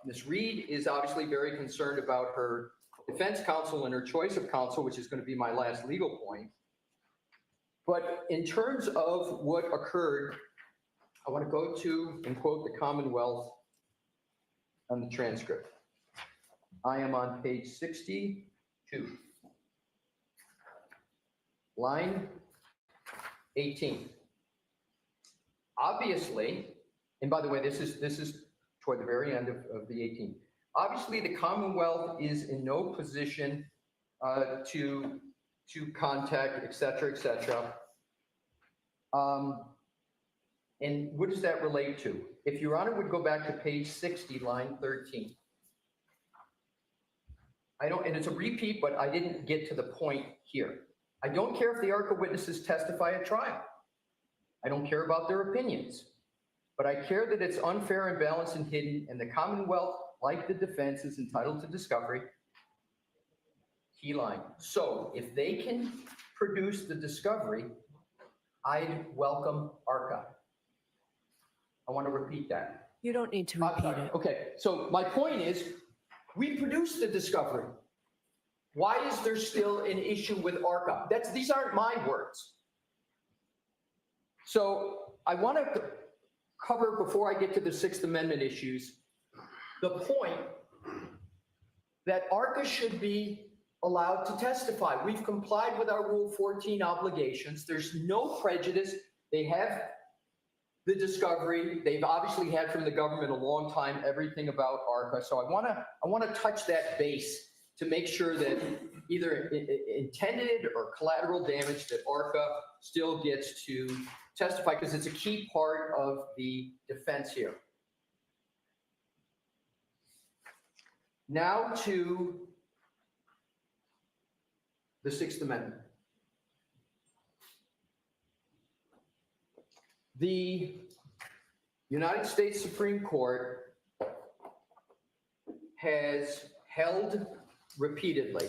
Ms. Reed is obviously very concerned about her defense counsel and her choice of counsel, which is going to be my last legal point. But in terms of what occurred, I want to go to and quote the Commonwealth on the transcript. I am on page 62. Line 18. Obviously, and by the way, this is toward the very end of the 18. Obviously, the Commonwealth is in no position to contact, et cetera, et cetera. And what does that relate to? If Your Honor would go back to page 60, line 13. And it's a repeat, but I didn't get to the point here. I don't care if the ARCCA witnesses testify at trial. I don't care about their opinions, but I care that it's unfair, imbalanced, and hidden, and the Commonwealth, like the defense, is entitled to discovery. Key line. So if they can produce the discovery, I'd welcome ARCCA. I want to repeat that. You don't need to repeat it. Okay, so my point is, we produced the discovery. Why is there still an issue with ARCCA? These aren't my words. So I want to cover, before I get to the Sixth Amendment issues, the point that ARCCA should be allowed to testify. We've complied with our Rule 14 obligations. There's no prejudice. They have the discovery. They've obviously had from the government a long time everything about ARCCA. So I want to touch that base to make sure that either intended or collateral damage, that ARCCA still gets to testify, because it's a key part of the defense here. Now to the Sixth Amendment. The United States Supreme Court has held repeatedly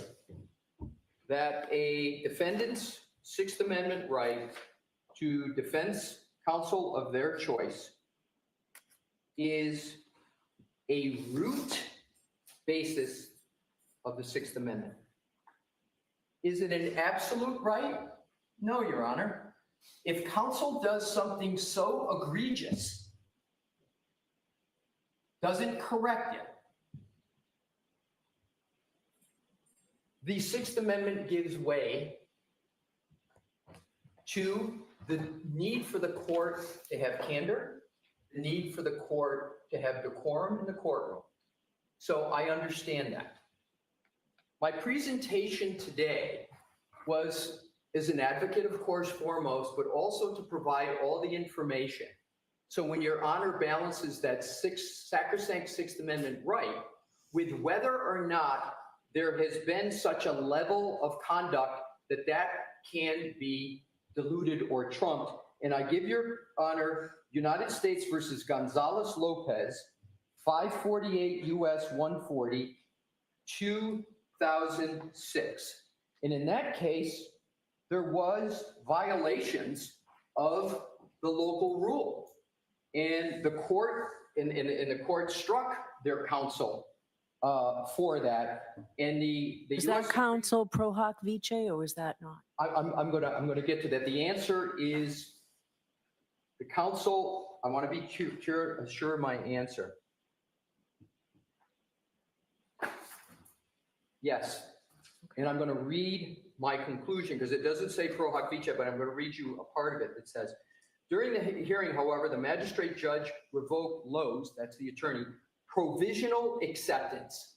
that a defendant's Sixth Amendment right to defense counsel of their choice is a root basis of the Sixth Amendment. Is it an absolute right? No, Your Honor. If counsel does something so egregious, doesn't correct it, the Sixth Amendment gives way to the need for the court to have candor, the need for the court to have decorum in the courtroom. So I understand that. My presentation today was as an advocate, of course, foremost, but also to provide all the information. So when Your Honor balances that sacrosanct Sixth Amendment right with whether or not there has been such a level of conduct that can be diluted or trumped. And I give Your Honor United States versus Gonzalez-Lopez, 548 U.S. 140, 2006. And in that case, there was violations of the local rule. And the court, and the court struck their counsel for that. And Is that counsel pro hoc vice, or is that not? I'm gonna get to that. The answer is the counsel. I want to be sure of my answer. Yes, and I'm going to read my conclusion because it doesn't say pro hoc vice, but I'm going to read you a part of it that says, during the hearing, however, the magistrate judge revoked Lowe's, that's the attorney, provisional acceptance.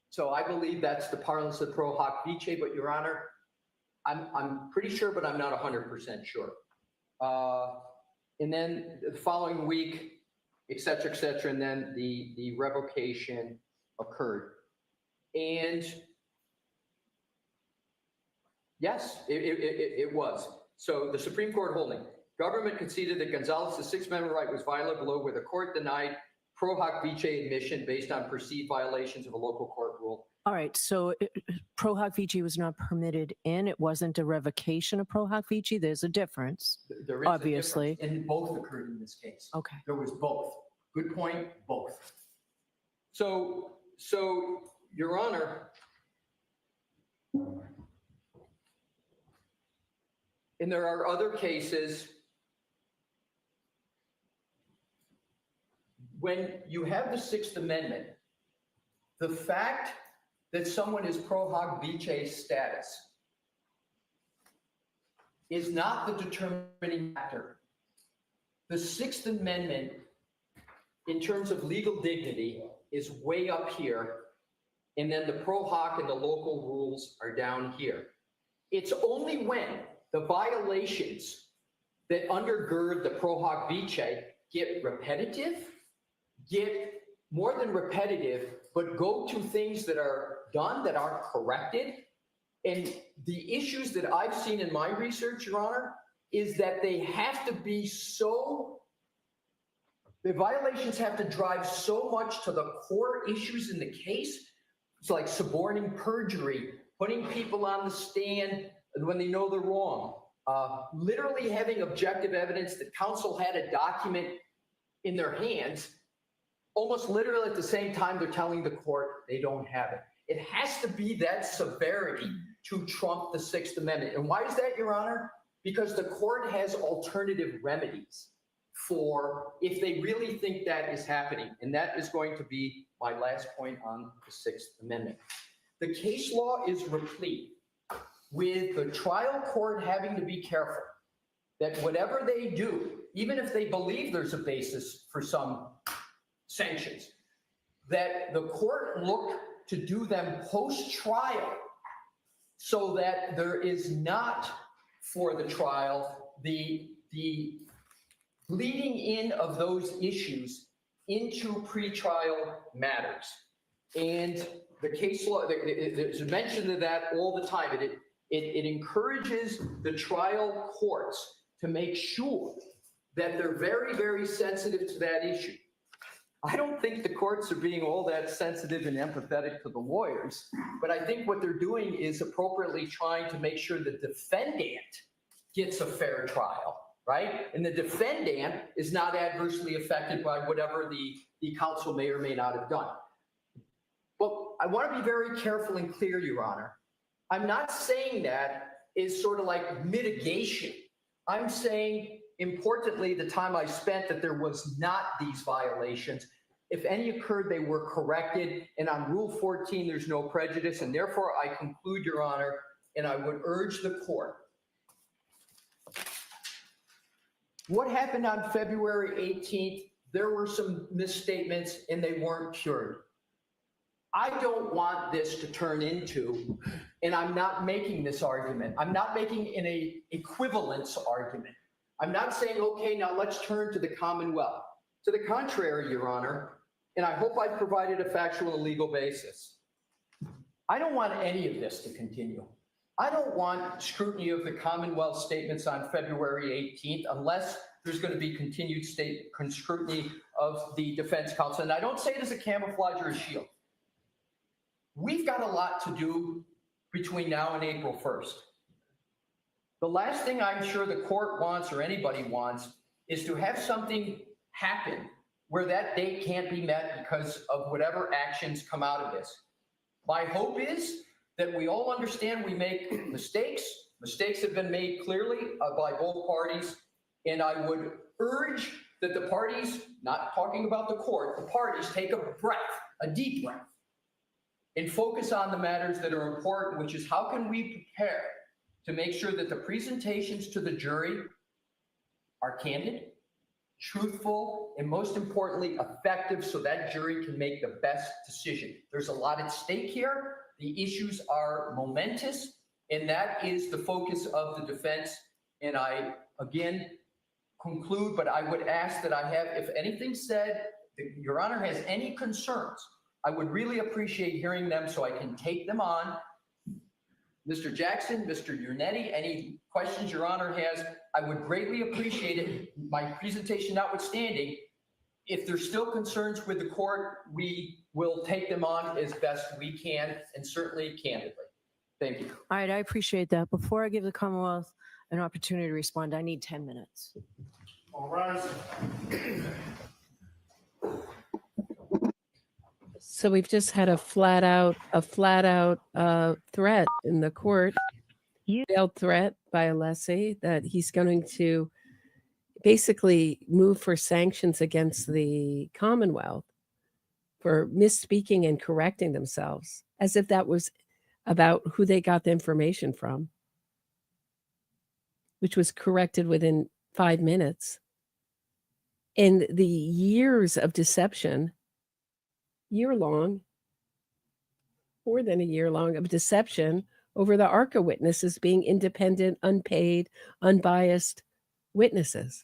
So I believe that's the parlance of pro hoc vice, but Your Honor, I'm pretty sure, but I'm not 100% sure. And then the following week, et cetera, and then the revocation occurred. And yes, it was. So the Supreme Court holding, government conceded that Gonzalez's Sixth Amendment right was violated below, where the court denied pro hoc vice admission based on perceived violations of a local court rule. All right, so pro hoc vice was not permitted in. It wasn't a revocation of pro hoc vice. There's a difference. There is obviously. A difference, and both occurred in this case. Okay. There was both. Good point, both. So Your Honor, and there are other cases when you have the Sixth Amendment, the fact that someone is pro hoc vice status is not the determining factor. The Sixth Amendment, in terms of legal dignity, is way up here, and then the pro hoc and the local rules are down here. It's only when the violations that undergird the pro hoc vice get repetitive, get more than repetitive, but go to things that are done that aren't corrected. And the issues that I've seen in my research, Your Honor, is that they have to be so, the violations have to drive so much to the core issues in the case. It's like suborning perjury, putting people on the stand when they know they're wrong, literally having objective evidence that counsel had a document in their hands, almost literally at the same time they're telling the court they don't have it. It has to be that severity to trump the Sixth Amendment. And why is that, Your Honor? Because the court has alternative remedies for if they really think that is happening. And that is going to be my last point on the Sixth Amendment. The case law is replete with the trial court having to be careful that whatever they do, even if they believe there's a basis for some sanctions, that the court look to do them post-trial so that there is not for the trial the bleeding in of those issues into pretrial matters. And the case law, there's a mention of that all the time. It encourages the trial courts to make sure that they're very, very sensitive to that issue. I don't think the courts are being all that sensitive and empathetic to the lawyers, but I think what they're doing is appropriately trying to make sure the defendant gets a fair trial, right? And the defendant is not adversely affected by whatever the counsel may or may not have done. But I want to be very careful and clear, Your Honor. I'm not saying that is sort of like mitigation. I'm saying, importantly, the time I spent that there was not these violations. If any occurred, they were corrected. And on Rule 14, there's no prejudice. And therefore, I conclude, Your Honor, and I would urge the court. What happened on February 18th? There were some misstatements and they weren't cured. I don't want this to turn into, and I'm not making this argument, I'm not making an equivalence argument. I'm not saying, okay, now let's turn to the Commonwealth. To the contrary, Your Honor, and I hope I've provided a factual and legal basis. I don't want any of this to continue. I don't want scrutiny of the Commonwealth statements on February 18th unless there's going to be continued scrutiny of the defense counsel. And I don't say it as a camouflage or a shield. We've got a lot to do between now and April 1st. The last thing I'm sure the court wants or anybody wants is to have something happen where that date can't be met because of whatever actions come out of this. My hope is that we all understand we make mistakes. Mistakes have been made clearly by both parties. And I would urge that the parties, not talking about the court, the parties take a breath, a deep breath, and focus on the matters that are important, which is how can we prepare to make sure that the presentations to the jury are candid, truthful, and most importantly, effective so that jury can make the best decision. There's a lot at stake here. The issues are momentous, and that is the focus of the defense. And I, again, conclude, but I would ask that I have, if anything said, if Your Honor has any concerns, I would really appreciate hearing them so I can take them on. Mr. Jackson, Mr. Yannetti, any questions Your Honor has, I would greatly appreciate it. My presentation notwithstanding, if there's still concerns with the court, we will take them on as best we can and certainly candidly. Thank you. All right, I appreciate that. Before I give the Commonwealth an opportunity to respond, I need 10 minutes. All rise. So we've just had a flat out threat in the court, veiled threat by Alessi that he's going to basically move for sanctions against the Commonwealth for misspeaking and correcting themselves. as if that was about who they got the information from, which was corrected within 5 minutes. And the years of deception, year-long, more than a year long of deception over the ARCCA witnesses being independent, unpaid, unbiased witnesses.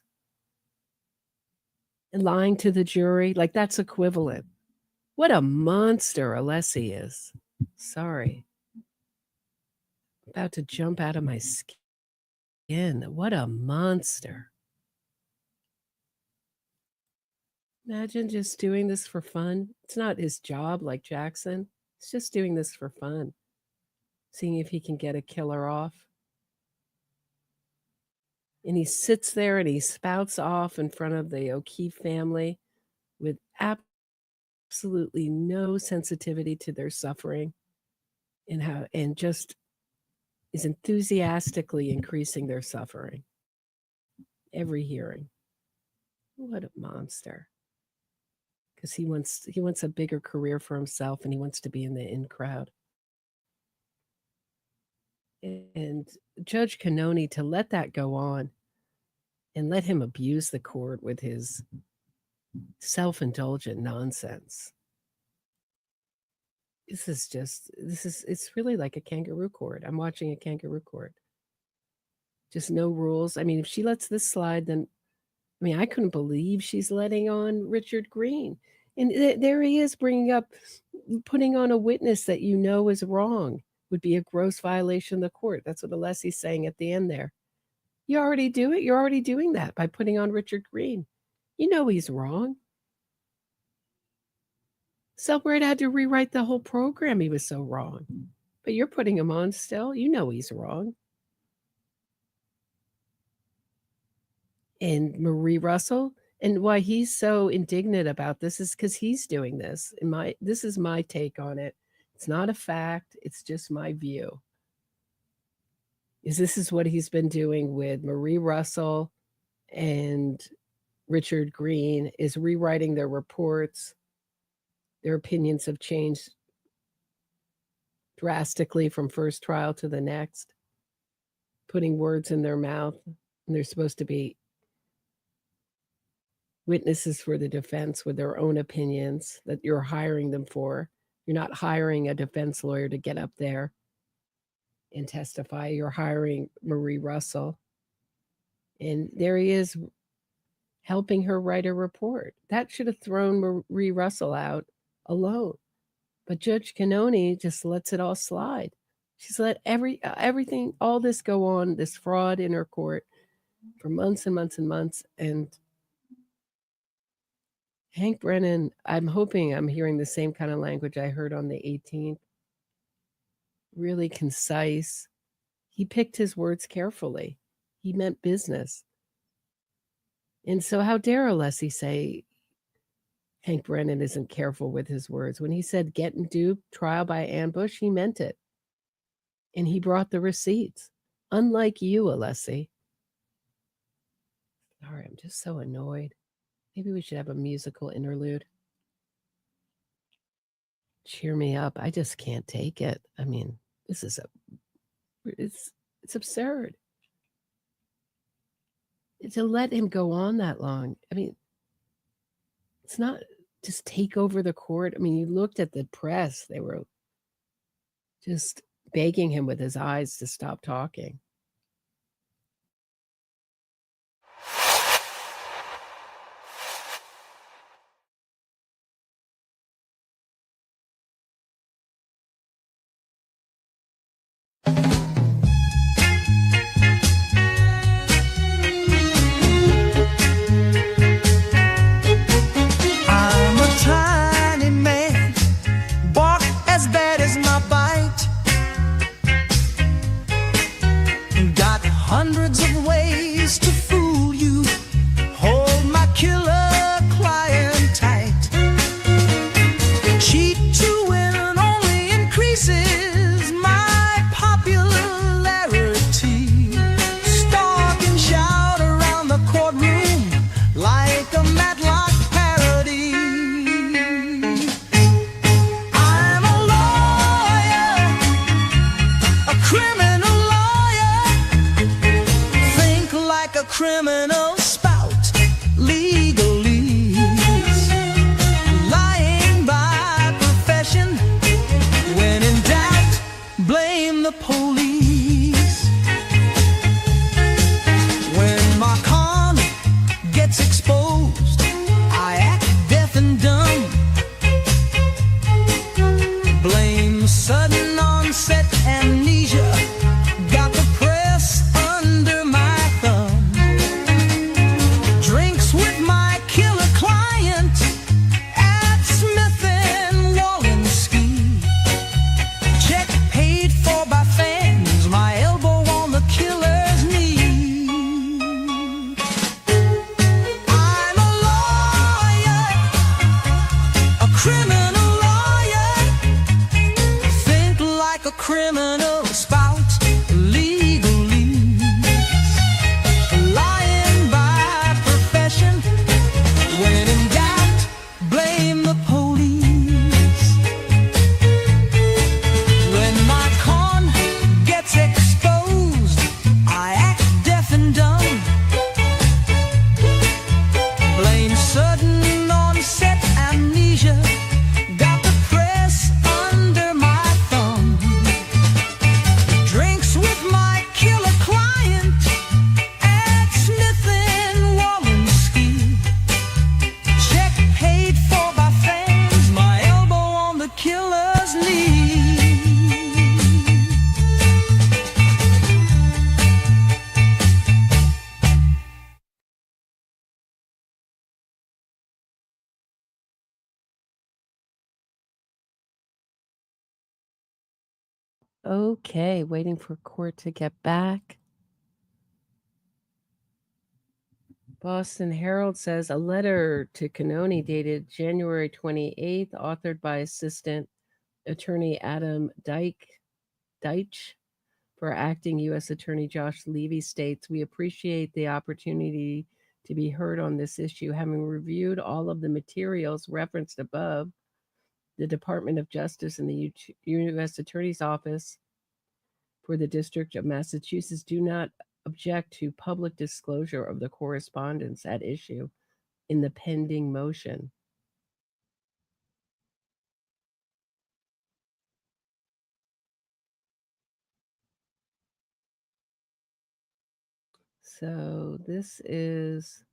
And lying to the jury, like that's equivalent. What a monster Alessi is. Sorry. About to jump out of my skin. What a monster. Imagine just doing this for fun. It's not his job like Jackson. He's just doing this for fun. Seeing if he can get a killer off. And he sits there and he spouts off in front of the O'Keefe family with absolutely no sensitivity to their suffering and just is enthusiastically increasing their suffering. Every hearing. What a monster. Because he wants a bigger career for himself and he wants to be in the in crowd. And Judge Cannoni, to let that go on and let him abuse the court with his self-indulgent nonsense. It's really like a kangaroo court. I'm watching a kangaroo court. Just no rules. I mean, if she lets this slide, then, I mean, I couldn't believe she's letting on Richard Green. And there he is putting on a witness that you know is wrong. Would be a gross violation of the court. That's what Alessi's saying at the end there. You already do it. You're already doing that by putting on Richard Green. You know he's wrong. Celebrate had to rewrite the whole program. He was so wrong. But you're putting him on still. You know he's wrong. And Marie Russell, and why he's so indignant about this is because he's doing this. This is my take on it. It's not a fact. It's just my view. This is what he's been doing with Marie Russell and Richard Green, is rewriting their reports. Their opinions have changed drastically from first trial to the next, putting words in their mouth. And they're supposed to be witnesses for the defense with their own opinions that you're hiring them for. You're not hiring a defense lawyer to get up there and testify. You're hiring Marie Russell. And there he is helping her write a report. That should have thrown Marie Russell out alone. But Judge Cannoni just lets it all slide. She's let everything, all this go on, this fraud in her court for months and months and months. And Hank Brennan, I'm hoping I'm hearing the same kind of language I heard on the 18th. Really concise. He picked his words carefully. He meant business. And so how dare Alessi say Hank Brennan isn't careful with his words? When he said getting duped, trial by ambush, he meant it. And he brought the receipts. Unlike you, Alessi. Sorry, I'm just so annoyed. Maybe we should have a musical interlude. Cheer me up. I just can't take it. I mean, it's absurd. To let him go on that long. I mean, it's not just take over the court. I mean, you looked at the press. They were just begging him with his eyes to stop talking. criminal spout, legalese, lying by profession. When in doubt, blame the police. When my con gets exposed, I act deaf and dumb. Blame sudden onset amnesia, got the press under my thumb. Drinks with my killer client at Smith and Walensky. Check paid for by fans, my elbow on the killer's knee. I'm a lawyer, a criminal lawyer. Think like a criminal spout, legalese, lying by profession. When in doubt, blame the police. When my con gets exposed, I act deaf and dumb. Blame sudden onset amnesia, got the press under my thumb. Drinks with my killer client at Smith and Walensky. Check paid for by fans, my elbow on the killer's knee. Okay, waiting for court to get back. Boston Herald says a letter to Cannoni dated January 28th, authored by Assistant Attorney Adam Deitch for acting U.S. Attorney Josh Levy, states, "We appreciate the opportunity to be heard on this issue. Having reviewed all of the materials referenced above, the Department of Justice and the U.S. Attorney's Office for the District of Massachusetts do not object to public disclosure of the correspondence at issue in the pending motion." So this is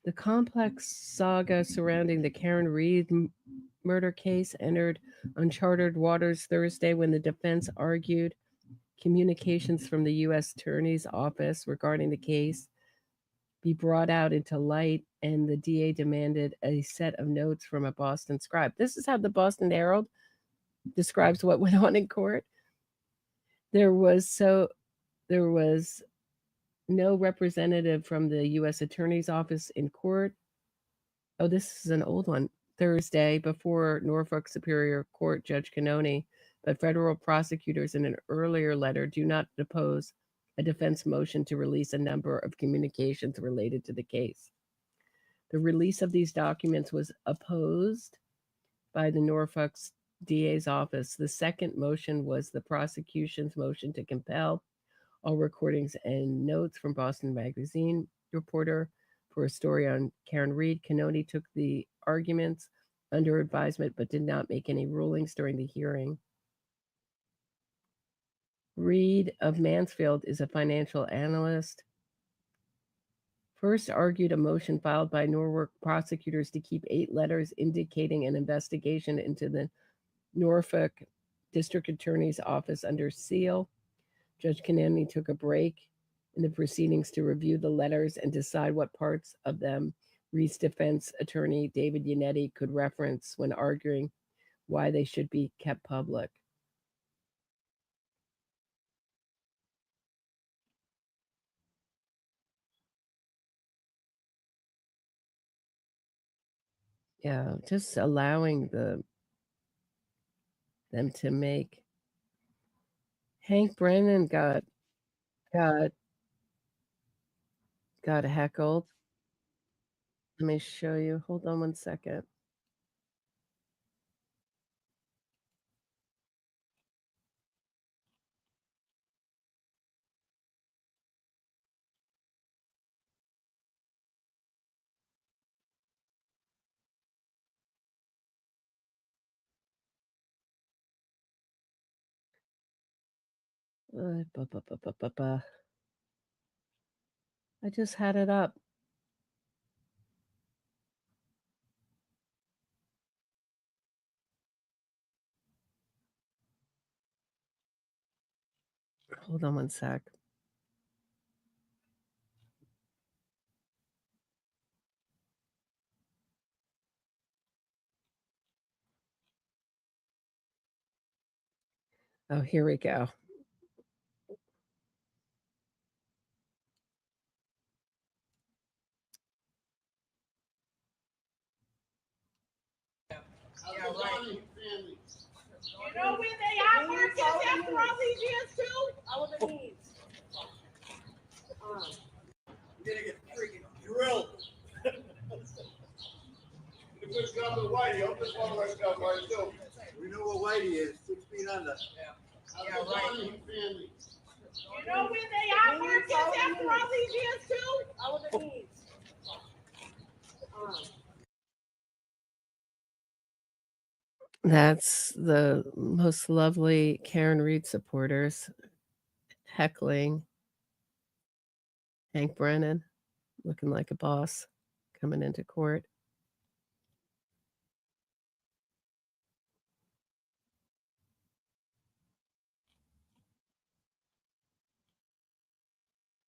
the complex saga surrounding the Karen Reed murder case entered uncharted waters Thursday when the defense argued communications from the U.S. Attorney's Office regarding the case be brought out into light, and the DA demanded a set of notes from a Boston scribe. This is how the Boston Herald describes what went on in court. There was no representative from the U.S. Attorney's Office in court. Oh, this is an old one. Thursday, before Norfolk Superior Court Judge Cannoni, but federal prosecutors in an earlier letter do not oppose a defense motion to release a number of communications related to the case. The release of these documents was opposed by the Norfolk DA's office. The second motion was the prosecution's motion to compel all recordings and notes from Boston Magazine reporter for a story on Karen Reed. Cannoni took the arguments under advisement but did not make any rulings during the hearing. Reed of Mansfield is a financial analyst. First argued a motion filed by Norfolk prosecutors to keep 8 letters indicating an investigation into the Norfolk District Attorney's Office under seal. Judge Cannoni took a break in the proceedings to review the letters and decide what parts of them Reed's defense attorney David Yannetti could reference when arguing why they should be kept public. Yeah, just allowing them to make. Hank Brennan got heckled. Let me show you. Hold on one second. I just had it up. Hold on one sec. Oh, here we go. Yeah, right. You know where they are working after all these years too? Our needs. You're gonna get freaking drilled. The good Governor Whitey, I hope this one works out right too. We know what Whitey is, 6 feet under. Yeah, right. You know where they are working after all these years too? Our needs. That's the most lovely Karen Reed supporters heckling Hank Brennan, looking like a boss coming into court.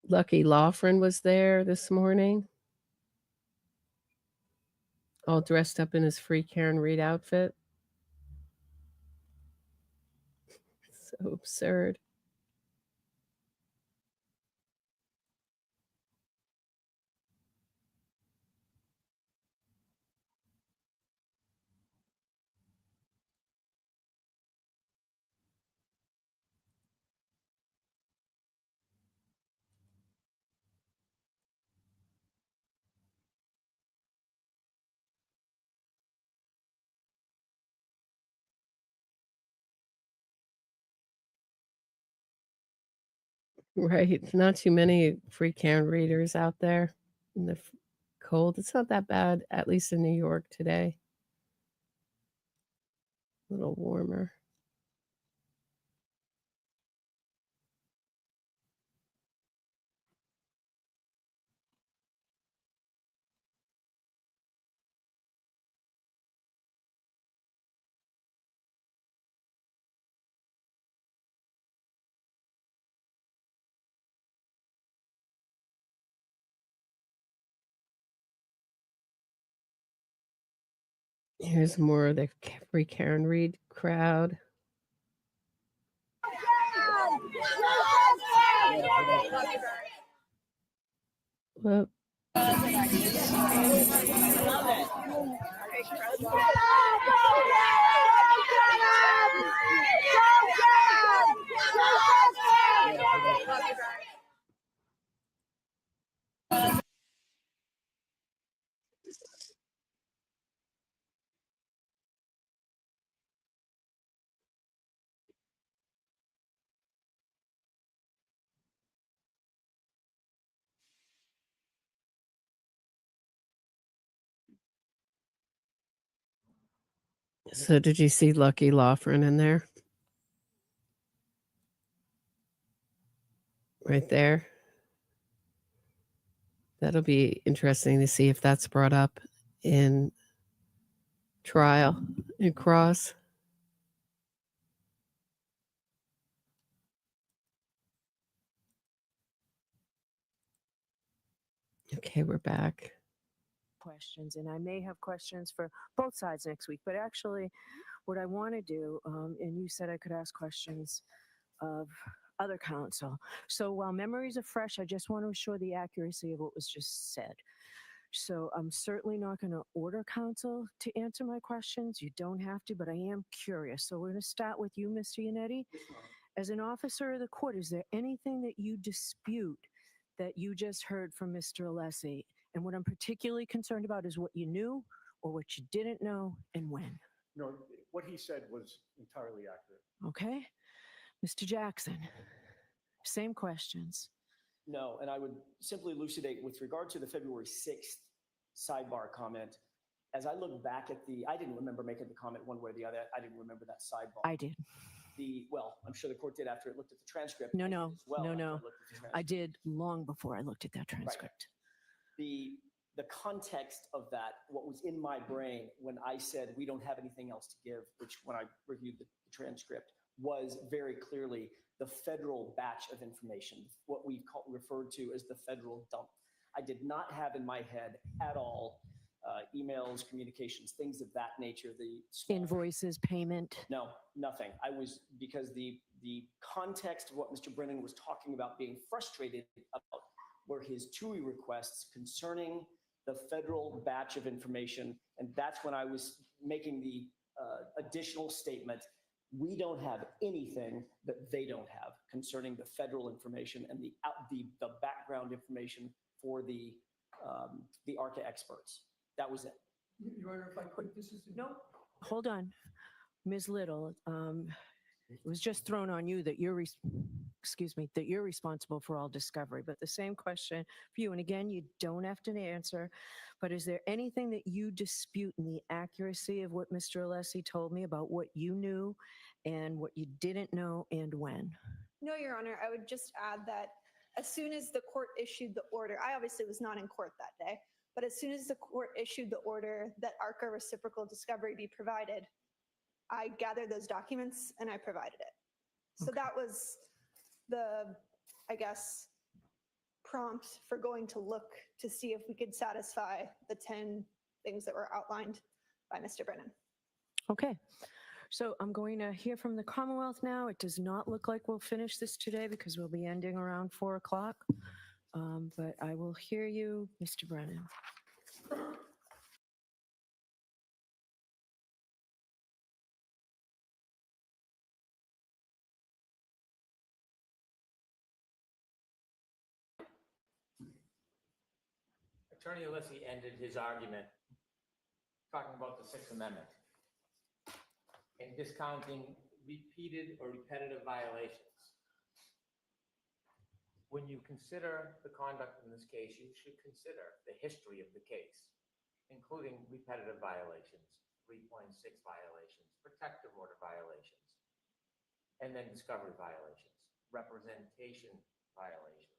Lucky Lawfren was there this morning, all dressed up in his free Karen Reed outfit. So absurd. Right. Not too many free Karen readers out there in the cold. It's not that bad, at least in New York today. A little warmer. Here's more of the free Karen Reed crowd. Whoop. So did you see Lucky Lawfren in there? Right there. That'll be interesting to see if that's brought up in trial in Cross. Okay, we're back. Questions, and I may have questions for both sides next week, but actually what I want to do, and you said I could ask questions of other counsel. So while memories are fresh, I just want to assure the accuracy of what was just said. So I'm certainly not going to order counsel to answer my questions. You don't have to, but I am curious. So we're going to start with you, Mr. Yannetti. As an officer of the court, is there anything that you dispute that you just heard from Mr. Alessi? And what I'm particularly concerned about is what you knew or what you didn't know and when. No, what he said was entirely accurate. Okay. Mr. Jackson, same questions. No, and I would simply elucidate with regard to the February 6th sidebar comment. As I look back at I didn't remember making the comment one way or the other. I didn't remember that sidebar. I did. well, I'm sure the court did after it looked at the transcript. No, I did no, as well no, after I no. looked at the I transcript. did long before I looked at that transcript. The context of that, what was in my brain when I said we don't have anything else to give, which when I reviewed the transcript, was very clearly the federal batch of information, what we referred to as the federal dump. I did not have in my head at all emails, communications, things of that nature. The small Invoices, payment. no, nothing. I was, because the context of what Mr. Brennan was talking about, being frustrated about, were his TUI requests concerning the federal batch of information. And that's when I was making the additional statement. We don't have anything that they don't have concerning the federal information and the background information for the ARCCA experts. That was it. Your Honor, if I could, this is. No, hold on. Ms. Little, it was just thrown on you that you're responsible for all discovery, but the same question for you. And again, you don't have to answer, but is there anything that you dispute in the accuracy of what Mr. Alessi told me about what you knew and what you didn't know and when? No, Your Honor, I would just add that as soon as the court issued the order, I obviously was not in court that day, but as soon as the court issued the order that ARCCA reciprocal discovery be provided, I gathered those documents and I provided it. So that was the, I guess, prompt for going to look to see if we could satisfy the 10 things that were outlined by Mr. Brennan. Okay. So I'm going to hear from the Commonwealth now. It does not look like we'll finish this today because we'll be ending around 4 o'clock. But I will hear you, Mr. Brennan. Attorney Alessi ended his argument talking about the Sixth Amendment and discounting repeated or repetitive violations. When you consider the conduct in this case, you should consider the history of the case, including repetitive violations, 3.6 violations, protective order violations, and then discovery violations, representation violations.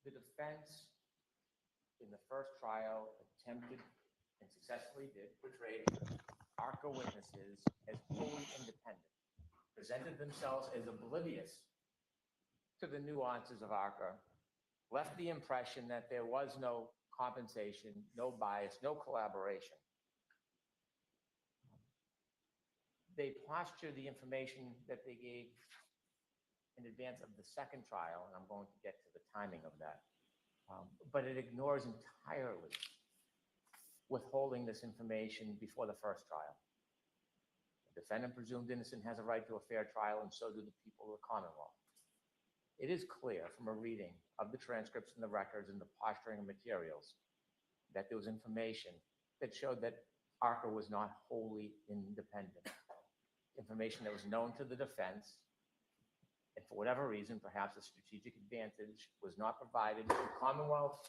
The defense in the first trial attempted and successfully did portray ARCCA witnesses as wholly independent, presented themselves as oblivious to the nuances of ARCCA, left the impression that there was no compensation, no bias, no collaboration. They postured the information that they gave in advance of the second trial, and I'm going to get to the timing of that. But it ignores entirely withholding this information before the first trial. The defendant presumed innocent has a right to a fair trial, and so do the people of the Commonwealth. It is clear from a reading of the transcripts and the records and the posturing of materials that there was information that showed that ARCCA was not wholly independent. Information that was known to the defense, and for whatever reason, perhaps a strategic advantage was not provided to the Commonwealth,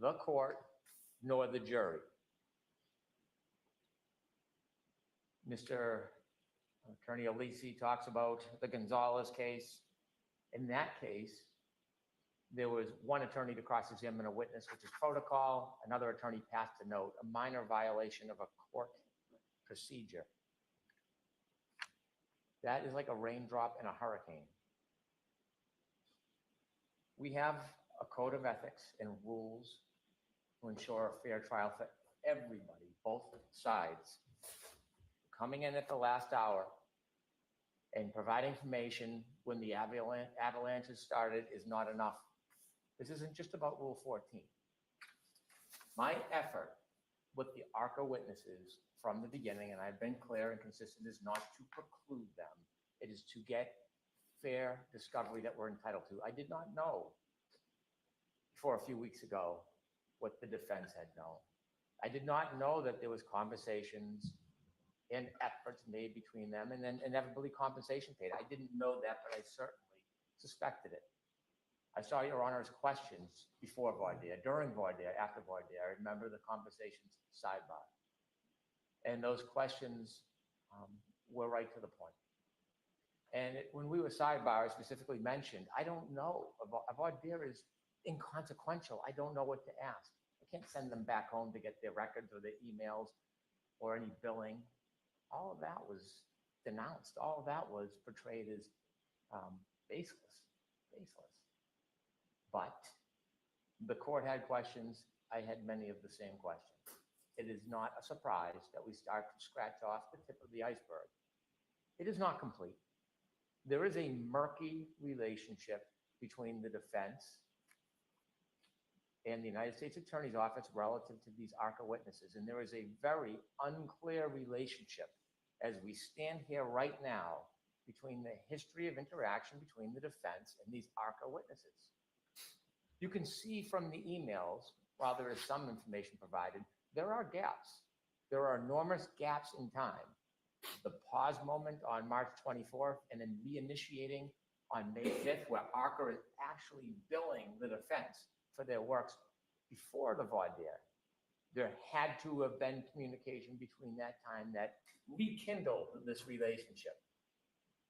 the court, nor the jury. Mr. Attorney Alessi talks about the Gonzalez case. In that case, there was one attorney to cross-examine a witness, which is protocol. Another attorney passed a note, a minor violation of a court procedure. That is like a raindrop in a hurricane. We have a code of ethics and rules to ensure a fair trial for everybody, both sides. Coming in at the last hour and provide information when the avalanches started is not enough. This isn't just about Rule 14. My effort with the ARCCA witnesses from the beginning, and I've been clear and consistent, is not to preclude them. It is to get fair discovery that we're entitled to. I did not know before a few weeks ago what the defense had known. I did not know that there was conversations and efforts made between them and then inevitably compensation paid. I didn't know that, but I certainly suspected it. I saw Your Honor's questions before voir dire, during voir dire, after voir dire. I remember the conversations sidebar. And those questions were right to the point. And when we were sidebar, I specifically mentioned, I don't know, voir dire is inconsequential. I don't know what to ask. I can't send them back home to get their records or their emails or any billing. All of that was denounced. All of that was portrayed as baseless. But the court had questions. I had many of the same questions. It is not a surprise that we start to scratch off the tip of the iceberg. It is not complete. There is a murky relationship between the defense and the United States Attorney's Office relative to these ARCCA witnesses. And there is a very unclear relationship as we stand here right now between the history of interaction between the defense and these ARCCA witnesses. You can see from the emails, while there is some information provided, there are gaps. There are enormous gaps in time. The pause moment on March 24th and then reinitiating on May 5th, where ARCCA is actually billing the defense for their works before the voir dire. There had to have been communication between that time that rekindled this relationship.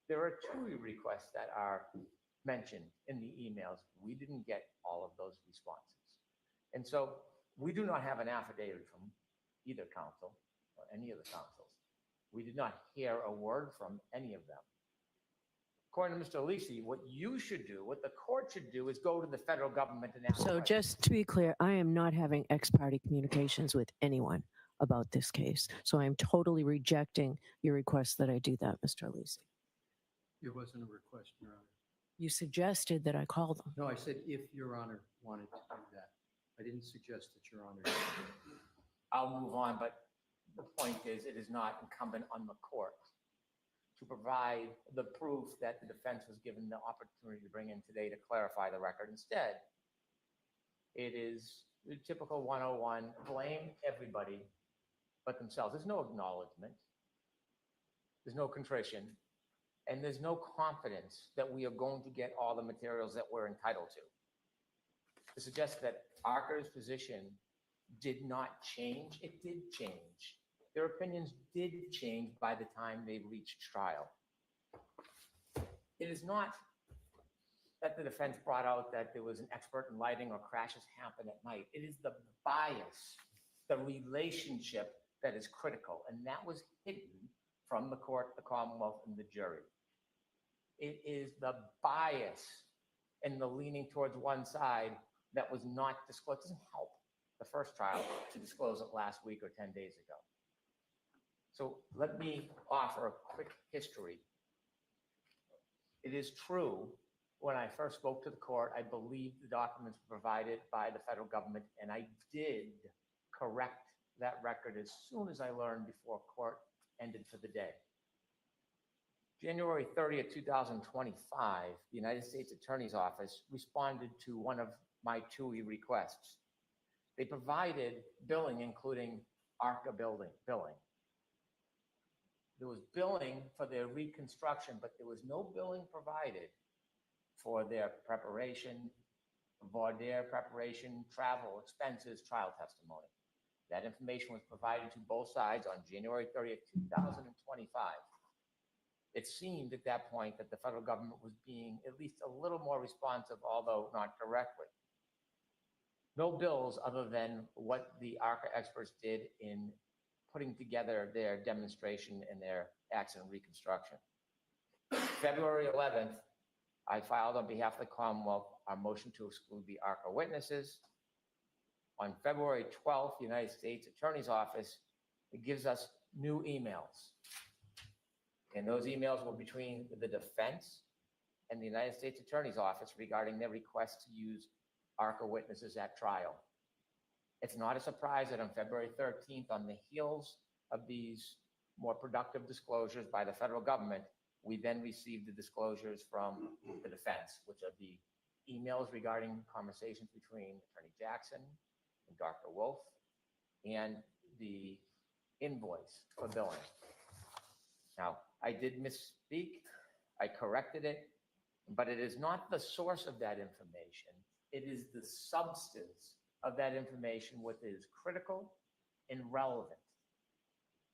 There are two requests that are mentioned in the emails. We didn't get all of those responses. And so we do not have an affidavit from either counsel or any of the counsels. We did not hear a word from any of them. According to Mr. Lisi, what you should do, what the court should do, is go to the federal government and ask. So questions. just to be clear, I am not having ex-party communications with anyone about this case. So I'm totally rejecting your request that I do that, Mr. Lisi. It wasn't a request, Your Honor. You suggested that I call them. No, I said if Your Honor wanted to do that. I didn't suggest that Your Honor did. I'll move on, but the point is, it is not incumbent on the court to provide the proof that the defense was given the opportunity to bring in today to clarify the record. Instead, it is the typical 101, blame everybody but themselves. There's no acknowledgement. There's no contrition. And there's no confidence that we are going to get all the materials that we're entitled to. To suggest that ARCCA's position did not change, it did change. Their opinions did change by the time they reached trial. It is not that the defense brought out that there was an expert in lighting or crashes happen at night. It is the bias, the relationship that is critical. And that was hidden from the court, the Commonwealth, and the jury. It is the bias and the leaning towards one side that was not disclosed. It doesn't help the first trial to disclose it last week or 10 days ago. So let me offer a quick history. It is true, when I first spoke to the court, I believed the documents were provided by the federal government, and I did correct that record as soon as I learned before court ended for the day. January 30th, 2025, the United States Attorney's Office responded to one of my TUI requests. They provided billing, including ARCCA billing. There was billing for their reconstruction, but there was no billing provided for their preparation, voir dire preparation, travel expenses, trial testimony. That information was provided to both sides on January 30th, 2025. It seemed at that point that the federal government was being at least a little more responsive, although not directly. No bills other than what the ARCCA experts did in putting together their demonstration and their accident reconstruction. February 11th, I filed on behalf of the Commonwealth a motion to exclude the ARCCA witnesses. On February 12th, the United States Attorney's Office gives us new emails. And those emails were between the defense and the United States Attorney's Office regarding their request to use ARCCA witnesses at trial. It's not a surprise that on February 13th, on the heels of these more productive disclosures by the federal government, we then received the disclosures from the defense, which are the emails regarding conversations between Attorney Jackson and Dr. Wolf, and the invoice for billing. Now, I did misspeak. I corrected it, but it is not the source of that information. It is the substance of that information, what is critical and relevant.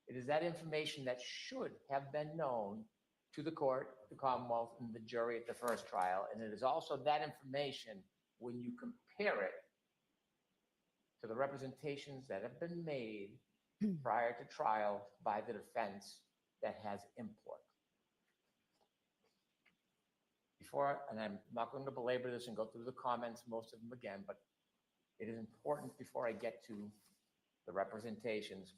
It is that information that should have been known to the court, the Commonwealth, and the jury at the first trial. And it is also that information when you compare it to the representations that have been made prior to trial by the defense that has import. Before, and I'm not going to belabor this and go through the comments, most of them again, but it is important before I get to the representations.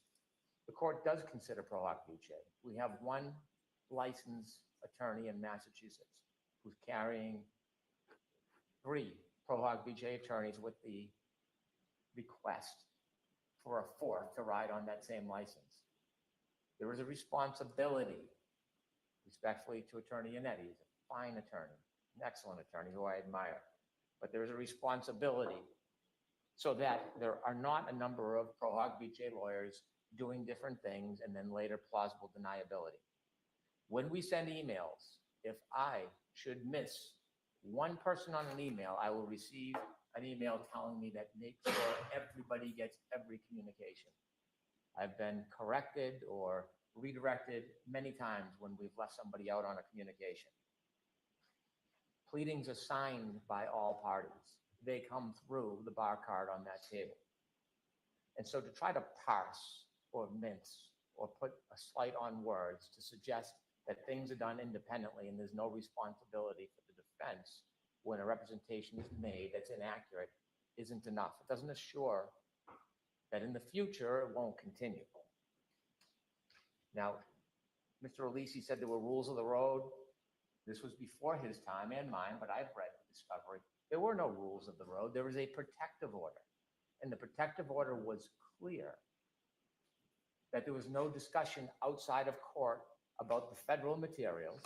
The court does consider pro hoc vice. We have one licensed attorney in Massachusetts who's carrying 3 pro hoc vice attorneys with the request for a 4th to ride on that same license. There is a responsibility, respectfully, to Attorney Yannetti. He's a fine attorney, an excellent attorney who I admire. But there is a responsibility so that there are not a number of pro hoc vice lawyers doing different things and then later plausible deniability. When we send emails, if I should miss one person on an email, I will receive an email telling me that make sure everybody gets every communication. I've been corrected or redirected many times when we've left somebody out on a communication. Pleadings are signed by all parties. They come through the bar card on that table. And so to try to parse or mince or put a slight on words to suggest that things are done independently and there's no responsibility for the defense when a representation is made that's inaccurate isn't enough. It doesn't assure that in the future it won't continue. Now, Mr. Alisi said there were rules of the road. This was before his time and mine, but I've read the discovery. There were no rules of the road. There was a protective order. And the protective order was clear that there was no discussion outside of court about the federal materials.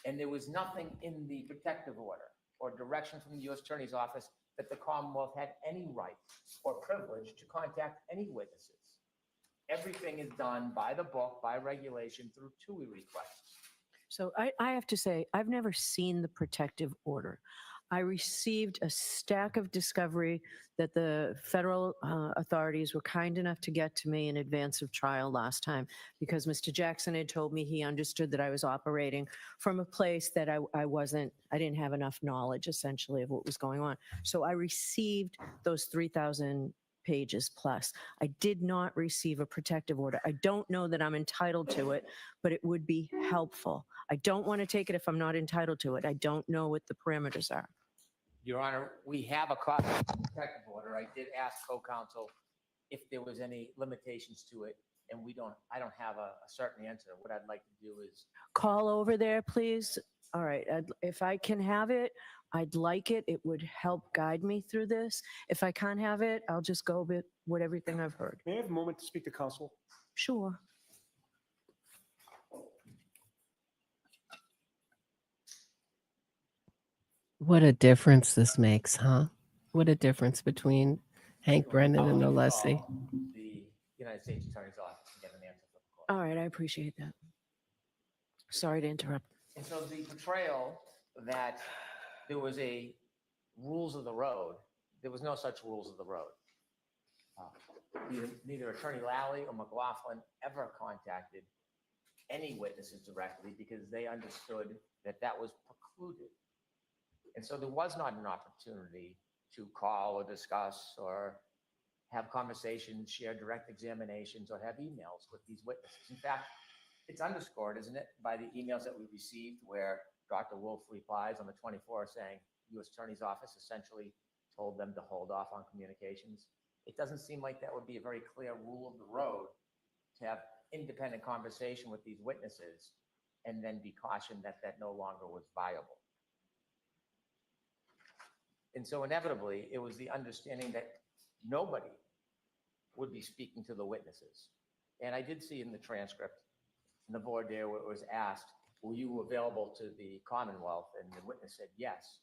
And there was nothing in the protective order or direction from the U.S. Attorney's Office that the Commonwealth had any right or privilege to contact any witnesses. Everything is done by the book, by regulation, through TUI requests. So I have to say, I've never seen the protective order. I received a stack of discovery that the federal authorities were kind enough to get to me in advance of trial last time, because Mr. Jackson had told me he understood that I was operating from a place that I didn't have enough knowledge essentially of what was going on. So I received those 3,000 pages plus. I did not receive a protective order. I don't know that I'm entitled to it, but it would be helpful. I don't want to take it if I'm not entitled to it. I don't know what the parameters are. Your Honor, we have a copy of the protective order. I did ask co-counsel if there was any limitations to it, and I don't have a certain answer. What I'd like to do is Call over there, please. All right. If I can have it, I'd like it. It would help guide me through this. If I can't have it, I'll just go with everything I've heard. May I have a moment to speak to counsel? Sure. What a difference this makes, huh? What a difference between Hank Brennan and Alessi. the United States Attorney's Office to get an answer from the court. All right. I appreciate that. Sorry to interrupt. And so the portrayal that there was a rules of the road, there was no such rules of the road. Neither Attorney Lally or McLaughlin ever contacted any witnesses directly because they understood that that was precluded. And so there was not an opportunity to call or discuss or have conversations, share direct examinations, or have emails with these witnesses. In fact, it's underscored, isn't it, by the emails that we received where Dr. Wolf replies on the 24th saying U.S. Attorney's Office essentially told them to hold off on communications. It doesn't seem like that would be a very clear rule of the road to have independent conversation with these witnesses and then be cautioned that that no longer was viable. And so inevitably, it was the understanding that nobody would be speaking to the witnesses. And I did see in the transcript, in the board there, where it was asked, were you available to the Commonwealth? And the witness said yes.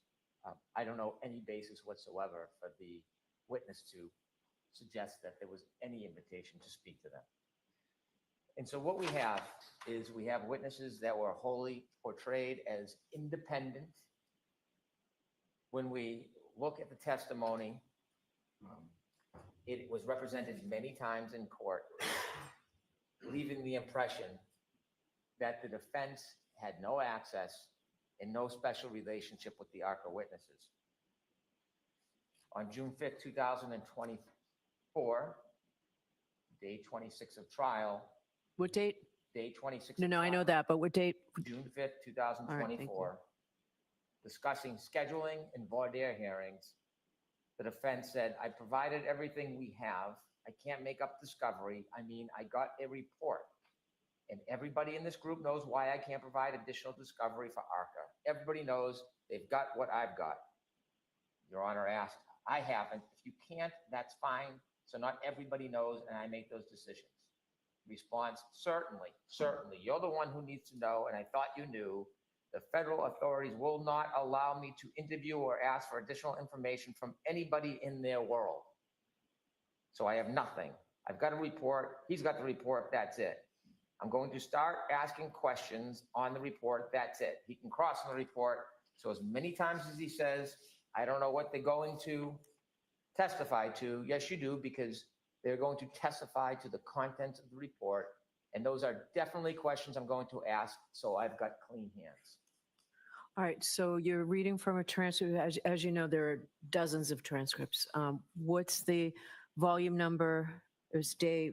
I don't know any basis whatsoever for the witness to suggest that there was any invitation to speak to them. And so what we have is we have witnesses that were wholly portrayed as independent. When we look at the testimony, it was represented many times in court leaving the impression that the defense had no access and no special relationship with the ARCCA witnesses. On June 5th, 2024, day 26 of trial, What date? day 26. No, of no, I know trial, that, but what date? June 5th, All right, thank you. 2024, discussing scheduling and voir dire hearings, the defense said, I provided everything we have. I can't make up discovery. I mean, I got a report. And everybody in this group knows why I can't provide additional discovery for ARCCA. Everybody knows they've got what I've got. Your Honor asked, I haven't. If you can't, that's fine. So not everybody knows, and I make those decisions. Response, certainly, certainly. You're the one who needs to know, and I thought you knew. The federal authorities will not allow me to interview or ask for additional information from anybody in their world. So I have nothing. I've got a report. He's got the report. That's it. I'm going to start asking questions on the report. That's it. He can cross on the report. So as many times as he says, I don't know what they're going to testify to. Yes, you do, because they're going to testify to the contents of the report. And those are definitely questions I'm going to ask. So I've got clean hands. All right, so you're reading from a transcript. As you know, there are dozens of transcripts. What's the volume number? What's the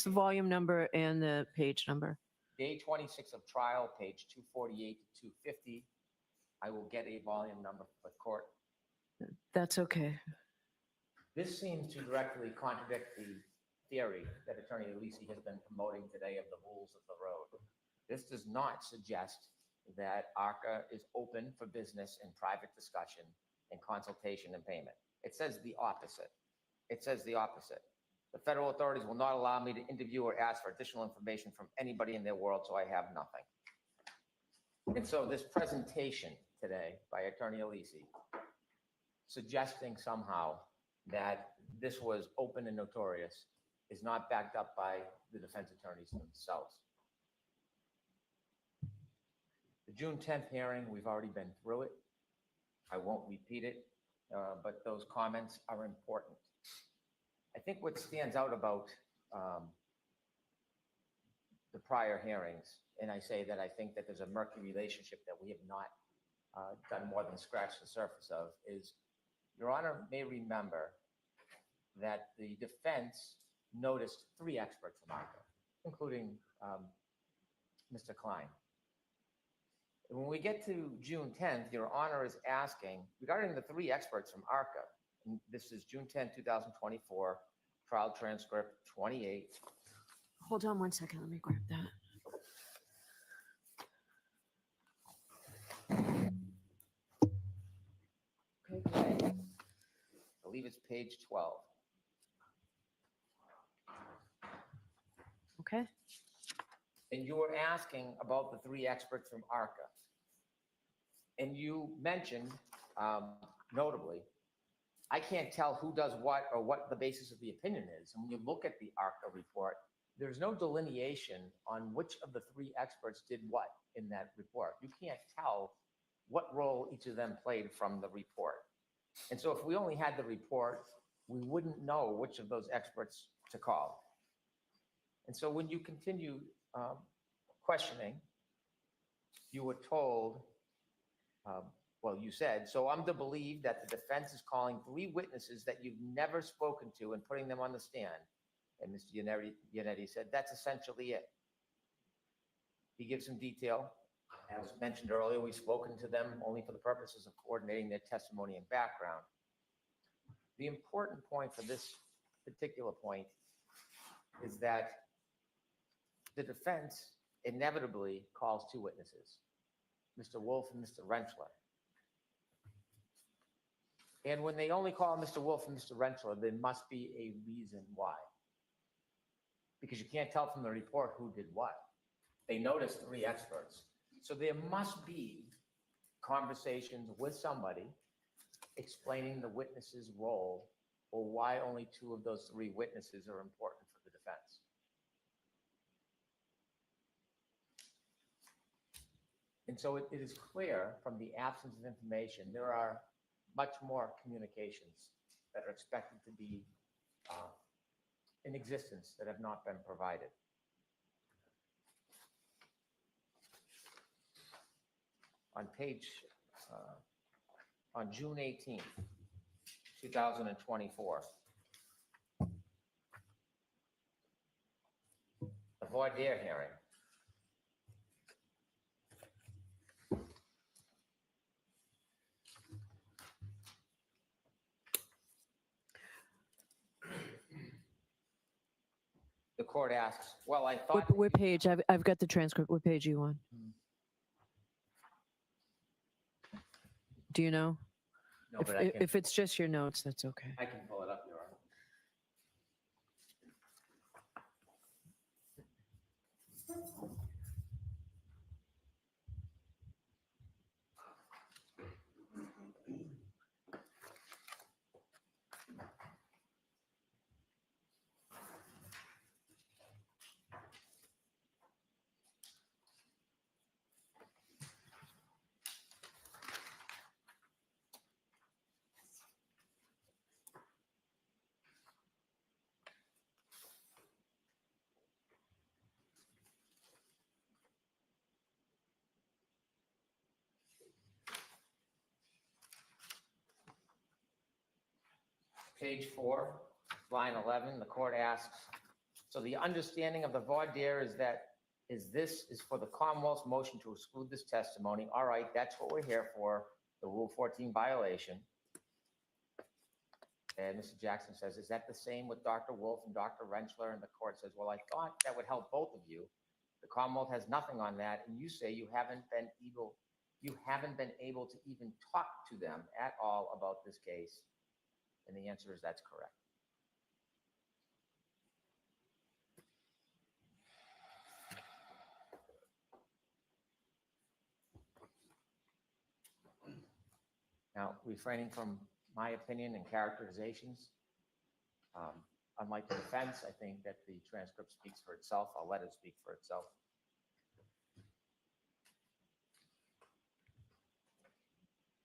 volume number and the page number? Day 26 of trial, page 248 to 250. I will get a volume number for the court. That's okay. This seems to directly contradict the theory that Attorney Lisi has been promoting today of the rules of the road. This does not suggest that ARCCA is open for business and private discussion and consultation and payment. It says the opposite. It says the opposite. The federal authorities will not allow me to interview or ask for additional information from anybody in their world, so I have nothing. And so this presentation today by Attorney Lisi, suggesting somehow that this was open and notorious, is not backed up by the defense attorneys themselves. The June 10th hearing, we've already been through it. I won't repeat it, but those comments are important. I think what stands out about the prior hearings, and I say that I think that there's a murky relationship that we have not done more than scratch the surface of, is Your Honor may remember that the defense noticed 3 experts from ARCCA, including Mr. Klein. When we get to June 10th, Your Honor is asking, regarding the 3 experts from ARCCA, and this is June 10, 2024, trial transcript 28. Hold on one second. Let me grab that. Okay. I believe it's page 12. Okay. And you were asking about the 3 experts from ARCCA. And you mentioned, notably, I can't tell who does what or what the basis of the opinion is. And when you look at the ARCCA report, there's no delineation on which of the 3 experts did what in that report. You can't tell what role each of them played from the report. And so if we only had the report, we wouldn't know which of those experts to call. And so when you continue questioning, you were told, well, you said, so I'm to believe that the defense is calling 3 witnesses that you've never spoken to and putting them on the stand. And Mr. Yannetti said, that's essentially it. He gives some detail. As mentioned earlier, we've spoken to them only for the purposes of coordinating their testimony and background. The important point for this particular point is that the defense inevitably calls 2 witnesses, Mr. Wolf and Mr. Rentschler. And when they only call Mr. Wolf and Mr. Rentschler, there must be a reason why. Because you can't tell from the report who did what. They noticed 3 experts. So there must be conversations with somebody explaining the witness's role or why only 2 of those 3 witnesses are important for the defense. And so it is clear from the absence of information, there are much more communications that are expected to be in existence that have not been provided. on page, on June 18th, 2024. The voir dire hearing. The court asks, well, I thought. What page? I've got the transcript. What page are you on? Do you know? No, but I can, If it's just your notes, that's okay. I can pull it up, Your Honor. Page 4, line 11, the court asks, so the understanding of the voir dire is that this is for the Commonwealth's motion to exclude this testimony. All right, that's what we're here for, the Rule 14 violation. And Mr. Jackson says, is that the same with Dr. Wolf and Dr. Rentschler? And the court says, well, I thought that would help both of you. The Commonwealth has nothing on that, and you say you haven't been able to even talk to them at all about this case. And the answer is that's correct. Now, refraining from my opinion and characterizations, unlike the defense, I think that the transcript speaks for itself. I'll let it speak for itself.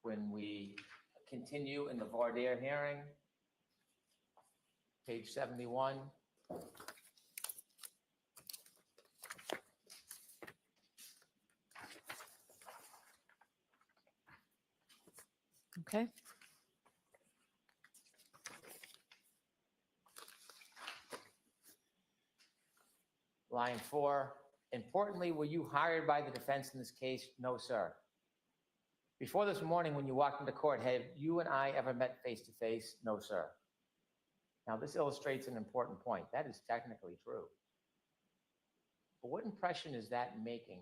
When we continue in the voir dire hearing, page 71. Okay. Line 4, importantly, were you hired by the defense in this case? No, sir. Before this morning, when you walked into court, have you and I ever met face-to-face? No, sir. Now, this illustrates an important point. That is technically true. But what impression is that making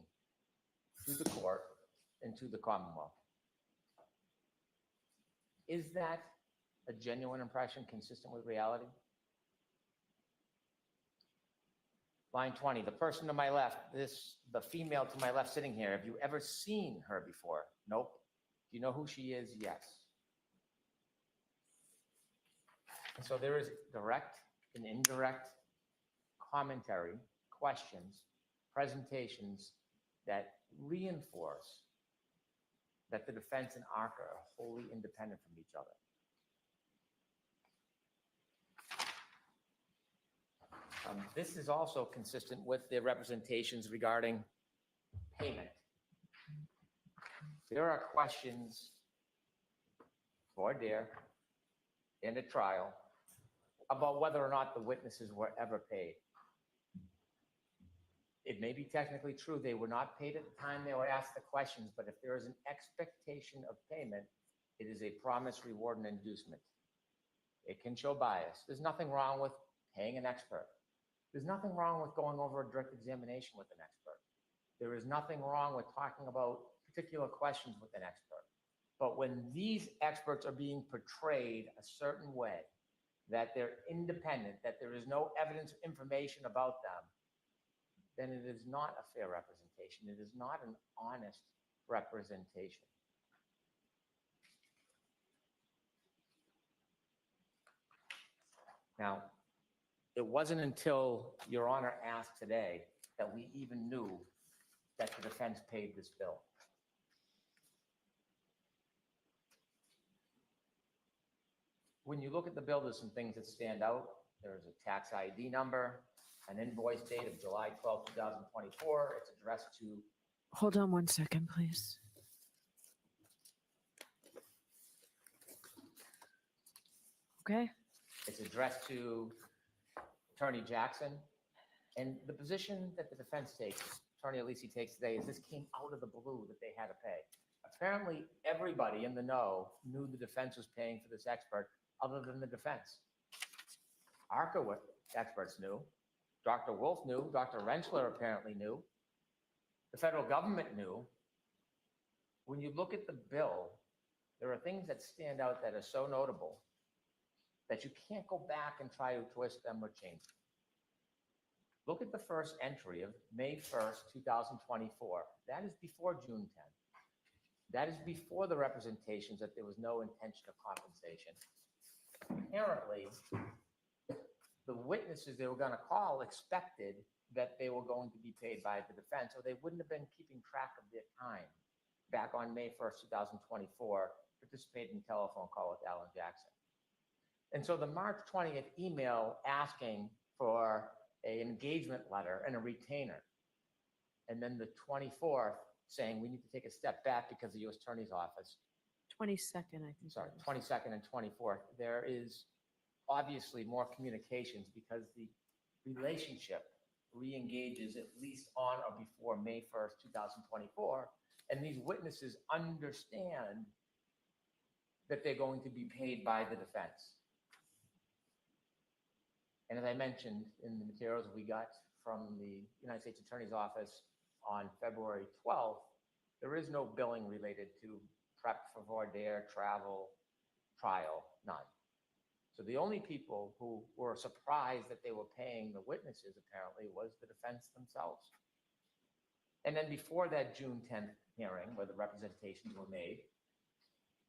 to the court and to the Commonwealth? Is that a genuine impression consistent with reality? Line 20, the person to my left, the female to my left sitting here, have you ever seen her before? Nope. Do you know who she is? Yes. And so there is direct and indirect commentary, questions, presentations that reinforce that the defense and ARCCA are wholly independent from each other. This is also consistent with the representations regarding payment. There are questions voir dire in a trial about whether or not the witnesses were ever paid. It may be technically true they were not paid at the time they were asked the questions, but if there is an expectation of payment, it is a promise, reward, and inducement. It can show bias. There's nothing wrong with paying an expert. There's nothing wrong with going over a direct examination with an expert. There is nothing wrong with talking about particular questions with an expert. But when these experts are being portrayed a certain way, that they're independent, that there is no evidence or information about them, then it is not a fair representation. It is not an honest representation. Now, it wasn't until Your Honor asked today that we even knew that the defense paid this bill. When you look at the bill, there's some things that stand out. There's a tax ID number, an invoice date of July 12, 2024. It's addressed to. Hold on one second, please. Okay. It's addressed to Attorney Jackson. And the position that the defense takes, Attorney Alisi takes today, is this came out of the blue that they had to pay. Apparently, everybody in the know knew the defense was paying for this expert other than the defense. ARCCA experts knew. Dr. Wolf knew. Dr. Rentschler apparently knew. The federal government knew. When you look at the bill, there are things that stand out that are so notable that you can't go back and try to twist them or change them. Look at the first entry of May 1st, 2024. That is before June 10th. That is before the representations that there was no intention of compensation. Apparently, the witnesses they were going to call expected that they were going to be paid by the defense, or they wouldn't have been keeping track of their time back on May 1st, 2024, participating in a telephone call with Alan Jackson. And so the March 20th email asking for an engagement letter and a retainer, and then the 24th saying we need to take a step back because of the U.S. Attorney's Office. 22nd, I think. Sorry, 22nd and 24th. There is obviously more communications because the relationship re-engages at least on or before May 1st, 2024. And these witnesses understand that they're going to be paid by the defense. And as I mentioned in the materials we got from the United States Attorney's Office on February 12th, there is no billing related to prep for voir dire, travel, trial, none. So the only people who were surprised that they were paying the witnesses apparently was the defense themselves. And then before that June 10th hearing where the representations were made,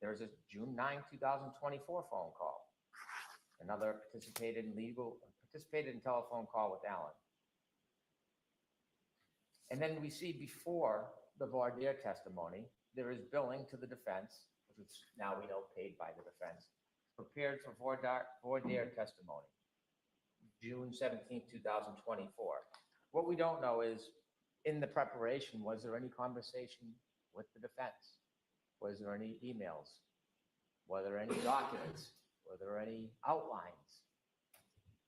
there was a June 9, 2024 phone call. Another participated in telephone call with Alan. And then we see before the voir dire testimony, there is billing to the defense, which is now we know paid by the defense, prepared for voir dire testimony, June 17, 2024. What we don't know is, in the preparation, was there any conversation with the defense? Was there any emails? Were there any documents? Were there any outlines?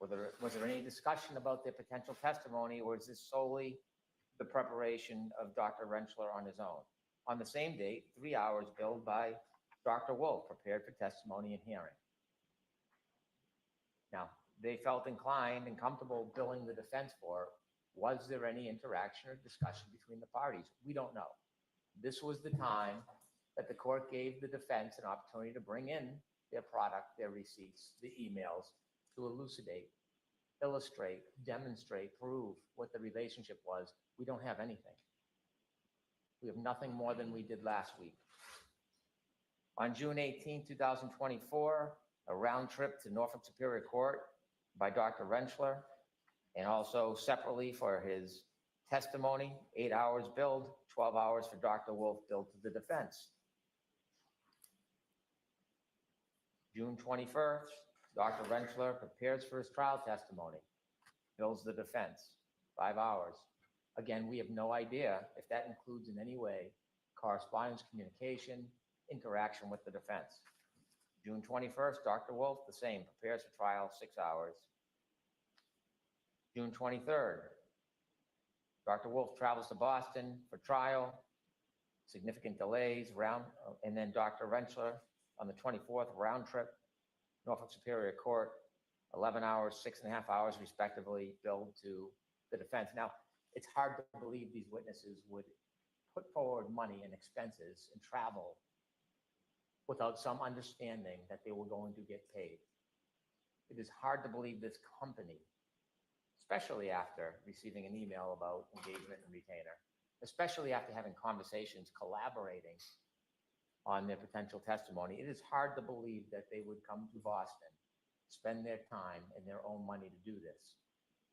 Was there any discussion about their potential testimony, or is this solely the preparation of Dr. Rentschler on his own? On the same date, 3 hours billed by Dr. Wolf, prepared for testimony and hearing. Now, they felt inclined and comfortable billing the defense for. Was there any interaction or discussion between the parties? We don't know. This was the time that the court gave the defense an opportunity to bring in their product, their receipts, the emails, to elucidate, illustrate, demonstrate, prove what the relationship was. We don't have anything. We have nothing more than we did last week. On June 18, 2024, a round trip to Norfolk Superior Court by Dr. Rentschler, and also separately for his testimony, 8 hours billed, 12 hours for Dr. Wolf billed to the defense. June 21st, Dr. Rentschler prepares for his trial testimony, bills the defense, 5 hours. Again, we have no idea if that includes in any way correspondence, communication, interaction with the defense. June 21st, Dr. Wolf, the same, prepares for trial, 6 hours. June 23rd, Dr. Wolf travels to Boston for trial, significant delays, and then Dr. Rentschler on the 24th, round trip, Norfolk Superior Court, 11 hours, 6.5 hours respectively, billed to the defense. Now, it's hard to believe these witnesses would put forward money and expenses and travel without some understanding that they were going to get paid. It is hard to believe this company, especially after receiving an email about engagement and retainer, especially after having conversations, collaborating on their potential testimony. It is hard to believe that they would come to Boston, spend their time and their own money to do this,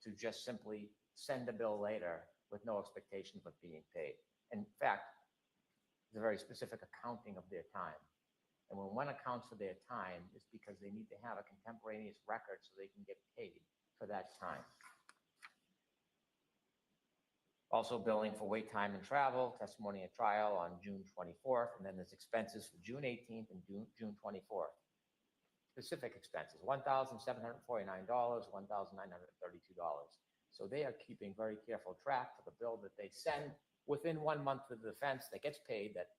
to just simply send a bill later with no expectation of being paid. In fact, it's a very specific accounting of their time. And when one accounts for their time, it's because they need to have a contemporaneous record so they can get paid for that time. Also billing for wait time and travel, testimony and trial on June 24th, and then there's expenses for June 18th and June 24th. specific expenses, $1,749, $1,932. So they are keeping very careful track for the bill that they send within 1 month of the defense that gets paid that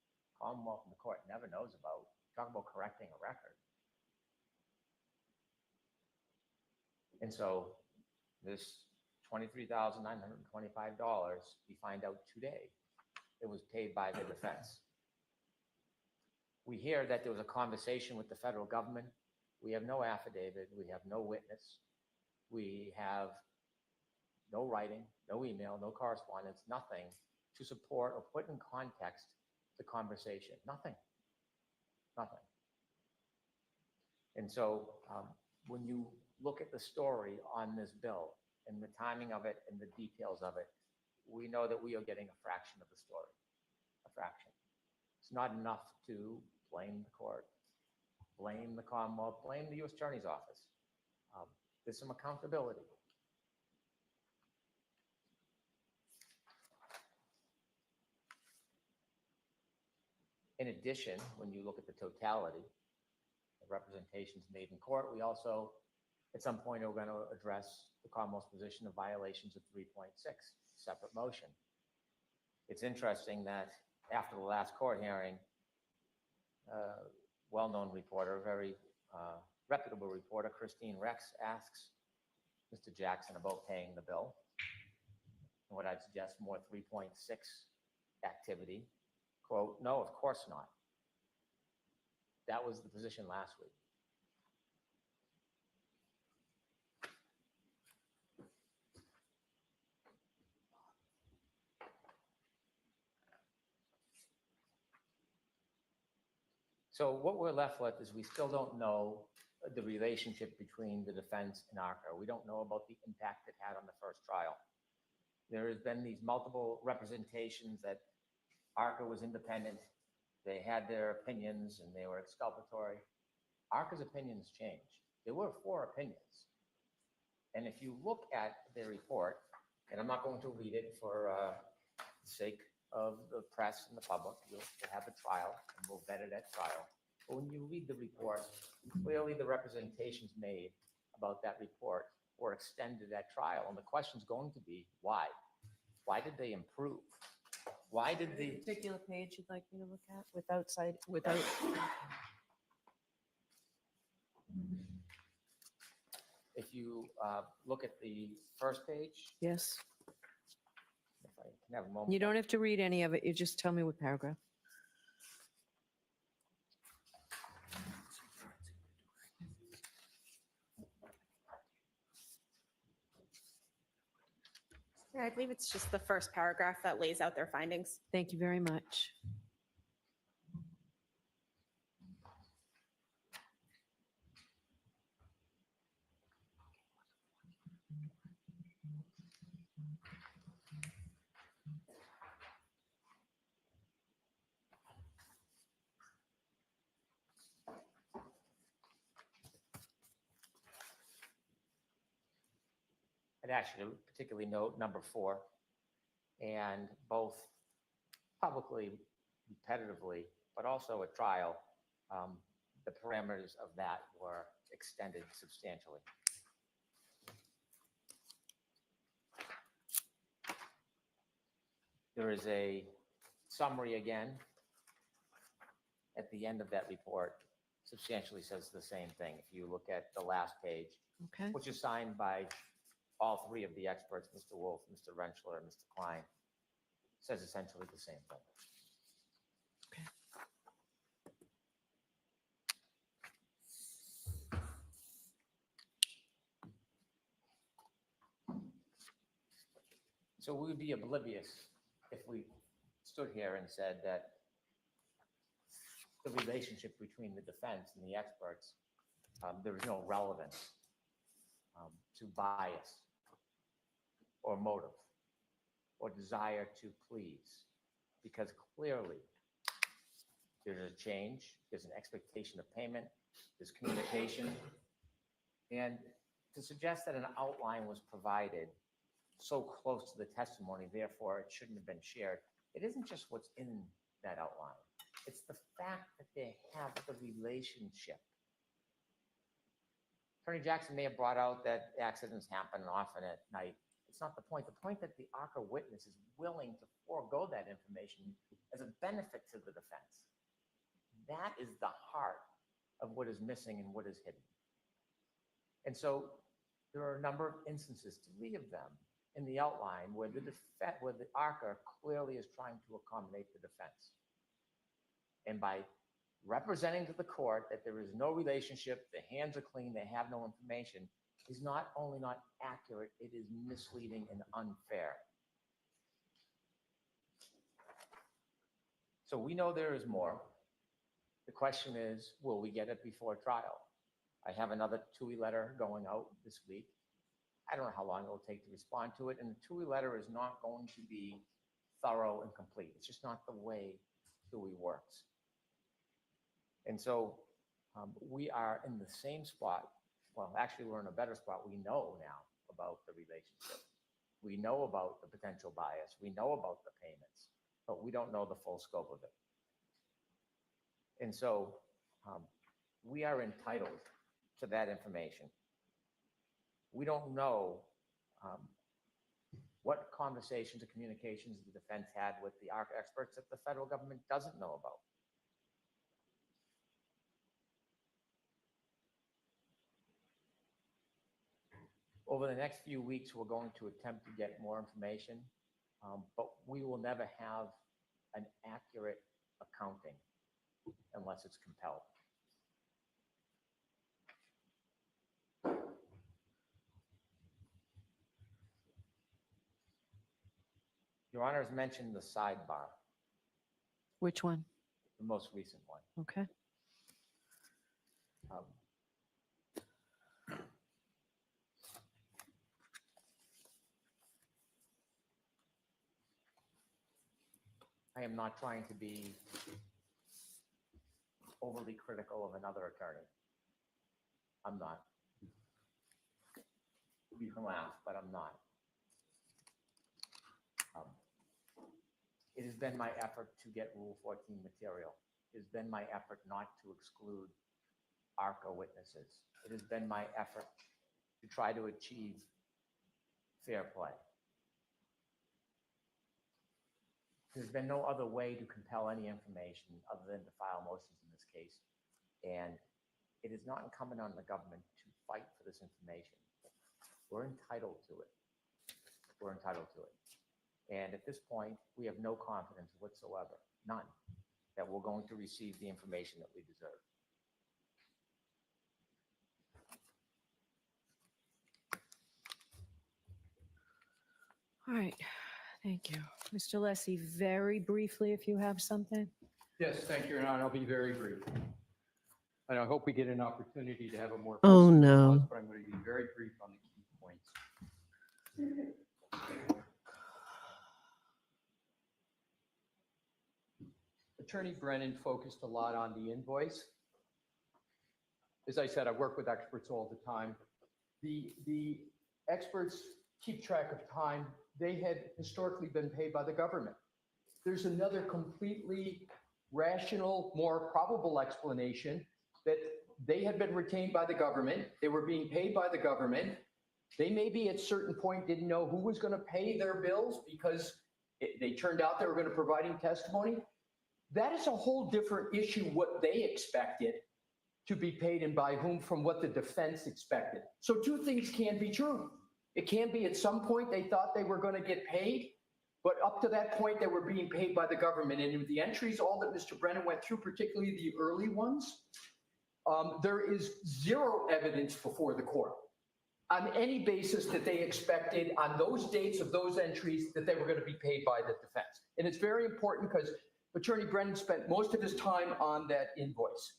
Commonwealth and the court never knows about. Talk about correcting a record. And so this $23,925, we find out today, it was paid by the defense. We hear that there was a conversation with the federal government. We have no affidavit. We have no witness. We have no writing, no email, no correspondence, nothing to support or put in context the conversation. Nothing. Nothing. And so when you look at the story on this bill and the timing of it and the details of it, we know that we are getting a fraction of the story, a fraction. It's not enough to blame the court, blame the Commonwealth, blame the U.S. Attorney's Office. There's some accountability. In addition, when you look at the totality of representations made in court, we also, at some point, are going to address the Commonwealth's position of violations of 3.6, separate motion. It's interesting that after the last court hearing, well-known reporter, very reputable reporter, Christine Rex, asks Mr. Jackson about paying the bill. And what I'd suggest, more 3.6 activity. Quote, no, of course not. That was the position last week. So what we're left with is we still don't know the relationship between the defense and ARCCA. We don't know about the impact it had on the first trial. There has been these multiple representations that ARCCA was independent. They had their opinions and they were exculpatory. ARCCA's opinions changed. There were 4 opinions. And if you look at their report, and I'm not going to read it for the sake of the press and the public, we'll have a trial and we'll vet it at trial. But when you read the report, clearly the representations made about that report were extended at trial. And the question's going to be, why? Why did they improve? Why did the Particular page you'd like me to look at without. If you look at the first page, Yes. if I can have a moment. You don't have to read any of it. You just tell me what paragraph. Yeah, I believe it's just the first paragraph that lays out their findings. Thank you very much. I'd actually particularly note number 4, and both publicly, repetitively, but also at trial, the parameters of that were extended substantially. There is a summary again at the end of that report, substantially says the same thing. If you look at the last page, Okay. which is signed by all 3 of the experts, Mr. Wolf, Mr. Rentschler, and Mr. Klein, says essentially the same thing. So we would be oblivious if we stood here and said that the relationship between the defense and the experts, there is no relevance to bias or motive or desire to please, because clearly there's a change, there's an expectation of payment, there's communication, and to suggest that an outline was provided so close to the testimony, therefore it shouldn't have been shared. It isn't just what's in that outline. It's the fact that they have the relationship Attorney Jackson may have brought out that accidents happen often at night. It's not the point. The point that the ARCCA witness is willing to forego that information as a benefit to the defense. That is the heart of what is missing and what is hidden. And so there are a number of instances, 3 of them in the outline, where the ARCCA clearly is trying to accommodate the defense. And by representing to the court that there is no relationship, the hands are clean, they have no information, is not only not accurate, it is misleading and unfair. So we know there is more. The question is, will we get it before trial? I have another TUI letter going out this week. I don't know how long it will take to respond to it, and the TUI letter is not going to be thorough and complete. It's just not the way TUI works. And so we are in the same spot. Well, actually, we're in a better spot. We know now about the relationship. We know about the potential bias. We know about the payments, but we don't know the full scope of it. And so we are entitled to that information. We don't know what conversations or communications the defense had with the ARCCA experts that the federal government doesn't know about. Over the next few weeks, we're going to attempt to get more information, but we will never have an accurate accounting unless it's compelled. Your Honor has mentioned the sidebar, Which one? the most recent one. Okay. I am not trying to be overly critical of another attorney. I'm not. You can laugh, but I'm not. It has been my effort to get Rule 14 material. It has been my effort not to exclude ARCCA witnesses. It has been my effort to try to achieve fair play. There's been no other way to compel any information other than to file motions in this case. And it is not incumbent on the government to fight for this information. We're entitled to it. We're entitled to it. And at this point, we have no confidence whatsoever, none, that we're going to receive the information that we deserve. All right. Thank you. Mr. Lessie, very briefly, if you have something. Yes, thank you, Your Honor. I'll be very brief. And I hope we get an opportunity to have a more. Oh, fulsome no. response, but I'm going to be very brief on the key points. Attorney Brennan focused a lot on the invoice. As I said, I work with experts all the time. The experts keep track of time. They had historically been paid by the government. There's another completely rational, more probable explanation that they had been retained by the government. They were being paid by the government. They maybe at a certain point didn't know who was going to pay their bills because they turned out they were going to providing testimony. That is a whole different issue, what they expected to be paid and by whom from what the defense expected. So two things can be true. It can be at some point they thought they were going to get paid, but up to that point they were being paid by the government. And in the entries, all that Mr. Brennan went through, particularly the early ones, there is zero evidence before the court on any basis that they expected on those dates of those entries that they were going to be paid by the defense. And it's very important because Attorney Brennan spent most of his time on that invoice.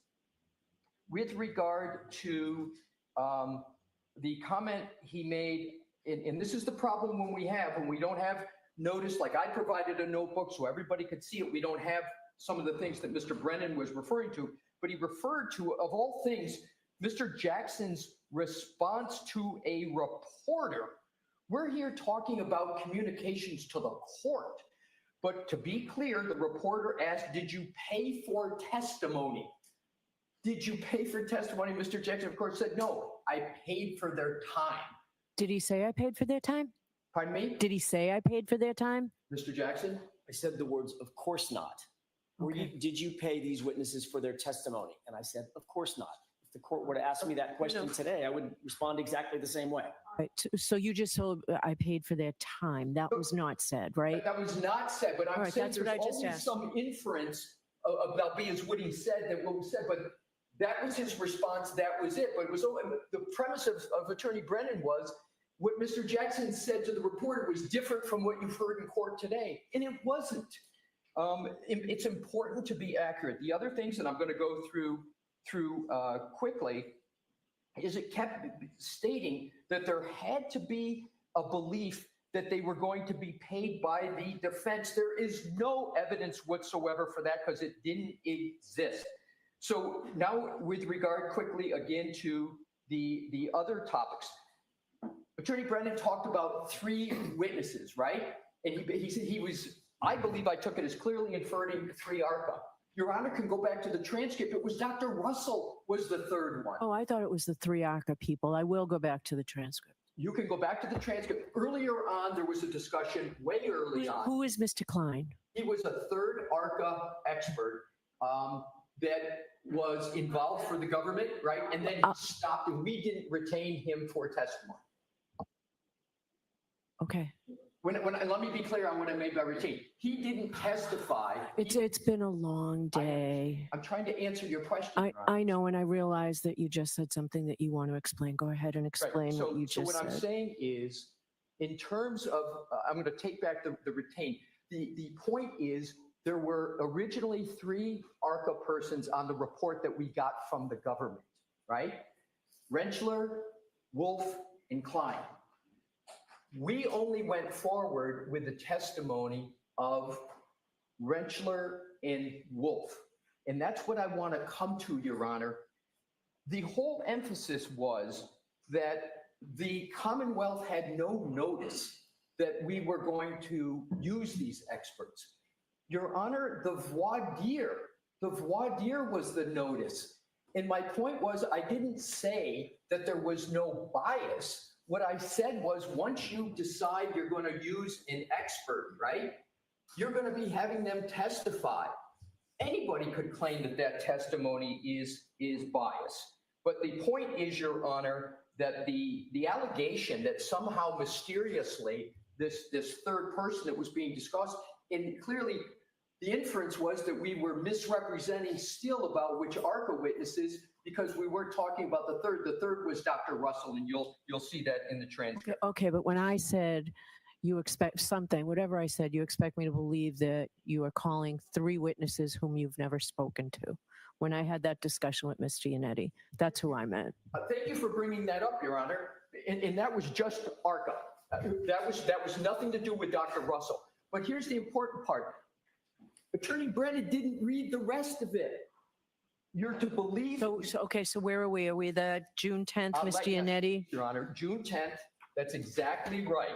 With regard to the comment he made, and this is the problem when we don't have notice, like I provided a notebook so everybody could see it. We don't have some of the things that Mr. Brennan was referring to, but he referred to, of all things, Mr. Jackson's response to a reporter. We're here talking about communications to the court. But to be clear, the reporter asked, did you pay for testimony? Did you pay for testimony? Mr. Jackson, of course, said, no, I paid for their time. Did he say I paid for their time? Pardon me? Did he say I paid for their time? Mr. Jackson? I said the words, of course not. Did you pay these witnesses for their testimony? And I said, of course not. If the court were to ask me that question today, I would respond exactly the same way. Right. So you just told I paid for their time. That was not said, right? That was not said, but I'm All right, saying that's there's what I just always asked. some inference about being what he said that what was said, but that was his response. That was it. But it was the premise of Attorney Brennan was what Mr. Jackson said to the reporter was different from what you've heard in court today, and it wasn't. It's important to be accurate. The other things that I'm going to go through quickly is it kept stating that there had to be a belief that they were going to be paid by the defense. There is no evidence whatsoever for that because it didn't exist. So now with regard quickly again to the other topics, Attorney Brennan talked about 3 witnesses, right? And he said he was, I believe I took it as clearly inferring 3 ARCCA. Your Honor can go back to the transcript. It was Dr. Russell was the 3rd one. Oh, I thought it was the 3 ARCCA people. I will go back to the transcript. You can go back to the transcript. Earlier on, there was a discussion way early on. Who is Mr. Klein? He was a 3rd ARCCA expert that was involved for the government, right? And then he stopped and we didn't retain him for testimony. Okay. Let me be clear on what I made by retain. He didn't testify. It's been a long day. I'm trying to answer your question. I know, and I realize that you just said something that you want to explain. Go ahead and explain what you just said. So what I'm saying is, in terms of, I'm going to take back the retain. The point is, there were originally 3 ARCCA persons on the report that we got from the government, right? Rentschler, Wolf, and Klein. We only went forward with the testimony of Rentschler and Wolf. And that's what I want to come to, Your Honor. The whole emphasis was that the Commonwealth had no notice that we were going to use these experts. Your Honor, the voir dire was the notice. And my point was, I didn't say that there was no bias. What I said was, once you decide you're going to use an expert, right, you're going to be having them testify. Anybody could claim that that testimony is biased. But the point is, Your Honor, that the allegation that somehow mysteriously this 3rd person that was being discussed, and clearly the inference was that we were misrepresenting still about which ARCCA witnesses, because we weren't talking about the 3rd. The 3rd was Dr. Russell, and you'll see that in the transcript. Okay, but when I said you expect something, whatever I said, you expect me to believe that you are calling 3 witnesses whom you've never spoken to. When I had that discussion with Mr. Yannetti, that's who I meant. Thank you for bringing that up, Your Honor. And that was just ARCCA. That was nothing to do with Dr. Russell. But here's the important part. Attorney Brennan didn't read the rest of it. You're to believe. So where are we? Are we the June 10th, Mr. Yannetti? Your Honor, June 10th. That's exactly right.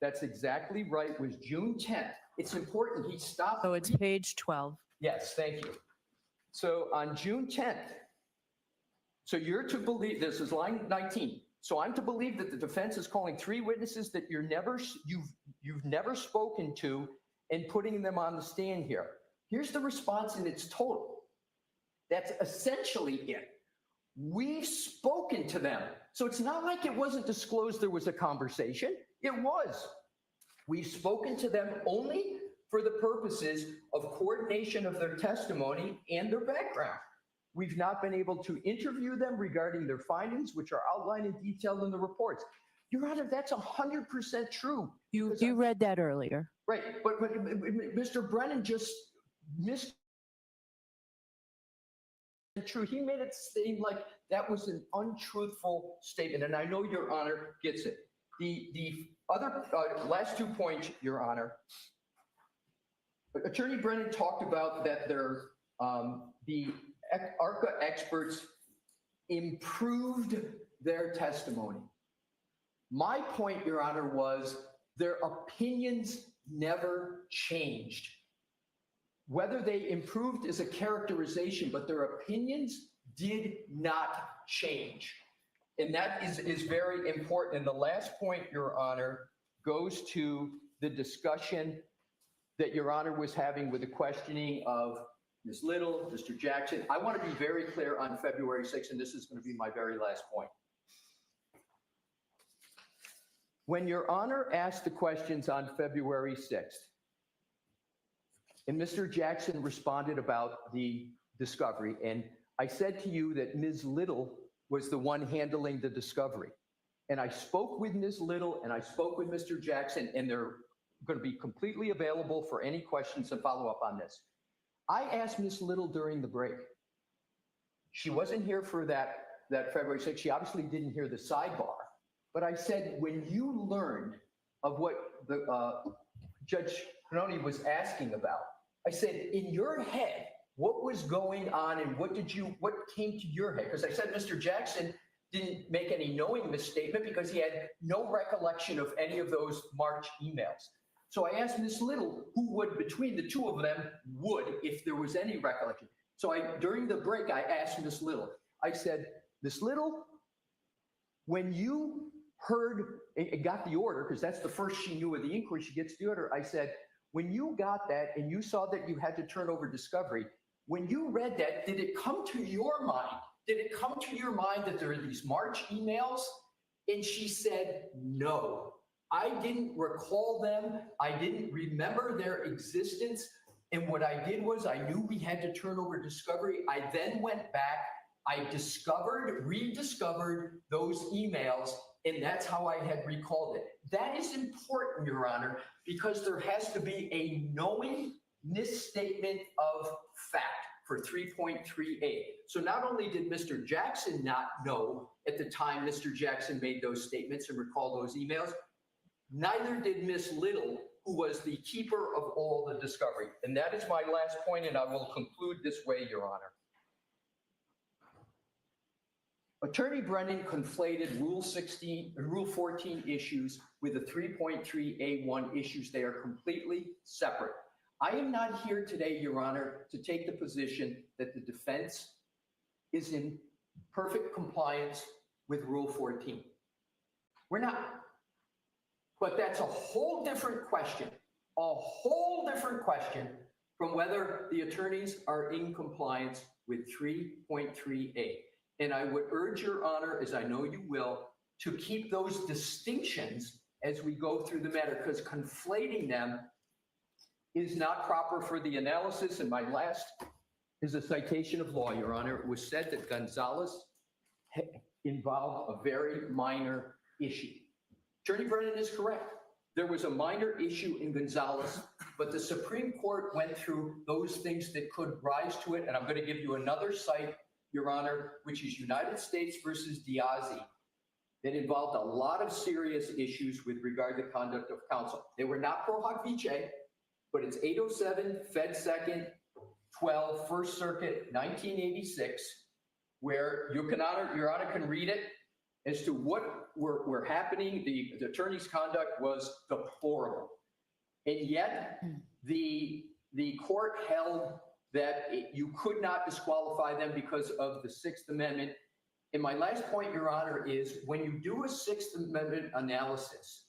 That's exactly right. Was June 10th. It's important. He stopped. So it's page 12. Yes, thank you. So on June 10th, so you're to believe, this is line 19. So I'm to believe that the defense is calling 3 witnesses that you've never spoken to and putting them on the stand here. Here's the response in its total. That's essentially it. We've spoken to them. So it's not like it wasn't disclosed there was a conversation. It was. We've spoken to them only for the purposes of coordination of their testimony and their background. We've not been able to interview them regarding their findings, which are outlined and detailed in the reports. Your Honor, that's 100% true. You read that earlier. Right, but Mr. Brennan just missed. True, he made it seem like that was an untruthful statement, and I know Your Honor gets it. The other last 2 points, Your Honor. Attorney Brennan talked about that the ARCCA experts improved their testimony. My point, Your Honor, was their opinions never changed. Whether they improved is a characterization, but their opinions did not change. And that is very important. And the last point, Your Honor, goes to the discussion that Your Honor was having with the questioning of Ms. Little, Mr. Jackson. I want to be very clear on February 6th, and this is going to be my very last point. When Your Honor asked the questions on February 6th, and Mr. Jackson responded about the discovery, and I said to you that Ms. Little was the one handling the discovery. And I spoke with Ms. Little and I spoke with Mr. Jackson, and they're going to be completely available for any questions and follow up on this. I asked Ms. Little during the break. She wasn't here for that February 6th. She obviously didn't hear the sidebar. But I said, when you learned of what the Judge Penni was asking about, I said, in your head, what was going on and what came to your head? Because I said Mr. Jackson didn't make any knowing misstatement because he had no recollection of any of those March emails. So I asked Ms. Little who would, between the two of them, would, if there was any recollection. So during the break, I asked Ms. Little, I said, Ms. Little, when you heard and got the order, because that's the first she knew of the inquiry, she gets the order, I said, when you got that and you saw that you had to turn over discovery, when you read that, did it come to your mind? Did it come to your mind that there are these March emails? And she said, no, I didn't recall them. I didn't remember their existence. And what I did was I knew we had to turn over discovery. I then went back, I rediscovered those emails, and that's how I had recalled it. That is important, Your Honor, because there has to be a knowing misstatement of fact for 3.3A. So not only did Mr. Jackson not know at the time Mr. Jackson made those statements and recalled those emails, neither did Ms. Little, who was the keeper of all the discovery. And that is my last point, and I will conclude this way, Your Honor. Attorney Brennan conflated Rule 14 issues with the 3.3A1 issues. They are completely separate. I am not here today, Your Honor, to take the position that the defense is in perfect compliance with Rule 14. We're not. But that's a whole different question from whether the attorneys are in compliance with 3.3A. And I would urge Your Honor, as I know you will, to keep those distinctions as we go through the matter, because conflating them is not proper for the analysis. And my last is a citation of law, Your Honor. It was said that Gonzalez involved a very minor issue. Attorney Brennan is correct. There was a minor issue in Gonzalez, but the Supreme Court went through those things that could rise to it. And I'm going to give you another cite, Your Honor, which is United States versus Diazzi, that involved a lot of serious issues with regard to conduct of counsel. They were not pro hoc vice, but it's 807 Fed 2nd 12 First Circuit 1986, where Your Honor can read it as to what were happening. The attorney's conduct was deplorable, and yet the court held that you could not disqualify them because of the Sixth Amendment. And my last point, Your Honor, is when you do a Sixth Amendment analysis,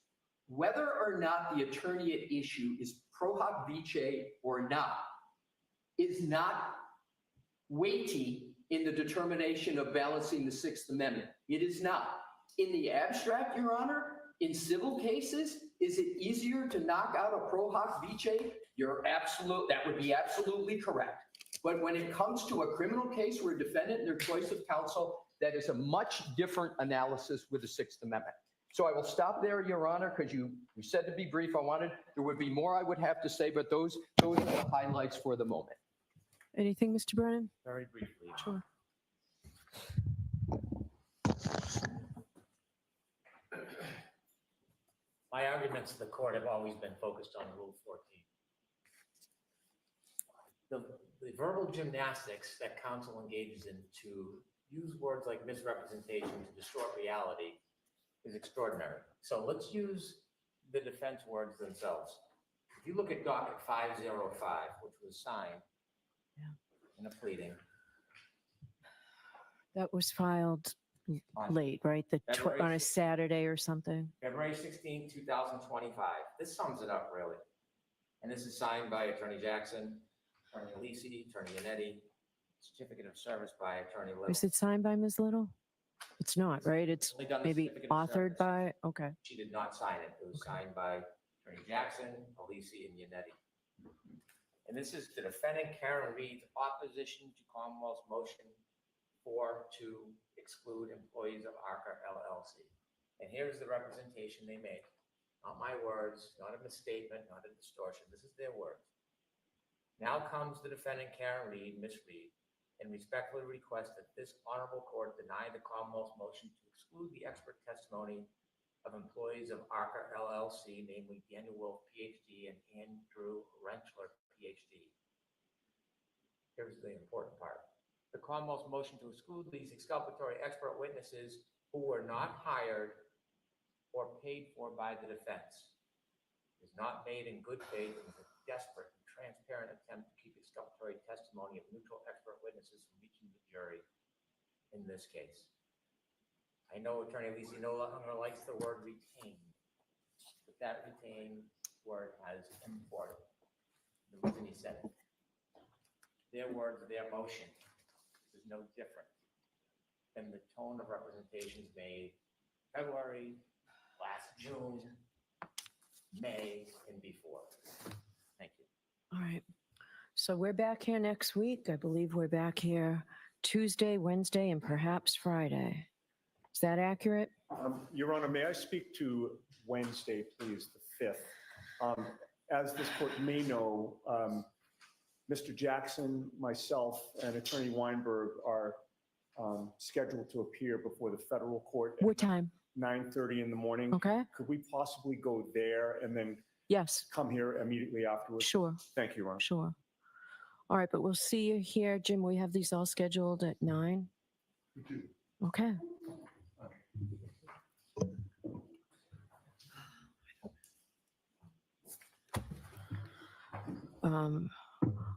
whether or not the attorney at issue is pro hoc vice or not, is not weighty in the determination of balancing the Sixth Amendment. It is not. In the abstract, Your Honor, in civil cases, is it easier to knock out a pro hoc vice? That would be absolutely correct. But when it comes to a criminal case where a defendant and their choice of counsel, that is a much different analysis with the Sixth Amendment. So I will stop there, Your Honor, because you said to be brief. There would be more I would have to say, but those are the highlights for the moment. Anything, Mr. Brennan? Very briefly. Sure. My arguments to the court have always been focused on Rule 14. The verbal gymnastics that counsel engages in to use words like misrepresentation to distort reality is extraordinary. So let's use the defense words themselves. If you look at docket 505, which was signed in a pleading, That was filed On late, right? February On a 6th. Saturday or something. February 16, 2025. This sums it up, really. And this is signed by Attorney Jackson, Attorney Alisi, Attorney Yannetti, certificate of service by Attorney Little. Is it signed by Ms. Little? It's not, right? It's Only done the maybe certificate of authored service. by, okay. She did not sign it. It was signed by Attorney Jackson, Alisi, and Yannetti. And this is the defendant Karen Reed's opposition to Commonwealth's motion to exclude employees of ARCCA LLC. And here's the representation they made. Not my words, not a misstatement, not a distortion. This is their words. Now comes the defendant Karen Reed, Ms. Reed, and respectfully request that this honorable court deny the Commonwealth's motion to exclude the expert testimony of employees of ARCCA LLC, namely JenTheRN, PhD, and Andrew Rentschler, PhD. Here's the important part. The Commonwealth's motion to exclude these exculpatory expert witnesses who were not hired or paid for by the defense is not made in good faith and is a desperate and transparent attempt to keep exculpatory testimony of neutral expert witnesses from reaching the jury in this case. I know Attorney Alisi no longer likes the word retained, but that retained word has imported. The reason he said it. Their words, their motion is no different than the tone of representations made February, last June, May, and before. Thank you. All right. So we're back here next week. I believe we're back here Tuesday, Wednesday, and perhaps Friday. Is that accurate? Your Honor, may I speak to Wednesday, please, the 5th? As this court may know, Mr. Jackson, myself, and Attorney Weinberg are scheduled to appear before the federal court at What time? 9:30 in the morning. Okay. Could we possibly go there and then Yes. come here immediately afterwards? Sure. Thank you, Your Honor. Sure. All right, but we'll see you here. Jim, we have these all scheduled at 9? Okay.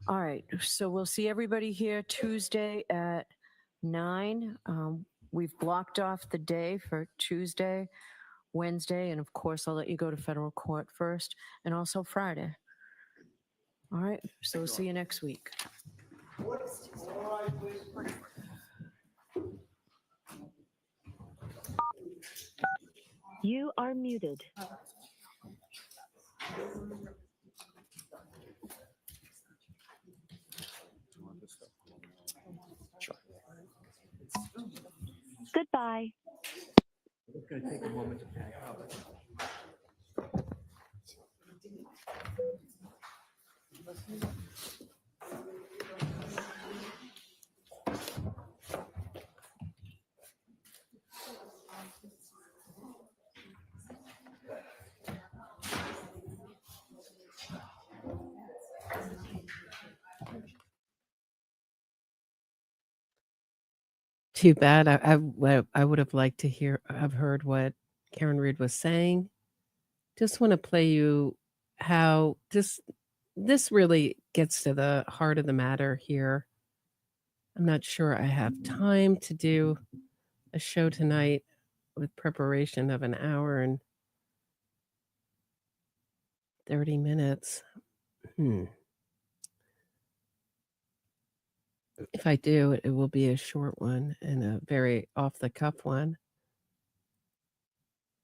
All right, so we'll see everybody here Tuesday at 9. We've blocked off the day for Tuesday, Wednesday, and of course, I'll let you go to federal court first, and also Friday. All right, so we'll see you next week. You are muted. Goodbye. It's going to take a moment to pack up. Too bad. I would have liked to have heard what Karen Reed was saying. Just want to play you how this really gets to the heart of the matter here. I'm not sure I have time to do a show tonight with preparation of an hour and 30 minutes. If I do, it will be a short one and a very off-the-cuff one.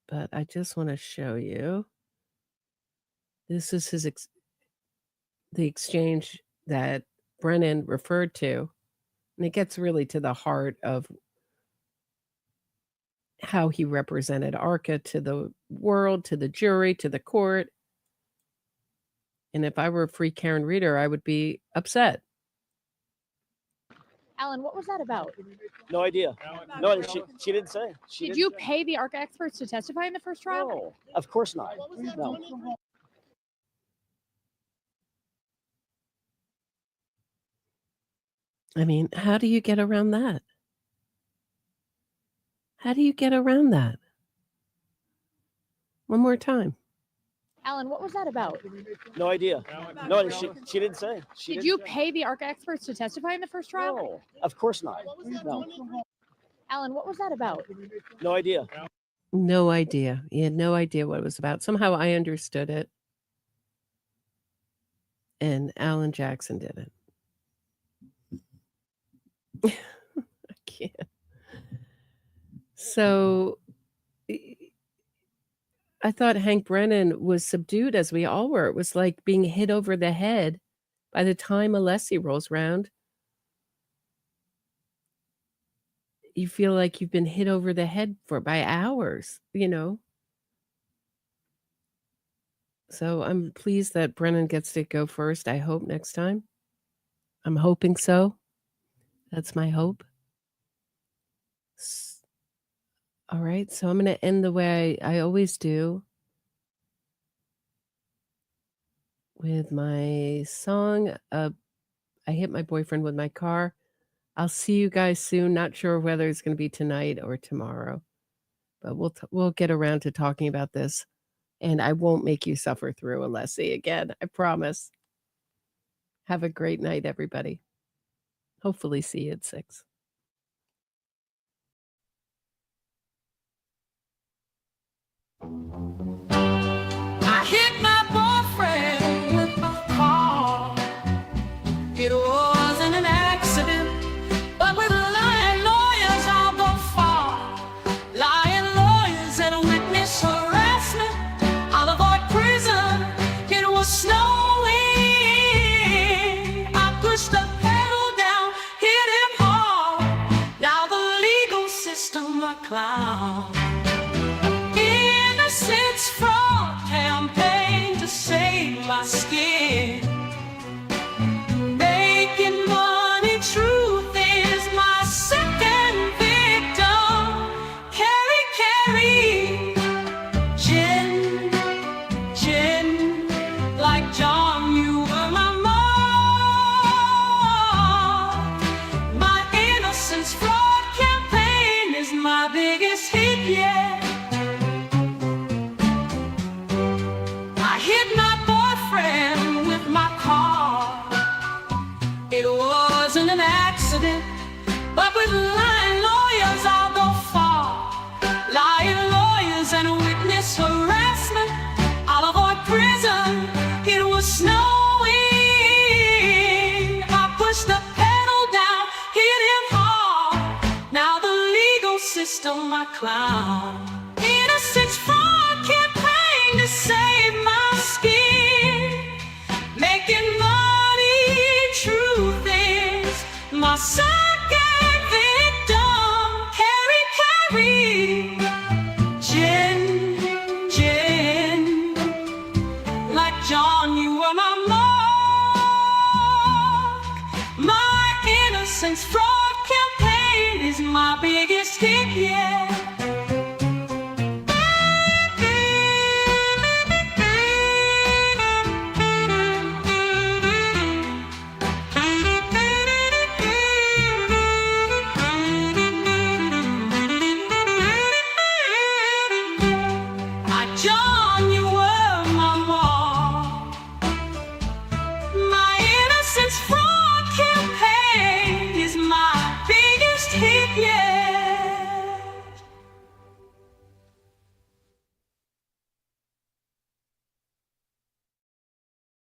But I just want to show you. This is the exchange that Brennan referred to. And it gets really to the heart of how he represented ARCCA to the world, to the jury, to the court. And if I were a free Karen reader, I would be upset. Alan, what was that about? No idea. No, she didn't say. Did you pay the ARCCA experts to testify in the first trial? No, of course not. No. I mean, how do you get around that? How do you get around that? One more time. Alan, what was that about? No idea. No, she didn't say. Did you pay the ARCCA experts to testify in the first trial? No, of course not. No. Alan, what was that about? No idea. No idea. He had no idea what it was about. Somehow I understood it. And Alan Jackson did it. I can't. So I thought Hank Brennan was subdued, as we all were. It was like being hit over the head by the time Alessi rolls around. You feel like you've been hit over the head by hours, you know. So I'm pleased that Brennan gets to go first. I hope next time. I'm hoping so. That's my hope. All right, so I'm going to end the way I always do, with my song, I Hit My Boyfriend With My Car. I'll see you guys soon. Not sure whether it's going to be tonight or tomorrow, but we'll get around to talking about this, and I won't make you suffer through Alessi again. I promise. Have a great night, everybody. Hopefully see you at 6. I hit my boyfriend with my car. It wasn't an accident, but with lying lawyers I'll go far. Lying lawyers and witness harassment, I'll avoid prison. It was snowing. I pushed the pedal down, hit him hard. Now the legal system a clown. Innocence fraud campaign to save my skin. Making money, truth is my second victim. Carry, Jen, like John, you were my mom. My innocence fraud campaign is my biggest hit yet. I hit my boyfriend with my car. It wasn't an accident, but with lying lawyers I'll go far. Lying lawyers and witness harassment, I'll avoid prison. It was snowing. I pushed the pedal down, hit him hard. Now the legal system my clown. Innocence fraud campaign to save my skin. Making money, truth is my son.